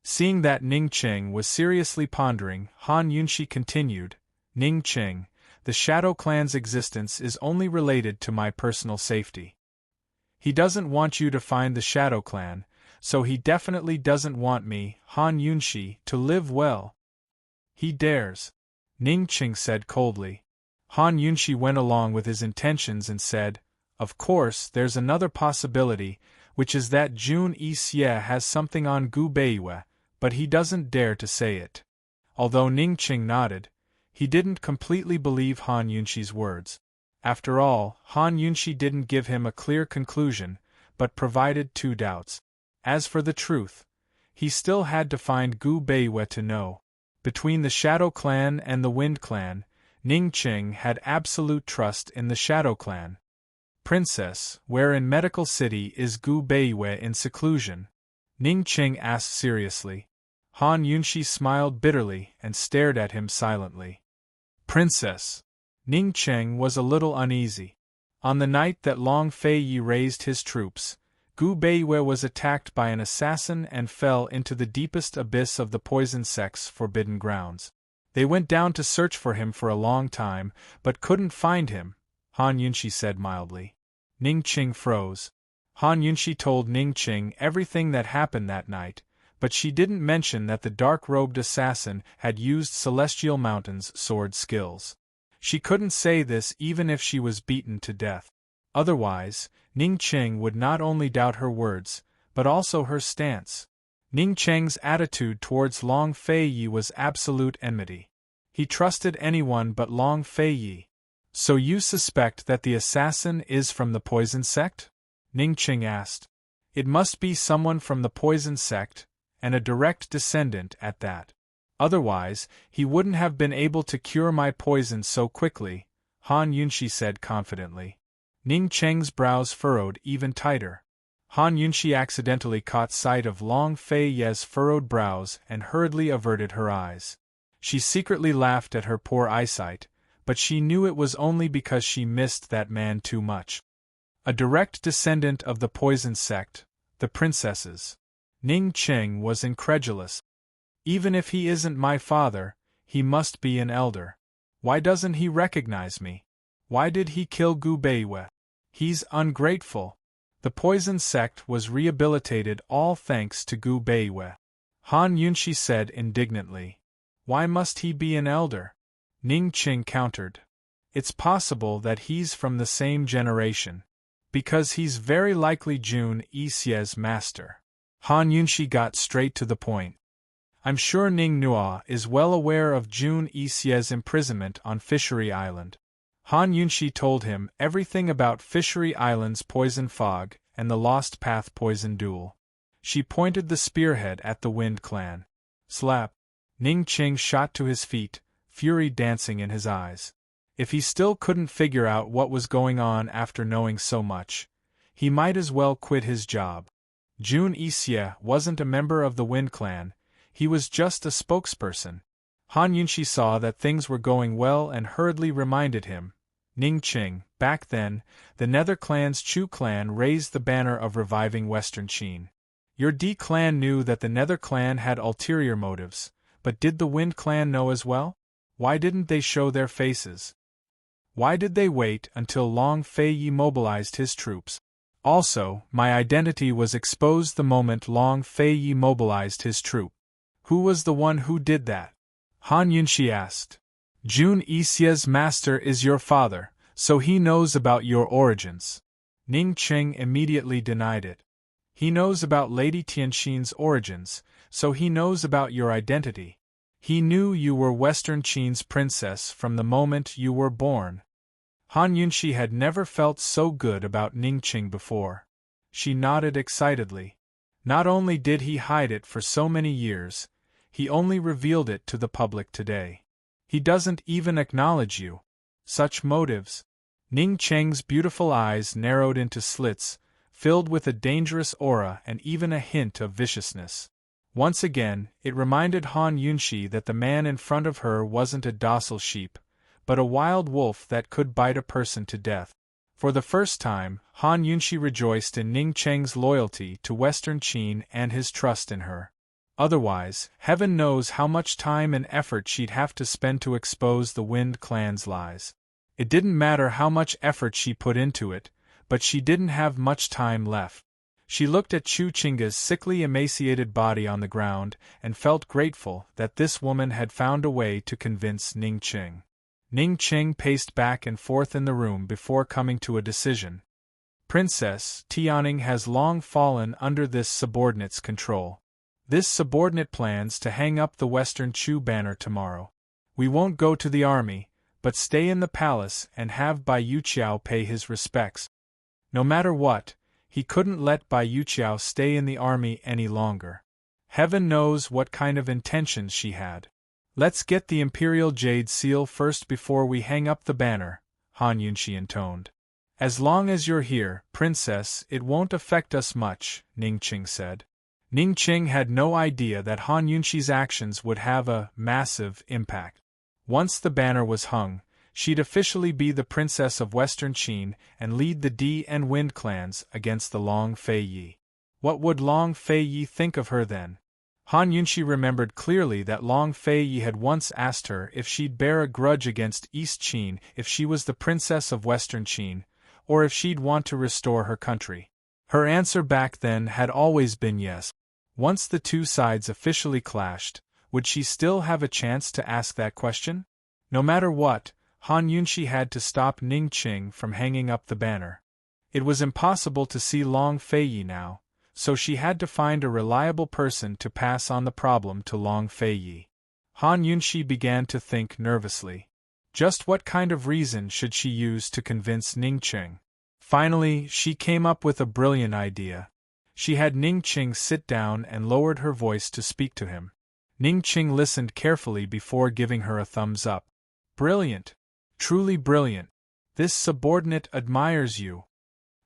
Seeing that Ning Cheng was seriously pondering, Han Yunxi continued, "Ning Cheng, the Shadow Clan's existence is only related to my personal safety. He doesn't want you to find the Shadow Clan, so he definitely doesn't want me, Han Yunxi, to live well." "He dares," Ning Cheng said coldly. Han Yunxi went along with his intentions and said, "Of course, there's another possibility, which is that Jun Yixie has something on Gu Beiwei, but he doesn't dare to say it." Although Ning Cheng nodded, he didn't completely believe Han Yunxi's words. After all, Han Yunxi didn't give him a clear conclusion, but provided two doubts. As for the truth, he still had to find Gu Beiwei to know. Between the Shadow Clan and the Wind Clan, Ning Cheng had absolute trust in the Shadow Clan. "Princess, where in Medical City is Gu Beiwei in seclusion?" Ning Cheng asked seriously. Han Yunxi smiled bitterly and stared at him silently. "Princess." Ning Cheng was a little uneasy. On the night that Long Feiyi raised his troops, Gu Beiwei was attacked by an assassin and fell into the deepest abyss of the poison sect's forbidden grounds. They went down to search for him for a long time, but couldn't find him, Han Yunxi said mildly. Ning Cheng froze. Han Yunxi told Ning Cheng everything that happened that night, but she didn't mention that the dark-robed assassin had used Celestial Mountain's sword skills. She couldn't say this even if she was beaten to death. Otherwise, Ning Cheng would not only doubt her words, but also her stance. Ning Cheng's attitude towards Long Feiyi was absolute enmity. He trusted anyone but Long Feiyi. "So you suspect that the assassin is from the poison sect?" Ning Cheng asked. "It must be someone from the poison sect, and a direct descendant at that. Otherwise, he wouldn't have been able to cure my poison so quickly," Han Yunxi said confidently. Ning Cheng's brows furrowed even tighter. Han Yunxi accidentally caught sight of Long Feiyi's furrowed brows and hurriedly averted her eyes. She secretly laughed at her poor eyesight, but she knew it was only because she missed that man too much. A direct descendant of the poison sect, the princesses. Ning Cheng was incredulous. "Even if he isn't my father, he must be an elder. Why doesn't he recognize me? Why did he kill Gu Beiwei? He's ungrateful. The poison sect was rehabilitated all thanks to Gu Beiwei," Han Yunxi said indignantly. "Why must he be an elder?" Ning Cheng countered. "It's possible that he's from the same generation. Because he's very likely Jun Yixie's master." Han Yunxi got straight to the point. "I'm sure Ning Nua is well aware of Jun Yixie's imprisonment on Fishery Island." Han Yunxi told him everything about Fishery Island's poison fog and the Lost Path poison duel. She pointed the spearhead at the Wind Clan. Slap! Ning Cheng shot to his feet, fury dancing in his eyes. If he still couldn't figure out what was going on after knowing so much, he might as well quit his job. Jun Isye wasn't a member of the Wind Clan, he was just a spokesperson. Han Yunshi saw that things were going well and hurriedly reminded him, Ning Qing, back then, the Nether Clan's Chu clan raised the banner of reviving Western Qin. Your D clan knew that the Nether Clan had ulterior motives, but did the Wind Clan know as well? Why didn't they show their faces? Why did they wait until Long Fei Yi mobilized his troops? Also, my identity was exposed the moment Long Fei Yi mobilized his troop. Who was the one who did that? Han Yunshi asked. Jun Isye's master is your father, so he knows about your origins. Ning Qing immediately denied it. He knows about Lady Tianxin's origins, so he knows about your identity. He knew you were Western Qin's princess from the moment you were born. Han Yunshi had never felt so good about Ning Qing before. She nodded excitedly. Not only did he hide it for so many years, he only revealed it to the public today. He doesn't even acknowledge you. Such motives. Ning Qing's beautiful eyes narrowed into slits, filled with a dangerous aura and even a hint of viciousness. Once again, it reminded Han Yunshi that the man in front of her wasn't a docile sheep, but a wild wolf that could bite a person to death. For the first time, Han Yunshi rejoiced in Ning Qing's loyalty to Western Qin and his trust in her. Otherwise, heaven knows how much time and effort she'd have to spend to expose the Wind Clan's lies. It didn't matter how much effort she put into it, but she didn't have much time left. She looked at Chu Chinga's sickly emaciated body on the ground and felt grateful that this woman had found a way to convince Ning Qing. Ning Qing paced back and forth in the room before coming to a decision. Princess Tianning has long fallen under this subordinate's control. This subordinate plans to hang up the Western Chu banner tomorrow. We won't go to the army, but stay in the palace and have Bai Yuqiao pay his respects. No matter what, he couldn't let Bai Yuqiao stay in the army any longer. Heaven knows what kind of intentions she had. Let's get the Imperial Jade Seal first before we hang up the banner, Han Yunshi intoned. As long as you're here, Princess, it won't affect us much, Ning Qing said. Ning Qing had no idea that Han Yunshi's actions would have a massive impact. Once the banner was hung, she'd officially be the princess of Western Qin and lead the D and Wind clans against the Long Fei Yi. What would Long Fei Yi think of her then? Han Yunshi remembered clearly that Long Fei Yi had once asked her if she'd bear a grudge against East Qin if she was the princess of Western Qin, or if she'd want to restore her country. Her answer back then had always been yes. Once the two sides officially clashed, would she still have a chance to ask that question? No matter what, Han Yunshi had to stop Ning Qing from hanging up the banner. It was impossible to see Long Fei Yi now, so she had to find a reliable person to pass on the problem to Long Fei Yi. Han Yunshi began to think nervously. Just what kind of reason should she use to convince Ning Qing? Finally, she came up with a brilliant idea. She had Ning Qing sit down and lowered her voice to speak to him. Ning Qing listened carefully before giving her a thumbs up. Brilliant. Truly brilliant. This subordinate admires you.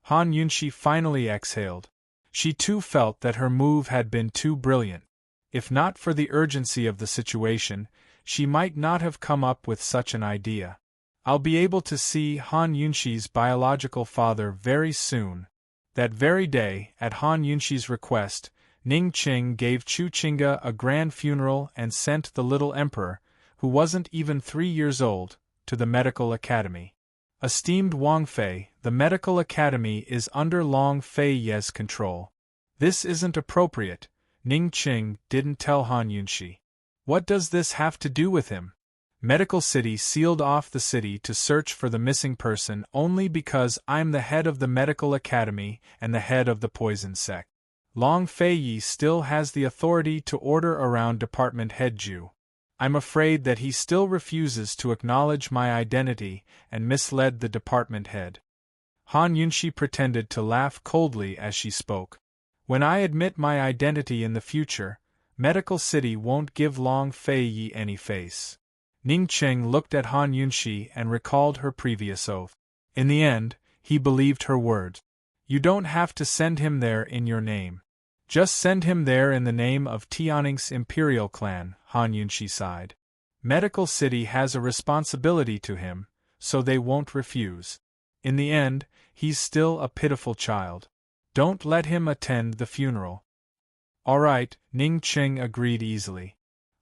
Han Yunshi finally exhaled. She too felt that her move had been too brilliant. If not for the urgency of the situation, she might not have come up with such an idea. I'll be able to see Han Yunshi's biological father very soon. That very day, at Han Yunshi's request, Ning Qing gave Chu Chinga a grand funeral and sent the little emperor, who wasn't even 3 years old, to the medical academy. Esteemed Wang Fei, the medical academy is under Long Fei Ye's control. This isn't appropriate, Ning Qing didn't tell Han Yunshi. What does this have to do with him? Medical City sealed off the city to search for the missing person only because I'm the head of the medical academy and the head of the poison sect. Long Fei Yi still has the authority to order around Department Head Ju. I'm afraid that he still refuses to acknowledge my identity and misled the department head. Han Yunshi pretended to laugh coldly as she spoke. When I admit my identity in the future, Medical City won't give Long Fei Yi any face. Ning Cheng looked at Han Yunxi and recalled her previous oath. In the end, he believed her words. You don't have to send him there in your name. Just send him there in the name of Tianning's imperial clan, Han Yunxi sighed. Medical City has a responsibility to him, so they won't refuse. In the end, he's still a pitiful child. Don't let him attend the funeral. All right, Ning Cheng agreed easily.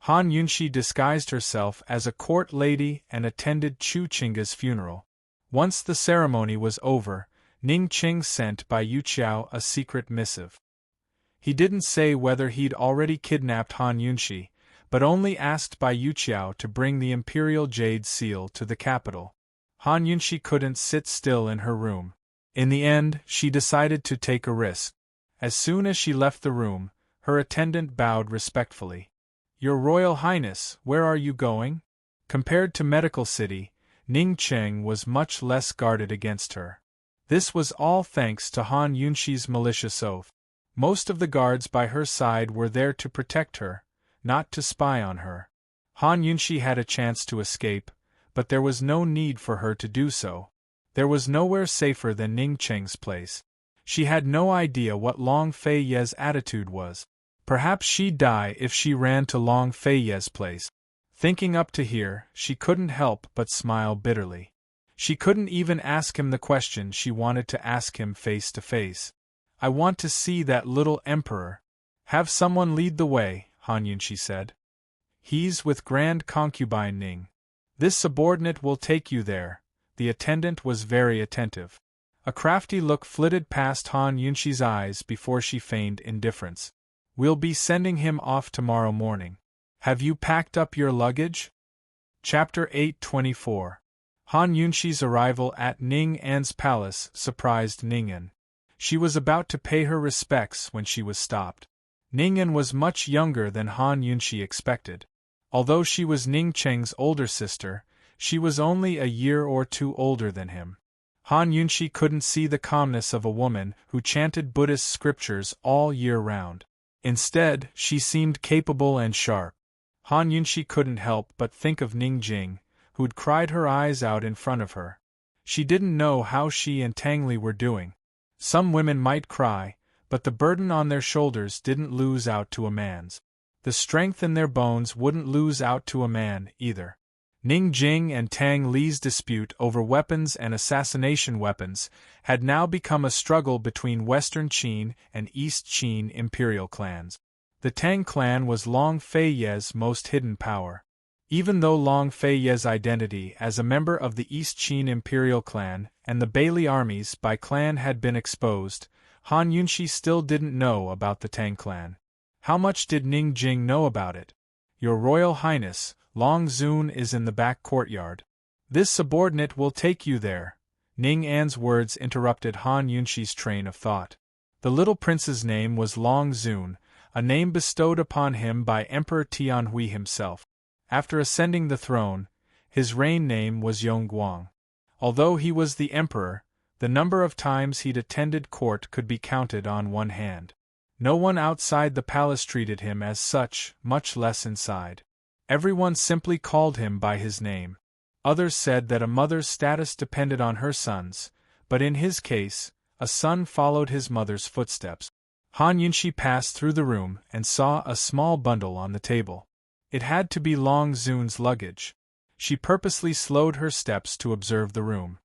Han Yunxi disguised herself as a court lady and attended Chu Chinga's funeral. Once the ceremony was over, Ning Cheng sent Bai Yuqiao a secret missive. He didn't say whether he'd already kidnapped Han Yunxi, but only asked Bai Yuqiao to bring the imperial jade seal to the capital. Han Yunxi couldn't sit still in her room. In the end, she decided to take a risk. As soon as she left the room, her attendant bowed respectfully. Your Royal Highness, where are you going? Compared to Medical City, Ning Cheng was much less guarded against her. This was all thanks to Han Yunxi's malicious oath. Most of the guards by her side were there to protect her, not to spy on her. Han Yunxi had a chance to escape, but there was no need for her to do so. There was nowhere safer than Ning Cheng's place. She had no idea what Long Fei Ye's attitude was. Perhaps she'd die if she ran to Long Fei Ye's place. Thinking up to here, she couldn't help but smile bitterly. She couldn't even ask him the question she wanted to ask him face to face. I want to see that little emperor. Have someone lead the way, Han Yunxi said. He's with Grand Concubine Ning. This subordinate will take you there. The attendant was very attentive. A crafty look flitted past Han Yunxi's eyes before she feigned indifference. We'll be sending him off tomorrow morning. Have you packed up your luggage? Chapter 824. Han Yunxi's arrival at Ning An's palace surprised Ning An. She was about to pay her respects when she was stopped. Ning An was much younger than Han Yunxi expected. Although she was Ning Cheng's older sister, she was only a year or two older than him. Han Yunxi couldn't see the calmness of a woman who chanted Buddhist scriptures all year round. Instead, she seemed capable and sharp. Han Yunxi couldn't help but think of Ning Jing, who'd cried her eyes out in front of her. She didn't know how she and Tang Li were doing. Some women might cry, but the burden on their shoulders didn't lose out to a man's. The strength in their bones wouldn't lose out to a man, either. Ning Jing and Tang Li's dispute over weapons and assassination weapons had now become a struggle between Western Qin and East Qin imperial clans. The Tang clan was Long Fei Ye's most hidden power. Even though Long Fei Ye's identity as a member of the East Qin imperial clan and the Bailey armies by clan had been exposed, Han Yunxi still didn't know about the Tang clan. How much did Ning Jing know about it? Your Royal Highness, Long Zun is in the back courtyard. This subordinate will take you there. Ning An's words interrupted Han Yunxi's train of thought. The little prince's name was Long Zun, a name bestowed upon him by Emperor Tianhui himself. After ascending the throne, his reign name was Yongguang. Although he was the emperor, the number of times he'd attended court could be counted on one hand. No one outside the palace treated him as such, much less inside. Everyone simply called him by his name. Others said that a mother's status depended on her son's, but in his case, a son followed his mother's footsteps. Han Yunxi passed through the room and saw a small bundle on the table. It had to be Long Zun's luggage. She purposely slowed her steps to observe the room.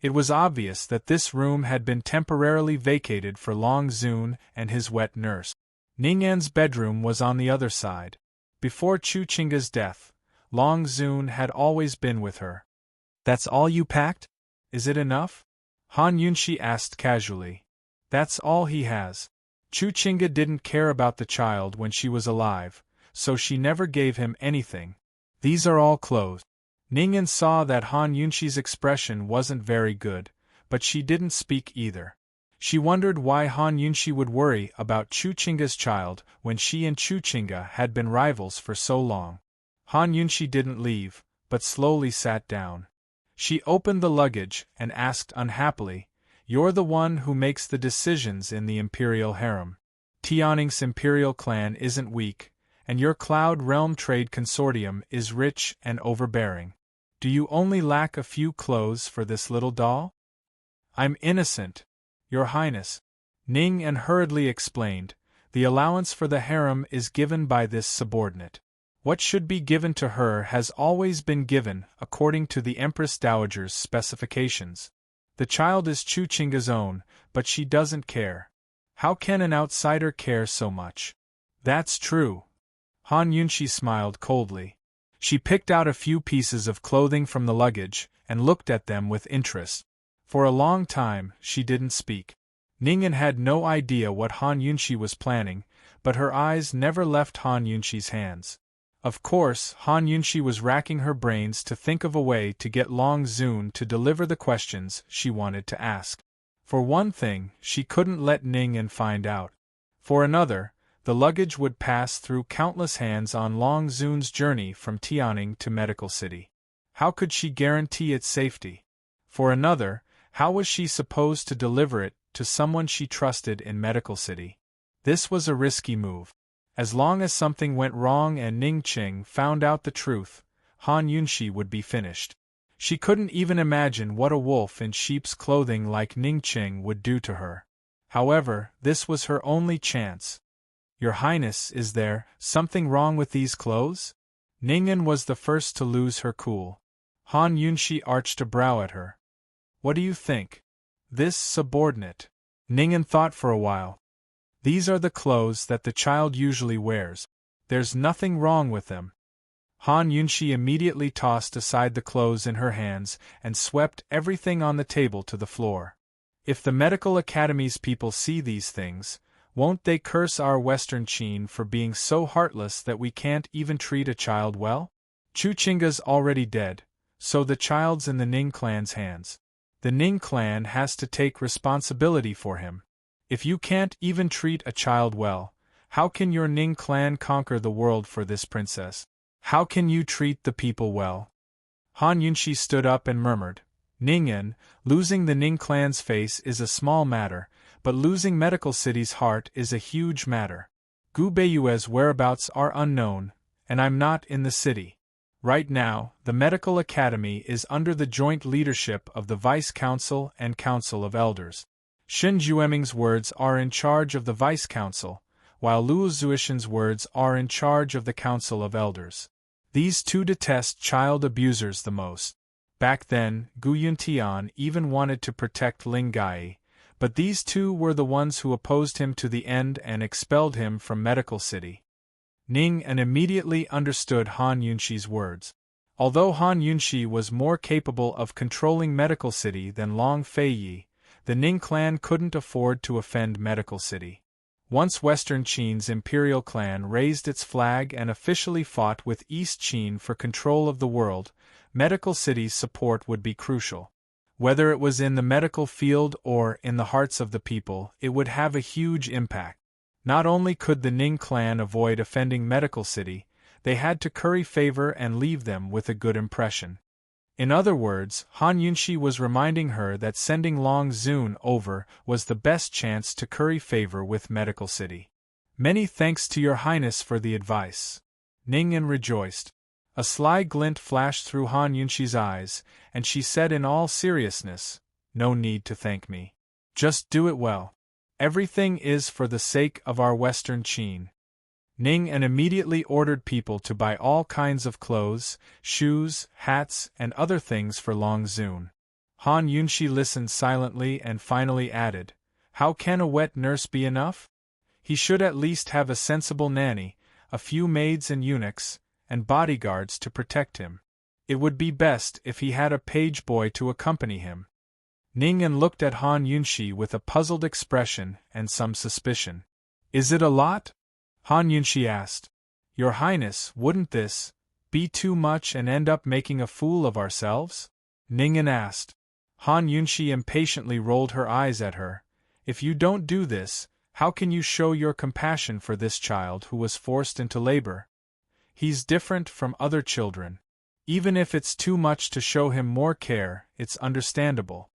It was obvious that this room had been temporarily vacated for Long Zun and his wet nurse. Ning An's bedroom was on the other side. Before Chu Chinga's death, Long Zun had always been with her. That's all you packed? Is it enough? Han Yunxi asked casually. That's all he has. Chu Chinga didn't care about the child when she was alive, so she never gave him anything. These are all clothes. Ning An saw that Han Yunxi's expression wasn't very good, but she didn't speak either. She wondered why Han Yunxi would worry about Chu Chinga's child when she and Chu Chinga had been rivals for so long. Han Yunxi didn't leave, but slowly sat down. She opened the luggage and asked unhappily, "You're the one who makes the decisions in the imperial harem. Tianning's imperial clan isn't weak, and your Cloud Realm Trade Consortium is rich and overbearing. Do you only lack a few clothes for this little doll? I'm innocent, Your Highness, Ning An hurriedly explained. The allowance for the harem is given by this subordinate. What should be given to her has always been given according to the Empress Dowager's specifications. The child is Chuchinga's own, but she doesn't care. How can an outsider care so much? That's true. Han Yunshi smiled coldly. She picked out a few pieces of clothing from the luggage and looked at them with interest. For a long time, she didn't speak. Ning An had no idea what Han Yunshi was planning, but her eyes never left Han Yunshi's hands. Of course, Han Yunshi was racking her brains to think of a way to get Long Zun to deliver the questions she wanted to ask. For one thing, she couldn't let Ning An find out. For another, the luggage would pass through countless hands on Long Zun's journey from Tianning to Medical City. How could she guarantee its safety? For another, how was she supposed to deliver it to someone she trusted in Medical City? This was a risky move. As long as something went wrong and Ning Qing found out the truth, Han Yunshi would be finished. She couldn't even imagine what a wolf in sheep's clothing like Ning Qing would do to her. However, this was her only chance. Your Highness, is there something wrong with these clothes? Ning An was the first to lose her cool. Han Yunshi arched a brow at her. What do you think? This subordinate. Ning An thought for a while. These are the clothes that the child usually wears. There's nothing wrong with them. Han Yunshi immediately tossed aside the clothes in her hands and swept everything on the table to the floor. If the Medical Academy's people see these things, won't they curse our Western Qin for being so heartless that we can't even treat a child well? Chuchinga's already dead, so the child's in the Ning clan's hands. The Ning clan has to take responsibility for him. If you can't even treat a child well, how can your Ning clan conquer the world for this princess? How can you treat the people well? Han Yunshi stood up and murmured, Ning An, losing the Ning clan's face is a small matter, but losing Medical City's heart is a huge matter. Gu Beiyue's whereabouts are unknown, and I'm not in the city. Right now, the Medical Academy is under the joint leadership of the Vice Council and Council of Elders. Shen Jueming's words are in charge of the Vice Council, while Luo Zuishan's words are in charge of the Council of Elders. These two detest child abusers the most. Back then, Gu Yuntian even wanted to protect Ling Gai, but these two were the ones who opposed him to the end and expelled him from Medical City. Ning An immediately understood Han Yunshi's words. Although Han Yunshi was more capable of controlling Medical City than Long Feiyi, the Ning clan couldn't afford to offend Medical City. Once Western Qin's imperial clan raised its flag and officially fought with East Qin for control of the world, Medical City's support would be crucial. Whether it was in the medical field or in the hearts of the people, it would have a huge impact. Not only could the Ning clan avoid offending Medical City, they had to curry favor and leave them with a good impression. In other words, Han Yunshi was reminding her that sending Long Zun over was the best chance to curry favor with Medical City. Many thanks to Your Highness for the advice. Ning An rejoiced. A sly glint flashed through Han Yunshi's eyes, and she said in all seriousness, No need to thank me. Just do it well. Everything is for the sake of our Western Qin. Ning An immediately ordered people to buy all kinds of clothes, shoes, hats, and other things for Long Zun. Han Yunshi listened silently and finally added, How can a wet nurse be enough? He should at least have a sensible nanny, a few maids and eunuchs, and bodyguards to protect him. It would be best if he had a page boy to accompany him. Ning An looked at Han Yunshi with a puzzled expression and some suspicion. Is it a lot? Han Yunshi asked. Your Highness, wouldn't this be too much and end up making a fool of ourselves? Ning An asked. Han Yunshi impatiently rolled her eyes at her. If you don't do this, how can you show your compassion for this child who was forced into labor? He's different from other children. Even if it's too much to show him more care, it's understandable.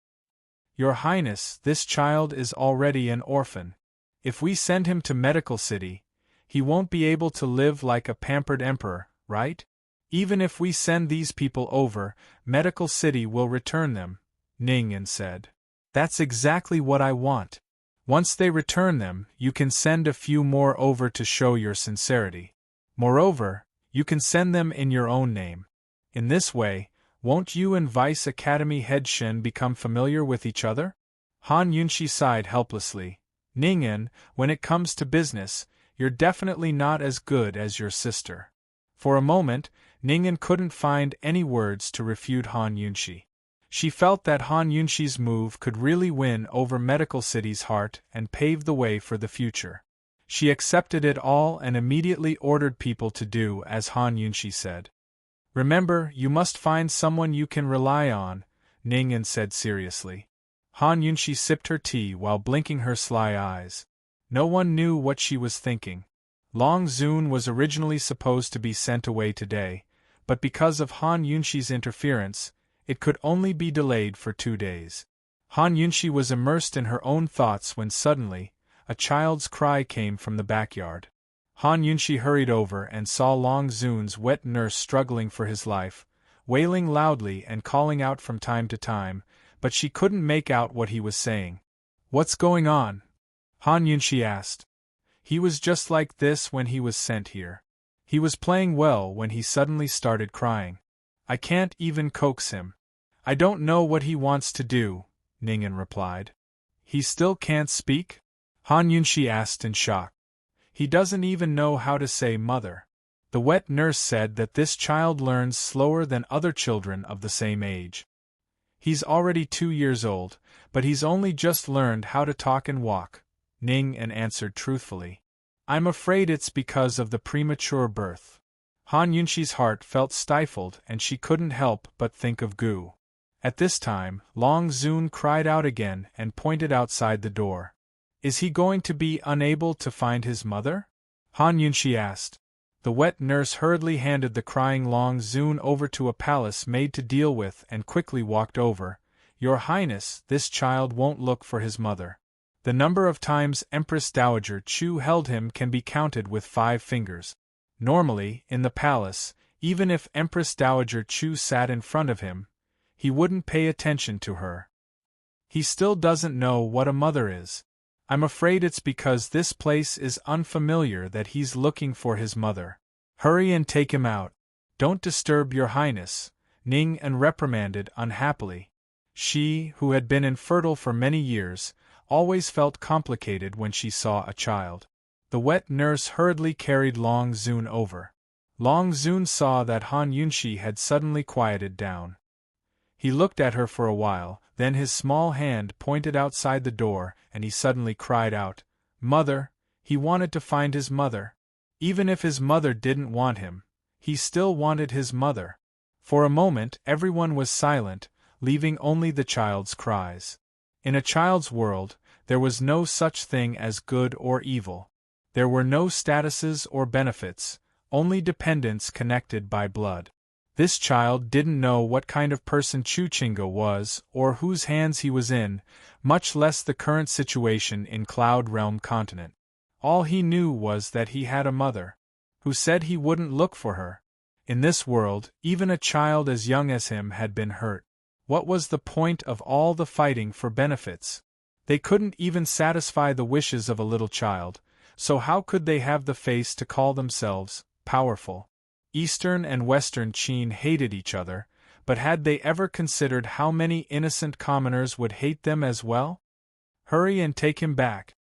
Your Highness, this child is already an orphan. If we send him to Medical City, He won't be able to live like a pampered emperor, right? Even if we send these people over, Medical City will return them, Ning said. That's exactly what I want. Once they return them, you can send a few more over to show your sincerity. Moreover, you can send them in your own name. In this way, won't you and Vice Academy head Shen become familiar with each other? Han Yunxi sighed helplessly. Ningen, when it comes to business, you're definitely not as good as your sister. For a moment, Ningen couldn't find any words to refute Han Yunxi. She felt that Han Yunxi's move could really win over Medical City's heart and pave the way for the future. She accepted it all and immediately ordered people to do as Han Yunxi said. Remember, you must find someone you can rely on, Ningen said seriously. Han Yunxi sipped her tea while blinking her sly eyes. No one knew what she was thinking. Long Zun was originally supposed to be sent away today, but because of Han Yunxi's interference, it could only be delayed for 2 days. Han Yunxi was immersed in her own thoughts when suddenly, a child's cry came from the backyard. Han Yunxi hurried over and saw Long Zun's wet nurse struggling for his life, wailing loudly and calling out from time to time, but she couldn't make out what he was saying. What's going on? Han Yunxi asked. He was just like this when he was sent here. He was playing well when he suddenly started crying. I can't even coax him. I don't know what he wants to do, Ningen replied. He still can't speak? Han Yunxi asked in shock. He doesn't even know how to say mother. The wet nurse said that this child learns slower than other children of the same age. He's already 2 years old, but he's only just learned how to talk and walk, Ningen answered truthfully. I'm afraid it's because of the premature birth. Han Yunxi's heart felt stifled and she couldn't help but think of Gu. At this time, Long Zun cried out again and pointed outside the door. Is he going to be unable to find his mother? Han Yunxi asked. The wet nurse hurriedly handed the crying Long Zun over to a palace maid to deal with and quickly walked over. Your Highness, this child won't look for his mother. The number of times Empress Dowager Chu held him can be counted with 5 fingers. Normally, in the palace, even if Empress Dowager Chu sat in front of him, he wouldn't pay attention to her. He still doesn't know what a mother is. I'm afraid it's because this place is unfamiliar that he's looking for his mother. Hurry and take him out. Don't disturb your Highness, Ningen reprimanded unhappily. She, who had been infertile for many years, always felt complicated when she saw a child. The wet nurse hurriedly carried Long Zun over. Long Zun saw that Han Yunxi had suddenly quieted down. He looked at her for a while, then his small hand pointed outside the door and he suddenly cried out, Mother! He wanted to find his mother. Even if his mother didn't want him, he still wanted his mother. For a moment everyone was silent, leaving only the child's cries. In a child's world, there was no such thing as good or evil. There were no statuses or benefits, only dependents connected by blood. This child didn't know what kind of person Chu Chinga was or whose hands he was in, much less the current situation in Cloud Realm Continent. All he knew was that he had a mother, who said he wouldn't look for her. In this world, even a child as young as him had been hurt. What was the point of all the fighting for benefits? They couldn't even satisfy the wishes of a little child, so how could they have the face to call themselves powerful? Eastern and Western Qin hated each other, but had they ever considered how many innocent commoners would hate them as well? Hurry and take him back.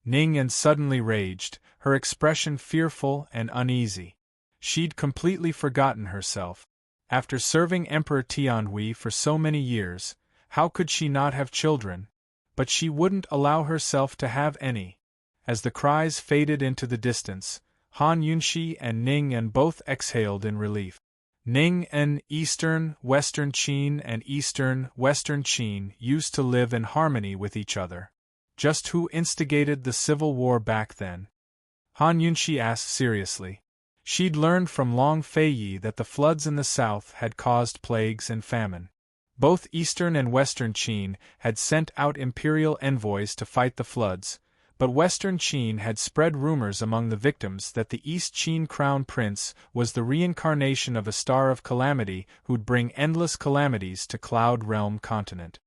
Ningen suddenly raged, her expression fearful and uneasy. She'd completely forgotten herself. After serving Emperor Tianhui for so many years, how could she not have children? But she wouldn't allow herself to have any. As the cries faded into the distance, Han Yunxi and Ningen both exhaled in relief. Ningen, Eastern, Western Qin and Eastern, Western Qin used to live in harmony with each other. Just who instigated the civil war back then? Han Yunxi asked seriously. She'd learned from Long Feiyi that the floods in the south had caused plagues and famine. Both Eastern and Western Qin had sent out imperial envoys to fight the floods, But Western Qin had spread rumors among the victims that the East Qin Crown Prince was the reincarnation of a star of calamity who'd bring endless calamities to Cloud Realm continent.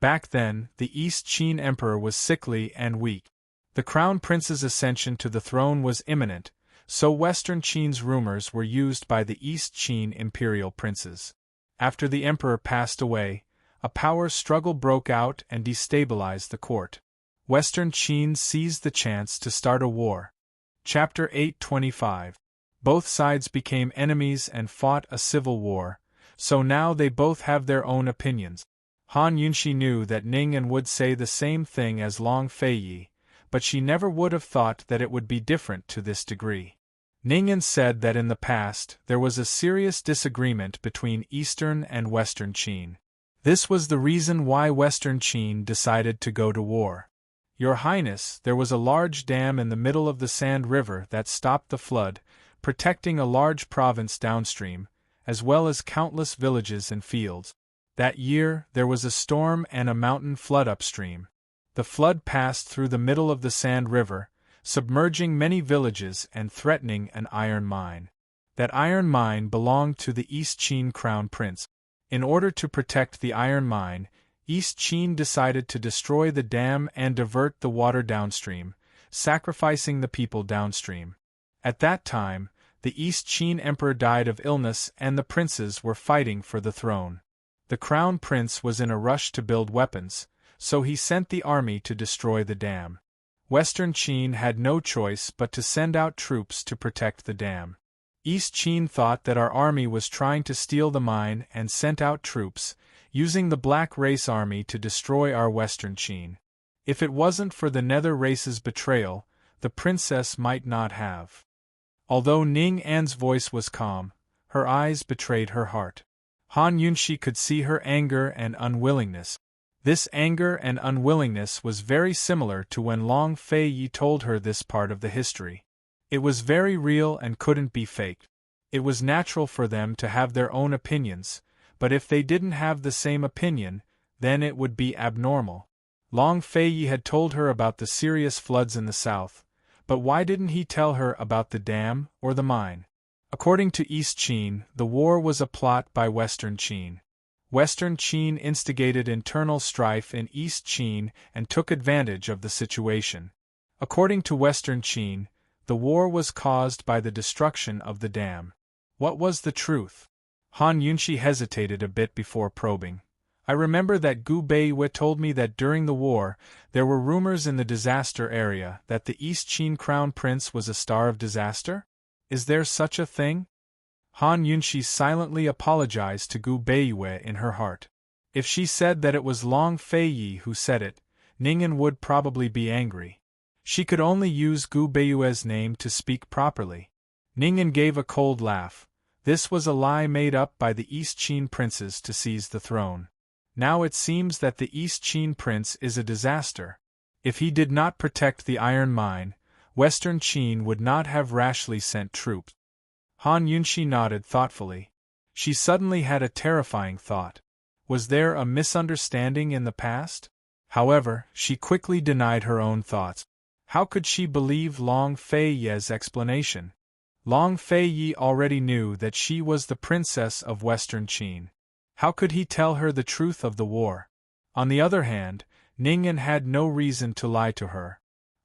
Back then, the East Qin Emperor was sickly and weak. The Crown Prince's ascension to the throne was imminent, so Western Qin's rumors were used by the East Qin imperial princes. After the emperor passed away, a power struggle broke out and destabilized the court. Western Qin seized the chance to start a war. Chapter 825. Both sides became enemies and fought a civil war, so now they both have their own opinions. Han Yunshi knew that Ning would say the same thing as Long Feiyi, but she never would have thought that it would be different to this degree. Ning said that in the past there was a serious disagreement between Eastern and Western Qin. This was the reason why Western Qin decided to go to war. Your Highness, there was a large dam in the middle of the Sand River that stopped the flood, protecting a large province downstream, as well as countless villages and fields. That year, there was a storm and a mountain flood upstream. The flood passed through the middle of the Sand River, submerging many villages and threatening an iron mine. That iron mine belonged to the East Qin Crown Prince. In order to protect the iron mine, East Qin decided to destroy the dam and divert the water downstream, sacrificing the people downstream. At that time, the East Qin Emperor died of illness and the princes were fighting for the throne. The Crown Prince was in a rush to build weapons, so he sent the army to destroy the dam. Western Qin had no choice but to send out troops to protect the dam. East Qin thought that our army was trying to steal the mine and sent out troops, using the Black Race army to destroy our Western Qin. If it wasn't for the Nether Race's betrayal, the princess might not have. Although Ning An's voice was calm, her eyes betrayed her heart. Han Yunshi could see her anger and unwillingness. This anger and unwillingness was very similar to when Long Feiyi told her this part of the history. It was very real and couldn't be faked. It was natural for them to have their own opinions, but if they didn't have the same opinion, then it would be abnormal. Long Feiyi had told her about the serious floods in the south, but why didn't he tell her about the dam or the mine? According to East Qin, the war was a plot by Western Qin. Western Qin instigated internal strife in East Qin and took advantage of the situation. According to Western Qin, the war was caused by the destruction of the dam. What was the truth? Han Yunshi hesitated a bit before probing. I remember that Gu Beiwe told me that during the war, there were rumors in the disaster area that the East Qin Crown Prince was a star of disaster? Is there such a thing? Han Yunshi silently apologized to Gu Beiwe in her heart. If she said that it was Long Feiyi who said it, Ningen would probably be angry. She could only use Gu Beiwe's name to speak properly. Ningen gave a cold laugh. This was a lie made up by the East Qin princes to seize the throne. Now it seems that the East Qin prince is a disaster. If he did not protect the iron mine, Western Qin would not have rashly sent troops. Han Yunshi nodded thoughtfully. She suddenly had a terrifying thought. Was there a misunderstanding in the past? However, she quickly denied her own thoughts. How could she believe Long Feiyi's explanation? Long Feiyi already knew that she was the princess of Western Qin. How could he tell her the truth of the war? On the other hand, Ningen had no reason to lie to her.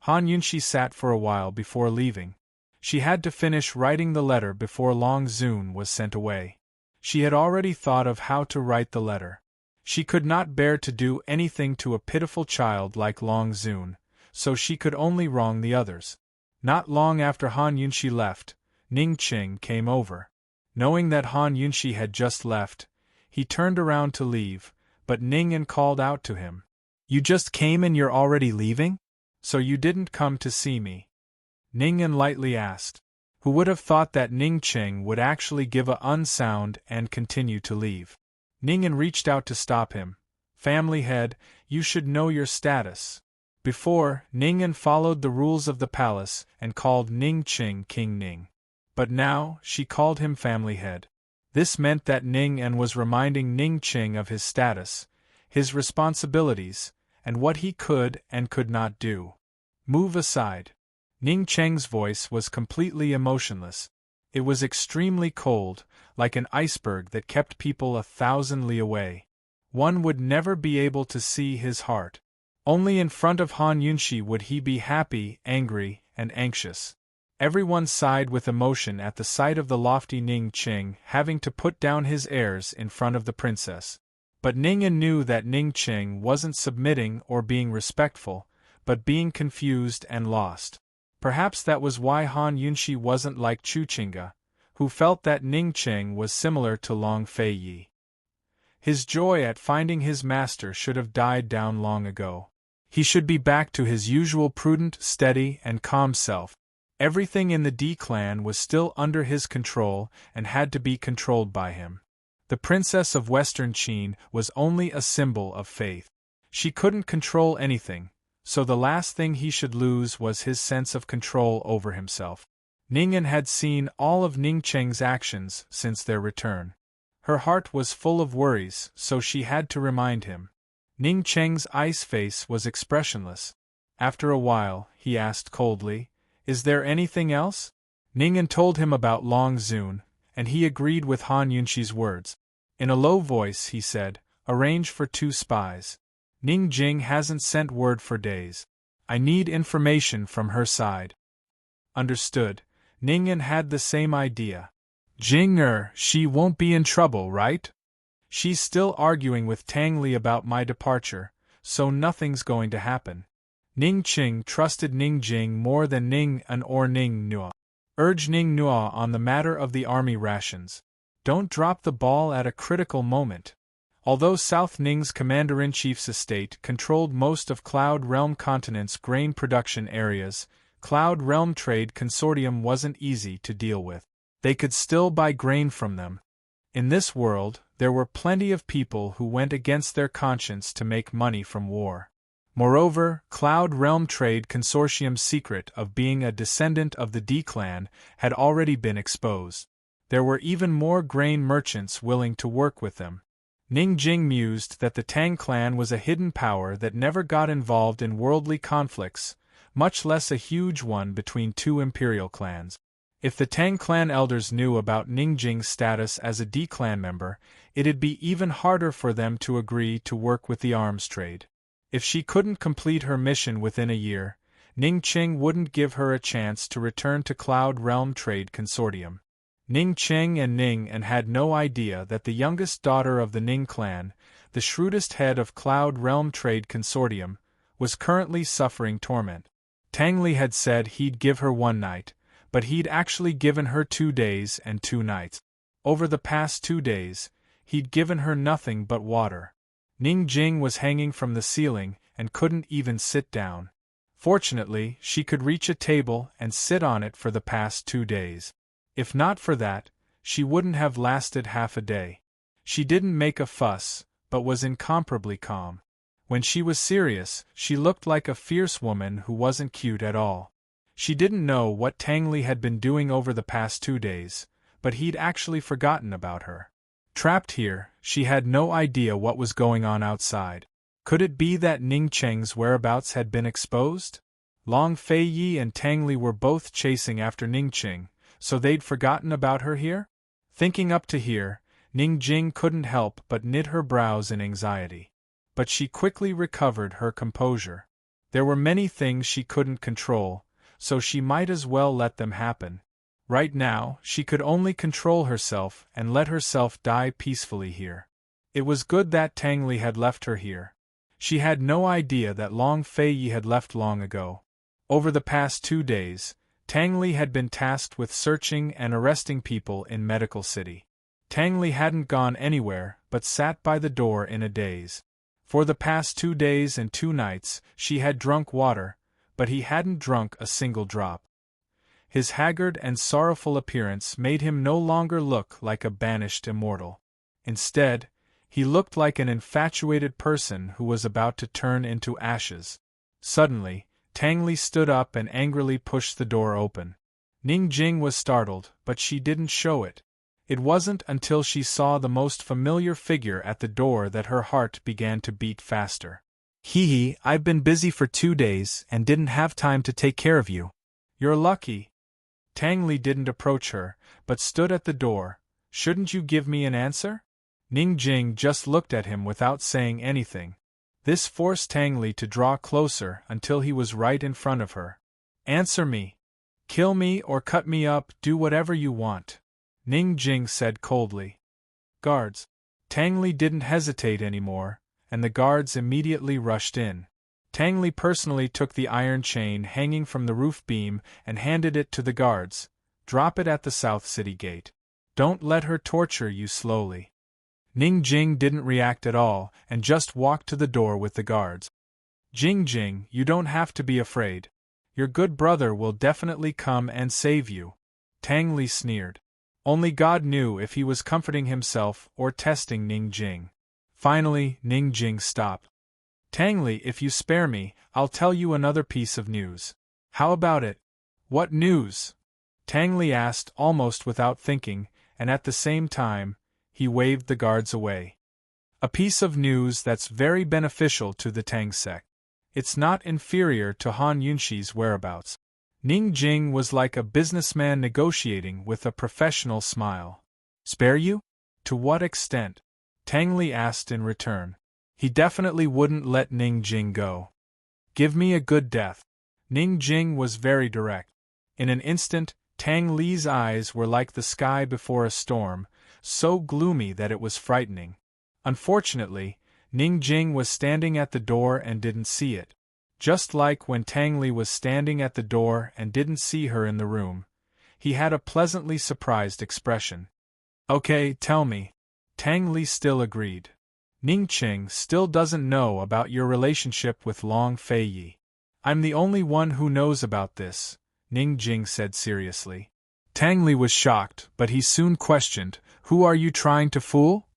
Han Yunshi sat for a while before leaving. She had to finish writing the letter before Long Zun was sent away. She had already thought of how to write the letter. She could not bear to do anything to a pitiful child like Long Zun, so she could only wrong the others. Not long after Han Yunshi left, Ning Qing came over. Knowing that Han Yunshi had just left, he turned around to leave, but Ningen called out to him. "You just came and you're already leaving? So you didn't come to see me?" Ningen lightly asked. Who would have thought that Ning Qing would actually give a unsound and continue to leave? Ningen reached out to stop him. "Family head, you should know your status." Before, Ningen followed the rules of the palace and called Ning Qing King Ning. But now, she called him family head. This meant that Ningen was reminding Ning Qing of his status, his responsibilities, and what he could and could not do. Move aside. Ning Cheng's voice was completely emotionless. It was extremely cold, like an iceberg that kept people 1,000 li away. One would never be able to see his heart. Only in front of Han Yunxi would he be happy, angry, and anxious. Everyone sighed with emotion at the sight of the lofty Ning Cheng having to put down his airs in front of the princess. But Ningen knew that Ning Cheng wasn't submitting or being respectful, but being confused and lost. Perhaps that was why Han Yunxi wasn't like Chu Qingge, who felt that Ning Cheng was similar to Long Fei Yi. His joy at finding his master should have died down long ago. He should be back to his usual prudent, steady, and calm self. Everything in the D clan was still under his control and had to be controlled by him. The princess of Western Qin was only a symbol of faith. She couldn't control anything, so the last thing he should lose was his sense of control over himself. Ningen had seen all of Ning Cheng's actions since their return. Her heart was full of worries, so she had to remind him. Ning Cheng's ice face was expressionless. After a while, he asked coldly, "Is there anything else?" Ningen told him about Long Zun, and he agreed with Han Yunxi's words. In a low voice he said, "Arrange for 2 spies. Ning Jing hasn't sent word for days. I need information from her side." Understood. Ningen had the same idea. "Jing she won't be in trouble, right? She's still arguing with Tang Li about my departure, so nothing's going to happen." Ning Qing trusted Ning Jing more than Ning An or Ning Nua. Urge Ning Nua on the matter of the army rations. Don't drop the ball at a critical moment. Although South Ning's commander-in-chief's estate controlled most of Cloud Realm Continent's grain production areas, Cloud Realm Trade Consortium wasn't easy to deal with. They could still buy grain from them. In this world, there were plenty of people who went against their conscience to make money from war. Moreover, Cloud Realm Trade Consortium's secret of being a descendant of the D clan had already been exposed. There were even more grain merchants willing to work with them. Ning Jing mused that the Tang clan was a hidden power that never got involved in worldly conflicts, much less a huge one between 2 imperial clans. If the Tang clan elders knew about Ning Jing's status as a D clan member, it'd be even harder for them to agree to work with the arms trade. If she couldn't complete her mission within a year, Ning Qing wouldn't give her a chance to return to Cloud Realm Trade Consortium. Ning Cheng and Ning An had no idea that the youngest daughter of the Ning clan, the shrewdest head of Cloud Realm Trade Consortium, was currently suffering torment. Tang Li had said he'd give her 1 night, but he'd actually given her 2 days and 2 nights. Over the past 2 days, he'd given her nothing but water. Ning Jing was hanging from the ceiling and couldn't even sit down. Fortunately, she could reach a table and sit on it for the past 2 days. If not for that, she wouldn't have lasted half a day. She didn't make a fuss, but was incomparably calm. When she was serious, she looked like a fierce woman who wasn't cute at all. She didn't know what Tang Li had been doing over the past 2 days, but he'd actually forgotten about her. Trapped here, she had no idea what was going on outside. Could it be that Ning Cheng's whereabouts had been exposed? Long Fei Yi and Tang Li were both chasing after Ning Cheng, so they'd forgotten about her here? Thinking up to here, Ning Jing couldn't help but knit her brows in anxiety. But she quickly recovered her composure. There were many things she couldn't control, so she might as well let them happen. Right now, she could only control herself and let herself die peacefully here. It was good that Tang Li had left her here. She had no idea that Long Fei Yi had left long ago. Over the past 2 days, Tang Li had been tasked with searching and arresting people in Medical City. Tang Li hadn't gone anywhere but sat by the door in a daze. For the past 2 days and 2 nights, she had drunk water, but he hadn't drunk a single drop. His haggard and sorrowful appearance made him no longer look like a banished immortal. Instead, he looked like an infatuated person who was about to turn into ashes. Suddenly, Tang Li stood up and angrily pushed the door open. Ning Jing was startled, but she didn't show it. It wasn't until she saw the most familiar figure at the door that her heart began to beat faster. Hee hee, I've been busy for 2 days and didn't have time to take care of you. You're lucky. Tang Li didn't approach her, but stood at the door. Shouldn't you give me an answer? Ning Jing just looked at him without saying anything. This forced Tang Li to draw closer until he was right in front of her. Answer me. Kill me or cut me up, do whatever you want, Ning Jing said coldly. Guards. Tang Li didn't hesitate anymore, and the guards immediately rushed in. Tang Li personally took the iron chain hanging from the roof beam and handed it to the guards. Drop it at the South City gate. Don't let her torture you slowly. Ning Jing didn't react at all and just walked to the door with the guards. Jing, you don't have to be afraid. Your good brother will definitely come and save you. Tang Li sneered. Only God knew if he was comforting himself or testing Ning Jing. Finally, Ning Jing stopped. Tang Li, if you spare me, I'll tell you another piece of news. How about it? What news? Tang Li asked almost without thinking, and at the same time, he waved the guards away. A piece of news that's very beneficial to the Tang sect. It's not inferior to Han Yunxi's whereabouts. Ning Jing was like a businessman negotiating with a professional smile. Spare you? To what extent? Tang Li asked in return. He definitely wouldn't let Ning Jing go. Give me a good death. Ning Jing was very direct. In an instant, Tang Li's eyes were like the sky before a storm, so gloomy that it was frightening. Unfortunately, Ning Jing was standing at the door and didn't see it. Just like when Tang Li was standing at the door and didn't see her in the room, he had a pleasantly surprised expression. Okay, tell me. Tang Li still agreed. Ning Qing still doesn't know about your relationship with Long Fei Yi. I'm the only one who knows about this, Ning Jing said seriously. Tang Li was shocked, but he soon questioned, who are you trying to fool?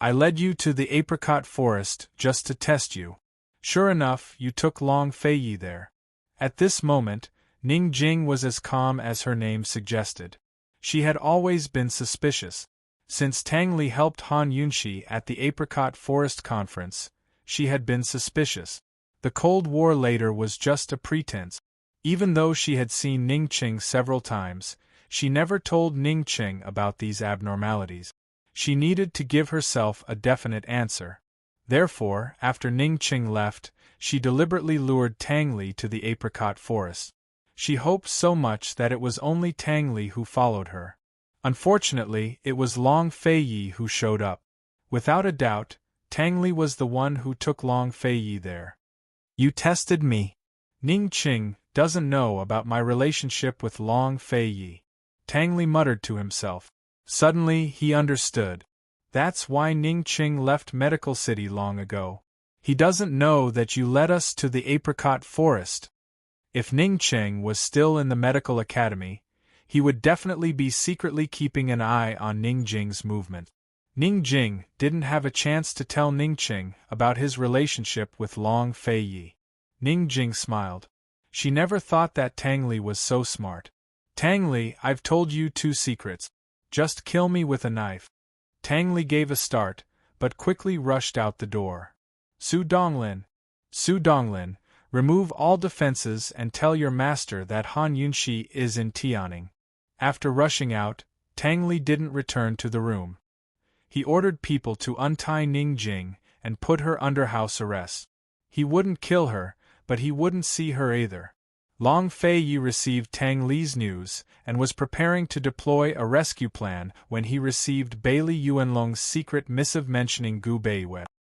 I led you to the apricot forest just to test you. Sure enough, you took Long Fei Yi there. At this moment, Ning Jing was as calm as her name suggested. She had always been suspicious. Since Tang Li helped Han Yunxi at the Apricot Forest Conference, she had been suspicious. The Cold War later was just a pretense. Even though she had seen Ning Qing several times, she never told Ning Qing about these abnormalities. She needed to give herself a definite answer. Therefore, after Ning Qing left, she deliberately lured Tang Li to the Apricot Forest. She hoped so much that it was only Tang Li who followed her. Unfortunately, it was Long Fei Yi who showed up. Without a doubt, Tang Li was the one who took Long Fei Yi there. You tested me. Ning Qing doesn't know about my relationship with Long Fei Yi. Tang Li muttered to himself. Suddenly, he understood. That's why Ning Qing left Medical City long ago. He doesn't know that you led us to the Apricot Forest. If Ning Qing was still in the Medical Academy, he would definitely be secretly keeping an eye on Ning Jing's movement. Ning Jing didn't have a chance to tell Ning Qing about his relationship with Long Fei Yi. Ning Jing smiled. She never thought that Tang Li was so smart. Tang Li, I've told you 2 secrets. Just kill me with a knife. Tang Li gave a start, but quickly rushed out the door. Su Donglin, remove all defenses and tell your master that Han Yunxi is in Tianing. After rushing out, Tang Li didn't return to the room. He ordered people to untie Ning Jing and put her under house arrest. He wouldn't kill her, but he wouldn't see her either. Long Fei Yi received Tang Li's news and was preparing to deploy a rescue plan when he received Bailey Yuanlong's secret missive mentioning Gu Beiwei.